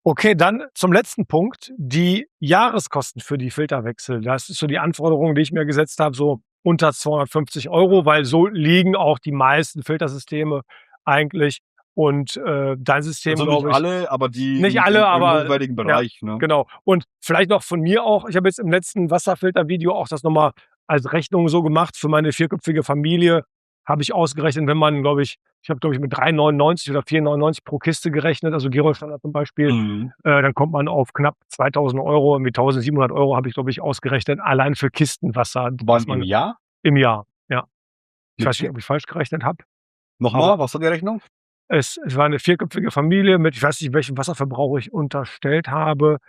Okay, dann zum letzten Punkt, die Jahreskosten für die Filterwechsel. Das ist so die Anforderung, die ich mir gesetzt habe, so unter 250 €, weil so liegen auch die meisten Filtersysteme eigentlich. Und dein System, also glaube nicht ich. alle, aber die Nicht alle, im aber hochwertigen Bereich. Ja, ne? genau. Und vielleicht noch von mir auch, ich habe jetzt im letzten Wasserfilter-Video auch das nochmal als Rechnung so gemacht. Für meine 4-köpfige Familie habe ich ausgerechnet, wenn man, glaube ich habe, glaube ich, mit 3,99 oder 4,99 pro Kiste gerechnet, also Gerolsteiner zum Beispiel, dann kommt man auf knapp 2.000 €, mit 1.700 € habe ich, glaube ich, ausgerechnet, allein für Kistenwasser. Im Jahr? Im Jahr, ja. Ich weiß nicht, ob ich falsch gerechnet habe. Nochmal, was war die Rechnung? Es war eine 4-köpfige Familie mit, ich weiß nicht, welchen Wasserverbrauch ich unterstellt habe.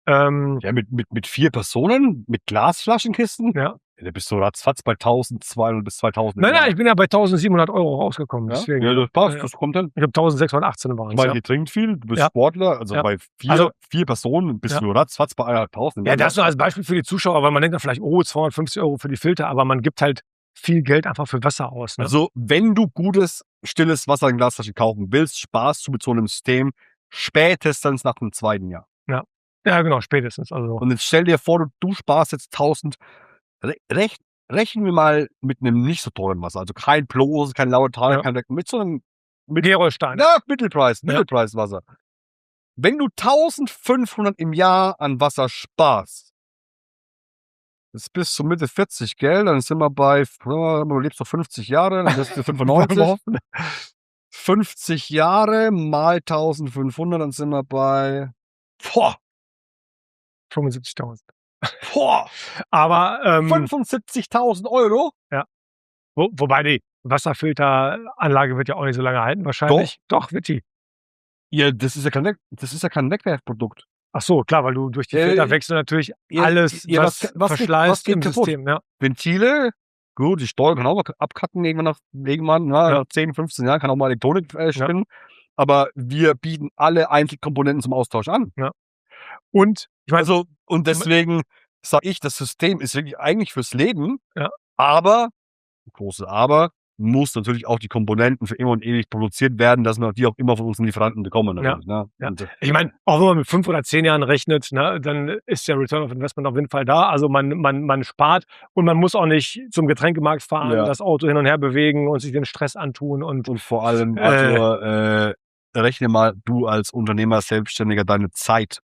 Ja, mit 4 Personen? Mit Glasflaschenkisten? Ja, Da bist du ratzfatz bei 1.200 bis 2.000. Nein, ich bin ja bei 1.700 € rausgekommen. Ja? Deswegen. Ja, das passt, das kommt dann. Ich habe 1.618 waren Ich meine, ihr trinkt viel, du bist Sportler, also bei vier Personen bist du ratzfatz bei 1.500. Ja, das nur als Beispiel für die Zuschauer, weil man denkt dann vielleicht, 250 € für die Filter, aber man gibt halt viel Geld einfach für Wasser aus. Ne? Also, wenn du gutes, stilles Wasser in Glasflaschen kaufen willst, sparst du mit so einem System spätestens nach dem 2. Jahr. Ja, genau, spätestens. Also. Und jetzt stell dir vor, du sparst jetzt 1.000, rechnen wir mal mit einem nicht so teuren Wasser, also kein Plose, kein Lauertaler, mit so einem Gerolstein. Ja, Mittelpreiswasser. Wenn du 1.500 im Jahr an Wasser sparst, das ist bis zur Mitte 40, gell? Dann sind wir bei, du lebst noch 50 Jahre, dann bist du 95. 50 Jahre mal 1.500, dann sind wir bei 75.000. Aber 75.000 €? Ja. Wobei die Wasserfilteranlage wird ja auch nicht so lange halten, wahrscheinlich. Doch, wird die. Ja, das ist ja kein Wegwerfprodukt. Ach so, klar, weil du durch die Filter wechselst natürlich alles, was verschleißt im System. Ja. Ventile, gut, die Steuer kann auch mal abkacken nach 10, 15 Jahren, kann auch mal Elektronik spinnen. Aber wir bieten alle Einzelkomponenten zum Austausch an. Ja. Und ich meine, und deswegen sage ich, das System ist wirklich eigentlich fürs Leben, aber, große Aber, muss natürlich auch die Komponenten für immer und ewig produziert werden, dass wir die auch immer von unseren Lieferanten bekommen. Ne? Ich meine, auch wenn man mit 5 oder 10 Jahren rechnet, ne, dann ist der Return of Investment auf jeden Fall da. Also man spart und man muss auch nicht zum Getränkemarkt fahren, das Auto hin und her bewegen und sich den Stress antun. Und vor allem, Arthur, rechne mal, du als Unternehmer, Selbstständiger, deine Zeit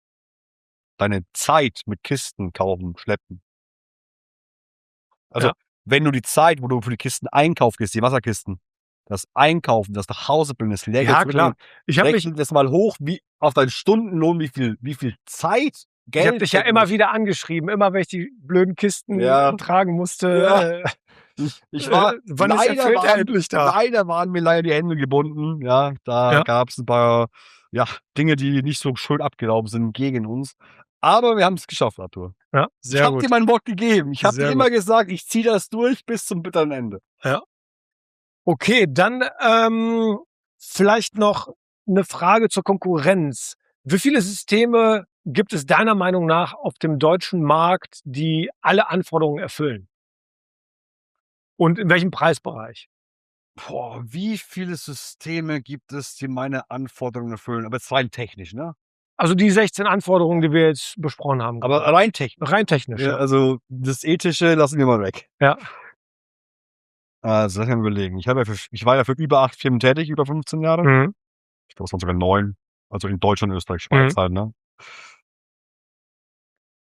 mit Kisten kaufen, schleppen. Also, wenn du die Zeit, wo du für die Kisten einkaufen gehst, die Wasserkisten, das Einkaufen, das nach Hause bringen, das leer klar. Rechne das mal hoch, wie auf deinen Stundenlohn, wie viel Zeit, Geld. Ich habe dich ja immer wieder angeschrieben, immer wenn ich die blöden Kisten tragen musste. Ich war wann ist der Filter endlich da? Leider waren mir die Hände gebunden. Ja, da gab es ein paar Dinge, die nicht so schön abgelaufen sind gegen uns. Aber wir haben es geschafft, Arthur. Ja, sehr gut. Ich habe dir mein Wort gegeben. Ich habe dir immer gesagt, ich ziehe das durch bis zum bitteren Ende. Ja. Okay, dann vielleicht noch eine Frage zur Konkurrenz. Wie viele Systeme gibt es deiner Meinung nach auf dem deutschen Markt, die alle Anforderungen erfüllen? Und in welchem Preisbereich? Wie viele Systeme gibt es, die meine Anforderungen erfüllen? Aber jetzt rein technisch, ne? Also die 16 Anforderungen, die wir jetzt besprochen haben. Aber rein technisch. Rein technisch, ja. Also das Ethische lassen wir mal weg. Ja. Also lass mich mal überlegen. Ich war ja für über 8 Firmen tätig, über 15 Jahre. Mhm. Ich glaube, es waren sogar 9. Also in Deutschland, Österreich, Schweiz halt, ne?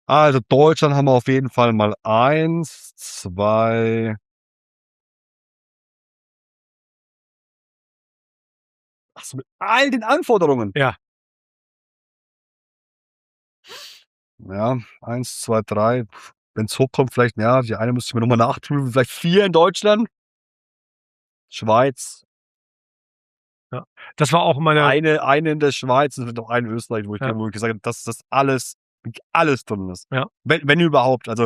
Also Deutschland haben wir auf jeden Fall mal 1, 2. Achso, mit all den Anforderungen? Ja. Ja, 1, 2, 3. Wenn es hochkommt, vielleicht, die eine müsste ich mir nochmal nachprüfen, vielleicht 4 in Deutschland. Schweiz. Ja. Das war auch meine. Eine in der Schweiz und noch eine in Österreich, wo ich gesagt habe, dass das alles drin ist. Ja. Wenn überhaupt. Also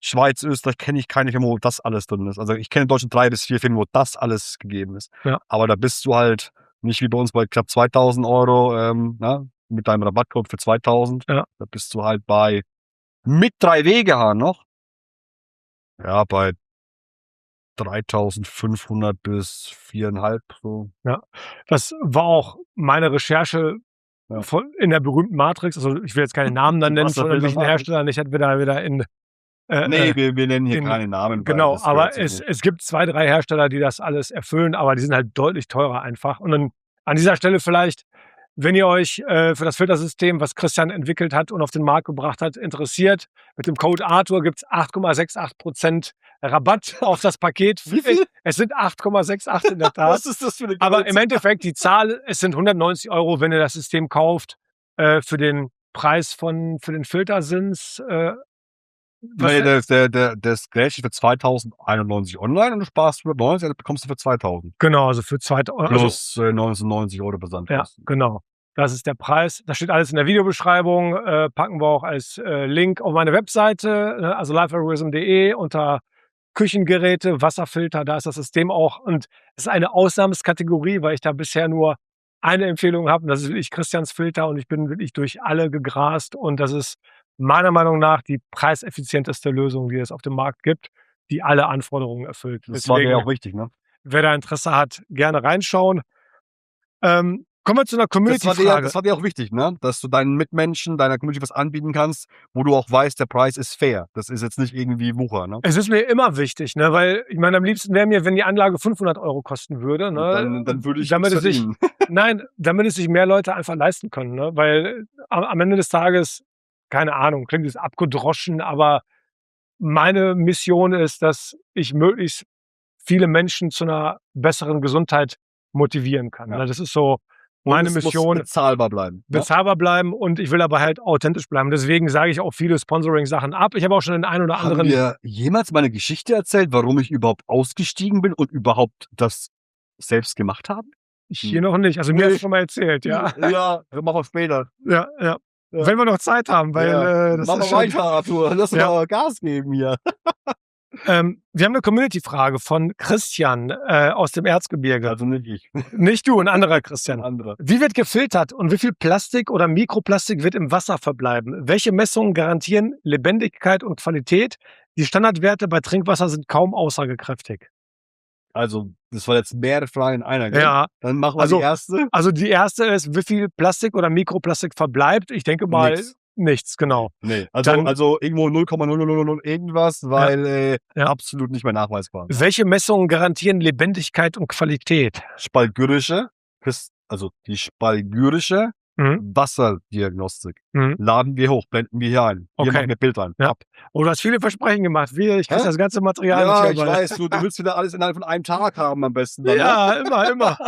Schweiz, Österreich kenne ich keine Firma, wo das alles drin ist. Also ich kenne in Deutschland 3 bis 4 Firmen, wo das alles gegeben ist. Ja. Aber da bist du halt nicht wie bei uns bei knapp 2.000 €, mit deinem Rabattcode für 2.000. Ja. Da bist du halt bei, mit 3 Wegehahn noch, bei 3.500 bis 4.500 so. Ja, das war auch meine Recherche in der berühmten Matrix. Also ich will jetzt keine Namen dann nennen von irgendwelchen Herstellern. Ich hatte wieder in wir nennen hier keine Namen. Genau, aber es gibt 2, 3 Hersteller, die das alles erfüllen, aber die sind halt deutlich teurer einfach. Und dann an dieser Stelle vielleicht, wenn ihr euch für das Filtersystem, was Christian entwickelt hat und auf den Markt gebracht hat, interessiert, mit dem Code Arthur gibt es 8,68% Rabatt auf das Paket. Wie viel? Es sind 8,68 in der Tat. Was ist das für eine Aber im Endeffekt, die Zahl, es sind 190 €, wenn ihr das System kauft. Für den Preis für den Filter sind es das Gerät steht für 2.091 online und du sparst 190, das bekommst du für 2.000. Genau, also für 2.000 plus 1990 € Versandkosten. Ja, genau. Das ist der Preis. Das steht alles in der Videobeschreibung. Packen wir auch als Link auf meine Webseite, also lifealgorithm.de unter Küchengeräte, Wasserfilter. Da ist das System auch. Und es ist eine Ausnahmeskategorie, weil ich da bisher nur eine Empfehlung habe. Und das ist wirklich Christians Filter. Und ich bin wirklich durch alle gegrast. Und das ist meiner Meinung nach die preiseffizienteste Lösung, die es auf dem Markt gibt, die alle Anforderungen erfüllt. Das war dir auch wichtig, ne? Wer da Interesse hat, gerne reinschauen. Kommen wir zu einer Community-Frage. Das war dir auch wichtig, ne? Dass du deinen Mitmenschen, deiner Community was anbieten kannst, wo du auch weißt, der Preis ist fair. Das ist jetzt nicht irgendwie Wucher, ne? Es ist mir immer wichtig, ne? Weil ich meine, am liebsten wäre mir, wenn die Anlage 500 € kosten würde. Ne? Dann würde ich damit es verdienen. damit es sich mehr Leute einfach leisten können. Ne? Weil am Ende des Tages, keine Ahnung, klingt es abgedroschen, aber meine Mission ist, dass ich möglichst viele Menschen zu einer besseren Gesundheit motivieren kann. Ja. Ne? Das ist so meine Mission. Muss bezahlbar bleiben. Bezahlbar bleiben und ich will aber halt authentisch bleiben. Deswegen sage ich auch viele Sponsoring-Sachen ab. Ich habe auch schon den einen oder anderen. Haben wir jemals meine Geschichte erzählt, warum ich überhaupt ausgestiegen bin und überhaupt das selbst gemacht habe? Hier noch nicht. Also mir hast du schon mal erzählt, ja. Ja, machen wir später. Ja. Wenn wir noch Zeit haben, weil das machen ist wir weiter, Arthur. Lass uns mal Gas geben hier. Wir haben eine Community-Frage von Christian aus dem Erzgebirge. Also nicht ich. Nicht du, ein anderer Christian. Ein anderer. Wie wird gefiltert und wie viel Plastik oder Mikroplastik wird im Wasser verbleiben? Welche Messungen garantieren Lebendigkeit und Qualität? Die Standardwerte bei Trinkwasser sind kaum aussagekräftig. Also, das war jetzt mehrere Fragen in einer. Gell? Ja. Dann machen wir die erste. Also die erste ist, wie viel Plastik oder Mikroplastik verbleibt? Ich denke mal nichts, genau. Nee, also irgendwo 0,0000 irgendwas, weil absolut nicht mehr nachweisbar. Welche Messungen garantieren Lebendigkeit und Qualität? Spalgyrische, also die spalgyrische Wasserdiagnostik. Laden wir hoch, blenden wir hier ein. Hier machen wir Bild ein. Ja. Oh, du hast viele Versprechen gemacht. Ich krieg das ganze Material. Ja, ich weiß, du willst wieder alles innerhalb von einem Tag haben am besten. Dann, ja, immer.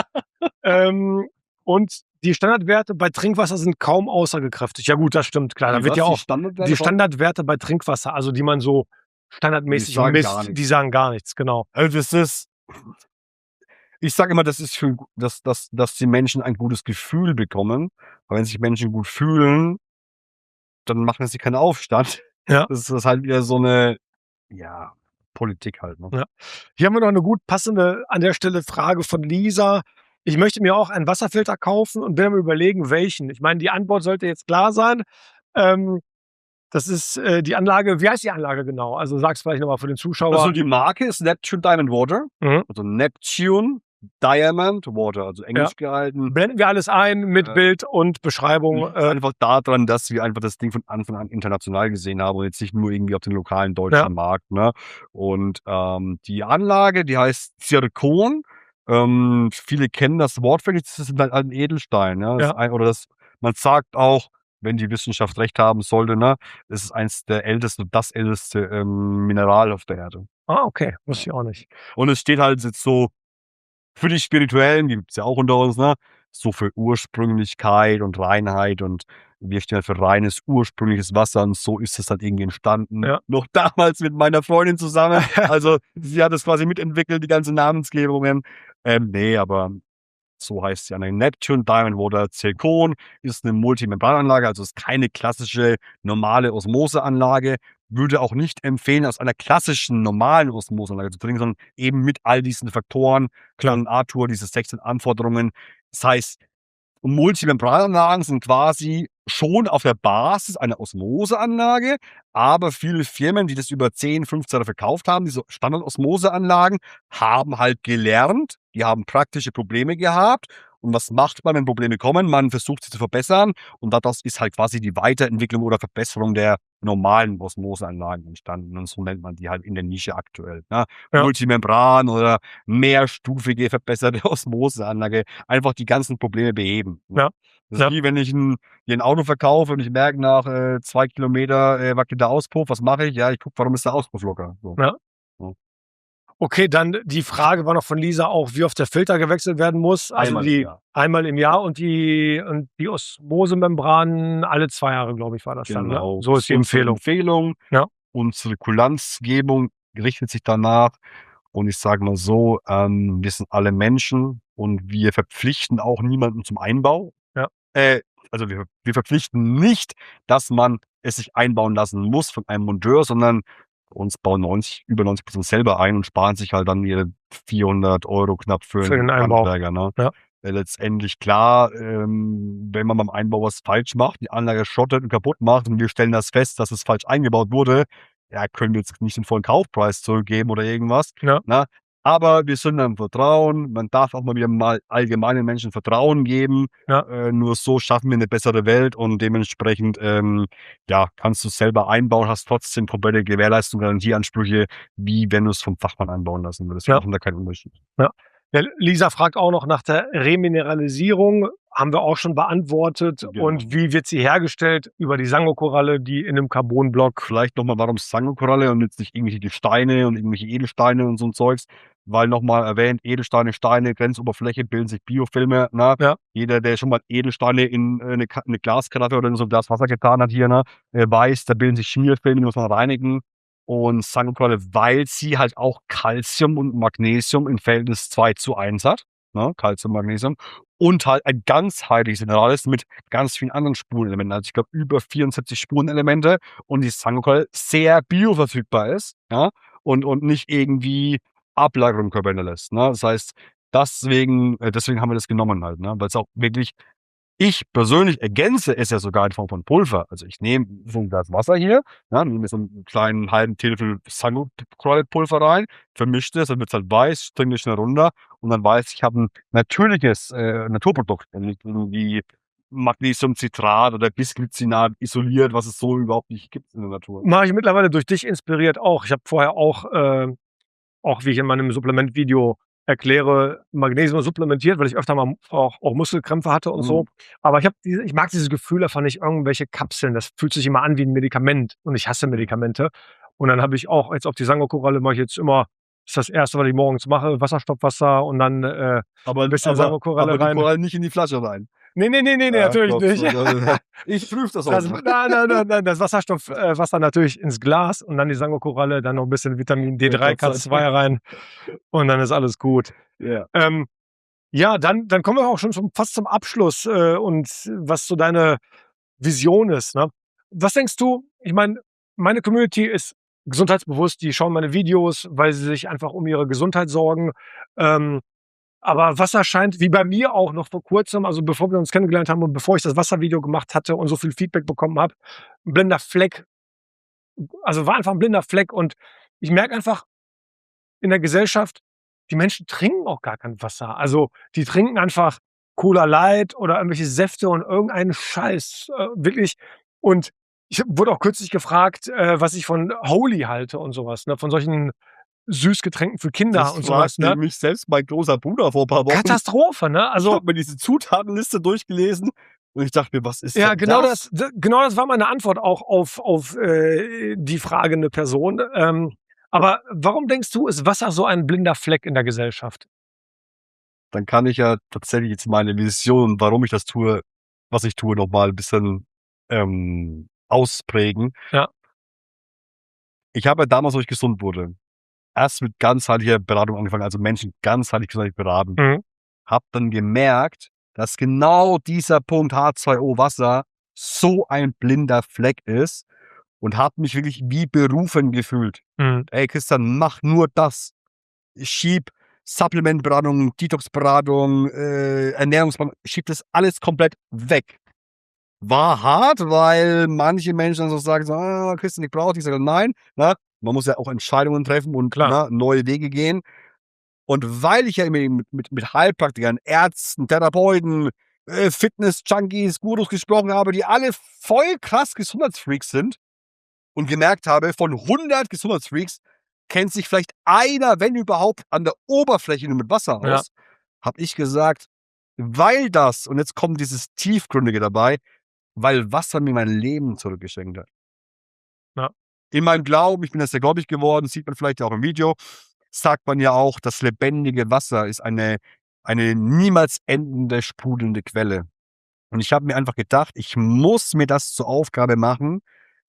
Und die Standardwerte bei Trinkwasser sind kaum aussagekräftig. Ja gut, das stimmt, klar. Da wird ja auch die Standardwerte bei Trinkwasser, also die man so standardmäßig misst, die sagen gar nichts, genau. Also das ist, ich sage immer, das ist dass die Menschen ein gutes Gefühl bekommen. Aber wenn sich Menschen gut fühlen, dann machen sie keinen Aufstand. Ja. Das ist halt wieder so eine, Politik halt. Ne? Ja. Hier haben wir noch eine gut passende an der Stelle Frage von Lisa. Ich möchte mir auch einen Wasserfilter kaufen und bin mir überlegen, welchen. Ich meine, die Antwort sollte jetzt klar sein. Das ist die Anlage. Wie heißt die Anlage genau? Also sag's vielleicht nochmal für den Zuschauer. Also die Marke ist Neptune Diamond Water. Also Neptune Diamond Water, also englisch gehalten. Blenden wir alles ein mit Bild und Beschreibung. Einfach daran, dass wir einfach das Ding von Anfang an international gesehen haben und jetzt nicht nur irgendwie auf den lokalen deutschen Markt. Ne? Und die Anlage, die heißt Zirkon. Viele kennen das Wort wirklich, das ist halt ein Edelstein. Ja? Man sagt auch, wenn die Wissenschaft recht haben sollte, ne, es ist eins der ältesten, das älteste Mineral auf der Erde. Ah, okay, wusste ich auch nicht. Und es steht halt jetzt so für die Spirituellen, die gibt es ja auch unter uns, ne, so für Ursprünglichkeit und Reinheit und wir stehen halt für reines, ursprüngliches Wasser und so ist es halt irgendwie entstanden. Ja. Noch damals mit meiner Freundin zusammen. Also sie hat es quasi mitentwickelt, die ganzen Namensgebungen. Nee, aber so heißt sie. Eine Neptune Diamond Water Zirkon ist eine Multimembrananlage, also ist keine klassische normale Osmoseanlage. Würde auch nicht empfehlen, aus einer klassischen normalen Osmoseanlage zu trinken, sondern eben mit all diesen Faktoren. Klar, Arthur, diese 16 Anforderungen. Das heißt, Multimembrananlagen sind quasi schon auf der Basis einer Osmoseanlage, aber viele Firmen, die das über 10, 15 Jahre verkauft haben, diese Standard-Osmoseanlagen, haben halt gelernt, die haben praktische Probleme gehabt. Und was macht man, wenn Probleme kommen? Man versucht sie zu verbessern und daraus ist halt quasi die Weiterentwicklung oder Verbesserung der normalen Osmoseanlagen entstanden. Und so nennt man die halt in der Nische aktuell. Ne? Ja. Multimembran oder mehrstufige verbesserte Osmoseanlage. Einfach die ganzen Probleme beheben. Ne? Ja. Das ist wie wenn ich ein Auto verkaufe und ich merke nach 2 Kilometer wackelt der Auspuff. Was mache ich? Ja, ich gucke, warum ist der Auspuff locker? So. Ja. Okay, dann die Frage war noch von Lisa auch, wie oft der Filter gewechselt werden muss. Also einmal im Jahr und die Osmosemembranen alle 2 Jahre, glaube ich, war das dann. Ne? So ist die Empfehlung. Ja. Unsere Kulanzgebung richtet sich danach. Und ich sage mal so, wir sind alle Menschen und wir verpflichten auch niemanden zum Einbau. Ja. Also wir verpflichten nicht, dass man es sich einbauen lassen muss von einem Monteur, sondern uns bauen über 90% selber ein und sparen sich halt dann ihre 400 € knapp für Für den einen Einbau. Handwerker, ne? Ja. Letztendlich klar, wenn man beim Einbau was falsch macht, die Anlage schottet und kaputt macht und wir stellen das fest, dass es falsch eingebaut wurde, ja, können wir jetzt nicht den vollen Kaufpreis zurückgeben oder irgendwas, Ja. ne? Aber wir sind im Vertrauen. Man darf auch mal wieder mal allgemeinen Menschen Vertrauen geben. Ja. Nur so schaffen wir eine bessere Welt und dementsprechend, ja, kannst du selber einbauen, hast trotzdem komplette Gewährleistung, Garantieansprüche, wie wenn du es vom Fachmann einbauen lassen würdest. Wir Ja. machen da keinen Unterschied. Ja. Ja, Lisa fragt auch noch nach der Remineralisierung. Haben wir auch schon beantwortet. Genau. Und wie wird sie hergestellt? Über die Sangokoralle, die in einem Carbonblock. Vielleicht nochmal, warum Sangokoralle und jetzt nicht irgendwelche Gesteine und irgendwelche Edelsteine und so ein Zeugs. Weil nochmal erwähnt, Edelsteine, Steine, Grenzoberfläche bilden sich Biofilme. Ne? Ja. Jeder, der schon mal Edelsteine in eine Glaskaraffe oder in so ein Glas Wasser getan hat hier, ne, weiß, da bilden sich Schmierfilme, die muss man reinigen. Und Sangokoralle, weil sie halt auch Calcium und Magnesium im Verhältnis 2:1 hat. Ne? Calcium, Magnesium. Und halt ein ganzheitliches Mineral ist mit ganz vielen anderen Spurenelementen. Also ich glaube über 74 Spurenelemente und die Sangokoralle sehr bioverfügbar ist, ja, und nicht irgendwie Ablagerung im Körper hinterlässt. Ne? Das heißt, deswegen haben wir das genommen halt, ne? Weil es auch wirklich, ich persönlich ergänze es ja sogar in Form von Pulver. Also ich nehme so ein Glas Wasser hier, ja, nehme so einen kleinen halben Teelöffel Sangokoralle-Pulver rein, vermische das, dann wird es halt weiß, trinke das schnell runter und dann weiß ich, habe ein natürliches Naturprodukt, nicht irgendwie Magnesiumcitrat oder Bisglycinat isoliert, was es so überhaupt nicht gibt in der Natur. Mache ich mittlerweile durch dich inspiriert auch. Ich habe vorher auch wie ich in meinem Supplementvideo erkläre, Magnesium supplementiert, weil ich öfter mal auch Muskelkrämpfe hatte und so. Aber ich mag dieses Gefühl einfach nicht, irgendwelche Kapseln. Das fühlt sich immer an wie ein Medikament und ich hasse Medikamente. Und dann habe ich auch jetzt auf die Sangokoralle mache ich jetzt immer, das ist das Erste, was ich morgens mache, Wasserstoffwasser und dann ein bisschen Sangokoralle aber die rein. Koralle nicht in die Flasche rein. Nee, natürlich nicht. Ich prüfe das auch. Nein, das Wasserstoffwasser natürlich ins Glas und dann die Sangokoralle, dann noch ein bisschen Vitamin D3, K2 rein und dann ist alles gut. Ja. Ja, dann kommen wir auch schon fast zum Abschluss und was so deine Vision ist. Ne? Was denkst du? Ich meine Community ist gesundheitsbewusst, die schauen meine Videos, weil sie sich einfach um ihre Gesundheit sorgen. Aber Wasser scheint, wie bei mir auch noch vor kurzem, also bevor wir uns kennengelernt haben und bevor ich das Wasservideo gemacht hatte und so viel Feedback bekommen habe, ein blinder Fleck. Also war einfach ein blinder Fleck und ich merke einfach in der Gesellschaft, die Menschen trinken auch gar kein Wasser. Also die trinken einfach Cola Light oder irgendwelche Säfte und irgendeinen Scheiß. Wirklich. Und ich wurde auch kürzlich gefragt, was ich von Holy halte und sowas, ne? Von solchen Süßgetränken für Kinder Das und sowas. Ne? mich selbst mein großer Bruder vor ein paar Wochen. Katastrophe, ne? Ich Also habe mir diese Zutatenliste durchgelesen und ich dachte mir, was ist ja, denn genau das? genau das war meine Antwort auch auf die fragende Person. Aber warum denkst du, ist Wasser so ein blinder Fleck in der Gesellschaft? Dann kann ich ja tatsächlich jetzt meine Vision, warum ich das tue, was ich tue, noch mal ein bisschen ausprägen. Ja. Ich habe ja damals, wo ich gesund wurde, erst mit ganzheitlicher Beratung angefangen, also Menschen ganzheitlich beraten. Mhm. Habe dann gemerkt, dass genau dieser Punkt H2O Wasser so ein blinder Fleck ist und habe mich wirklich wie berufen gefühlt. Mhm. Ey Christian, mach nur das. Schieb Supplementberatung, Detoxberatung, Ernährungsberatung, schieb das alles komplett weg. War hart, weil manche Menschen dann so sagen, so, Christian, ich brauche dich. Ich sage, nein, na, man muss ja auch Entscheidungen treffen und neue Wege gehen. Und weil ich ja immer mit Heilpraktikern, Ärzten, Therapeuten, Fitness-Junkies, Gurus gesprochen habe, die alle voll krass Gesundheitsfreaks sind und gemerkt habe, von 100 Gesundheitsfreaks kennt sich vielleicht einer, wenn überhaupt, an der Oberfläche nur mit Wasser aus, habe ich gesagt, weil das, und jetzt kommt dieses Tiefgründige dabei, weil Wasser mir mein Leben zurückgeschenkt hat. Ja. In meinem Glauben, ich bin jetzt sehr gläubig geworden, sieht man vielleicht auch im Video, sagt man ja auch, das lebendige Wasser ist eine niemals endende, sprudelnde Quelle. Und ich habe mir einfach gedacht, ich muss mir das zur Aufgabe machen,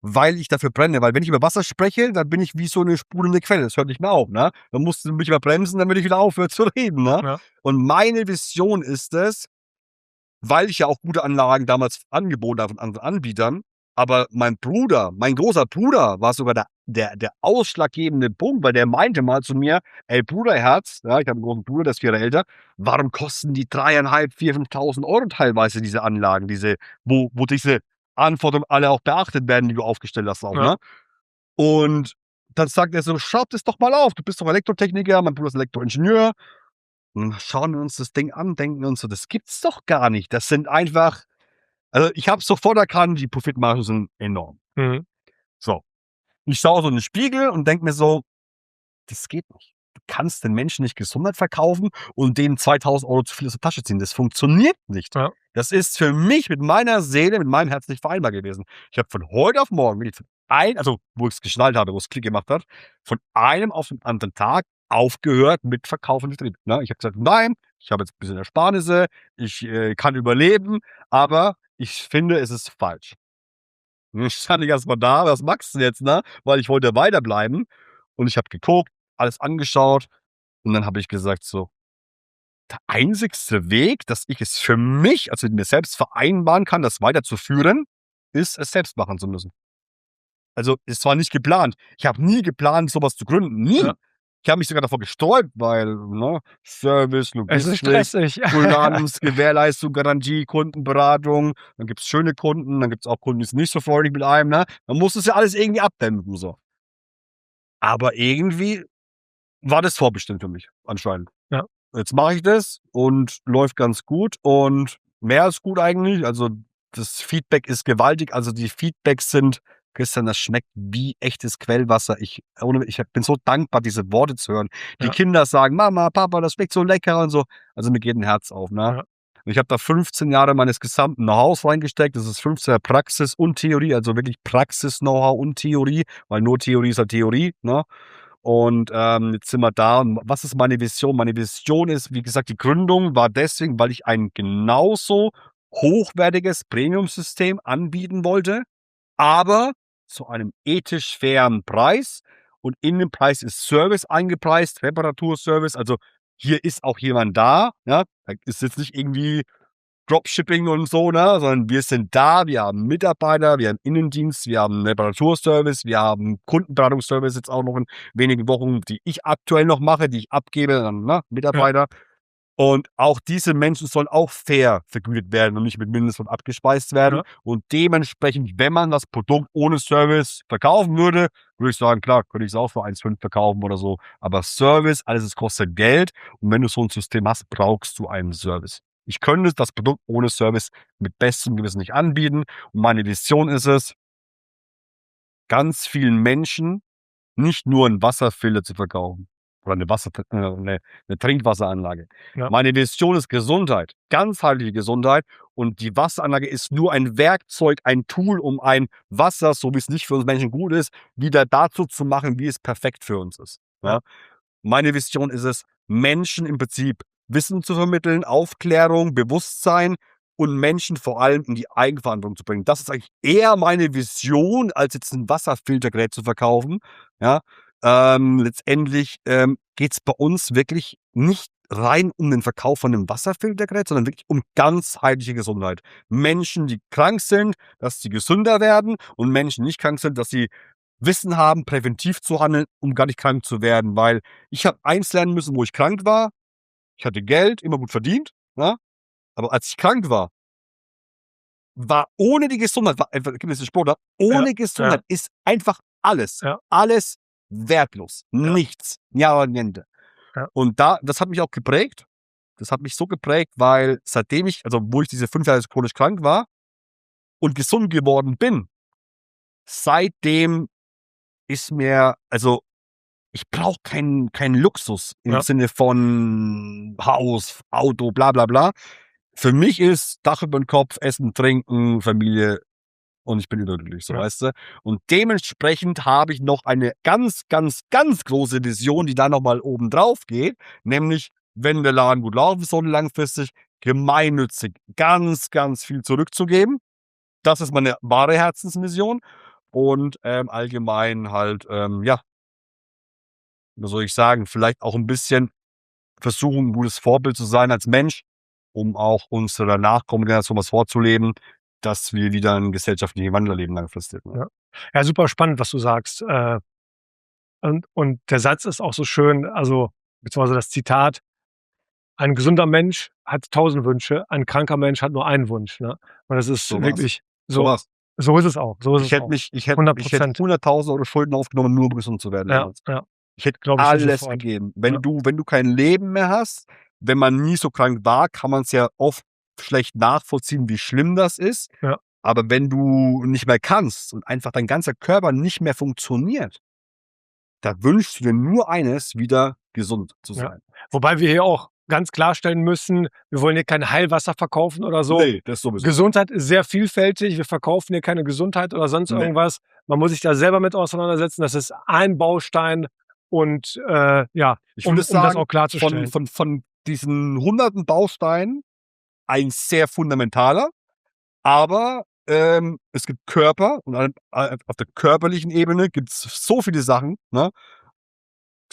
weil ich dafür brenne. Weil wenn ich über Wasser spreche, dann bin ich wie so eine sprudelnde Quelle. Das hört nicht mehr auf. Ne? Dann musst du mich mal bremsen, damit ich wieder aufhöre zu reden. Ne? Ja. Und meine Vision ist es, weil ich ja auch gute Anlagen damals angeboten habe von anderen Anbietern. Aber mein großer Bruder war sogar der ausschlaggebende Punkt, weil der meinte mal zu mir, ey Bruderherz, ja, ich habe einen großen Bruder, der ist 4 Jahre älter, warum kosten die 3.500, 4.000, 5.000 Euro teilweise diese Anlagen, wo diese Anforderungen alle auch beachtet werden, die du aufgestellt hast auch, Ja. ne? Und dann sagt er so, schreib das doch mal auf, du bist doch Elektrotechniker, mein Bruder ist Elektroingenieur. Und dann schauen wir uns das Ding an, denken uns so, das gibt's doch gar nicht. Das sind einfach, also ich habe sofort erkannt, die Profitmargen sind enorm. Mhm. So. Ich schaue so in den Spiegel und denke mir so, das geht nicht. Du kannst den Menschen nicht Gesundheit verkaufen und denen 2.000 Euro zu viel aus der Tasche ziehen. Das funktioniert nicht. Ja. Das ist für mich mit meiner Seele, mit meinem Herz nicht vereinbar gewesen. Ich habe von heute auf morgen, also wo ich es geschnallt habe, wo es Klick gemacht hat, von einem auf den anderen Tag aufgehört mit Verkauf und Vertrieb. Ne? Ich habe gesagt, nein, ich habe jetzt ein bisschen Ersparnisse, ich kann überleben, aber ich finde, es ist falsch. Und dann stand ich erst mal da, was machst du jetzt, ne? Weil ich wollte weiterbleiben und ich habe geguckt, alles angeschaut und dann habe ich gesagt so, der einzigste Weg, dass ich es für mich, also mit mir selbst vereinbaren kann, das weiterzuführen, ist, es selbst machen zu müssen. Also, es war nicht geplant. Ich habe nie geplant, sowas zu gründen. Nie. Ja. Ich habe mich sogar davor gesträubt, weil, ne, Service, Es ist Logistik, stressig. Kulanz, Gewährleistung, Garantie, Kundenberatung. Dann gibt's schöne Kunden, dann gibt's auch Kunden, die sind nicht so freudig mit einem, ne? Man muss das ja alles irgendwie abdämpfen, so. Aber irgendwie war das vorbestimmt für mich, anscheinend. Ja. Jetzt mache ich das und läuft ganz gut und mehr als gut eigentlich. Also, das Feedback ist gewaltig. Also, die Feedbacks sind: „Christian, das schmeckt wie echtes Quellwasser." Ich bin so dankbar, diese Worte zu hören. Die Ja. Kinder sagen: „Mama, Papa, das schmeckt so lecker" und so. Also, mir geht 'n Herz auf, ne? Ja. Und ich habe da 15 Jahre meines gesamten Know-hows reingesteckt. Das ist 15 Jahre Praxis und Theorie, also wirklich Praxis-Know-how und Theorie, weil nur Theorie ist halt Theorie, ne? Und, jetzt sind wir da. Und was ist meine Vision? Meine Vision ist, wie gesagt, die Gründung war deswegen, weil ich ein genauso hochwertiges Premiumsystem anbieten wollte, aber zu einem ethisch fairen Preis. Und in dem Preis ist Service eingepreist, Reparaturservice. Also, hier ist auch jemand da, ja? Da ist jetzt nicht irgendwie Dropshipping und so, ne, sondern wir sind da, wir haben Mitarbeiter, wir haben Innendienst, wir haben Reparaturservice, wir haben Kundenberatungsservice jetzt auch noch in wenigen Wochen, die ich aktuell noch mache, die ich abgebe an, ne, Mitarbeiter. Und auch diese Menschen sollen auch fair vergütet werden und nicht mit Mindestlohn abgespeist werden. Ja. Und dementsprechend, wenn man das Produkt ohne Service verkaufen würde, würde ich sagen, klar, könnte ich es auch für 1,5 verkaufen oder so. Aber Service, alles, es kostet Geld. Und wenn du so ein System hast, brauchst du einen Service. Ich könnte das Produkt ohne Service mit bestem Gewissen nicht anbieten. Und meine Vision ist es, ganz vielen Menschen nicht nur 'n Wasserfilter zu verkaufen oder 'ne Trinkwasseranlage. Ja. Meine Vision ist Gesundheit, ganzheitliche Gesundheit, und die Wasseranlage ist nur ein Werkzeug, ein Tool, um ein Wasser, so wie's nicht für uns Menschen gut ist, wieder dazu zu machen, wie es perfekt für uns ist, ja? Ja. Meine Vision ist es, Menschen im Prinzip Wissen zu vermitteln, Aufklärung, Bewusstsein und Menschen vor allem in die Eigenverantwortung zu bringen. Das ist eigentlich eher meine Vision, als jetzt 'n Wasserfiltergerät zu verkaufen, ja? Letztendlich, geht's bei uns wirklich nicht rein um den Verkauf von 'nem Wasserfiltergerät, sondern wirklich um ganzheitliche Gesundheit. Menschen, die krank sind, dass sie gesünder werden, und Menschen, die nicht krank sind, dass sie Wissen haben, präventiv zu handeln, um gar nicht krank zu werden. Weil ich habe eins lernen müssen, wo ich krank war. Ich hatte Geld, immer gut verdient, ne? Aber als ich krank war ohne die Gesundheit, war einfach, gibt es den Spruch, ne? Ohne Gesundheit ist einfach alles, Ja. alles wertlos. Nichts. Ja, niente. Ja. Und das hat mich auch geprägt. Das hat mich so geprägt, weil seitdem wo ich diese 5 Jahre chronisch krank war und gesund geworden bin, seitdem ist mir, ich brauche keinen Luxus im Ja. Sinne von Haus, Auto, bla bla bla. Für mich ist Dach über den Kopf, Essen, Trinken, Familie, und ich bin überglücklich, so, Ja. weißt du? Und dementsprechend habe ich noch eine ganz, ganz, ganz große Vision, die da noch mal oben drauf geht, nämlich, wenn der Laden gut laufen soll langfristig, gemeinnützig ganz, ganz viel zurückzugeben. Das ist meine wahre Herzensmission, und, allgemein halt, ja, wie soll ich sagen, vielleicht auch 'n bisschen versuchen, 'n gutes Vorbild zu sein als Mensch, um auch unserer Nachkommengeneration was vorzuleben, dass wir wieder einen gesellschaftlichen Wandel erleben langfristig. Ne? Ja. Ja, super spannend, was du sagst. Und der Satz ist auch so schön, also beziehungsweise das Zitat: „Ein gesunder Mensch hat 1.000 Wünsche, ein kranker Mensch hat nur einen Wunsch“, ne? Und das ist So war's. wirklich So so. war's. So ist es auch. So ist Ich es hätte auch. mich ich hätte ich hätte 100%. 100.000 € Schulden aufgenommen, nur um gesund zu werden Ja, damals. ja, Ich hätte glaube ich dir alles sofort. gegeben. Ja. Wenn du kein Leben mehr hast, wenn man nie so krank war, kann man's ja oft schlecht nachvollziehen, wie schlimm das ist. Ja. Aber wenn du nicht mehr kannst und einfach dein ganzer Körper nicht mehr funktioniert, da wünschst du dir nur eines, wieder gesund zu Ja. sein. Wobei wir hier auch ganz klarstellen müssen, wir wollen hier kein Heilwasser verkaufen oder so. Ne, das sowieso. Gesundheit ist sehr vielfältig. Wir verkaufen hier keine Gesundheit oder sonst Ne. irgendwas. Man muss sich da selber mit auseinandersetzen. Das ist ein Baustein und, ja, Ich um würde das sagen, auch klarzustellen. von diesen hunderten Bausteinen ein sehr fundamentaler, aber, es gibt Körper und auf der körperlichen Ebene gibt's so viele Sachen, ne?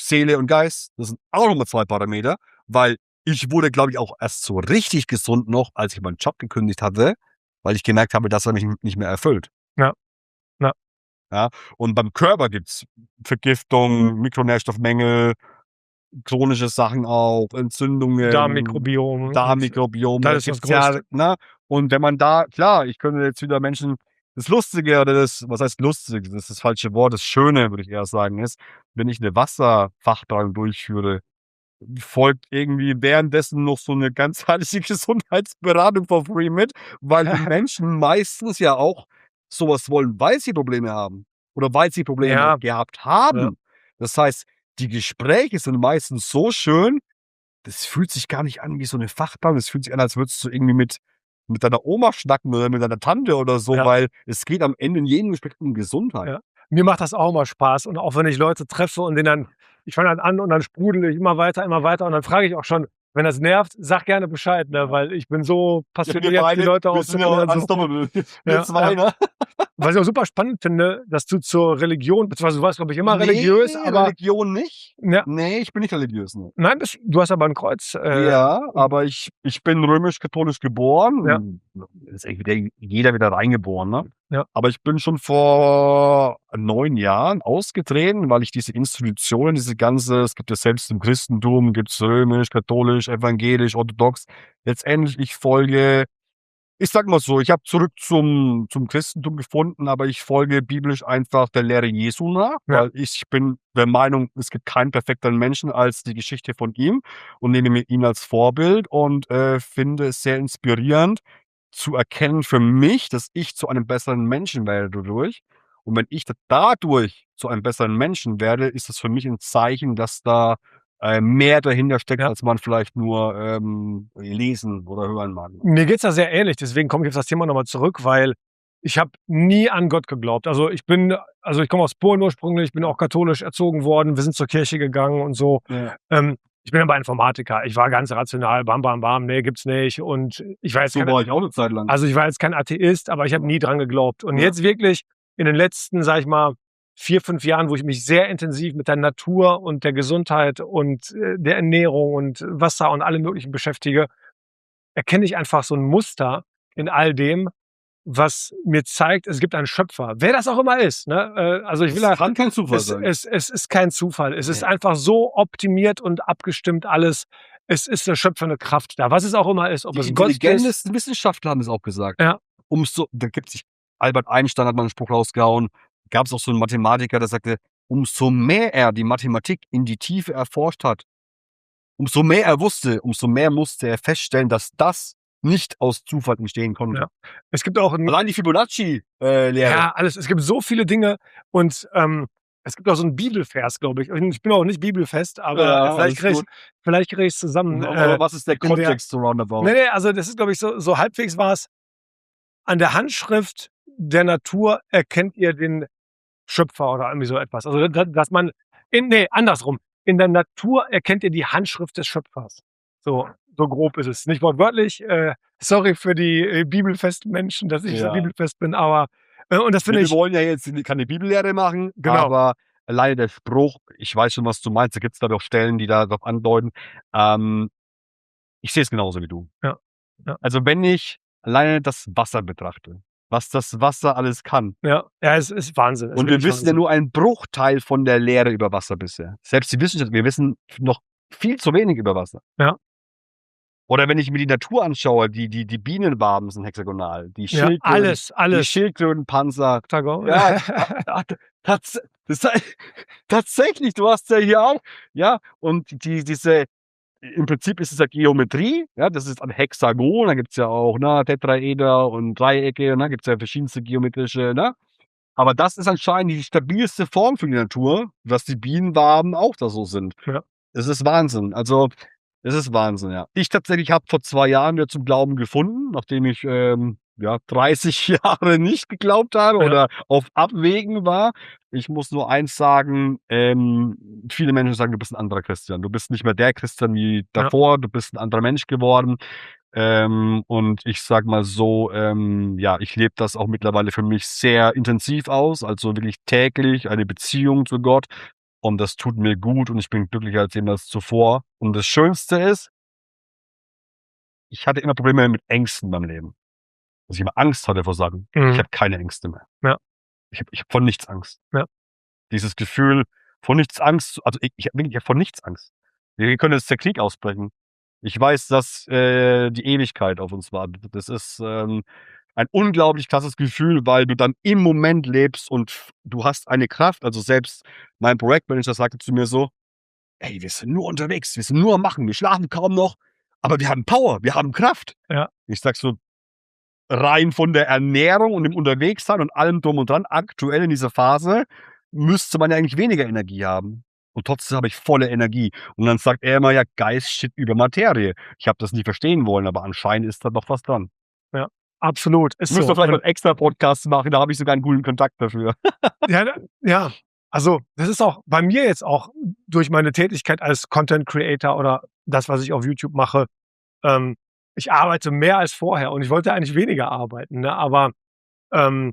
Seele und Geist, das sind auch noch mal 2 Parameter, weil ich wurde, glaube ich, auch erst so richtig gesund noch, als ich meinen Job gekündigt hatte, weil ich gemerkt habe, dass er mich nicht mehr erfüllt. Ja, ja. Ja, und beim Körper gibt's Vergiftung, Mikronährstoffmängel, chronische Sachen auch, Entzündungen, Darmmikrobiom und Darmmikrobiom, das da ist das gibt's ja, Größte. ne? Und wenn man da klar, ich könnte jetzt wieder Menschen das Lustige oder das was heißt lustig, das ist das falsche Wort, das Schöne, würde ich eher sagen, ist, wenn ich 'ne Wasserfachbehandlung durchführe, folgt irgendwie währenddessen noch so 'ne ganzheitliche Gesundheitsberatung for free mit, weil die Menschen meistens ja auch so was wollen, weil sie Probleme haben oder weil sie Probleme Ja, gehabt ja. haben. Das heißt, die Gespräche sind meistens so schön, das fühlt sich gar nicht an wie so 'ne Fachbehandlung. Das fühlt sich an, als würdest du irgendwie mit deiner Oma schnacken oder mit deiner Tante oder so, Ja. weil es geht am Ende in jedem Gespräch um Gesundheit. Ja. Mir macht das auch immer Spaß und auch wenn ich Leute treffe und denen dann ich fange dann an und dann sprudele ich immer weiter und dann frage ich auch schon: „Wenn das nervt, sag gerne Bescheid“, ne, Ja. weil ich bin so Ja, wir passioniert, die beide, Leute wir sind ja auszukennen so. unstoppable. Wir Ja, 2, ne? Was ich auch super spannend finde, dass du zur Religion beziehungsweise du warst, glaube ich, immer Ne, religiös, aber Religion nicht. ja, Ne, ich bin nicht religiös, ne. nein, du hast aber 'n Kreuz, Ja, aber ich bin römisch-katholisch ja, geboren. Ist eigentlich wieder jeder wieder reingeboren, ne? ja, Aber ich bin schon vor 9 Jahren ausgetreten, weil ich diese Institutionen, diese ganze es gibt ja selbst im Christentum gibt's römisch, katholisch, evangelisch, orthodox. Letztendlich, ich sage mal so, ich habe zurück zum Christentum gefunden, aber ich folge biblisch einfach der Lehre Jesu nach, ja, weil ich bin der Meinung, es gibt keinen perfekteren Menschen als die Geschichte von ihm und nehme mir ihn als Vorbild und, finde es sehr inspirierend zu erkennen für mich, dass ich zu einem besseren Menschen werde dadurch. Und wenn ich dadurch zu einem besseren Menschen werde, ist das für mich ein Zeichen, dass da, mehr dahinter steckt, ja. als man vielleicht nur, lesen oder hören mag. Mir geht's da sehr ähnlich, deswegen komme ich auf das Thema noch mal zurück, weil ich habe nie an Gott geglaubt. Also, ich komme aus Polen ursprünglich, bin auch katholisch erzogen worden. Wir sind zur Kirche gegangen und so. Ja. Ich bin aber Informatiker. Ich war ganz rational, bam, bam, bam, ne, gibt's nicht. Und ich war jetzt So war ich auch 'ne Zeit lang. ich war jetzt kein Atheist, aber ich habe nie dran geglaubt. Und Ja. jetzt wirklich in den letzten, sage ich mal, 4, 5 Jahren, wo ich mich sehr intensiv mit der Natur und der Gesundheit und, der Ernährung und Wasser und allem Möglichen beschäftige, erkenne ich einfach so 'n Muster in all dem, was mir zeigt, es gibt einen Schöpfer. Wer das auch immer ist, ne? Also, ich will Das da kann kein Zufall es sein. es es ist kein Zufall. Es ist Ne. einfach so optimiert und abgestimmt alles. Es ist 'ne schöpfende Kraft da. Was es auch immer ist, ob Die es Gott ist. intelligentesten Wissenschaftler haben das auch gesagt. Ja, Da gibt sich Albert Einstein hat mal 'n Spruch rausgehauen. Gab's auch so 'n Mathematiker, der sagte: „Umso mehr er die Mathematik in die Tiefe erforscht hat, umso mehr er wusste, umso mehr musste er feststellen, dass das nicht aus Zufall entstehen konnte.“ ja. Es gibt auch 'n Allein die Fibonacci, Lehre. ja, alles. Es gibt so viele Dinge und, es gibt auch so 'n Bibelvers, glaube ich. Und ich bin auch nicht bibelfest, aber Ja, alles gut. vielleicht kriege ich's zusammen, Aber was ist der in der Kontext so roundabout? ne, also, das ist, glaube ich, so halbwegs war's: „An der Handschrift der Natur erkennt ihr den Schöpfer“ oder irgendwie so etwas. Also, dass man andersrum. In der Natur erkennt ihr die Handschrift des Schöpfers. So grob ist es. Nicht wortwörtlich, sorry für die, bibelfesten Menschen, dass ich so Ja. bibelfest bin, aber und das Ne, finde wir ich wollen ja jetzt keine Bibellehre machen, genau. aber alleine der Spruch, ich weiß schon, was du meinst, da gibt's, glaube ich, auch Stellen, die da drauf andeuten. Ich sehe es genauso wie du. Ja. Ja. Also wenn ich alleine das Wasser betrachte, was das Wasser alles kann. Ja, es ist Wahnsinn. Es ist Und wir wirklich wissen ja Wahnsinn. nur einen Bruchteil von der Lehre über Wasser bisher. Selbst die Wissenschaft, wir wissen noch viel zu wenig über Wasser. Ja. Oder wenn ich mir die Natur anschaue, die Bienenwaben sind hexagonal, die Ja, Schildkröten, die alles. Schildkrötenpanzer. Oktagon. Ja, tatsächlich, du hast ja hier auch, ja, und diese im Prinzip ist es ja Geometrie, ja, das ist ein Hexagon, da gibt's ja auch, ne, Tetraeder und Dreiecke, ne, gibt's ja verschiedenste geometrische, ne? Aber das ist anscheinend die stabilste Form für die Natur, dass die Bienenwaben auch da so sind. Ja. Es ist Wahnsinn. Also, es ist Wahnsinn, ja. Ich tatsächlich habe vor 2 Jahren wieder zum Glauben gefunden, nachdem ich, 30 Jahre nicht geglaubt habe Ja. oder auf Abwägen war. Ich muss nur eins sagen, viele Menschen sagen: „Du bist 'n anderer Christian. Du bist nicht mehr der Christian wie davor. Du bist 'n anderer Mensch geworden.“ Und ich sage mal so, ja, ich lebe das auch mittlerweile für mich sehr intensiv aus, also wirklich täglich eine Beziehung zu Gott. Und das tut mir gut und ich bin glücklicher als jemals zuvor. Und das Schönste ist, ich hatte immer Probleme mit Ängsten in meinem Leben. Dass ich immer Angst hatte vor Sachen. Ich Mhm. habe keine Ängste mehr. Ja. Ich habe vor nichts Angst. Ja. Dieses Gefühl, vor nichts Angst, also ich habe wirklich vor nichts Angst. Wir können jetzt der Krieg ausbrechen. Ich weiß, dass, die Ewigkeit auf uns wartet. Das ist, ein unglaublich krasses Gefühl, weil du dann im Moment lebst und du hast eine Kraft. Also selbst mein Projektmanager sagte zu mir so: „Ey, wir sind nur unterwegs, wir sind nur am Machen, wir schlafen kaum noch, aber wir haben Power, wir haben Kraft.“ Ja. Ich sage so: „Rein von der Ernährung und dem Unterwegssein und allem drum und dran, aktuell in dieser Phase, müsste man ja eigentlich weniger Energie haben. Und trotzdem habe ich volle Energie.“ Und dann sagt er immer: „Ja, Geist steht über Materie.“ Ich habe das nie verstehen wollen, aber anscheinend ist da doch was dran. Ja, absolut, ist Müssen so. wir vielleicht mal Und 'n extra Podcast machen, da habe ich sogar 'n guten Kontakt dafür. ja, also, das ist auch bei mir jetzt auch durch meine Tätigkeit als Content Creator oder das, was ich auf YouTube mache, ähm, ich arbeite mehr als vorher und ich wollte eigentlich weniger arbeiten, ne? Aber, ähm,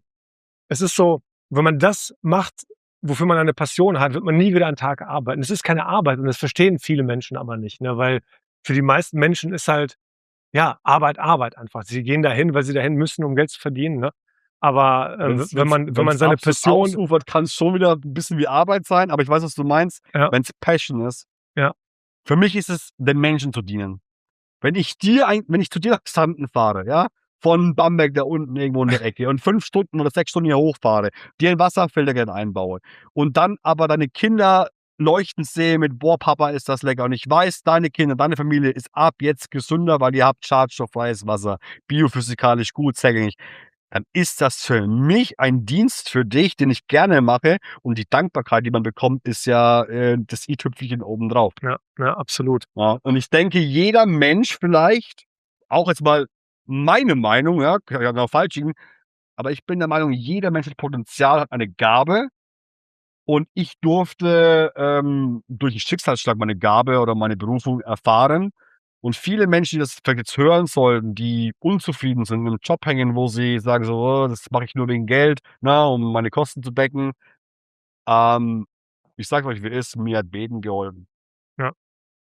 es ist so, wenn man das macht, wofür man eine Passion hat, wird man nie wieder einen Tag arbeiten. Es ist keine Arbeit und das verstehen viele Menschen aber nicht, ne? Weil für die meisten Menschen ist halt, ja, Arbeit einfach. Sie gehen dahin, weil sie dahin müssen, um Geld zu verdienen, ne? Aber, wenn man seine absolut Passion ausufert, kann's schon wieder 'n bisschen wie Arbeit sein, aber ich weiß, was du meinst, Ja. wenn's Passion ist. Ja. Für mich ist es, den Menschen zu dienen. Wenn ich zu dir nach Xanten fahre, ja, von Bamberg da unten irgendwo in der Ecke und 5 Stunden oder 6 Stunden hier hochfahre, dir 'n Wasserfilterkern einbaue und dann aber deine Kinder leuchten sehe mit: „Boah, Papa, ist das lecker.“ Und ich weiß, deine Kinder, deine Familie ist ab jetzt gesünder, weil ihr habt schadstofffreies Wasser, biophysikalisch gut, zugänglich. Dann ist das für mich ein Dienst für dich, den ich gerne mache und die Dankbarkeit, die man bekommt, ist ja, das i-Tüpfelchen obendrauf. Ja, absolut. Ja, und ich denke, jeder Mensch vielleicht, auch jetzt mal meine Meinung, ja, kann ja auch falsch liegen, aber ich bin der Meinung, jeder Mensch hat Potenzial, hat eine Gabe und ich durfte, durch 'n Schicksalsschlag meine Gabe oder meine Berufung erfahren. Und viele Menschen, die das vielleicht jetzt hören sollten, die unzufrieden sind, im Job hängen, wo sie sagen so: „Oh, das mache ich nur wegen Geld, ne, um meine Kosten zu decken.“ Ähm, Ich sage euch, wie es ist, mir hat Beten geholfen. Ja.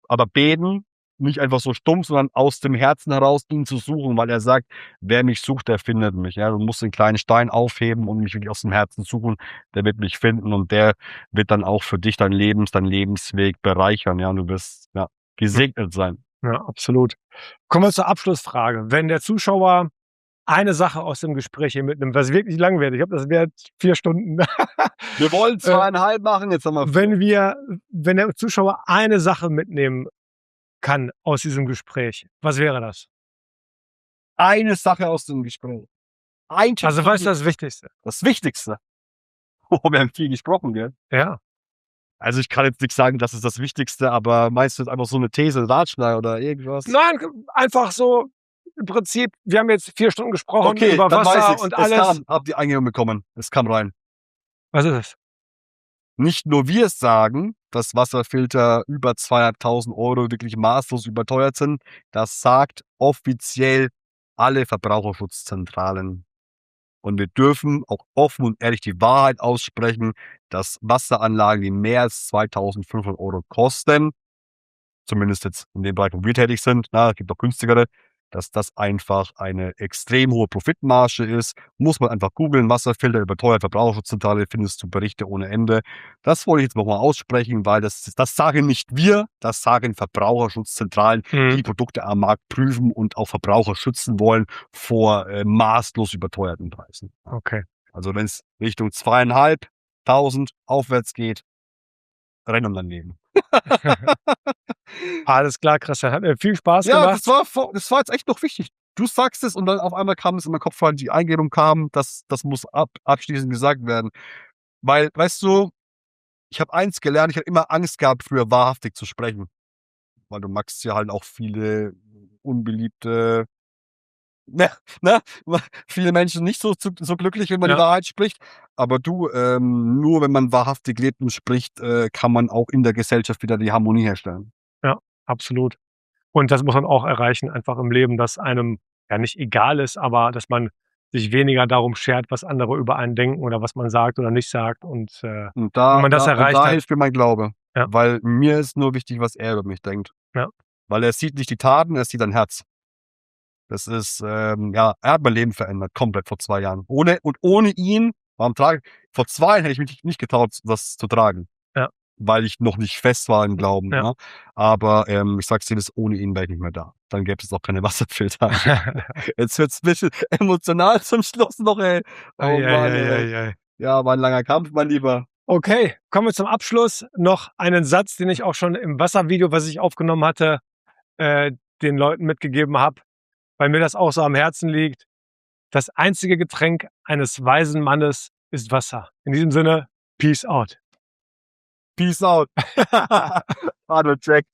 Aber beten, nicht einfach so stumpf, sondern aus dem Herzen heraus ihn zu suchen, weil er sagt: „Wer mich sucht, der findet mich.“ Ja, du musst den kleinen Stein aufheben und mich wirklich aus dem Herzen suchen. Der wird mich finden und der wird dann auch für dich deinen Lebensweg bereichern, ja, und du wirst, ja, gesegnet sein. Ja, absolut. Kommen wir zur Abschlussfrage. Wenn der Zuschauer eine Sache aus dem Gespräch hier mitnimmt, was wirklich lang wird, ich glaube, das wird 4 Stunden. Wir wollen 2,5 machen, jetzt haben wir 4. Wenn der Zuschauer eine Sache mitnehmen kann aus diesem Gespräch, was wäre das? Eine Sache aus dem Gespräch. Ein Tipp Also, von was ist dir. das Wichtigste? Das Wichtigste. Oh, wir haben viel gesprochen, gell? Ja. Also, ich kann jetzt nix sagen, das ist das Wichtigste, aber meinst du jetzt einfach so 'ne These, Ratschlag oder irgendwas? Nein, einfach so im Prinzip, wir haben jetzt 4 Stunden gesprochen Okay, über dann weiß Wasser ich's. und Es alles. kam, habe die Eingebung bekommen. Es kam rein. Was ist es? Nicht nur wir sagen, dass Wasserfilter über 200.000 € wirklich maßlos überteuert sind. Das sagt offiziell alle Verbraucherschutzzentralen. Und wir dürfen auch offen und ehrlich die Wahrheit aussprechen, dass Wasseranlagen, die mehr als 2.500 € kosten, zumindest jetzt in dem Bereich, wo wir tätig sind, na, es gibt auch günstigere, dass das einfach eine extrem hohe Profitmarge ist. Muss man einfach googeln, Wasserfilter überteuert, Verbraucherschutzzentrale, findest du Berichte ohne Ende. Das wollte ich jetzt nochmal aussprechen, weil das sagen nicht wir, das sagen Verbraucherschutzzentralen, die Produkte am Markt prüfen und auch Verbraucher schützen wollen vor maßlos überteuerten Preisen. Okay. Also wenn es Richtung 2.500 aufwärts geht, rennen daneben. Alles klar, Christian. Hat mir viel Spaß Ja, gemacht. das war jetzt echt noch wichtig. Du sagst es und dann auf einmal kam es in meinen Kopf, weil die Eingebung kam, das muss abschließend gesagt werden. Weil, weißt du, ich habe eins gelernt, ich habe immer Angst gehabt, früher wahrhaftig zu sprechen. Weil du magst ja halt auch viele unbeliebte, ne, viele Menschen nicht so glücklich, wenn man die Wahrheit spricht. Aber du, nur wenn man wahrhaftig lebt und spricht, kann man auch in der Gesellschaft wieder die Harmonie herstellen. Ja, absolut. Und das muss man auch erreichen, einfach im Leben, dass einem ja nicht egal ist, aber dass man sich weniger darum schert, was andere über einen denken oder was man sagt oder nicht sagt. Und Und wenn man das erreicht hat, hilft mir mein Glaube. Ja. Weil mir ist nur wichtig, was er über mich denkt. Ja. Weil er sieht nicht die Taten, er sieht dein Herz. Das ist, er hat mein Leben verändert, komplett vor 2 Jahren. Ohne ihn, vor 2 Jahren hätte ich mich nicht getraut, das zu tragen. Ja. Weil ich noch nicht fest war im Glauben. Ja. Ne? Aber ich sag's dir, ohne ihn wäre ich nicht mehr da. Dann gäbe es auch keine Wasserfilter. Jetzt wird's ein bisschen emotional zum Schluss noch, ey. Oh Mann, ey. Ja, war ein langer Kampf, mein Lieber. Okay, kommen wir zum Abschluss. Noch einen Satz, den ich auch schon im Wasservideo, was ich aufgenommen hatte, den Leuten mitgegeben habe, weil mir das auch so am Herzen liegt. Das einzige Getränk eines weisen Mannes ist Wasser. In diesem Sinne, Peace out. Peace out. Arnold Jack.